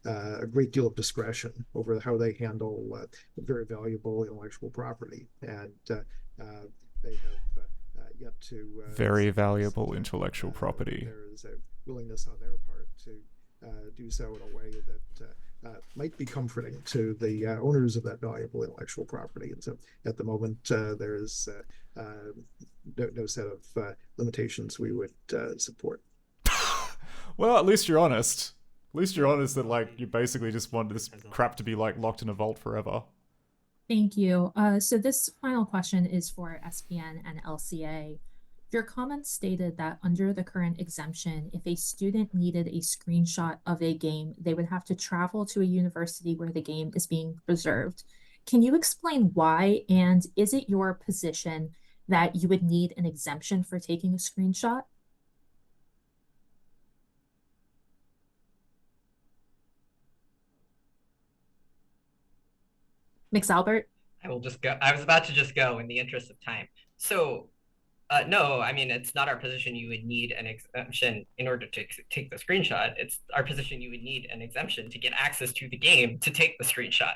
a great deal of discretion over how they handle very valuable intellectual property, and they have yet to very valuable intellectual property. There is a willingness on their part to do so in a way that might be comforting to the owners of that valuable intellectual property. And so at the moment, there is no set of limitations we would support. Well, at least you're honest. At least you're honest that, like, you basically just want this crap to be, like, locked in a vault forever. Thank you. So this final question is for SPN and LCA. Your comments stated that under the current exemption, if a student needed a screenshot of a game, they would have to travel to a university where the game is being preserved. Can you explain why, and is it your position that you would need an exemption for taking a screenshot? Mix Albert? I will just go. I was about to just go in the interest of time. So no, I mean, it's not our position you would need an exemption in order to take the screenshot. It's our position you would need an exemption to get access to the game to take the screenshot.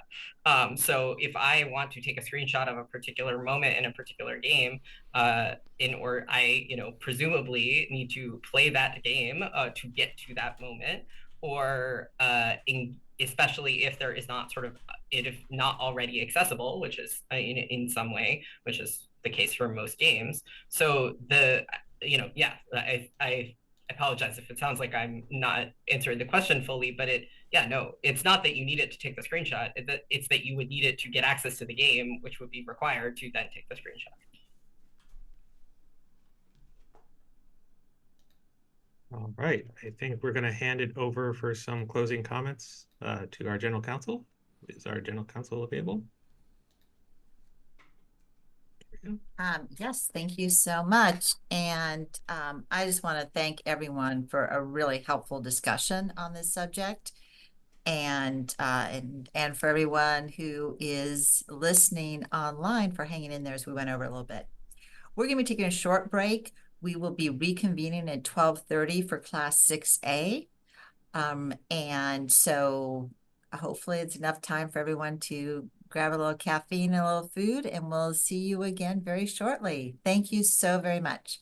So if I want to take a screenshot of a particular moment in a particular game, I, you know, presumably need to play that game to get to that moment, or especially if there is not if not already accessible, which is in some way, which is the case for most games. So I apologize if it sounds like I'm not answering the question fully, but it's not that you need it to take the screenshot, it's that you would need it to get access to the game, which would be required to then take the screenshot. All right, I think we're going to hand it over for some closing comments to our general counsel. Is our general counsel available? Yes, thank you so much. And I just want to thank everyone for a really helpful discussion on this subject. And for everyone who is listening online for hanging in there as we went over a little bit. We're going to be taking a short break. We will be reconvening at 12:30 for class 6A. And so hopefully it's enough time for everyone to grab a little caffeine and a little food, and we'll see you again very shortly. Thank you so very much.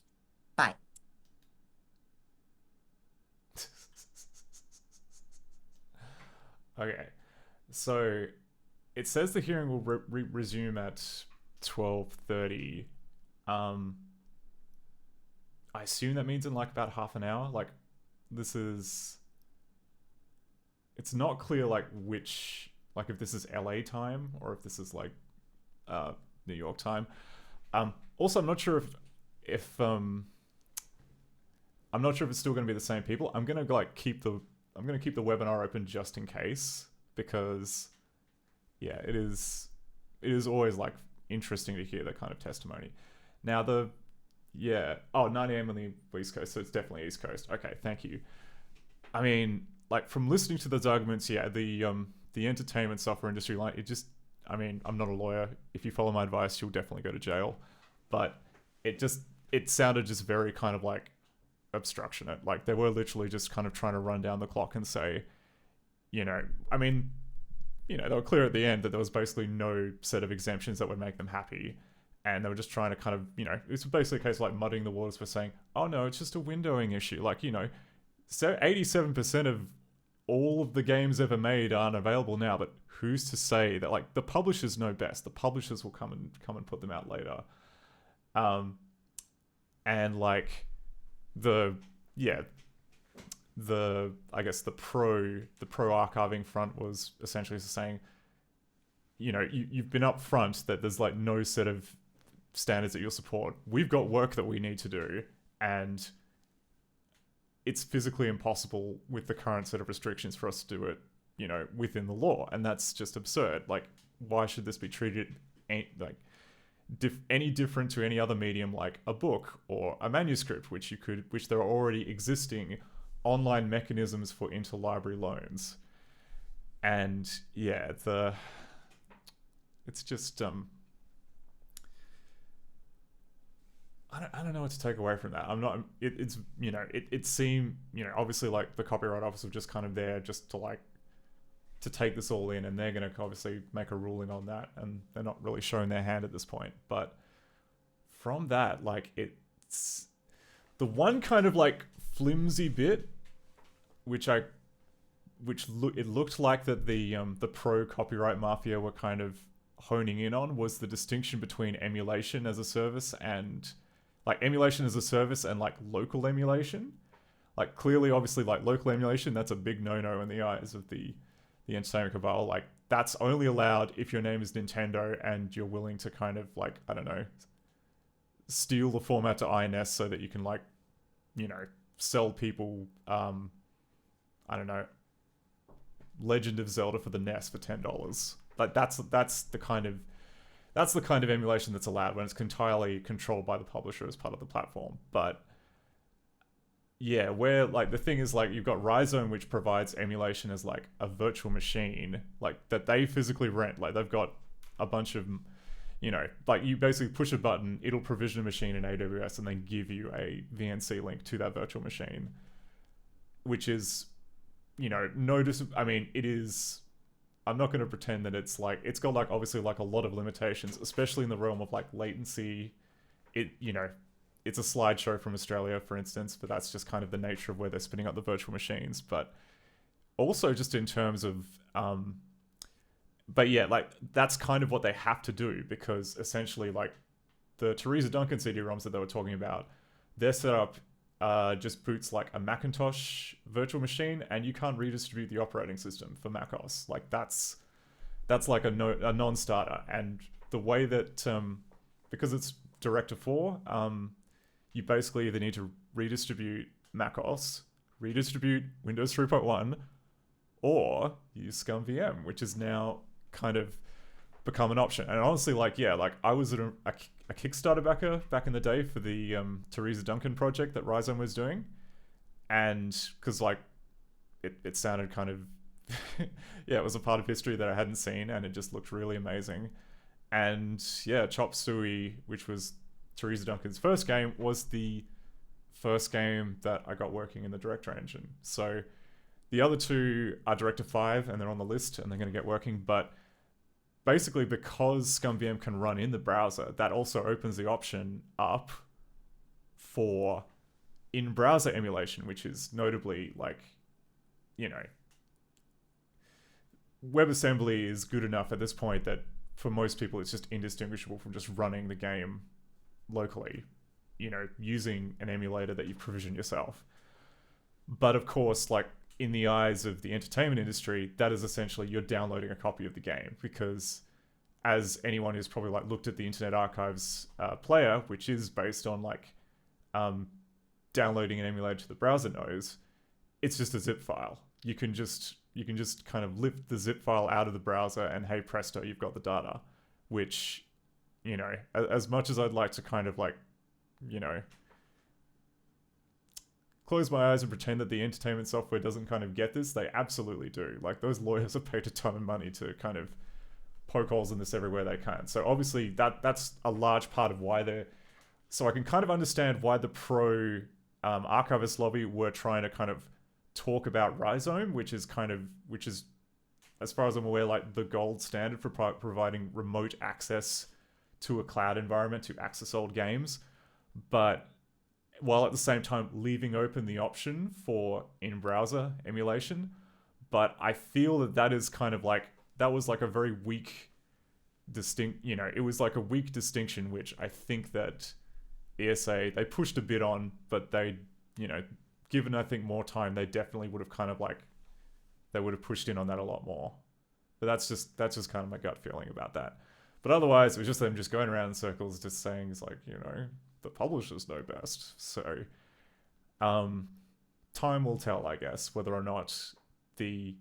Bye. Okay, so it says the hearing will resume at 12:30. I assume that means in like about half an hour. Like, this is... It's not clear like which... Like if this is LA time or if this is like New York time. Also, I'm not sure if I'm not sure if it's still going to be the same people. I'm going to like keep the webinar open just in case, because yeah, it is always like interesting to hear that kind of testimony. Now oh, 9 a.m. on the East Coast, so it's definitely East Coast. Okay, thank you. I mean, like from listening to those arguments, yeah, the entertainment software industry line, it just, I mean, I'm not a lawyer. If you follow my advice, you'll definitely go to jail. But it sounded just very kind of like obstructionate. Like they were literally just kind of trying to run down the clock and say, you know, I mean, you know, they were clear at the end that there was basically no set of exemptions that would make them happy. And they were just trying to kind of, you know, it's basically a case of like muddying the waters for saying, oh no, it's just a windowing issue. Like, you know, so 87% of all of the games ever made aren't available now, but who's to say that, like, the publishers know best. The publishers will come and put them out later. And like I guess the pro archiving front was essentially saying, you know, you've been up front that there's like no set of standards that you'll support. We've got work that we need to do, and it's physically impossible with the current set of restrictions for us to do it, you know, within the law. And that's just absurd. Like, why should this be treated any different to any other medium like a book or a manuscript, which there are already existing online mechanisms for interlibrary loans. And yeah, it's just I don't know what to take away from that. It's you know, it seemed, you know, obviously like the Copyright Office was just kind of there just to take this all in, and they're going to obviously make a ruling on that, and they're not really showing their hand at this point. But from that, like, it's the one kind of like flimsy bit it looked like that the pro copyright mafia were kind of honing in on was the distinction between emulation as a service and like local emulation. Like, clearly, obviously, like local emulation, that's a big no-no in the eyes of the entertainment cabal. Like, that's only allowed if your name is Nintendo and you're willing to kind of like, I don't know, steal the format to INS so that you can, like, you know, sell people I don't know, Legend of Zelda for the NES for $10. Like, that's the kind of emulation that's allowed when it's entirely controlled by the publisher as part of the platform. But yeah, where like the thing is, like, you've got Rhizome, which provides emulation as like a virtual machine, like that they physically rent. Like, they've got a bunch of, you know, like, you basically push a button, it'll provision a machine in AWS and then give you a VNC link to that virtual machine, which is, you know, I mean, it is, I'm not going to pretend that it's like, it's got like obviously like a lot of limitations, especially in the realm of like latency. It, you know, it's a slideshow from Australia, for instance, but that's just kind of the nature of where they're spinning up the virtual machines. But also just in terms of, but yeah, like, that's kind of what they have to do, because essentially, like, the Teresa Duncan CD-ROMs that they were talking about, their setup just boots like a Macintosh virtual machine, and you can't redistribute the operating system for macOS. Like, that's like a non-starter. And the way that, because it's Direct-to-4, you basically either need to redistribute macOS, redistribute Windows 3.1, or use ScummVM, which is now kind of become an option. And honestly, like, yeah, like, I was a Kickstarter backer back in the day for the Teresa Duncan project that Rhizome was doing, and because like it sounded kind of yeah, it was a part of history that I hadn't seen, and it just looked really amazing. And yeah, Chop Suey, which was Teresa Duncan's first game, was the first game that I got working in the Director engine. So The other two are Director 5 and they're on the list and they're going to get working, but basically because ScummVM can run in the browser, that also opens the option up for in-browser emulation, which is notably like, you know, WebAssembly is good enough at this point that for most people it's just indistinguishable from just running the game locally, you know, using an emulator that you've provisioned yourself. But of course, like in the eyes of the entertainment industry, that is essentially you're downloading a copy of the game, because as anyone who's probably like looked at the Internet Archive's player, which is based on like downloading an emulator to the browser knows, it's just a zip file. You can just kind of lift the zip file out of the browser and hey presto, you've got the data. Which, you know, as much as I'd like to kind of like, you know, close my eyes and pretend that the entertainment software doesn't kind of get this, they absolutely do. Like those lawyers are paid a ton of money to kind of poke holes in this everywhere they can. So obviously that's a large part of why they're... So I can kind of understand why the pro archivist lobby were trying to kind of talk about Rhizome, which is, as far as I'm aware, like the gold standard for providing remote access to a cloud environment to access old games. But while at the same time leaving open the option for in-browser emulation. But I feel that is kind of like, that was like a very weak it was like a weak distinction, which I think that ESA, they pushed a bit on, but they, you know, given I think more time, they definitely would have kind of like, they would have pushed in on that a lot more. But that's just kind of my gut feeling about that. But otherwise, it was just them just going around in circles, just saying, it's like, you know, the publishers know best. So, time will tell, I guess, whether or not the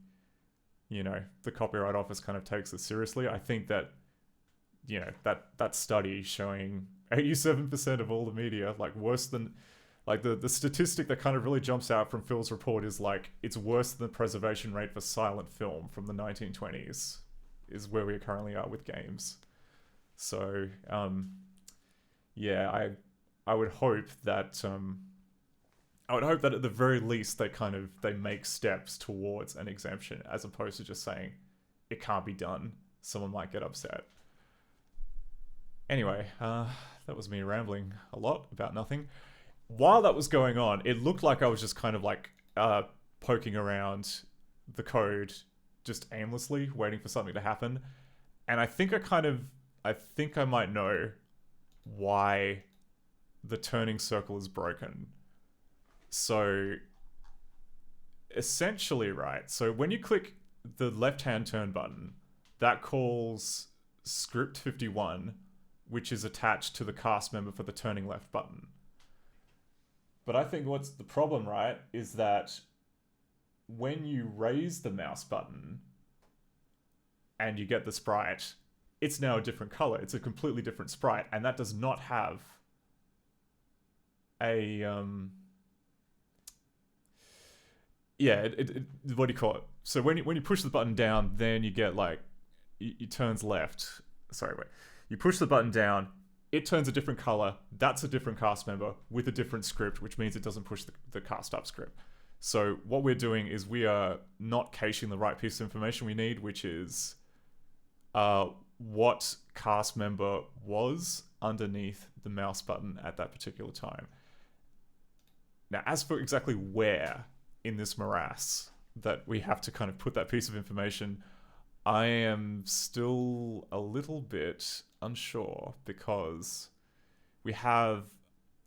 Copyright Office kind of takes this seriously. I think that, you know, that study showing 87% of all the media, like worse than, like the statistic that kind of really jumps out from Phil's report is like, it's worse than the preservation rate for silent film from the 1920s is where we currently are with games. So, yeah, I would hope that at the very least they make steps towards an exemption, as opposed to just saying it can't be done. Someone might get upset. Anyway, that was me rambling a lot about nothing. While that was going on, it looked like I was just kind of like poking around the code just aimlessly, waiting for something to happen. And I think I might know why the turning circle is broken. So essentially, right, so when you click the left-hand turn button, that calls script 51, which is attached to the cast member for the turning left button. But I think what's the problem, right, is that when you raise the mouse button and you get the sprite, it's now a different color. It's a completely different sprite, and that does not have a what do you call it? So when you push the button down, then you get like it turns left. Sorry, wait. You push the button down, it turns a different color. That's a different cast member with a different script, which means it doesn't push the cast up script. So what we're doing is we are not caching the right piece of information we need, which is what cast member was underneath the mouse button at that particular time. Now, as for exactly where in this morass that we have to kind of put that piece of information, I am still a little bit unsure, because we have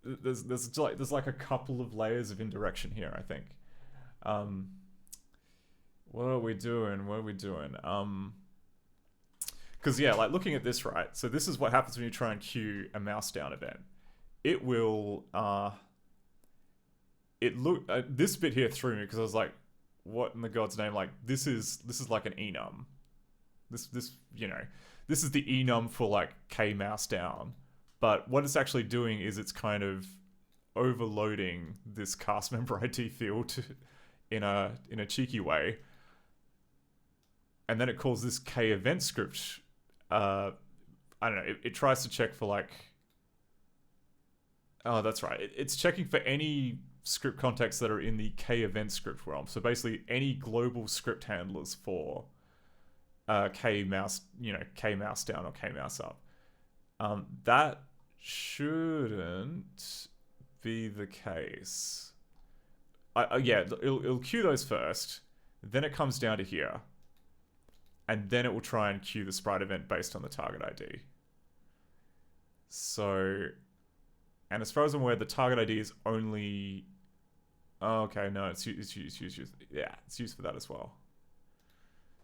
there's like a couple of layers of indirection here, I think. What are we doing? Because yeah, like looking at this, right? So this is what happens when you try and queue a mouse down event. It will this bit here threw me, because I was like, what in the God's name? Like this is like an enum. This you know, this is the enum for like K mouse down. But what it's actually doing is it's kind of overloading this cast member ID field in a cheeky way. And then it calls this K event script. I don't know, it tries to check for like, oh, that's right. It's checking for any script contexts that are in the K event script realm. So basically any global script handlers for K mouse, K mouse down or K mouse up. That shouldn't be the case. Yeah, it'll queue those first, then it comes down to here, and then it will try and queue the sprite event based on the target ID. So, and as far as I'm aware, the target ID is only... Oh, okay, no, it's used. Yeah, it's used for that as well.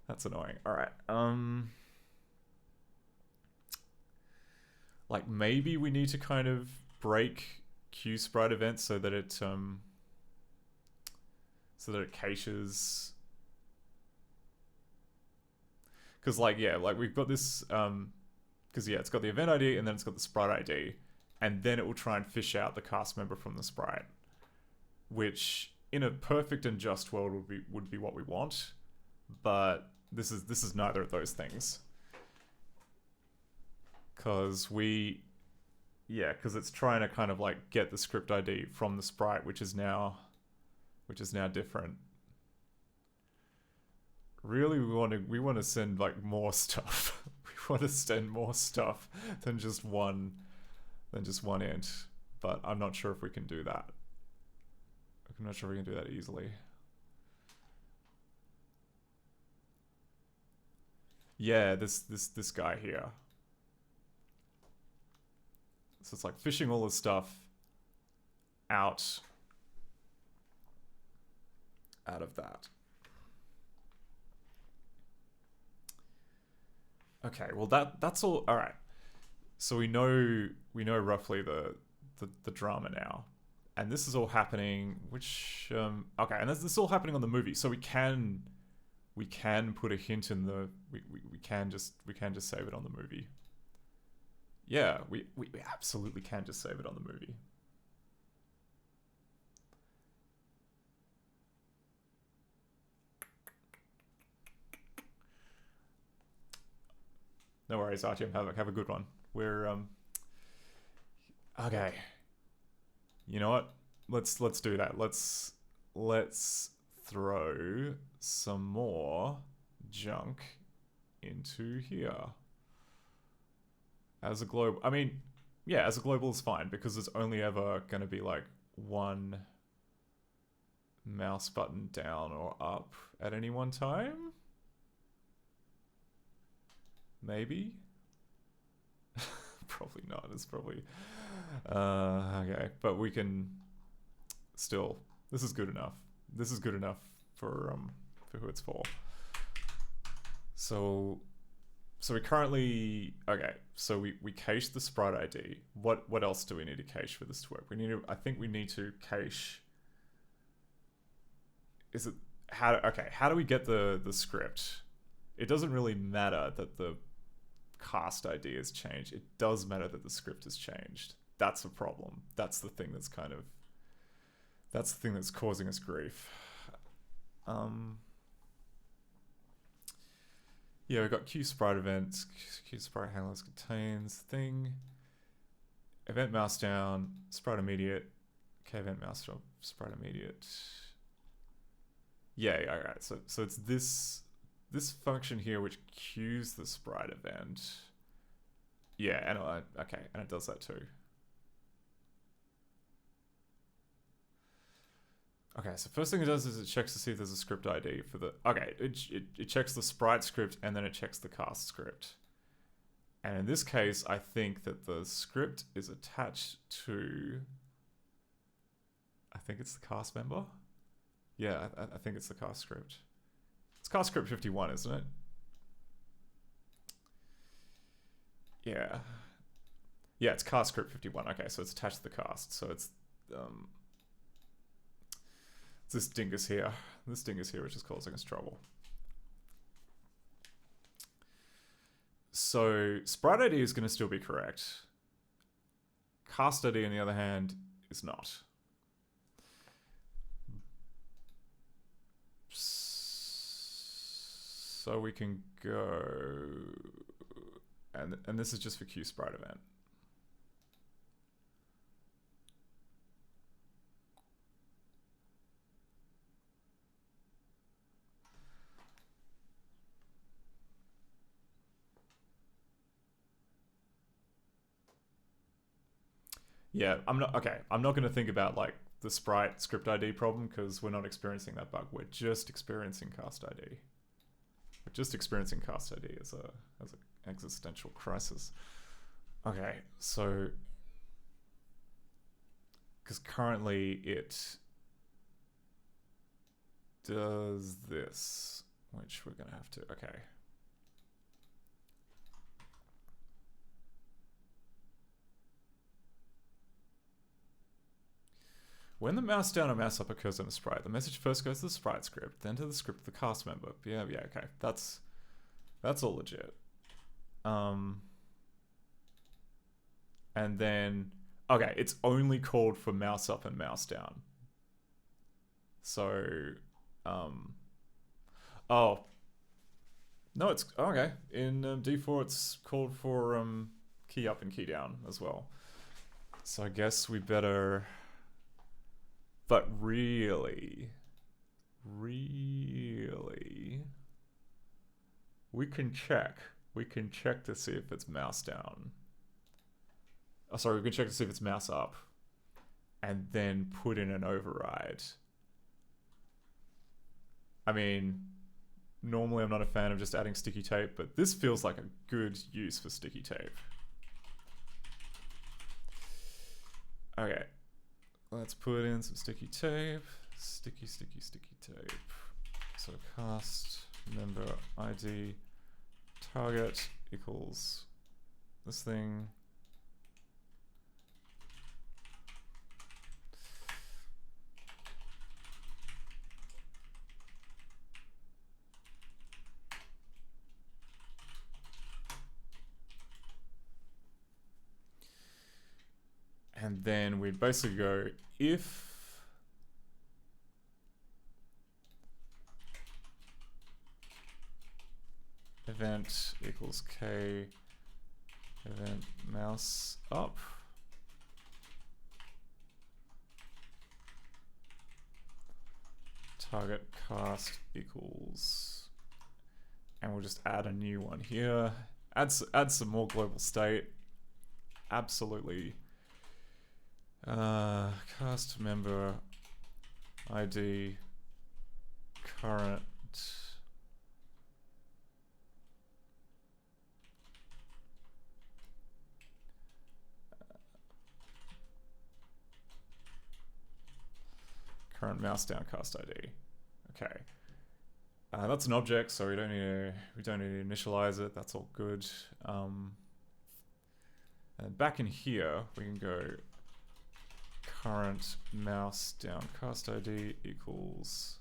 That's annoying. All right. Like maybe we need to kind of break queue sprite events so that it caches. Because like we've got this because it's got the event ID and then it's got the sprite ID, and then it will try and fish out the cast member from the sprite, which in a perfect and just world would be what we want, but this is neither of those things. Because because it's trying to kind of like get the script ID from the sprite, which is now different. Really, we want to send like more stuff. We want to send more stuff than just one int. But I'm not sure if we can do that. I'm not sure we can do that easily. Yeah, this guy here. So it's like fishing all this stuff out of that. Okay, well that's all. All right. So we know roughly the drama now, and this is all happening. Which okay, and this is all happening on the movie. So we can put a hint in the we can just save it on the movie. Yeah, we absolutely can just save it on the movie. No worries, Artyom. Have a good one. We're okay. You know what? Let's do that. Let's throw some more junk into here. As a globe, I mean, yeah, as a global is fine because there's only ever going to be like one mouse button down or up at any one time. Maybe. Probably not. It's probably okay, but we can still. This is good enough. This is good enough for who it's for. So we currently so we cache the sprite ID. What else do we need to cache for this to work? I think we need to cache. How do we get the script? It doesn't really matter that the cast ID has changed. It does matter that the script has changed. That's a problem. That's the thing that's causing us grief. Yeah, we've got Q sprite events, Q sprite handlers contains thing, event mouse down, sprite immediate, K event mouse drop, sprite immediate. Yeah, alright, so it's this function here which queues the sprite event. Yeah, and okay, and it does that too. Okay, so first thing it does is it checks to see if there's a script ID for the... Okay, it checks the sprite script and then it checks the cast script. And in this case, I think that the script is attached to... I think it's the cast member? Yeah, I think it's the cast script. It's cast script 51, isn't it? Yeah. Yeah, it's cast script 51. Okay, so it's attached to the cast. So it's this dingus here. This dingus here which is causing us trouble. So sprite ID is going to still be correct. Cast ID, on the other hand, is not. So we can go, and this is just for Q sprite event. Yeah, I'm not going to think about like the sprite script ID problem because we're not experiencing that bug. We're just experiencing cast ID. We're just experiencing cast ID as an existential crisis. Okay, so because currently it does this, which we're gonna have to, okay. When the mouse down or mouse up occurs on a sprite, the message first goes to the sprite script, then to the script of the cast member. Yeah, okay. That's all legit. And then, okay, it's only called for mouse up and mouse down. So, oh. No, it's, okay. In D4, it's called for key up and key down as well. So I guess we better... But really, we can check. We can check to see if it's mouse down. Oh, sorry, we can check to see if it's mouse up. And then put in an override. I mean, normally I'm not a fan of just adding sticky tape, but this feels like a good use for sticky tape. Okay. Let's put in some sticky tape. Sticky tape. So cast member ID target equals this thing. And then we'd basically go if event equals k event mouse up, target cast equals, and we'll just add a new one here. Add some more global state. Absolutely. Cast member ID current mouse down cast ID. Okay. That's an object, so we don't need to initialize it. That's all good. And back in here, we can go current mouse down cast ID equals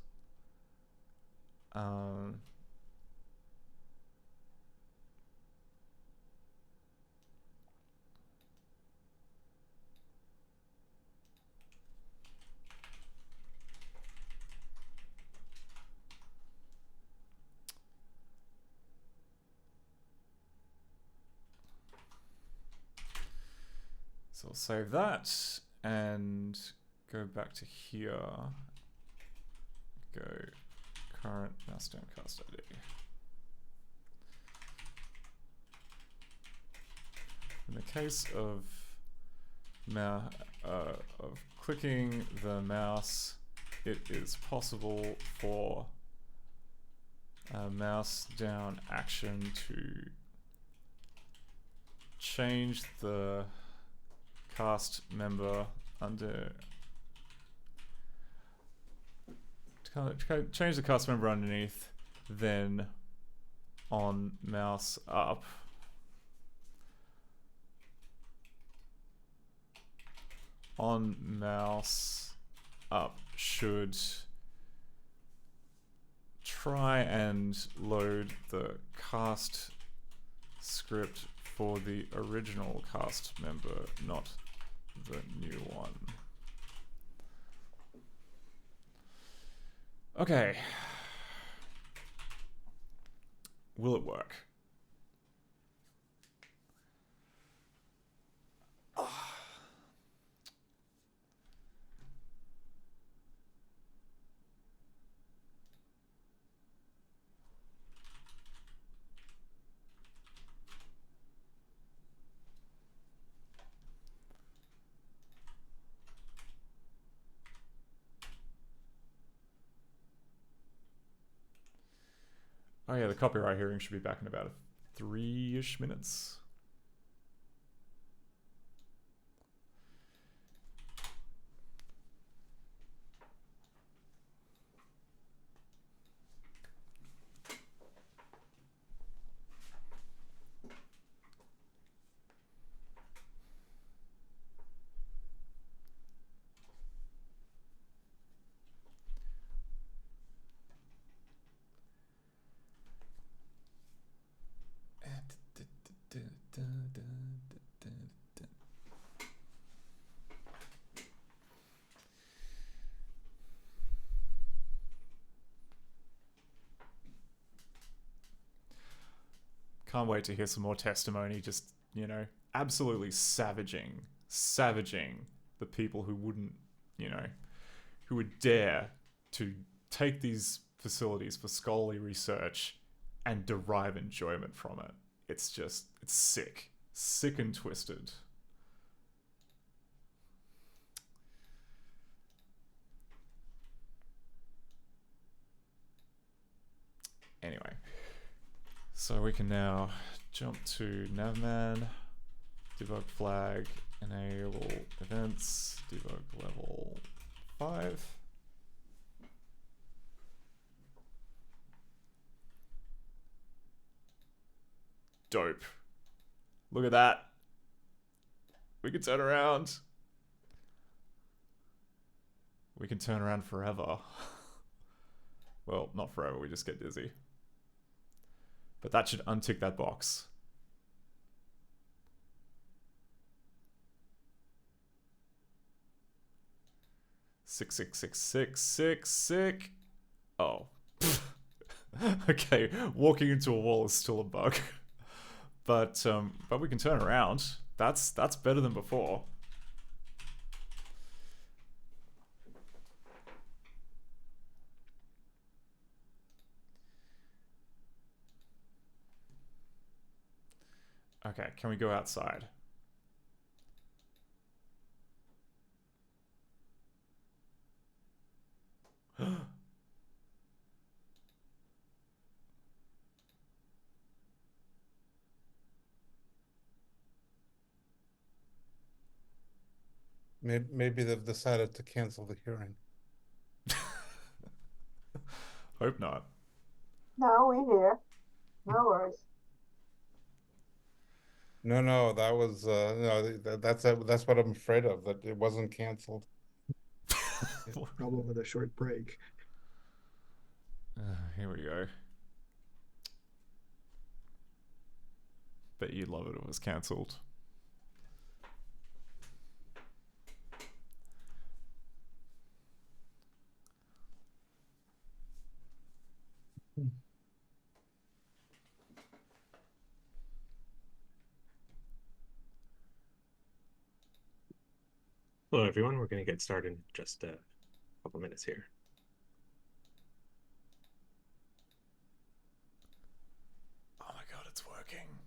so we'll save that and go back to here. Go current mouse down cast ID. In the case of clicking the mouse, it is possible for a mouse down action to change the cast member change the cast member underneath, then on mouse up should try and load the cast script for the original cast member, not the new one. Okay. Will it work? Oh yeah, the copyright hearing should be back in about 3-ish minutes. Can't wait to hear some more testimony, just, you know, absolutely savaging the people who wouldn't, you know, who would dare to take these facilities for scholarly research and derive enjoyment from it. It's just, it's sick. Sick and twisted. Anyway, so we can now jump to navman, debug flag, enable events, debug level 5. Dope. Look at that. We can turn around. We can turn around forever. Well, not forever, we just get dizzy. But that should untick that box. Sick, sick, sick, sick, sick, sick. Oh. Okay, walking into a wall is still a bug. But we can turn around. That's better than before. Okay, can we go outside? Maybe they've decided to cancel the hearing. Hope not. No, we're here. No worries. No, that was no. That's what I'm afraid of. That it wasn't canceled. Problem with a short break. Here we go. Bet you'd love it if it was cancelled. Hello, everyone. We're going to get started in just a couple minutes here. Oh my god, it's working.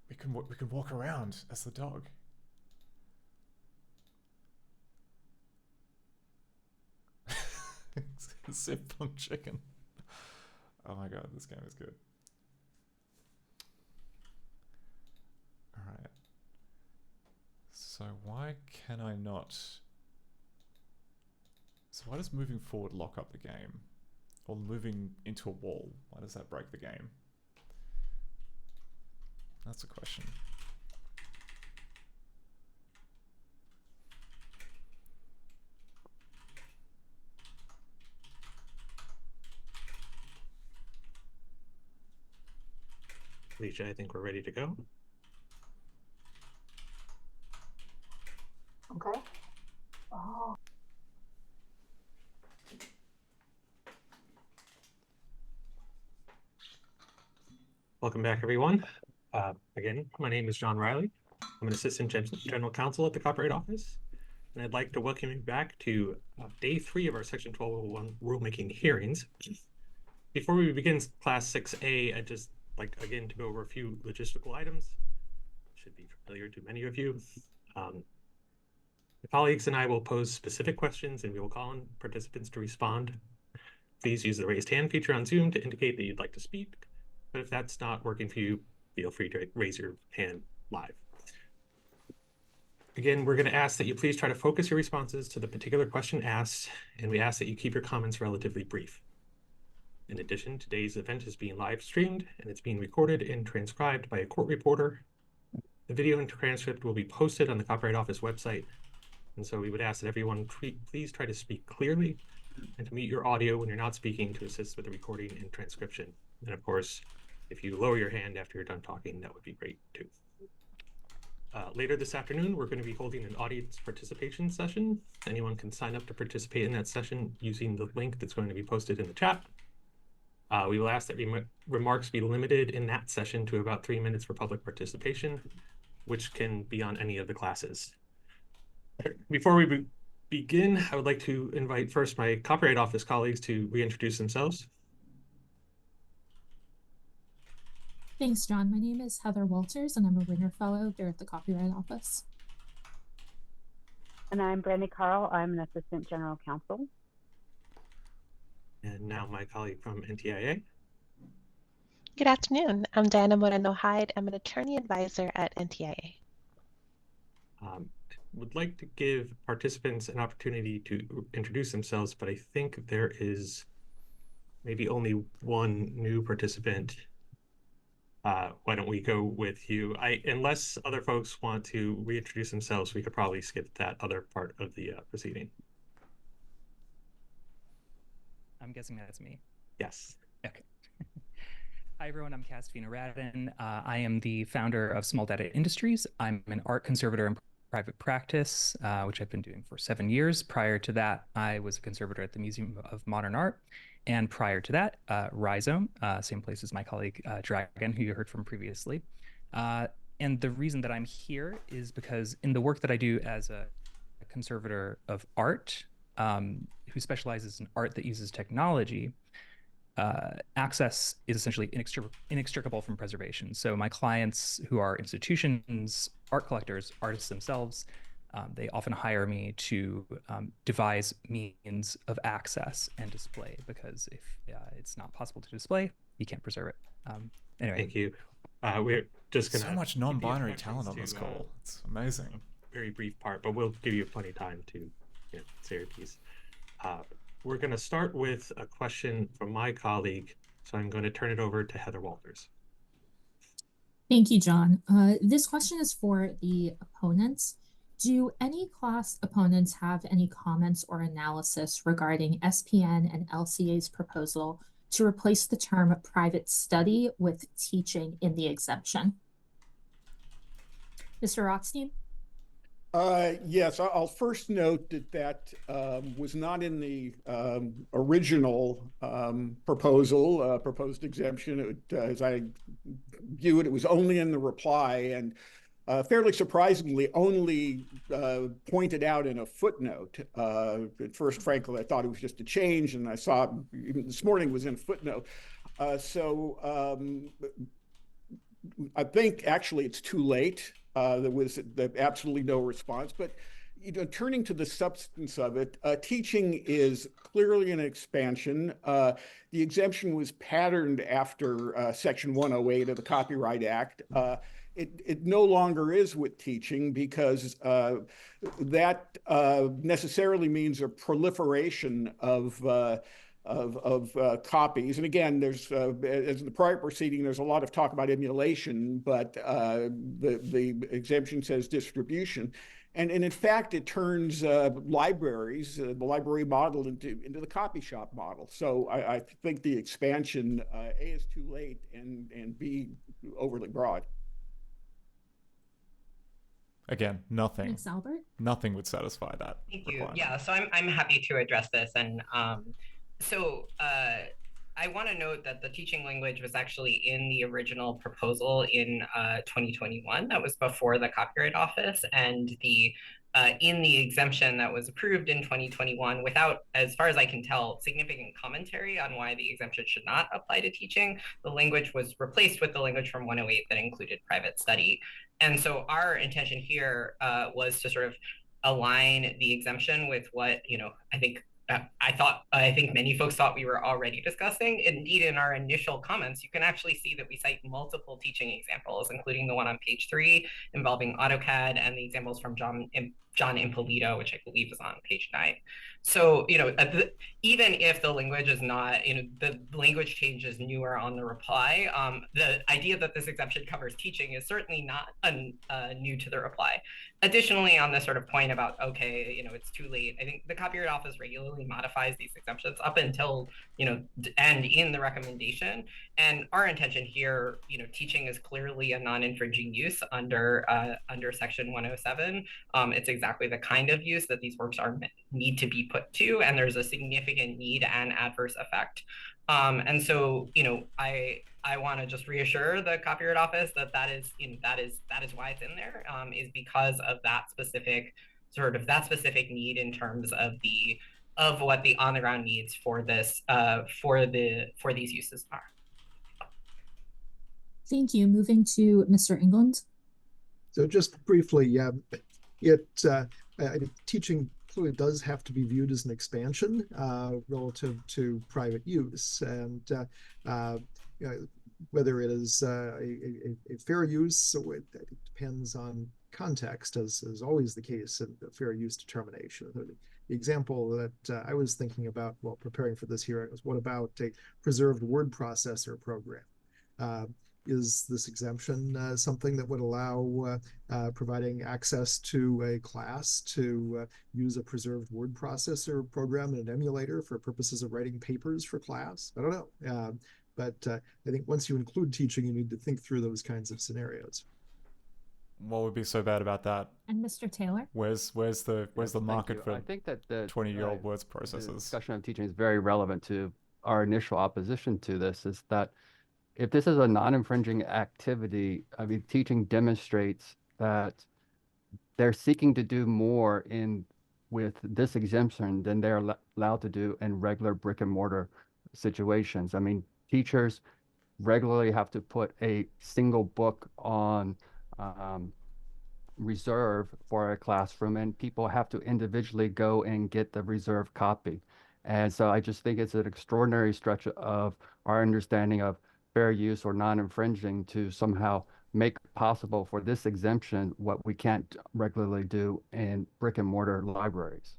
We can walk around as the dog. Zip on chicken. Oh my god, this game is good. Alright. So why can I not... So why does moving forward lock up the game? Or moving into a wall, why does that break the game? That's a question. Alicia, I think we're ready to go. Okay. Oh. Welcome back, everyone. Again, my name is John Riley. I'm an Assistant General Counsel at the Copyright Office, and I'd like to welcome you back to day 3 of our Section 1201 rulemaking hearings. Before we begin Class 6A, I'd just like, again, to go over a few logistical items. Should be familiar to many of you. The colleagues and I will pose specific questions, and we will call on participants to respond. please use the raised hand feature on Zoom to indicate that you'd like to speak. But if that's not working for you, feel free to raise your hand live. Again, we're going to ask that you please try to focus your responses to the particular question asked, and we ask that you keep your comments relatively brief. In addition, today's event is being live streamed, and it's being recorded and transcribed by a court reporter. The video and transcript will be posted on the Copyright Office website, and so we would ask that everyone please try to speak clearly and to mute your audio when you're not speaking to assist with the recording and transcription. And of course, if you lower your hand after you're done talking, that would be great too. Later this afternoon, we're going to be holding an audience participation session. Anyone can sign up to participate in that session using the link that's going to be posted in the chat. We will ask that remarks be limited in that session to about 3 minutes for public participation, which can be on any of the classes. Before we begin, I would like to invite first my Copyright Office colleagues to reintroduce themselves. Thanks, John. My name is Heather Walters, and I'm a Ringer Fellow here at the Copyright Office. And I'm Brandy Carl. I'm an Assistant General Counsel. And now my colleague from NTIA. Good afternoon. I'm Diana Moreno Hyde. I'm an attorney advisor at NTIA. Would like to give participants an opportunity to introduce themselves, but I think there is maybe only one new participant. Why don't we go with you? Unless other folks want to reintroduce themselves, we could probably skip that other part of the proceeding. I'm guessing that's me. Yes. Okay. Hi, everyone. I'm Cassifina Radin. I am the founder of Small Data Industries. I'm an art conservator in private practice, which I've been doing for 7 years. Prior to that, I was a conservator at the Museum of Modern Art. And prior to that, Rhizome, same place as my colleague Dragon, who you heard from previously. And the reason that I'm here is because in the work that I do as a conservator of art, who specializes in art that uses technology, access is essentially inextricable from preservation. So my clients who are institutions, art collectors, artists themselves, they often hire me to devise means of access and display, because if it's not possible to display, you can't preserve it. Anyway. Thank you. We're just going to... So much non-binary talent on this call. It's amazing. Very brief part, but we'll give you plenty of time to say your piece. We're going to start with a question from my colleague, so I'm going to turn it over to Heather Walters. Thank you, John. This question is for the opponents. Do any class opponents have any comments or analysis regarding SPN and LCA's proposal to replace the term private study with teaching in the exemption? Mr. Rothstein? Yes, I'll first note that was not in the original proposed exemption. As I view it, it was only in the reply, and fairly surprisingly only pointed out in a footnote. At first, frankly, I thought it was just a change, and I saw even this morning was in a footnote. So I think actually it's too late. There was absolutely no response. But turning to the substance of it, teaching is clearly an expansion. The exemption was patterned after Section 108 of the Copyright Act. It no longer is with teaching, because that necessarily means a proliferation of copies. And again, there's as in the prior proceeding, there's a lot of talk about emulation, but the exemption says distribution. And in fact, it turns libraries, the library model, into the copy shop model. So I think the expansion, A, is too late, and B, overly broad. Again, nothing. Thanks, Albert. Nothing would satisfy that. Thank you. Yeah, so I'm happy to address this. And I want to note that the teaching language was actually in the original proposal in 2021. That was before the Copyright Office, and the in the exemption that was approved in 2021, without, as far as I can tell, significant commentary on why the exemption should not apply to teaching, the language was replaced with the language from 108 that included private study. And so our intention here was to sort of align the exemption with what, I think I think many folks thought we were already discussing. Indeed, in our initial comments, you can actually see that we cite multiple teaching examples, including the one on page 3 involving AutoCAD and the examples from John Ippolito, which I believe is on page 9. So, even if the language is not, the language change is newer on the reply, the idea that this exemption covers teaching is certainly not new to the reply. Additionally, on this sort of point about, okay, it's too late, I think the Copyright Office regularly modifies these exemptions up until, and in the recommendation. And our intention here, teaching is clearly a non-infringing use under Section 107. It's exactly the kind of use that these works need to be put to, and there's a significant need and adverse effect. And so, I want to just reassure the Copyright Office that is why it's in there, is because of that specific need in terms of what the on the ground needs for this for these uses are. Thank you. Moving to Mr. England. So just briefly, teaching clearly does have to be viewed as an expansion relative to private use, and whether it is a fair use, so it depends on context, as is always the case in the fair use determination. The example that I was thinking about while preparing for this hearing was, what about a preserved word processor program? Is this exemption something that would allow providing access to a class to use a preserved word processor program and an emulator for purposes of writing papers for class? I don't know. But I think once you include teaching, you need to think through those kinds of scenarios. What would be so bad about that? And Mr. Taylor? Where's the market for I think that the 20-year-old words processors? The discussion of teaching is very relevant to our initial opposition to this, is that if this is a non-infringing activity, I mean, teaching demonstrates that they're seeking to do more with this exemption than they're allowed to do in regular brick and mortar situations. I mean, teachers regularly have to put a single book on reserve for a classroom, and people have to individually go and get the reserve copy. And so I just think it's an extraordinary stretch of our understanding of fair use or non-infringing to somehow make possible for this exemption what we can't regularly do in brick and mortar libraries.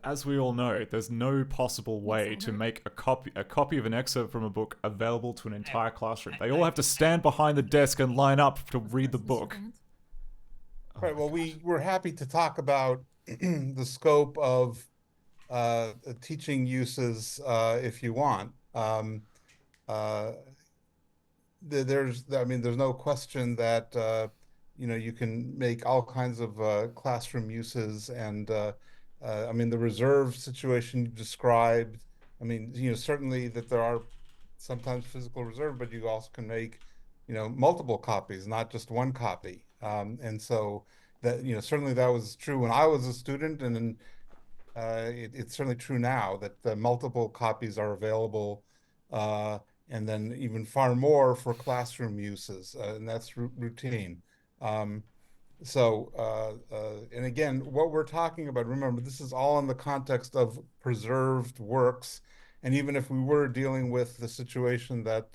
As we all know, there's no possible way to make a copy of an excerpt from a book available to an entire classroom. They all have to stand behind the desk and line up to read the book. Right. Well, we're happy to talk about the scope of teaching uses if you want. There's no question that you can make all kinds of classroom uses, and the reserve situation you described. Certainly that there are sometimes physical reserve, but you also can make multiple copies, not just one copy. And so that certainly that was true when I was a student, and it's certainly true now that the multiple copies are available. And then even far more for classroom uses, and that's routine. And again, what we're talking about, remember, this is all in the context of preserved works. And even if we were dealing with the situation that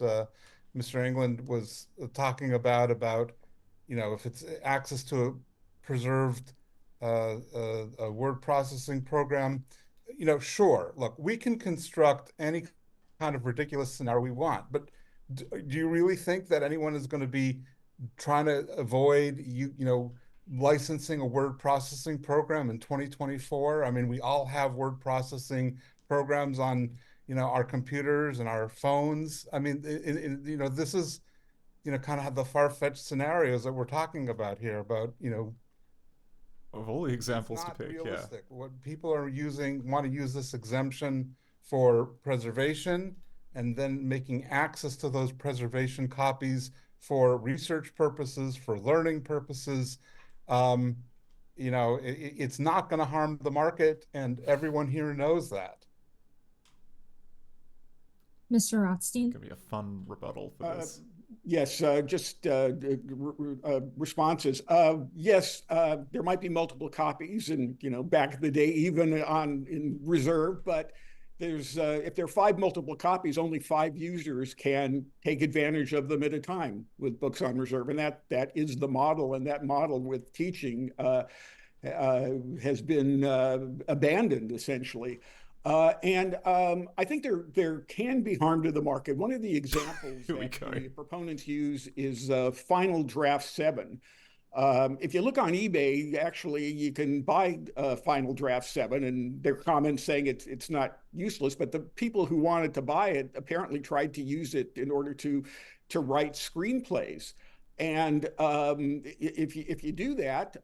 Mr. England was talking about, if it's access to a preserved a word processing program, sure, look, we can construct any kind of ridiculous scenario we want, but do you really think that anyone is going to be trying to avoid licensing a word processing program in 2024? I mean, we all have word processing programs on our computers and our phones. I mean, this is kind of the far-fetched scenarios that we're talking about here about of all the examples to pick. Realistic. Yeah, what people are want to use this exemption for preservation, and then making access to those preservation copies for research purposes, for learning purposes. It's not going to harm the market, and everyone here knows that. Mr. Rothstein? It's going to be a fun rebuttal for this. Yes, just responses. Yes, there might be multiple copies, and back in the day, even in reserve. But there's if there are 5 multiple copies, only 5 users can take advantage of them at a time with books on reserve, and that is the model. And that model with teaching has been abandoned essentially. I think there can be harm to the market. One of the examples that the proponents use is Final Draft 7. If you look on eBay, actually, you can buy Final Draft 7, and there are comments saying it's not useless, but the people who wanted to buy it apparently tried to use it in order to write screenplays. And if you do that,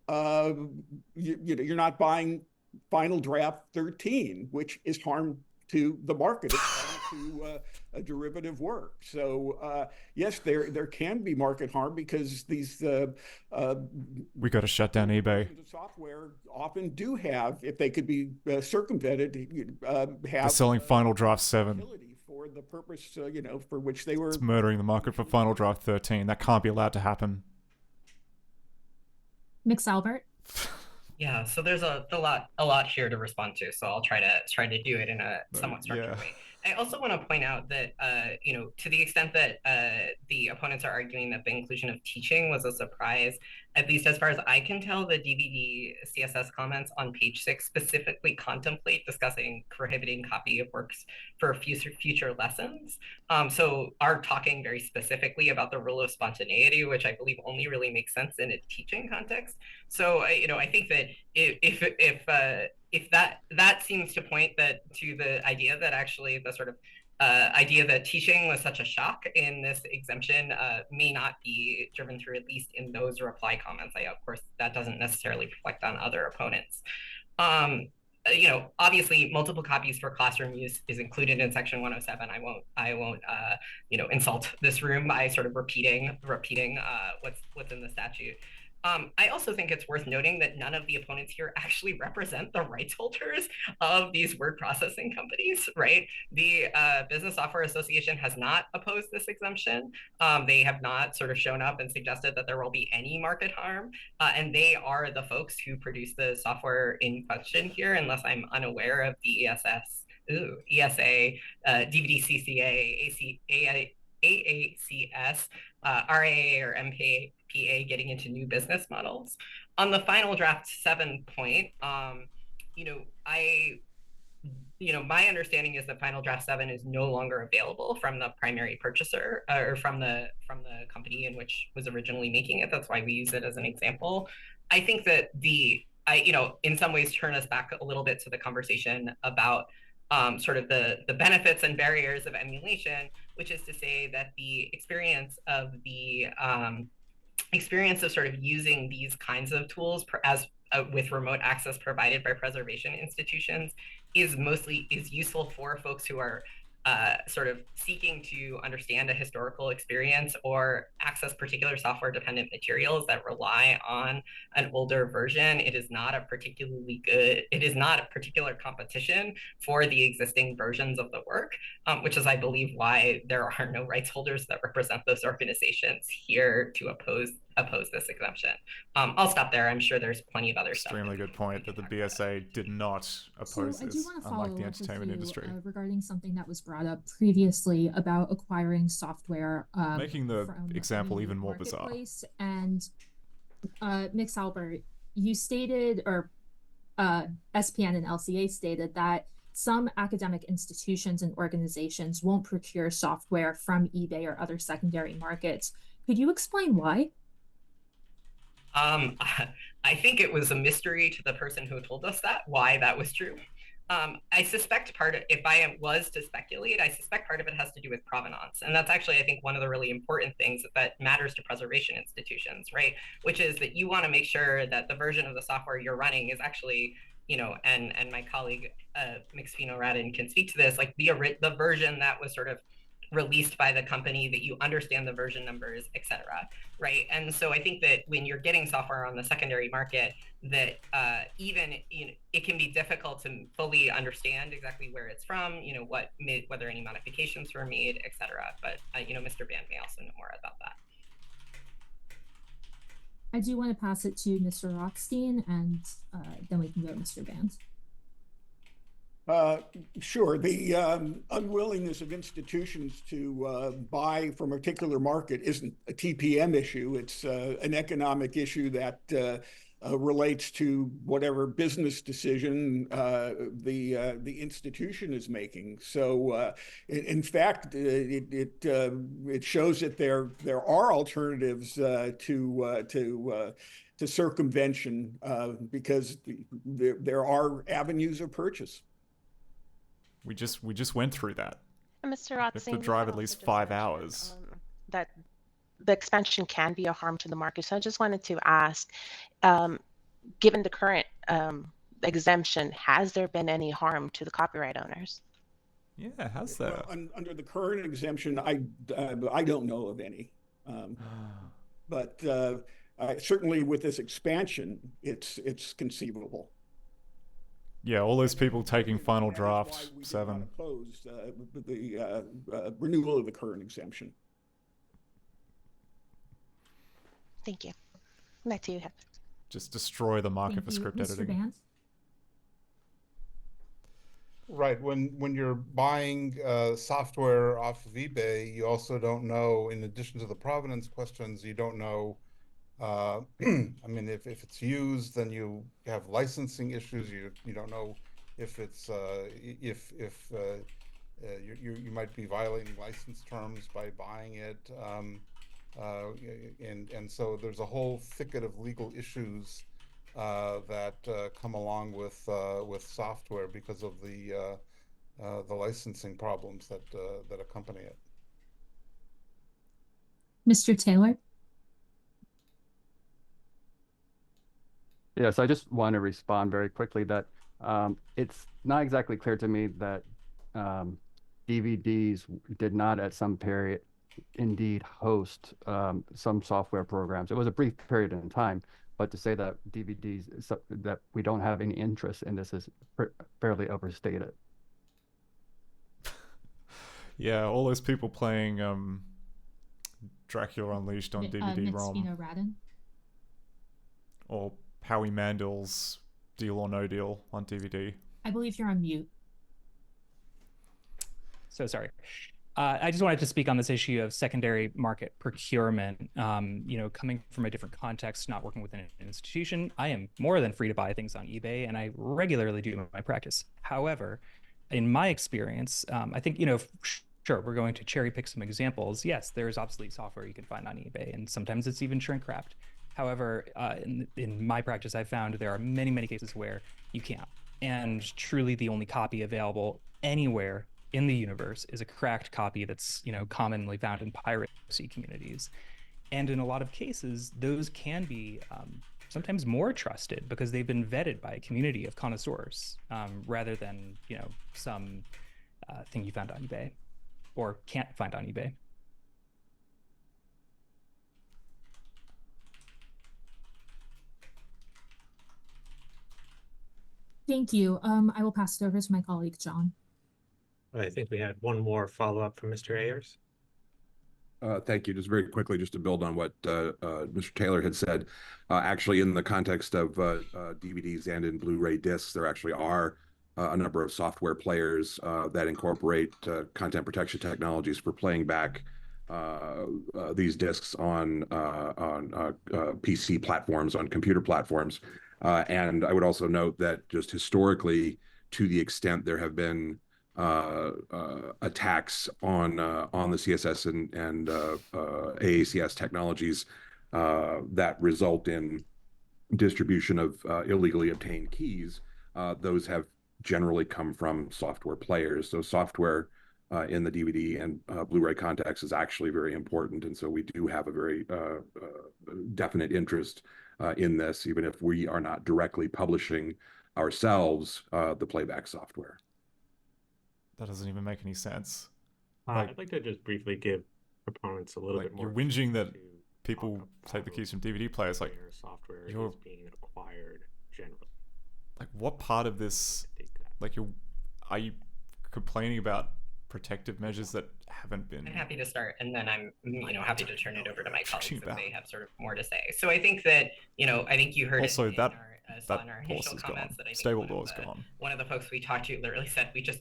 you're not buying Final Draft 13, which is harm to the market. It's harm to a derivative work. So yes, there can be market harm because these we got to shut down eBay. Software often do have, if they could be circumvented, have They're selling Final Draft 7 for the purpose for which they were. It's murdering the market for Final Draft 13. That can't be allowed to happen. Mix Albert. Yeah, so there's a lot here to respond to, so I'll try to do it in a somewhat structured way. I also want to point out that to the extent that the opponents are arguing that the inclusion of teaching was a surprise, at least as far as I can tell, the DVD CSS comments on page 6 specifically contemplate discussing prohibiting copy of works for future lessons. So are talking very specifically about the rule of spontaneity, which I believe only really makes sense in a teaching context. So I think that if that seems to point to the idea that actually the sort of idea that teaching was such a shock in this exemption may not be driven through, at least in those reply comments. Of course, that doesn't necessarily reflect on other opponents. Obviously, multiple copies for classroom use is included in Section 107. I won't insult this room by sort of repeating what's in the statute. I also think it's worth noting that none of the opponents here actually represent the rights holders of these word processing companies, right? The Business Software Association has not opposed this exemption. They have not sort of shown up and suggested that there will be any market harm. And they are the folks who produce the software in question here, unless I'm unaware of the ESA, DVD CCA, AACS, RAA, or MPA getting into new business models. On the Final Draft 7 point, my understanding is that Final Draft 7 is no longer available from the primary purchaser or from the company in which was originally making it. That's why we use it as an example. I think that in some ways turn us back a little bit to the conversation about sort of the benefits and barriers of emulation, which is to say that the experience of sort of using these kinds of tools with remote access provided by preservation institutions is useful for folks who are sort of seeking to understand a historical experience or access particular software dependent materials that rely on an older version. It is not a particular competition for the existing versions of the work, which is, I believe, why there are no rights holders that represent those organizations here to oppose this exemption. I'll stop there. I'm sure there's plenty of other stuff. Extremely good point that the BSA did not oppose this, unlike the entertainment industry. Regarding something that was brought up previously about acquiring software, making the example even more bizarre. And Mix Albert, you stated, or SPN and LCA stated that some academic institutions and organizations won't procure software from eBay or other secondary markets. Could you explain why? I think it was a mystery to the person who told us why that was true. I suspect if I was to speculate, I suspect part of it has to do with provenance. And that's actually, I think, one of the really important things that matters to preservation institutions, right? Which is that you want to make sure that the version of the software you're running is actually, and my colleague, Mixfino Radin, can speak to this, like the version that was sort of released by the company, that you understand the version numbers, etc. Right? And so I think that when you're getting software on the secondary market, that even it can be difficult to fully understand exactly where it's from, whether any modifications were made, etc. But Mr. Band may also know more about that. I do want to pass it to Mr. Rothstein, and then we can go to Mr. Band. Sure. The unwillingness of institutions to buy from a particular market isn't a TPM issue. It's an economic issue that relates to whatever business decision the institution is making. So, in fact, it shows that there are alternatives to circumvention because there are avenues of purchase. We just went through that. Mr. Rothstein, you have to drive at least 5 hours. That the expansion can be a harm to the market. So I just wanted to ask, given the current exemption, has there been any harm to the copyright owners? Yeah, has there? Well, under the current exemption, I don't know of any. But certainly with this expansion, it's conceivable. Yeah, all those people taking Final Draft 7. Oppose the renewal of the current exemption. Thank you. Back to you, Heather. Just destroy the market for script editing. Mr. Band? Right. When you're buying software off of eBay, you also don't know, in addition to the provenance questions, you don't know. I mean, if it's used, then you have licensing issues. You don't know if it's you might be violating license terms by buying it, and so there's a whole thicket of legal issues that come along with software because of the licensing problems that accompany it. Mr. Taylor? Yes, I just want to respond very quickly that it's not exactly clear to me that DVDs did not at some period indeed host some software programs. It was a brief period in time, but to say that DVDs, that we don't have any interest in this is fairly overstated. Yeah, all those people playing Dracula Unleashed on DVD-ROM. Or Howie Mandel's Deal or No Deal on DVD. I believe you're on mute. So sorry. I just wanted to speak on this issue of secondary market procurement. Coming from a different context, not working within an institution, I am more than free to buy things on eBay, and I regularly do in my practice. However, in my experience, I think, sure, we're going to cherry pick some examples. Yes, there's obsolete software you can find on eBay, and sometimes it's even shrink wrapped. However, in my practice, I've found there are many, many cases where you can't. And truly the only copy available anywhere in the universe is a cracked copy that's, commonly found in piracy communities. And in a lot of cases, those can be sometimes more trusted because they've been vetted by a community of connoisseurs rather than, some thing you found on eBay or can't find on eBay. Thank you. I will pass it over to my colleague, John. I think we had one more follow-up from Mr. Ayers. Thank you. Just very quickly, just to build on what Mr. Taylor had said, actually in the context of DVDs and in Blu-ray discs, there actually are a number of software players that incorporate content protection technologies for playing back these discs on PC platforms, on computer platforms. And I would also note that just historically, to the extent there have been attacks on the CSS and AACS technologies that result in distribution of illegally obtained keys, those have generally come from software players. So software in the DVD and Blu-ray context is actually very important. And so we do have a very definite interest in this, even if we are not directly publishing ourselves the playback software. That doesn't even make any sense. I'd like to just briefly give proponents a little bit more. You're whinging that people take the keys from DVD players. Like, software you're is being acquired generally. like, what part of this? Like, are you complaining about protective measures that haven't been? I'm happy to start, and then I'm happy to turn it over to my colleagues if they have sort of more to say. So I think that I think you heard also it that in our initial comments that I think stable door is gone. One of the folks we talked to literally said we just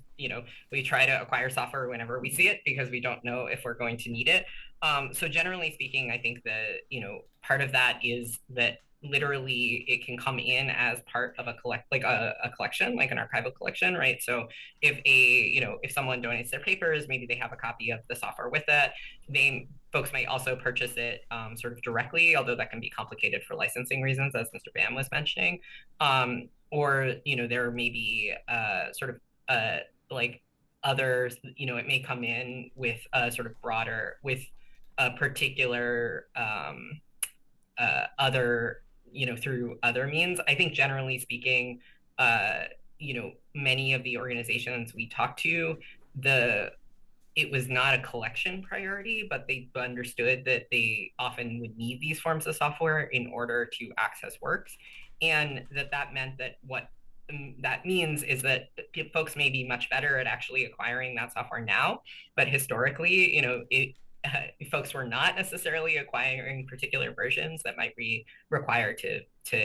we try to acquire software whenever we see it because we don't know if we're going to need it. So generally speaking, I think that part of that is that literally it can come in as part of a collection, like an archival collection, right? So if if someone donates their papers, maybe they have a copy of the software with that. Folks might also purchase it sort of directly, although that can be complicated for licensing reasons, as Mr. P.A.W.S was mentioning. Or there may be sort of like others, it may come in with a sort of broader, with a particular other, through other means. I think generally speaking, many of the organizations we talked to, it was not a collection priority, but they understood that they often would need these forms of software in order to access works. And that meant that what that means is that folks may be much better at actually acquiring that software now, but historically, folks were not necessarily acquiring particular versions that might be required to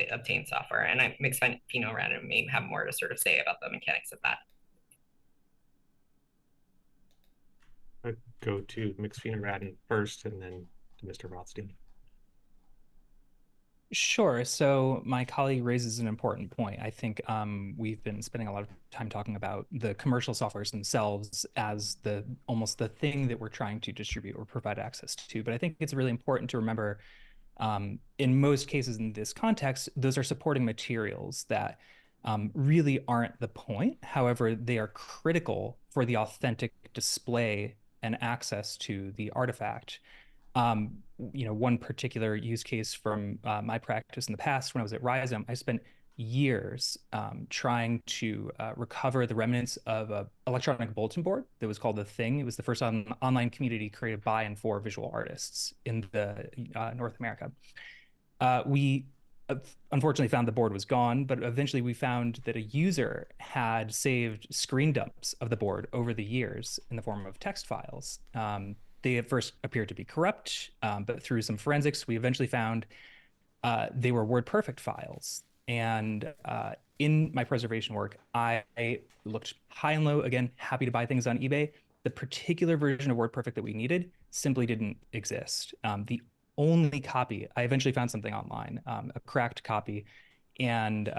obtain software. And I mix Fino Random may have more to sort of say about the mechanics of that. I'd go to Mixfina Radin first and then to Mr. Rothstein. Sure. So my colleague raises an important point. I think we've been spending a lot of time talking about the commercial softwares themselves as almost the thing that we're trying to distribute or provide access to. But I think it's really important to remember in most cases in this context, those are supporting materials that really aren't the point. However, they are critical for the authentic display and access to the artifact. One particular use case from my practice in the past when I was at Rhizome, I spent years trying to recover the remnants of an electronic bulletin board that was called The Thing. It was the first online community created by and for visual artists in North America. We unfortunately found the board was gone, but eventually we found that a user had saved screen dumps of the board over the years in the form of text files. They at first appeared to be corrupt, but through some forensics, we eventually found they were WordPerfect files. And in my preservation work, I looked high and low, again, happy to buy things on eBay. The particular version of WordPerfect that we needed simply didn't exist. The only copy, I eventually found something online, a cracked copy, and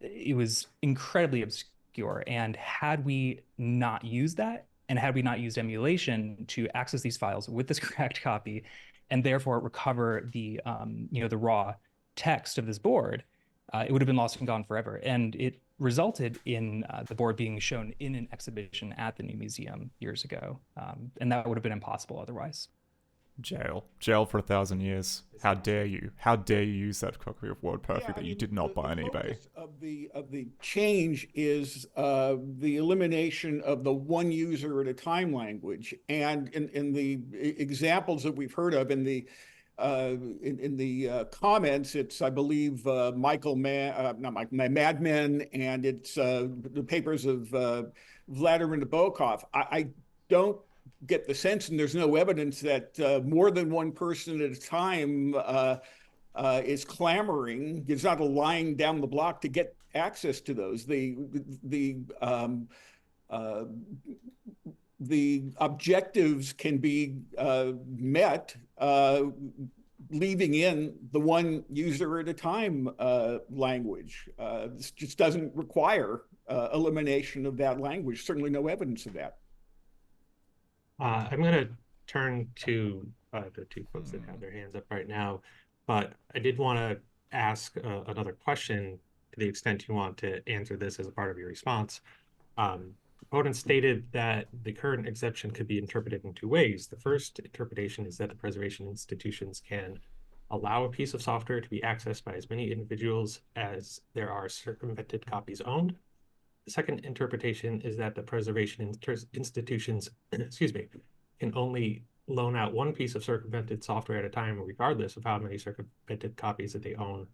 it was incredibly obscure. And had we not used that, and had we not used emulation to access these files with this cracked copy, and therefore recover the raw text of this board, it would have been lost and gone forever. And it resulted in the board being shown in an exhibition at the New Museum years ago, and that would have been impossible otherwise. Jail for 1,000 years. How dare you? How dare you use that copy of WordPerfect that you did not buy on eBay? Of the change is the elimination of the one user at a time language, and in the examples that we've heard of in the comments, it's I believe Madmen, and it's the papers of Vladimir Nabokov. I don't get the sense, and there's no evidence that more than one person at a time is clamoring. It's not a line down the block to get access to those. The objectives can be met leaving in the one user at a time language. This just doesn't require elimination of that language. Certainly no evidence of that. I'm going to turn to the two folks that have their hands up right now, but I did want to ask another question to the extent you want to answer this as a part of your response. Proponents stated that the current exception could be interpreted in two ways. The first interpretation is that the preservation institutions can allow a piece of software to be accessed by as many individuals as there are circumvented copies owned. The second interpretation is that the preservation institutions, can only loan out one piece of circumvented software at a time, regardless of how many circumvented copies that they own.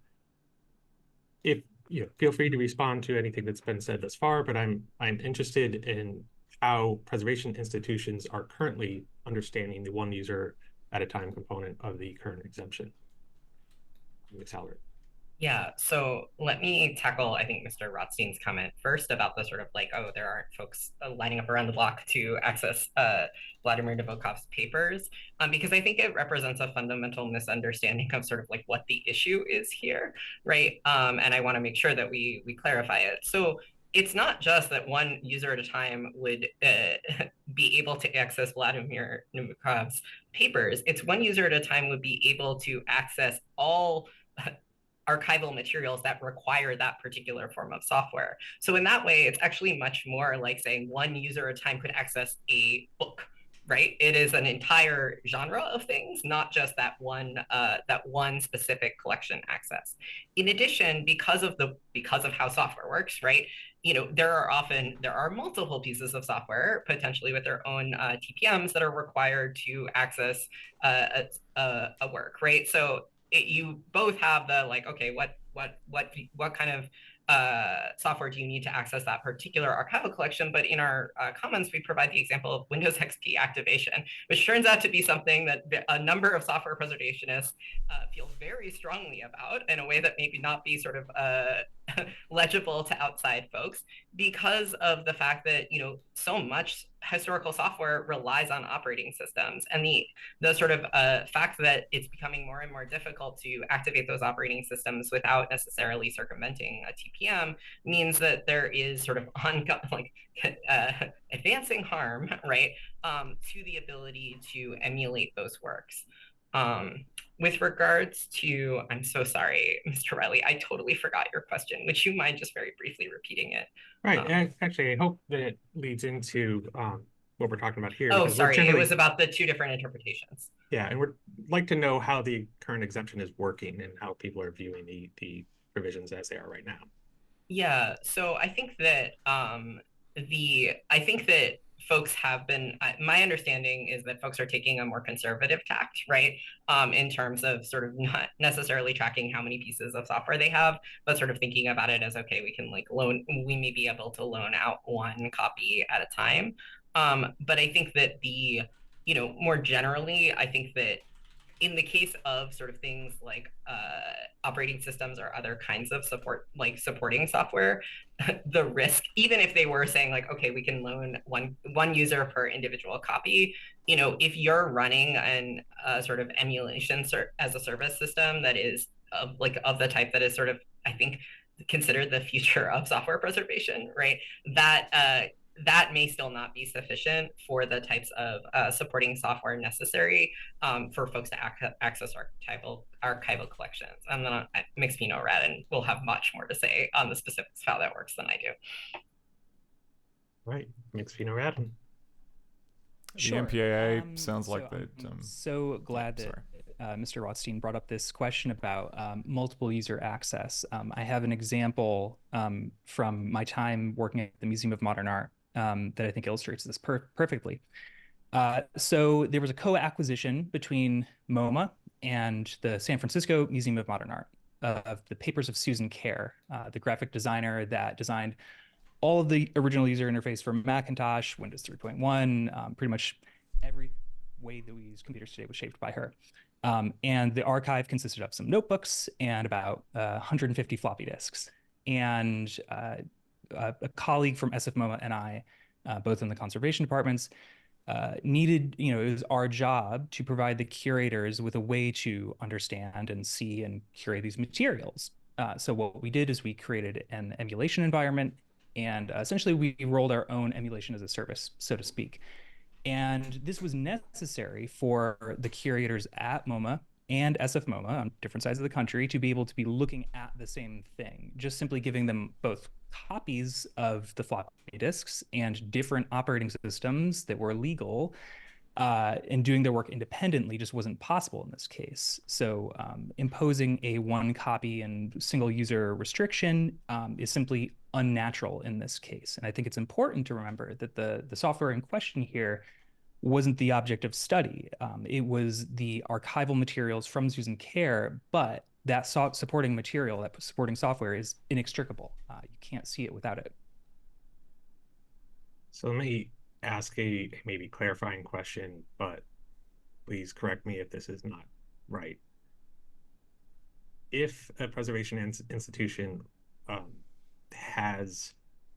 If feel free to respond to anything that's been said thus far, but I'm interested in how preservation institutions are currently understanding the one user at a time component of the current exemption. Ms. Halbert. Yeah, so let me tackle, I think, Mr. Rothstein's comment first about the sort of like, oh, there aren't folks lining up around the block to access Vladimir Nabokov's papers, because I think it represents a fundamental misunderstanding of sort of like what the issue is here, right? And I want to make sure that we clarify it. So it's not just that one user at a time would be able to access Vladimir Nabokov's papers. It's one user at a time would be able to access all archival materials that require that particular form of software. So in that way, it's actually much more like saying one user at a time could access a book, right? It is an entire genre of things, not just that one specific collection access. In addition, because of how software works, right? There are multiple pieces of software potentially with their own TPMs that are required to access a work, right? So you both have the like, okay, what kind of software do you need to access that particular archival collection? But in our comments, we provide the example of Windows XP activation, which turns out to be something that a number of software preservationists feel very strongly about in a way that maybe not be sort of legible to outside folks, because of the fact that so much historical software relies on operating systems, and the sort of fact that it's becoming more and more difficult to activate those operating systems without necessarily circumventing a TPM means that there is sort of ongoing advancing harm, right, to the ability to emulate those works. With regards to, I'm so sorry, Mr. Riley, I totally forgot your question. Would you mind just very briefly repeating it? Right. And actually, I hope that it leads into what we're talking about here. Oh, sorry. It was about the two different interpretations. Yeah, and we'd like to know how the current exemption is working and how people are viewing the provisions as they are right now. Yeah. So I think that folks have been, my understanding is that folks are taking a more conservative tact, right? In terms of sort of not necessarily tracking how many pieces of software they have, but sort of thinking about it as, okay, we may be able to loan out one copy at a time. But I think that more generally, I think that in the case of sort of things like operating systems or other kinds of supporting software, the risk, even if they were saying like, okay, we can loan one user per individual copy, if you're running an sort of emulation as a service system that is of the type that is sort of, I think, considered the future of software preservation, right? That may still not be sufficient for the types of supporting software necessary for folks to access archival collections. And then makes me know Radin will have much more to say on the specifics of how that works than I do. Right, makes me know Radin. The MPAA sounds like that. I'm so glad that Mr. Rothstein brought up this question about multiple user access. I have an example from my time working at the Museum of Modern Art that I think illustrates this perfectly. So there was a co-acquisition between MoMA and the San Francisco Museum of Modern Art of the papers of Susan Kerr, the graphic designer that designed all of the original user interface for Macintosh, Windows 3.1, pretty much every way that we use computers today was shaped by her. And the archive consisted of some notebooks and about 150 floppy disks. And a colleague from SF-MoMA and I, both in the conservation departments, needed, it was our job to provide the curators with a way to understand and see and curate these materials. So what we did is we created an emulation environment, and essentially we rolled our own emulation as a service, so to speak. And this was necessary for the curators at MoMA and SF-MoMA on different sides of the country to be able to be looking at the same thing. Just simply giving them both copies of the floppy disks and different operating systems that were legal and doing their work independently just wasn't possible in this case. So imposing a one copy and single user restriction is simply unnatural in this case. And I think it's important to remember that the software in question here wasn't the object of study. It was the archival materials from Susan Care, but that supporting material, that supporting software is inextricable. You can't see it without it. So let me ask a maybe clarifying question, but please correct me if this is not right. If a preservation institution has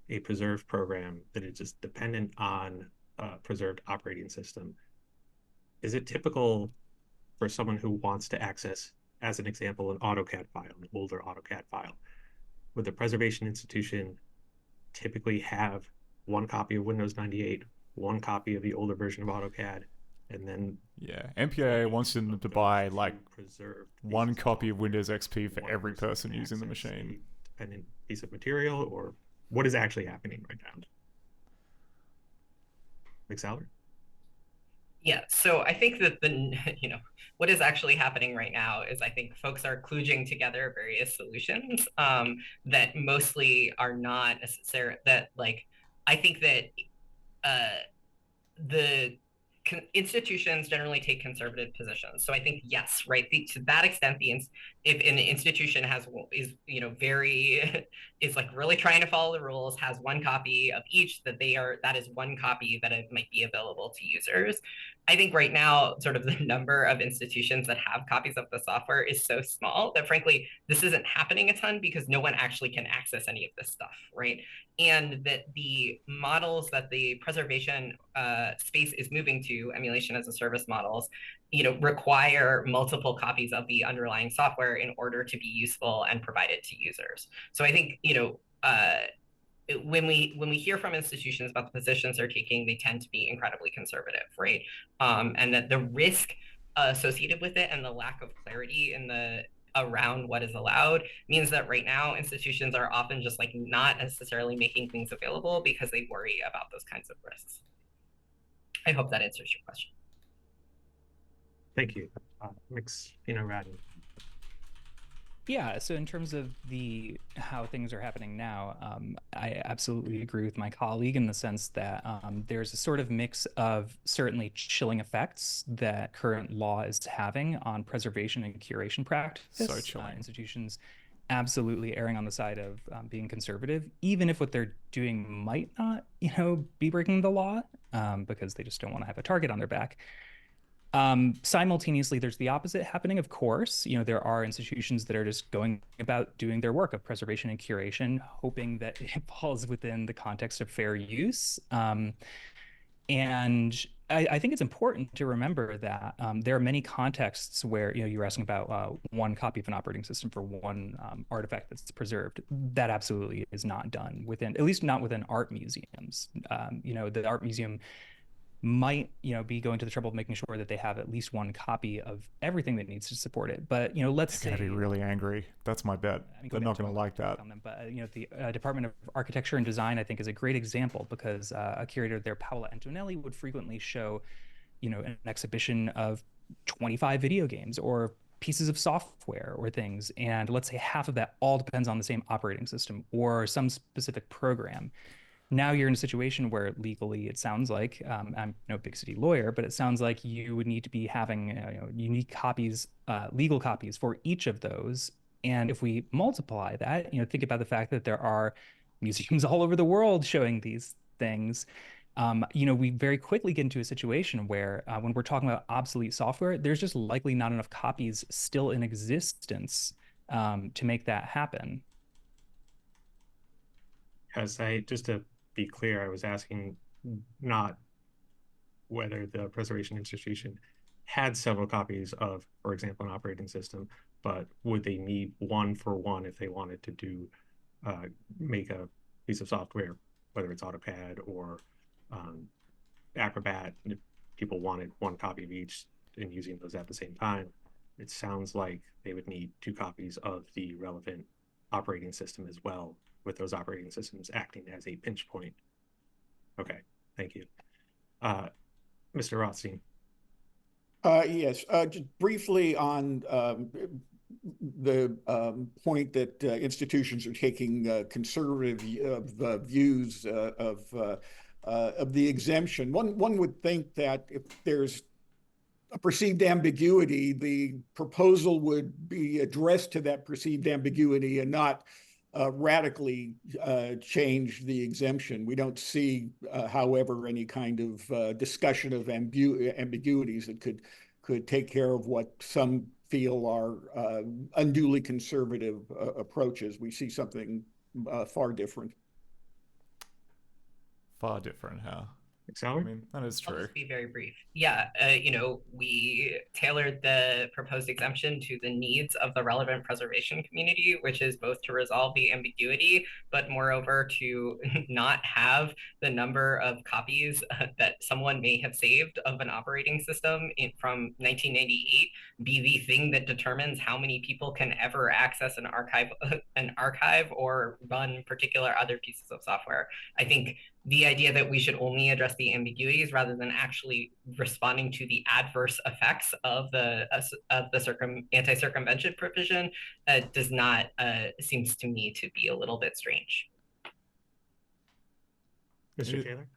a preserved program that is just dependent on a preserved operating system, is it typical for someone who wants to access, as an example, an AutoCAD file, an older AutoCAD file, would the preservation institution typically have one copy of Windows 98, one copy of the older version of AutoCAD, and then MPAA wants them to buy like one copy of Windows XP for every person using the machine. Dependent piece of material, or what is actually happening right now? McSaller? Yeah, so I think that what is actually happening right now is I think folks are kludging together various solutions that mostly are not necessary. I think that the institutions generally take conservative positions. So I think, yes, right, to that extent, if an institution is like really trying to follow the rules, has one copy of each, that is one copy that it might be available to users. I think right now, sort of the number of institutions that have copies of the software is so small that frankly, this isn't happening a ton because no one actually can access any of this stuff, right? And that the models that the preservation space is moving to, emulation as a service models, require multiple copies of the underlying software in order to be useful and provided to users. So I think, when we hear from institutions about the positions they're taking, they tend to be incredibly conservative, right? And that the risk associated with it and the lack of clarity around what is allowed means that right now institutions are often just like not necessarily making things available because they worry about those kinds of risks. I hope that answers your question. Thank you. Radin. Yeah, so in terms of how things are happening now, I absolutely agree with my colleague in the sense that there's a sort of mix of certainly chilling effects that current law is having on preservation and curation practice. So chilling. Institutions absolutely erring on the side of being conservative, even if what they're doing might not, be breaking the law, because they just don't want to have a target on their back. Simultaneously, there's the opposite happening, of course. There are institutions that are just going about doing their work of preservation and curation, hoping that it falls within the context of fair use. And I think it's important to remember that there are many contexts where, you were asking about one copy of an operating system for one artifact that's preserved. That absolutely is not done at least not within art museums. The art museum might be going to the trouble of making sure that they have at least one copy of everything that needs to support it. But let's say they're going to be really angry. That's my bet. They're not going to like that. But the Department of Architecture and Design, I think, is a great example because a curator there, Paola Antonelli, would frequently show an exhibition of 25 video games or pieces of software or things, and let's say half of that all depends on the same operating system or some specific program. Now you're in a situation where legally it sounds like, I'm no big city lawyer, but it sounds like you would need to be having unique copies, legal copies for each of those. And if we multiply that, think about the fact that there are museums all over the world showing these things. We very quickly get into a situation where when we're talking about obsolete software, there's just likely not enough copies still in existence to make that happen. Just to be clear, I was asking not whether the preservation institution had several copies of, for example, an operating system, but would they need one for one if they wanted to make a piece of software, whether it's AutoCAD or Acrobat, if people wanted one copy of each and using those at the same time. It sounds like they would need two copies of the relevant operating system as well, with those operating systems acting as a pinch point. Okay, thank you. Mr. Rothstein. Yes, just briefly on the point that institutions are taking conservative views of the exemption. One would think that if there's a perceived ambiguity, the proposal would be addressed to that perceived ambiguity and not radically change the exemption. We don't see, however, any kind of discussion of ambiguities that could take care of what some feel are unduly conservative approaches. We see something far different. Far different, huh? I mean, that is true. I'll just be very brief. Yeah, we tailored the proposed exemption to the needs of the relevant preservation community, which is both to resolve the ambiguity, but moreover to not have the number of copies that someone may have saved of an operating system from 1998 be the thing that determines how many people can ever access an archive or run particular other pieces of software. I think the idea that we should only address the ambiguities rather than actually responding to the adverse effects of the anti-circumvention provision does not seems to me to be a little bit strange. Mr. Taylor?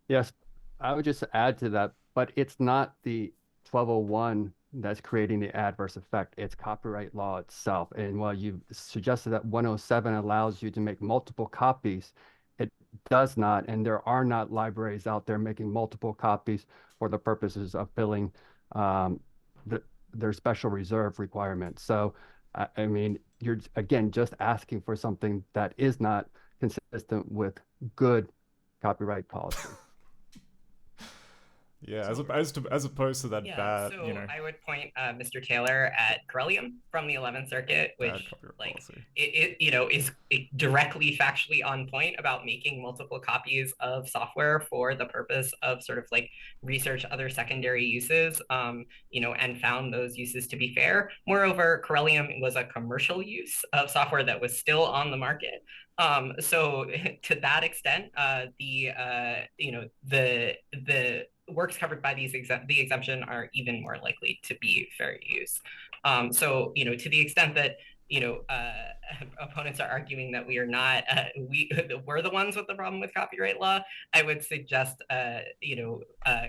Yes, I would just add to that, but it's not the 1201 that's creating the adverse effect. It's copyright law itself. And while you suggested that 107 allows you to make multiple copies, it does not, and there are not libraries out there making multiple copies for the purposes of filling their special reserve requirements. So, I mean, you're, again, just asking for something that is not consistent with good copyright policy. Yeah, as opposed to that bad, so I would point Mr. Taylor at Corellium from the 11th Circuit, which is directly factually on point about making multiple copies of software for the purpose of sort of like research other secondary uses, and found those uses to be fair. Moreover, Corellium was a commercial use of software that was still on the market. So to that extent, the works covered by the exemption are even more likely to be fair use. So, to the extent that, opponents are arguing that we are not, we're the ones with the problem with copyright law, I would suggest,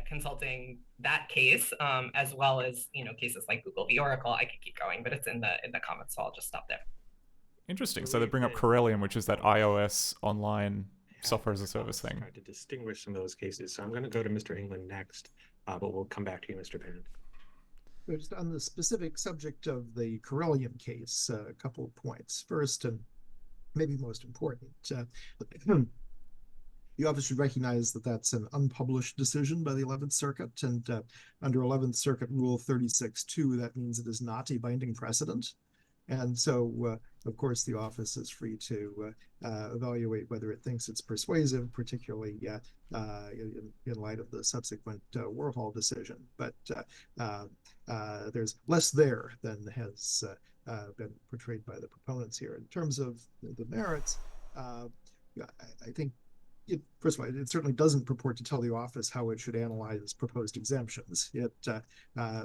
consulting that case, as well as, cases like Google v. Oracle. I could keep going, but it's in the comments, so I'll just stop there. Interesting. So they bring up Corellium, which is that iOS online software as a service thing. Tried to distinguish some of those cases. So I'm going to go to Mr. England next, but we'll come back to you, Mr. Band. Just on the specific subject of the Corellium case, a couple of points. First, and maybe most important, the office should recognize that that's an unpublished decision by the 11th Circuit, and under 11th Circuit Rule 36.2, that means it is not a binding precedent. And so, of course, the office is free to evaluate whether it thinks it's persuasive, particularly in light of the subsequent Warhol decision. But there's less there than has been portrayed by the proponents here. In terms of the merits, I think, first of all, it certainly doesn't purport to tell the office how it should analyze proposed exemptions. It,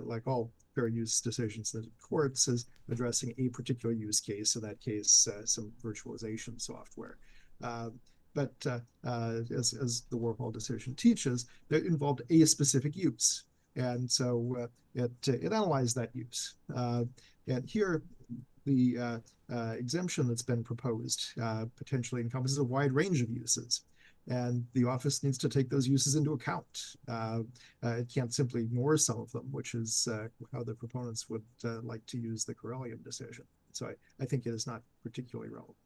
like all fair use decisions in the courts, is addressing a particular use case, in that case, some virtualization software. But as the Warhol decision teaches, that involved a specific use. And so it analyzed that use. And here, the exemption that's been proposed potentially encompasses a wide range of uses. And the office needs to take those uses into account. It can't simply ignore some of them, which is how the proponents would like to use the Corellium decision. So I think it is not particularly relevant.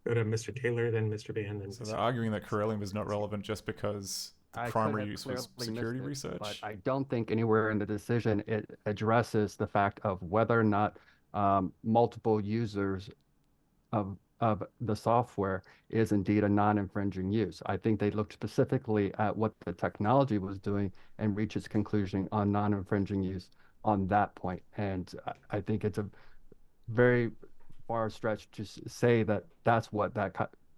Go to Mr. Taylor, then Mr. Band, then So they're arguing that Corellium is not relevant just because primary use was security research? But I don't think anywhere in the decision it addresses the fact of whether or not multiple users of the software is indeed a non-infringing use. I think they looked specifically at what the technology was doing and reached its conclusion on non-infringing use on that point. And I think it's a very far stretch to say that that's what that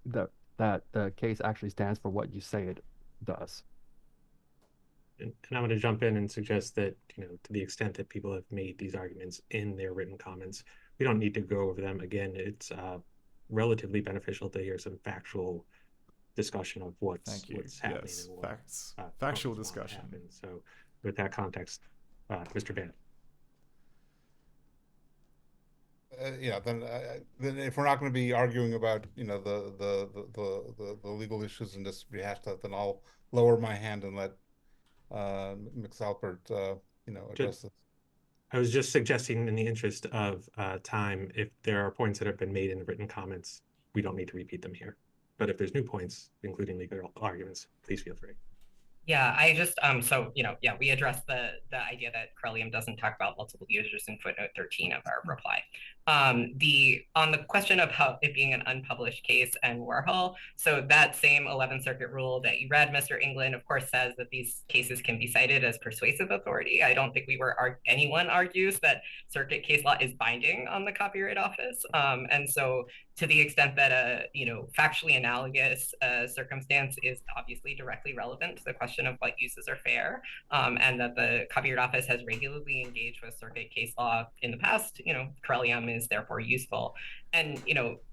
the case actually stands for, what you say it does. And I'm going to jump in and suggest that, to the extent that people have made these arguments in their written comments, we don't need to go over them again. It's relatively beneficial to hear some factual discussion of what's happening Yes, and what facts, factual discussion. So with that context, Mr. Van. Yeah, then if we're not going to be arguing about the legal issues and just rehash that, then I'll lower my hand and let Mix Alpert address this. I was just suggesting, in the interest of time, if there are points that have been made in the written comments, we don't need to repeat them here. But if there's new points, including legal arguments, please feel free. Yeah, I just we addressed the idea that Corellium doesn't talk about multiple users in footnote 13 of our reply. On the question of how it being an unpublished case and Warhol, so that same 11th Circuit rule that you read, Mr. England, of course, says that these cases can be cited as persuasive authority. I don't think anyone argues that circuit case law is binding on the Copyright Office, and so to the extent that a factually analogous circumstance is obviously directly relevant to the question of what uses are fair, and that the Copyright Office has regularly engaged with circuit case law in the past, Corellium is therefore useful. And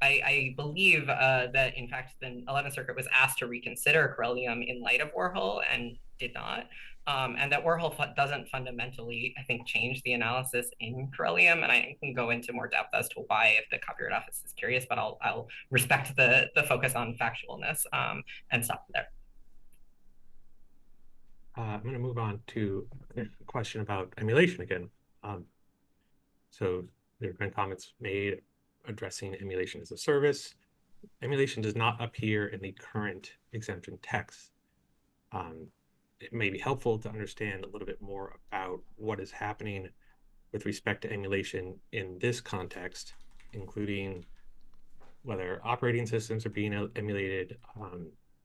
I believe that in fact the 11th Circuit was asked to reconsider Corellium in light of Warhol and did not. And that Warhol doesn't fundamentally, I think, change the analysis in Corellium, and I can go into more depth as to why if the Copyright Office is curious, but I'll respect the focus on factualness and stop there. I'm going to move on to a question about emulation again. So there have been comments made addressing emulation as a service. Emulation does not appear in the current exemption text. It may be helpful to understand a little bit more about what is happening with respect to emulation in this context, including whether operating systems are being emulated,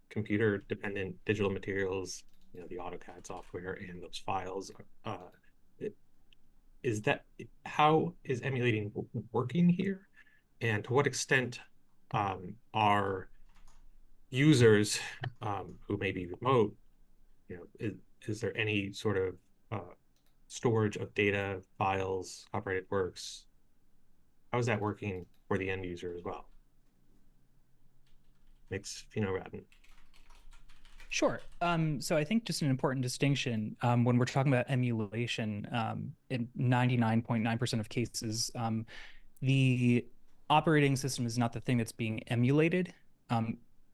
computer-dependent digital materials, the AutoCAD software and those files. How is emulating working here? And to what extent are users who may be remote, is there any sort of storage of data, files, copyrighted works? How is that working for the end user as well? Mix Radin. Sure. So I think just an important distinction when we're talking about emulation, in 99.9% of cases, the operating system is not the thing that's being emulated.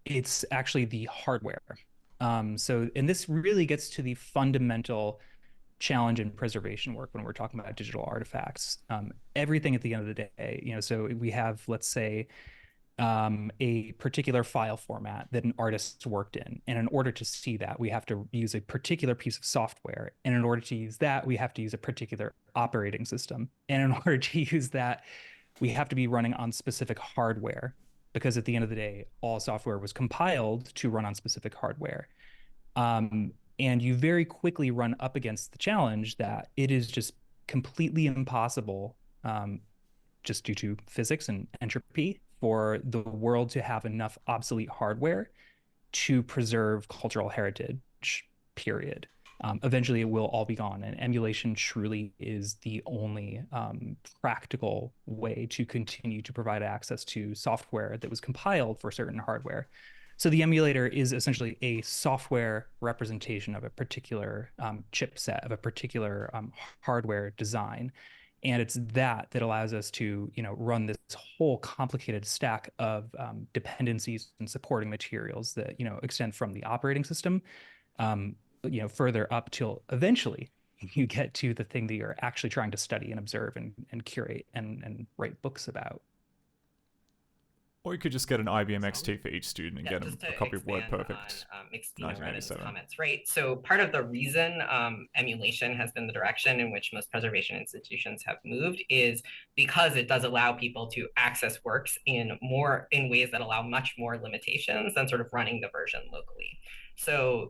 It's actually the hardware. And this really gets to the fundamental challenge in preservation work when we're talking about digital artifacts. Everything at the end of the day, so we have, let's say, a particular file format that an artist worked in. And in order to see that, we have to use a particular piece of software. And in order to use that, we have to use a particular operating system. And in order to use that, we have to be running on specific hardware, because at the end of the day, all software was compiled to run on specific hardware. And you very quickly run up against the challenge that it is just completely impossible, just due to physics and entropy, for the world to have enough obsolete hardware to preserve cultural heritage, period. Eventually, it will all be gone, and emulation truly is the only practical way to continue to provide access to software that was compiled for certain hardware. So the emulator is essentially a software representation of a particular chipset, of a particular hardware design. And it's that allows us to, run this whole complicated stack of dependencies and supporting materials that, extend from the operating system, further up till eventually you get to the thing that you're actually trying to study and observe and curate and write books about. Or you could just get an IBM XT for each student and get them a copy of WordPerfect. Comments, right? So part of the reason emulation has been the direction in which most preservation institutions have moved is because it does allow people to access works in ways that allow much more limitations than sort of running the version locally. So,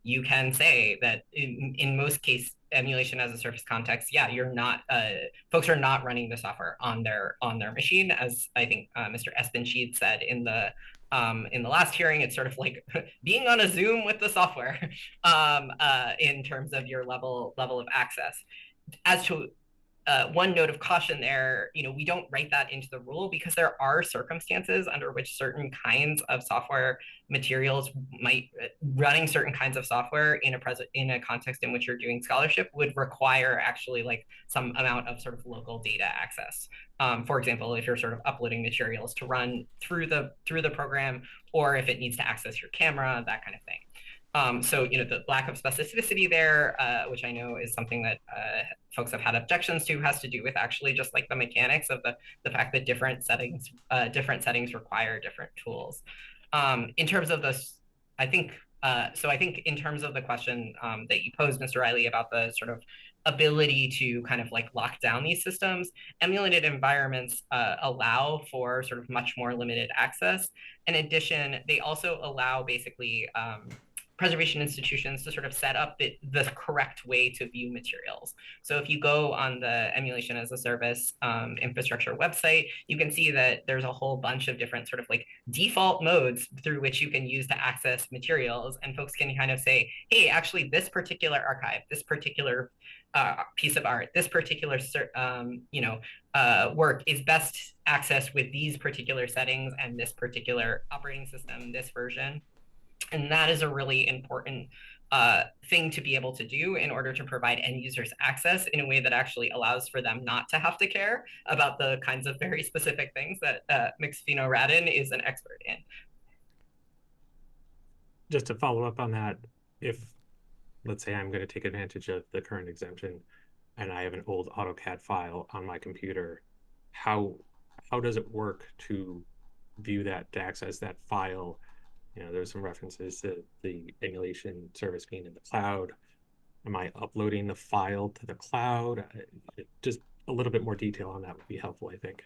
you can say that in most cases, emulation as a service context, folks are not running the software on their machine, as I think Mr. Espenschied said in the last hearing. It's sort of like being on a Zoom with the software in terms of your level of access. As to one note of caution there, we don't write that into the rule because there are circumstances under which certain kinds of software materials running certain kinds of software in a context in which you're doing scholarship would require actually like some amount of sort of local data access. For example, if you're sort of uploading materials to run through the program, or if it needs to access your camera, that kind of thing. So, the lack of specificity there, which I know is something that folks have had objections to, has to do with actually just like the mechanics of the fact that different settings require different tools. In terms of this, I think in terms of the question that you posed, Mr. Riley, about the sort of ability to kind of like lock down these systems, emulated environments allow for sort of much more limited access. In addition, they also allow basically preservation institutions to sort of set up the correct way to view materials. So if you go on the Emulation as a Service infrastructure website, you can see that there's a whole bunch of different sort of like default modes through which you can use to access materials. And folks can kind of say, hey, actually this particular archive, this particular piece of art, this particular work is best accessed with these particular settings and this particular operating system, this version. And that is a really important thing to be able to do in order to provide end users access in a way that actually allows for them not to have to care about the kinds of very specific things that Mixfino-Radin is an expert in. Just to follow up on that, if, let's say I'm going to take advantage of the current exemption and I have an old AutoCAD file on my computer, how does it work to view that, to access that file? There's some references to the emulation service being in the cloud. Am I uploading the file to the cloud? Just a little bit more detail on that would be helpful, I think.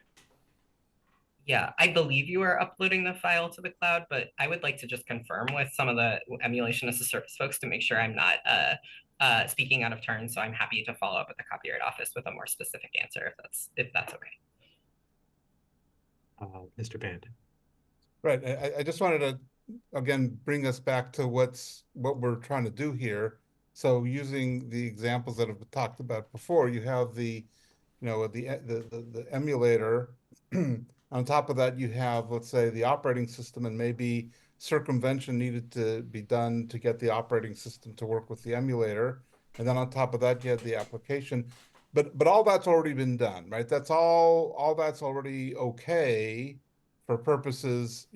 Yeah, I believe you are uploading the file to the cloud, but I would like to just confirm with some of the Emulation as a Service folks to make sure I'm not speaking out of turn. So I'm happy to follow up with the Copyright Office with a more specific answer if that's okay. Mr. Band. Right. I just wanted to again bring us back to what we're trying to do here. So using the examples that have been talked about before, you have the emulator. On top of that, you have, let's say, the operating system, and maybe circumvention needed to be done to get the operating system to work with the emulator. And then on top of that, you have the application. But all that's already been done, right? That's all that's already okay for purposes,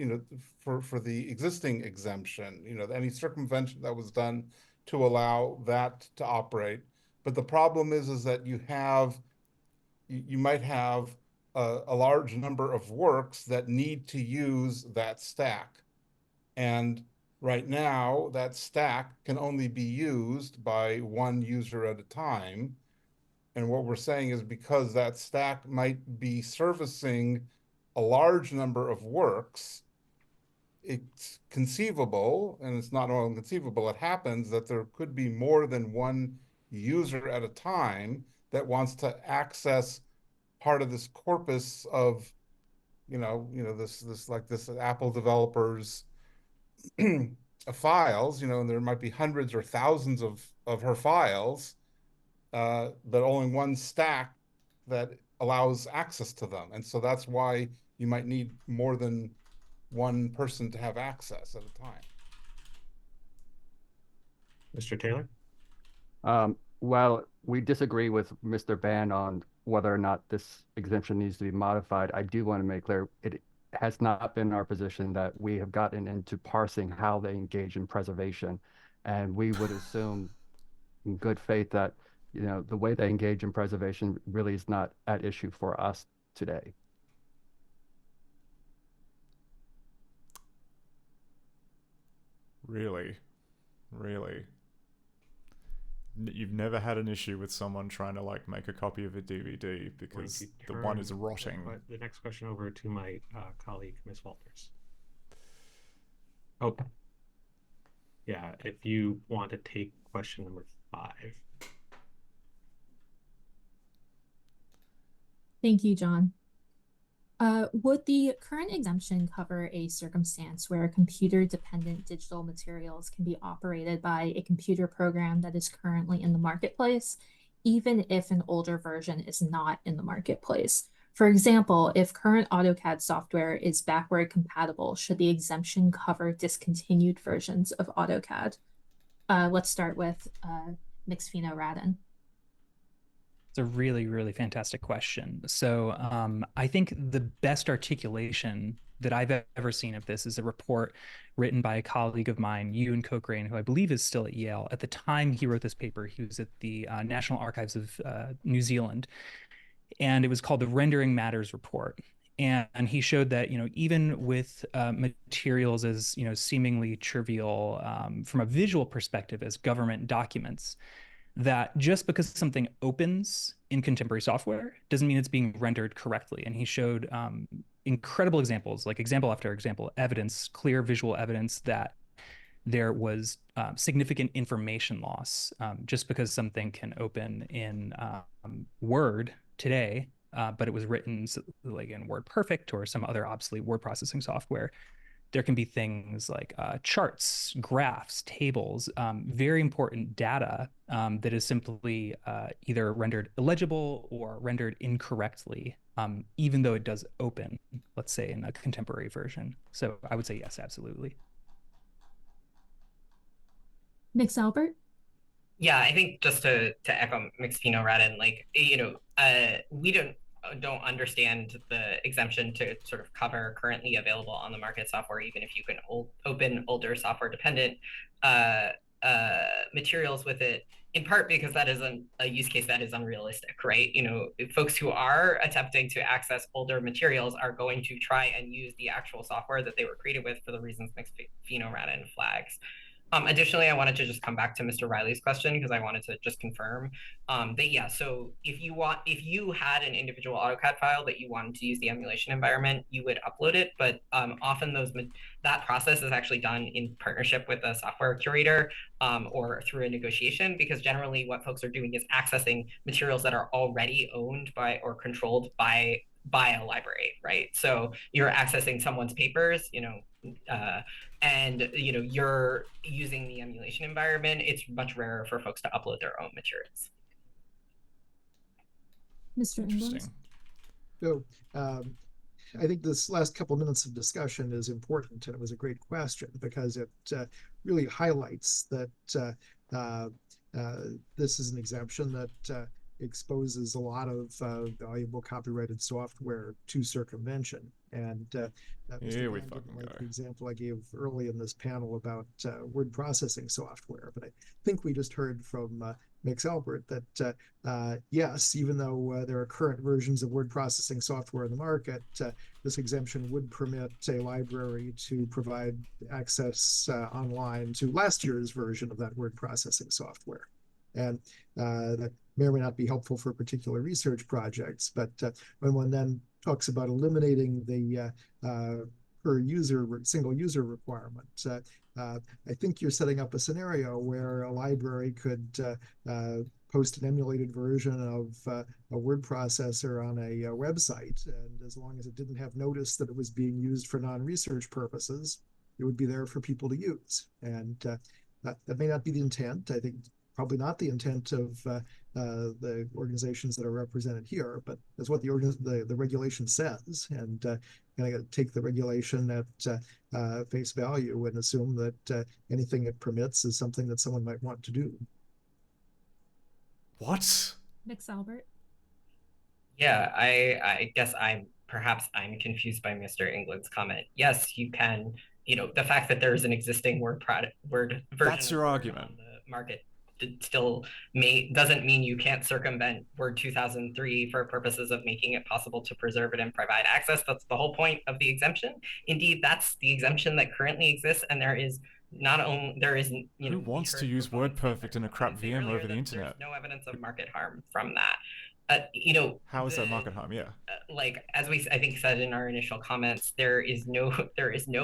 for the existing exemption, any circumvention that was done to allow that to operate. But the problem is that you might have a large number of works that need to use that stack. And right now, that stack can only be used by one user at a time. And what we're saying is because that stack might be servicing a large number of works, it's conceivable, and it's not only conceivable, it happens that there could be more than one user at a time that wants to access part of this corpus of, this Apple developers files, and there might be hundreds or thousands of her files, but only one stack that allows access to them. And so that's why you might need more than one person to have access at a time. Mr. Taylor? Well, we disagree with Mr. Ban on whether or not this exemption needs to be modified. I do want to make clear it has not been our position that we have gotten into parsing how they engage in preservation. And we would assume in good faith that, the way they engage in preservation really is not at issue for us today. Really? You've never had an issue with someone trying to make a copy of a DVD because the one is rotting. The next question over to my colleague, Ms. Walters. Oh, yeah, if you want to take question number 5. Thank you, John. Would the current exemption cover a circumstance where computer-dependent digital materials can be operated by a computer program that is currently in the marketplace, even if an older version is not in the marketplace. For example, if current AutoCAD software is backward compatible, should the exemption cover discontinued versions of AutoCAD? Let's start with Mixfino Radin. It's a really, really fantastic question. So I think the best articulation that I've ever seen of this is a report written by a colleague of mine, Ewan Cochrane, who I believe is still at Yale. At the time he wrote this paper, he was at the National Archives of New Zealand, and it was called the Rendering Matters Report. And he showed that, even with materials as, seemingly trivial from a visual perspective as government documents, that just because something opens in contemporary software doesn't mean it's being rendered correctly. And he showed incredible examples, like example after example, evidence, clear visual evidence that there was significant information loss just because something can open in Word today, but it was written like in WordPerfect or some other obsolete word processing software. There can be things like charts, graphs, tables, very important data that is simply either rendered illegible or rendered incorrectly, even though it does open, let's say, in a contemporary version. So I would say yes, absolutely. Mix Albert? Yeah, I think just to echo Mixfino Radin, we don't understand the exemption to sort of cover currently available on the market software, even if you can open older software dependent materials with it, in part because that is a use case that is unrealistic, right? Folks who are attempting to access older materials are going to try and use the actual software that they were created with for the reasons Mixfino Radin flags. Additionally, I wanted to just come back to Mr. Riley's question because I wanted to just confirm that, yeah, so if you had an individual AutoCAD file that you wanted to use the emulation environment, you would upload it, but often that process is actually done in partnership with a software curator or through a negotiation, because generally what folks are doing is accessing materials that are already owned by or controlled by a library, right? So you're accessing someone's papers, and you're using the emulation environment. It's much rarer for folks to upload their own materials. Mr. England? So I think this last couple of minutes of discussion is important, and it was a great question because it really highlights that this is an exemption that exposes a lot of valuable copyrighted software to circumvention. And here we fucking go. The example I gave early in this panel about word processing software, but I think we just heard from Mix Albert that yes, even though there are current versions of word processing software in the market, this exemption would permit a library to provide access online to last year's version of that word processing software. And that may or may not be helpful for particular research projects, but when one then talks about eliminating the per user, single user requirement, I think you're setting up a scenario where a library could post an emulated version of a word processor on a website, and as long as it didn't have notice that it was being used for non-research purposes, it would be there for people to use. And that may not be the intent. I think probably not the intent of the organizations that are represented here, but that's what the regulation says. And I got to take the regulation at face value and assume that anything it permits is something that someone might want to do. What? Mix Albert? Yeah, I guess I'm confused by Mr. England's comment. Yes, you can. The fact that there's an existing word version. That's your argument. On the market still doesn't mean you can't circumvent Word 2003 for purposes of making it possible to preserve it and provide access. That's the whole point of the exemption. Indeed, that's the exemption that currently exists, and there is who wants to use WordPerfect in a crap VM over the internet? There's no evidence of market harm from that. How is that market harm? Yeah. As we I think said in our initial comments, there is no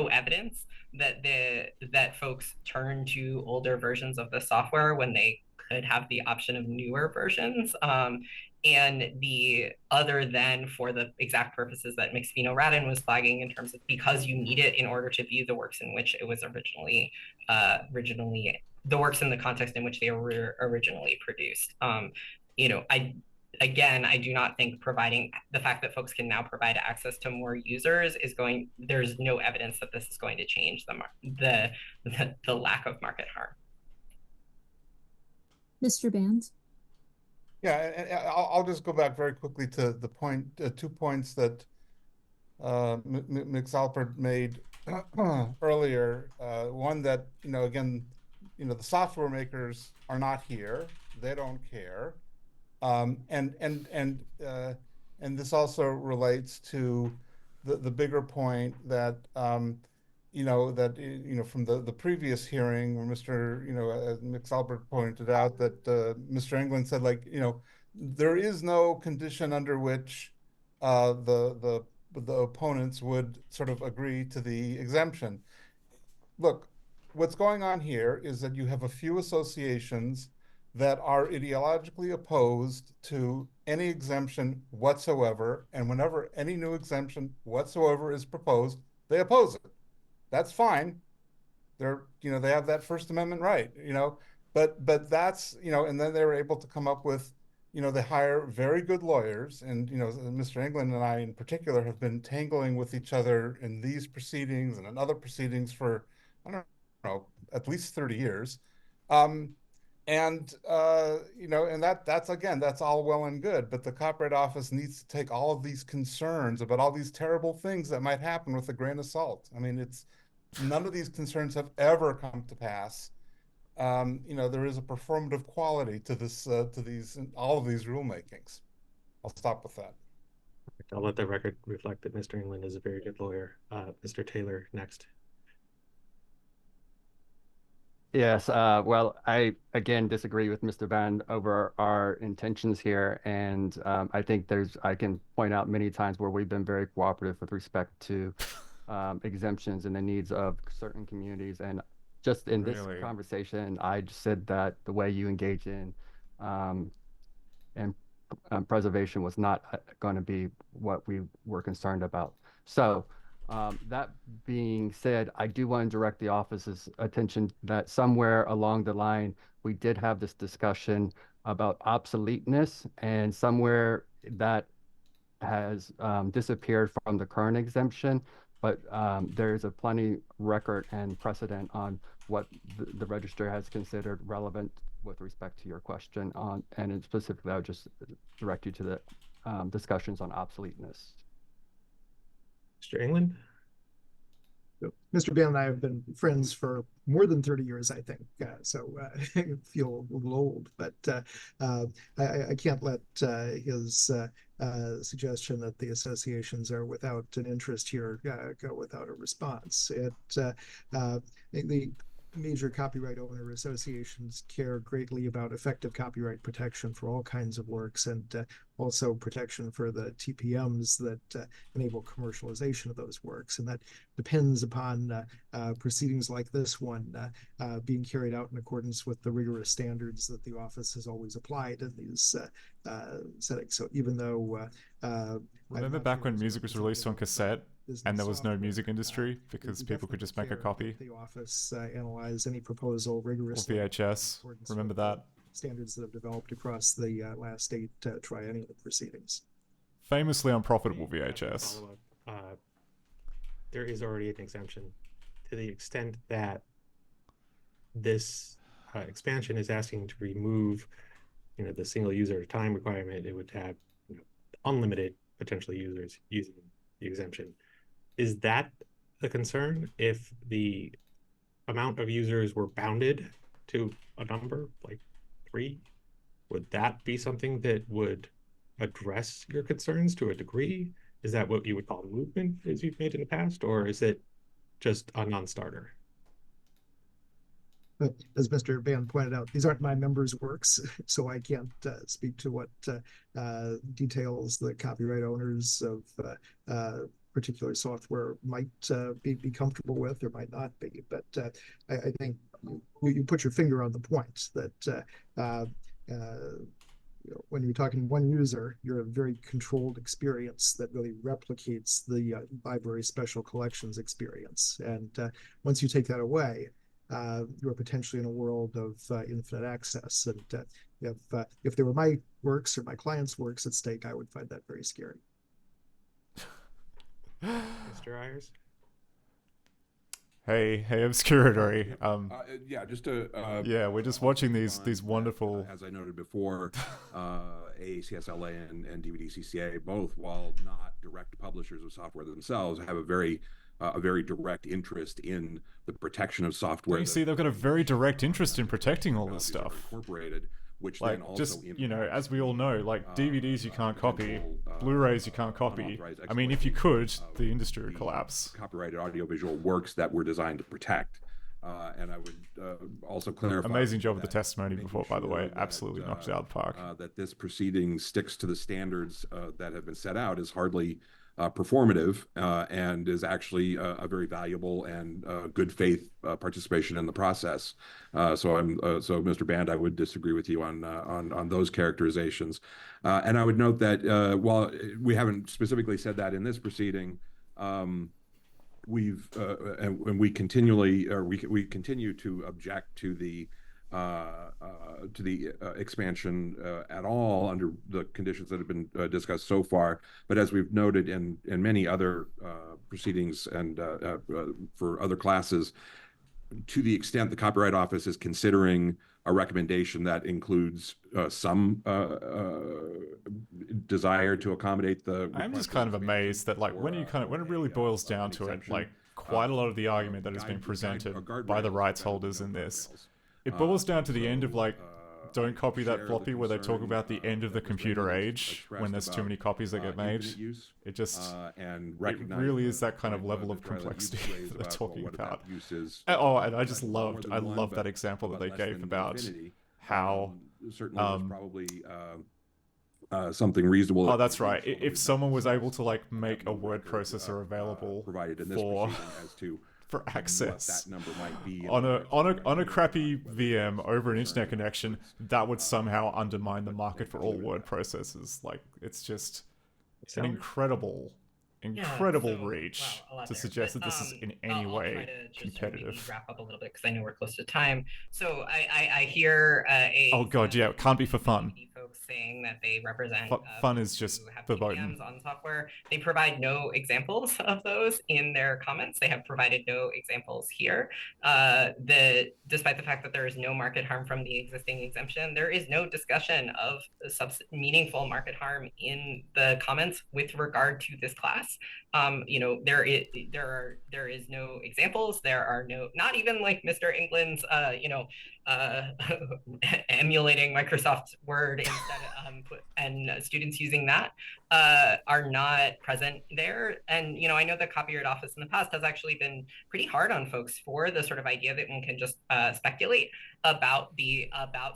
evidence that folks turn to older versions of the software when they could have the option of newer versions. And other than for the exact purposes that Mixfino Radin was flagging in terms of because you need it in order to view the works in which it was originally the works in the context in which they were originally produced. I do not think providing the fact that folks can now provide access to more users there's no evidence that this is going to change the lack of market harm. Mr. Band? Yeah, and I'll just go back very quickly to the point, 2 points that Mix Alpert made earlier. One that, again, the software makers are not here. They don't care. And this also relates to the bigger point that from the previous hearing where as Mix Albert pointed out that Mr. England said, there is no condition under which the opponents would sort of agree to the exemption. Look, what's going on here is that you have a few associations that are ideologically opposed to any exemption whatsoever, and whenever any new exemption whatsoever is proposed, they oppose it. That's fine. They have that First Amendment right, but that's, and then they were able to come up with, they hire very good lawyers, and Mr. England and I in particular have been tangling with each other in these proceedings and in other proceedings for, I don't know, at least 30 years. And that's all well and good, but the Copyright Office needs to take all of these concerns about all these terrible things that might happen with a grain of salt. I mean, none of these concerns have ever come to pass. There is a performative quality to all of these rulemakings. I'll stop with that. I'll let the record reflect that Mr. England is a very good lawyer. Mr. Taylor, next. Yes, well, I again disagree with Mr. Van over our intentions here, and I think I can point out many times where we've been very cooperative with respect to exemptions and the needs of certain communities. And just in this conversation, I just said that the way you engage in preservation was not going to be what we were concerned about. So. That being said, I do want to direct the office's attention that somewhere along the line, we did have this discussion about obsoleteness, and somewhere that has disappeared from the current exemption, but there's a plenty record and precedent on what the register has considered relevant with respect to your question on, and specifically, I would just direct you to the discussions on obsoleteness. Mr. England? Mr. Ben and I have been friends for more than 30 years, I think. So I feel a little old, but I can't let his suggestion that the associations are without an interest here go without a response. The major copyright owner associations care greatly about effective copyright protection for all kinds of works, and also protection for the TPMs that enable commercialization of those works. And that depends upon proceedings like this one being carried out in accordance with the rigorous standards that the office has always applied in these settings. So even though remember back when music was released on cassette and there was no music industry because people could just make a copy? The office analyze any proposal rigorously. Or VHS, remember that? Standards that have developed across the last 8 triennial proceedings. Famously unprofitable VHS. There is already an exemption to the extent that this expansion is asking to remove, the single user time requirement. It would have unlimited potential users using the exemption. Is that a concern if the amount of users were bounded to a number like 3? Would that be something that would address your concerns to a degree? Is that what you would call movement as you've made in the past, or is it just a non-starter? But as Mr. Van pointed out, these aren't my members' works, so I can't speak to what details the copyright owners of particular software might be comfortable with or might not be. But I think you put your finger on the point that when you're talking one user, you're a very controlled experience that really replicates the library special collections experience. And once you take that away, you're potentially in a world of infinite access. And If there were my works or my clients' works at stake, I would find that very scary. Mr. Ayers? Hey, Obscuratory. Yeah, just to yeah, we're just watching these wonderful. As I noted before, AACSLA and DVDCCA, both, while not direct publishers of software themselves, have a very direct interest in the protection of software. You see, they've got a very direct interest in protecting all this stuff. Incorporated, which like, then also just, you know, as we all know, like DVDs you can't copy, Blu-rays you can't copy. I mean, if you could, the industry would collapse. Copyrighted audiovisual works that were designed to protect. And I would also clarify. Amazing job with the testimony before, by the way. Absolutely knocked it out of the park. That this proceeding sticks to the standards that have been set out is hardly performative and is actually a very valuable and good faith participation in the process. So Mr. Band, I would disagree with you on those characterizations. And I would note that while we haven't specifically said that in this proceeding, we've and we continually we continue to object to the expansion at all under the conditions that have been discussed so far. But as we've noted in many other proceedings and for other classes, to the extent the Copyright Office is considering a recommendation that includes some desire to accommodate the. I'm just kind of amazed that, like, when it really boils down to it, like, quite a lot of the argument that has been presented by the rights holders in this, it boils down to the end of, like, don't copy that floppy where they talk about the end of the computer age when there's too many copies that get made. It just, it really is that kind of level of complexity that they're talking about. Oh, and I just loved that example that they gave about how certainly probably something reasonable. Oh, that's right. If someone was able to, like, make a word processor available provided in this as to for access that number might be on a crappy VM over an internet connection, that would somehow undermine the market for all word processors. Like, it's just an incredible reach to suggest that this is in any way competitive. Wrap up a little bit because I know we're close to time. So I hear oh god, yeah, it can't be for fun. Folks saying that they represent fun is just verboten on software. They provide no examples of those in their comments. They have provided no examples here. Despite the fact that there is no market harm from the existing exemption, there is no discussion of meaningful market harm in the comments with regard to this class. You know, there is no examples. There are no, not even like Mr. England's, emulating Microsoft Word instead, and students using that are not present there. And, you know, I know the Copyright Office in the past has actually been pretty hard on folks for the sort of idea that one can just speculate about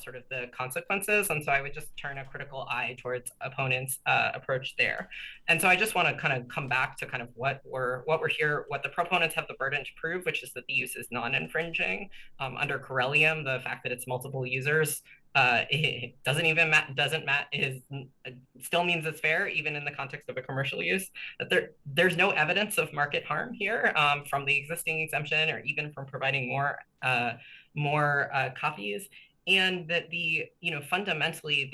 sort of the consequences. And so I would just turn a critical eye towards opponents' approach there. And so I just want to kind of come back to kind of what we're here, what the proponents have the burden to prove, which is that the use is non-infringing. Under Corellium, the fact that it's multiple users it still means it's fair, even in the context of a commercial use. That there's no evidence of market harm here from the existing exemption or even from providing more copies. And that fundamentally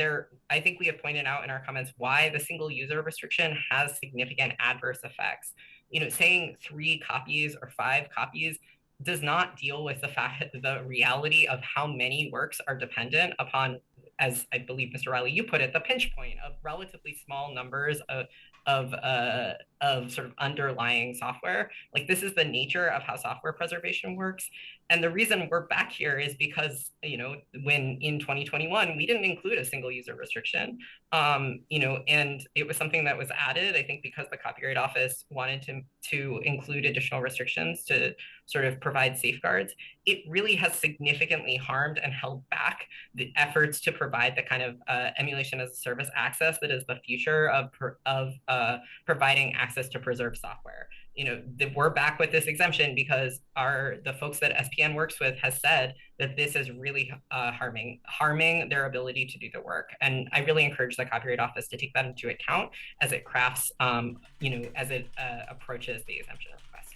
I think we have pointed out in our comments why the single user restriction has significant adverse effects. You know, saying 3 copies or 5 copies does not deal with the reality of how many works are dependent upon, as I believe Mr. Riley, you put it, the pinch point of relatively small numbers of sort of underlying software. Like, this is the nature of how software preservation works. And the reason we're back here is because, you know, when in 2021, we didn't include a single user restriction, you know, and it was something that was added, I think, because the Copyright Office wanted to include additional restrictions to sort of provide safeguards. It really has significantly harmed and held back the efforts to provide the kind of emulation as a service access that is the future of providing access to preserved software. You know, we're back with this exemption because the folks that SPN works with has said that this is really harming their ability to do the work. And I really encourage the Copyright Office to take that into account as it crafts, you know, as it approaches the exemption request.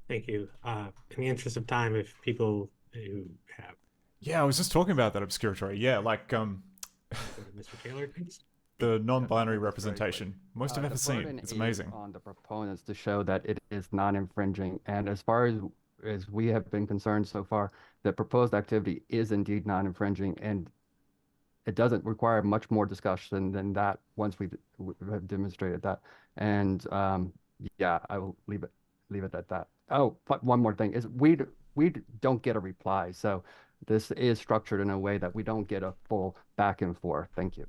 Thank you. In the interest of time, if people who have Yeah, I was just talking about that obscuratory. Yeah, like Go to Mr. Taylor, please. the non-binary representation. Most I've ever The seen. burden It's is amazing. on the proponents to show that it is non-infringing. And as far as we have been concerned so far, the proposed activity is indeed non-infringing, and it doesn't require much more discussion than that once we have demonstrated that. And yeah, I will leave it at that. Oh, but one more thing is we don't get a reply, so this is structured in a way that we don't get a full back and forth. Thank you.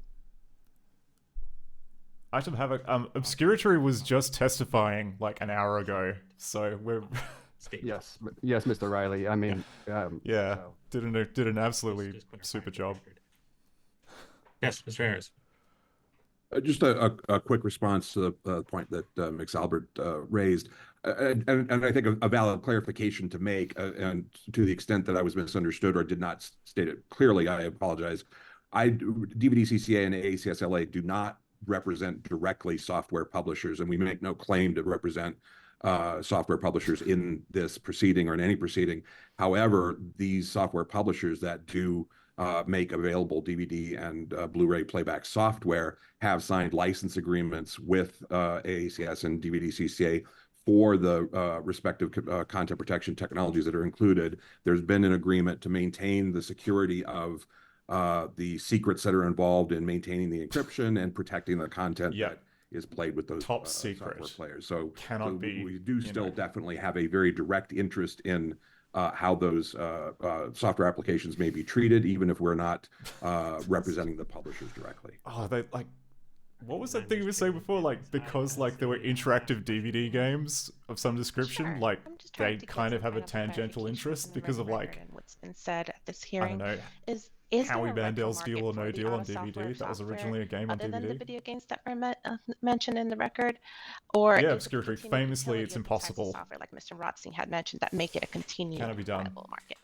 I should have a obscuratory was just testifying like an hour ago, so we're yes, Mr. Riley. I mean, yeah, so. did an absolutely super job. Yes, Mr. Harris. Just a quick response to the point that Mix Albert raised, and I think a valid clarification to make, and to the extent that I was misunderstood or did not state it clearly, I apologize. DVD CCA and AACSLA do not represent directly software publishers, and we make no claim to represent software publishers in this proceeding or in any proceeding. However, these software publishers that do make available DVD and Blu-ray playback software have signed license agreements with AACS and DVD CCA for the respective content protection technologies that are included. There's been an agreement to maintain the security of the secrets that are involved in maintaining the encryption and protecting the content that is played with those top secret software players. So, be, we do still definitely have a very direct interest in how those software applications may be treated, even if we're not representing the publishers directly. Oh, they like, what was that thing you were saying before? Like, because like there were interactive DVD games of some description, like they kind of have a tangential interest because of like what's been said at this hearing. I don't know. Is Howie there a Mandel's rental Deal or market No for the Deal on auto-software DVD. That was software originally a game on other than the DVD. video games that were mentioned in the record? Or Yeah, is obscuratory. the continued Famously, utility it's of the types of impossible. software, like Mr. Rothstein had mentioned, that make it a continued Cannot be done. viable market?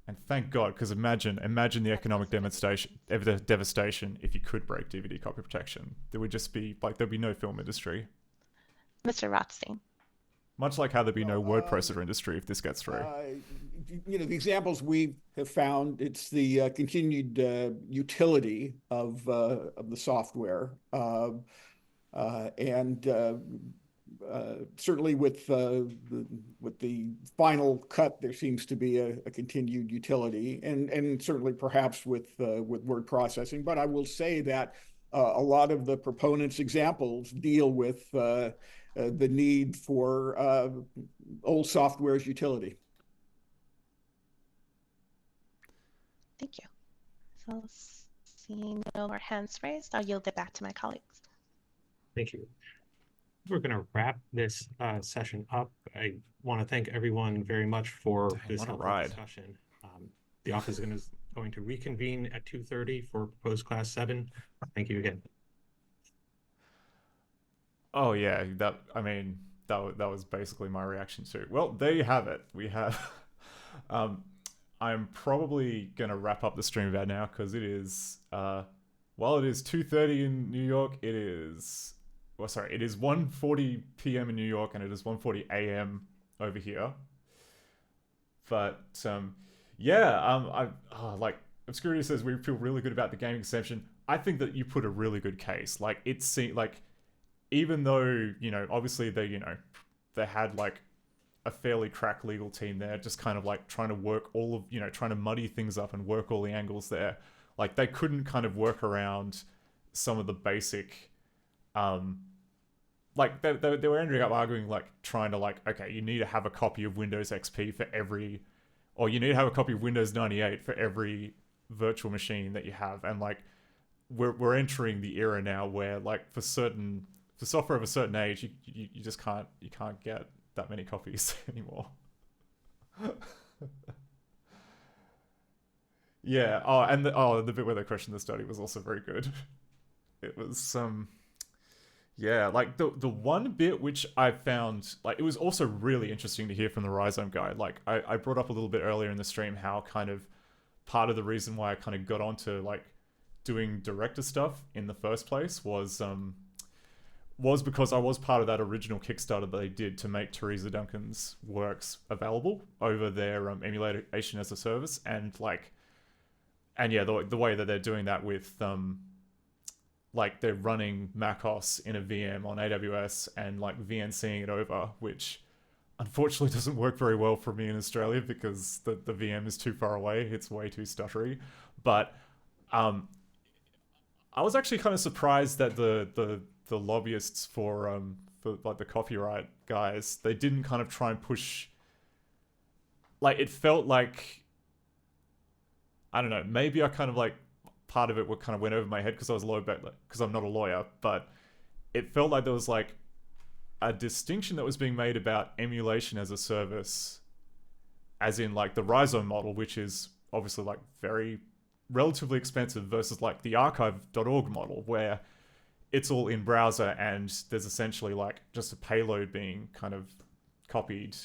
And thank God, because imagine the economic devastation if you could break DVD copy protection. There would just be like there'd be no film industry. Mr. Rothstein. Much like how there'd be no word processor industry if this gets through. You know, the examples we have found, it's the continued utility of the software, and certainly with the final cut, there seems to be a continued utility, and certainly perhaps with word processing. But I will say that a lot of the proponents' examples deal with the need for old software's utility. Thank you. So seeing no more hands raised, I'll yield it back to my colleagues. Thank you. We're going to wrap this session up. I want to thank everyone very much for this helpful discussion. The office is going to reconvene at 2:30 for proposed class 7. Thank you again. Oh yeah, that was basically my reaction to. Well, there you have it. We have. I'm probably gonna wrap up the stream about now because it is. While it is 2:30 in New York, it is. Well, sorry, it is 1:40 p.m. in New York and it is 1:40 a.m. over here. But like Obscurity says, we feel really good about the gaming exception. I think that you put a really good case. Like it's like. Even though, you know, obviously they had like a fairly crack legal team there, just kind of like trying to work all of, trying to muddy things up and work all the angles there. Like they couldn't kind of work around some of the basic, like they were ending up arguing, like trying to like, okay, you need to have a copy of Windows XP for every, or you need to have a copy of Windows 98 for every virtual machine that you have. And like, we're entering the era now where like for software of a certain age, you just can't get that many copies anymore. Yeah. Oh, and the bit where they questioned the study was also very good. It was yeah, like the one bit which I found, like, it was also really interesting to hear from the Rhizome guy. Like I brought up a little bit earlier in the stream how kind of part of the reason why I kind of got onto like doing director stuff in the first place was was because I was part of that original Kickstarter that they did to make Teresa Duncan's works available over their emulation as a service, and yeah, the way that they're doing that with like they're running macOS in a VM on AWS and like VNCing it over, which unfortunately doesn't work very well for me in Australia because the VM is too far away. It's way too stuttery. But I was actually kind of surprised that the lobbyists for like the copyright guys, they didn't kind of try and push. Like, it felt like, I don't know, maybe I kind of like part of it what kind of went over my head because I was because I'm not a lawyer, but it felt like there was like a distinction that was being made about emulation as a service, as in like the Rhizome model, which is obviously like very relatively expensive, versus like the archive.org model where it's all in browser and there's essentially like just a payload being kind of copied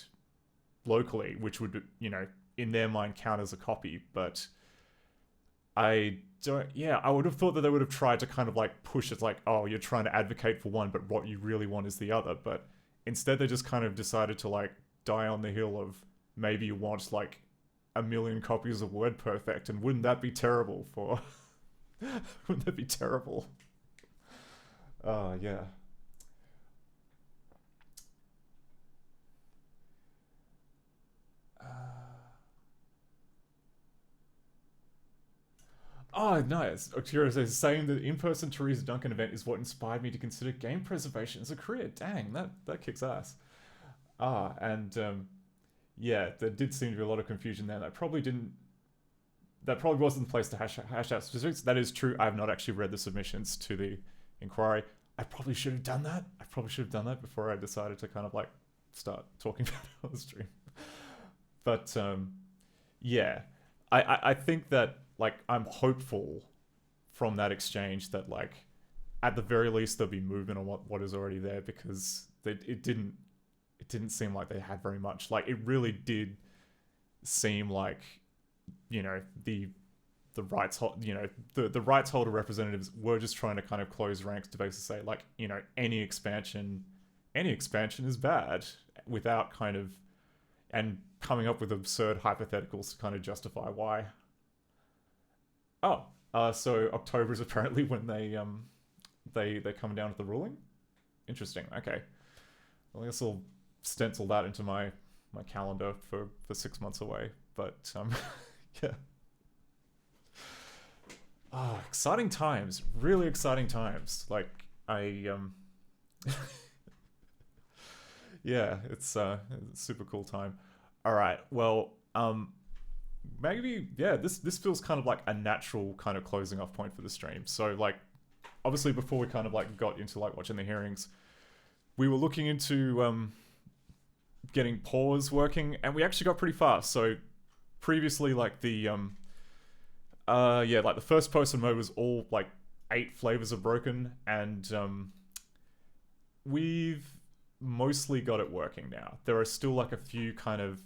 locally, which would, you know, in their mind count as a copy. But I would have thought that they would have tried to kind of like push it like, oh, you're trying to advocate for one, but what you really want is the other. But instead they just kind of decided to like die on the hill of maybe you want like 1 million copies of WordPerfect, and wouldn't that be terrible for wouldn't that be terrible? Yeah. Oh, nice. Oktira says, saying the in-person Teresa Duncan event is what inspired me to consider game preservation as a career. Dang, that kicks ass. Yeah, there did seem to be a lot of confusion there. That probably wasn't the place to hash out specifics. That is true. I have not actually read the submissions to the inquiry. I probably should have done that. I probably should have done that before I decided to kind of like start talking about it on the stream. But yeah, I think that like I'm hopeful from that exchange that like at the very least there'll be movement on what is already there, because it didn't seem like they had very much. Like, it really did seem like, you know, the rights the rights holder representatives were just trying to kind of close ranks to basically say like, you know, any expansion is bad, without kind of, and coming up with absurd hypotheticals to kind of justify why. So October is apparently when they come down with the ruling. Interesting. Okay, well, I guess I'll stencil that into my calendar for 6 months away. But yeah. Exciting times, really exciting times. Like, yeah, it's a super cool time. All right, well, maybe, yeah, this feels kind of like a natural kind of closing off point for the stream. So like, obviously before we kind of like got into like watching the hearings, we were looking into getting P.A.W.S working, and we actually got pretty fast. So previously, like the like the first posted mode was all like 8 flavors of broken, and we've mostly got it working now. There are still like a few kind of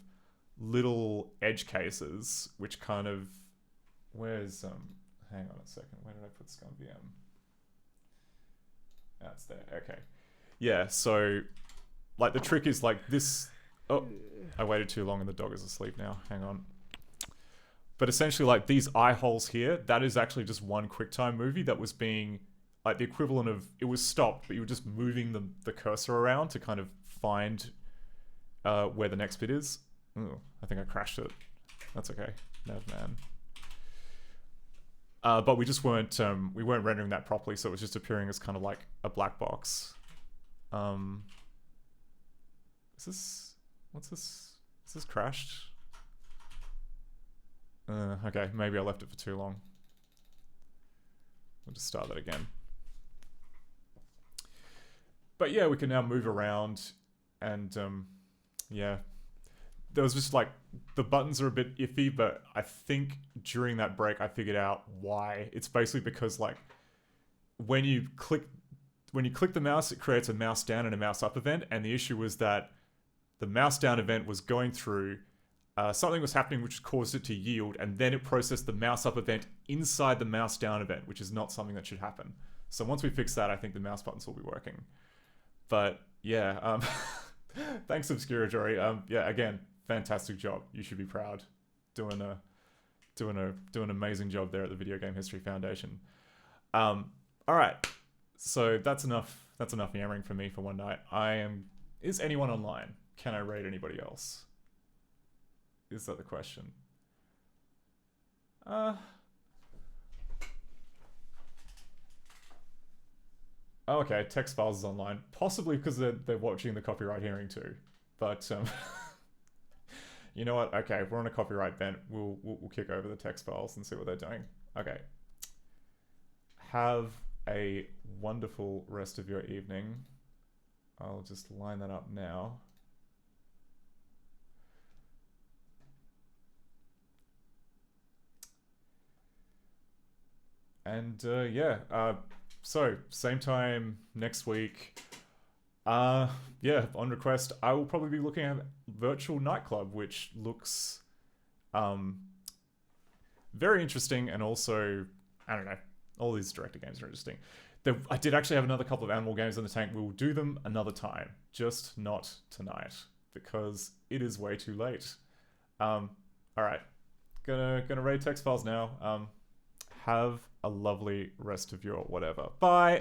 little edge cases which kind of, where's hang on a second, where did I put ScummVM? That's there. Okay, yeah, so like the trick is like this. Oh, I waited too long and the dog is asleep now, hang on. But essentially, like these eye holes here, that is actually just one QuickTime movie that was being like the equivalent of, it was stopped, but you were just moving the cursor around to kind of find where the next bit is. Ooh, I think I crashed it. That's okay. Nav man. But we just weren't rendering that properly, so it was just appearing as kind of like a black box. Is this, what's this? Is this crashed? Okay, maybe I left it for too long. We'll just start that again. But yeah, we can now move around, and yeah. There was just like, the buttons are a bit iffy, but I think during that break I figured out why. It's basically because like, when you click the mouse, it creates a mouse down and a mouse up event, and the issue was that the mouse down event was going through, something was happening which caused it to yield, and then it processed the mouse up event inside the mouse down event, which is not something that should happen. So once we fix that, I think the mouse buttons will be working. But yeah, thanks Obscuratory. Yeah, again, fantastic job. You should be proud. Doing an amazing job there at the Video Game History Foundation. All right, so that's enough. That's enough yammering for me for one night. Is anyone online? Can I raid anybody else? Is that the question? Oh, okay, Text Files is online. Possibly because they're watching the copyright hearing too. But you know what? Okay, we're on a copyright bent. We'll kick over the Text Files and see what they're doing. Okay. Have a wonderful rest of your evening. I'll just line that up now. And yeah, so same time next week. Yeah, on request, I will probably be looking at Virtual Nightclub, which looks very interesting, and also, I don't know, all these director games are interesting. I did actually have another couple of animal games in the tank. We will do them another time, just not tonight, because it is way too late. All right, gonna raid Text Files now. Have a lovely rest of your whatever. Bye.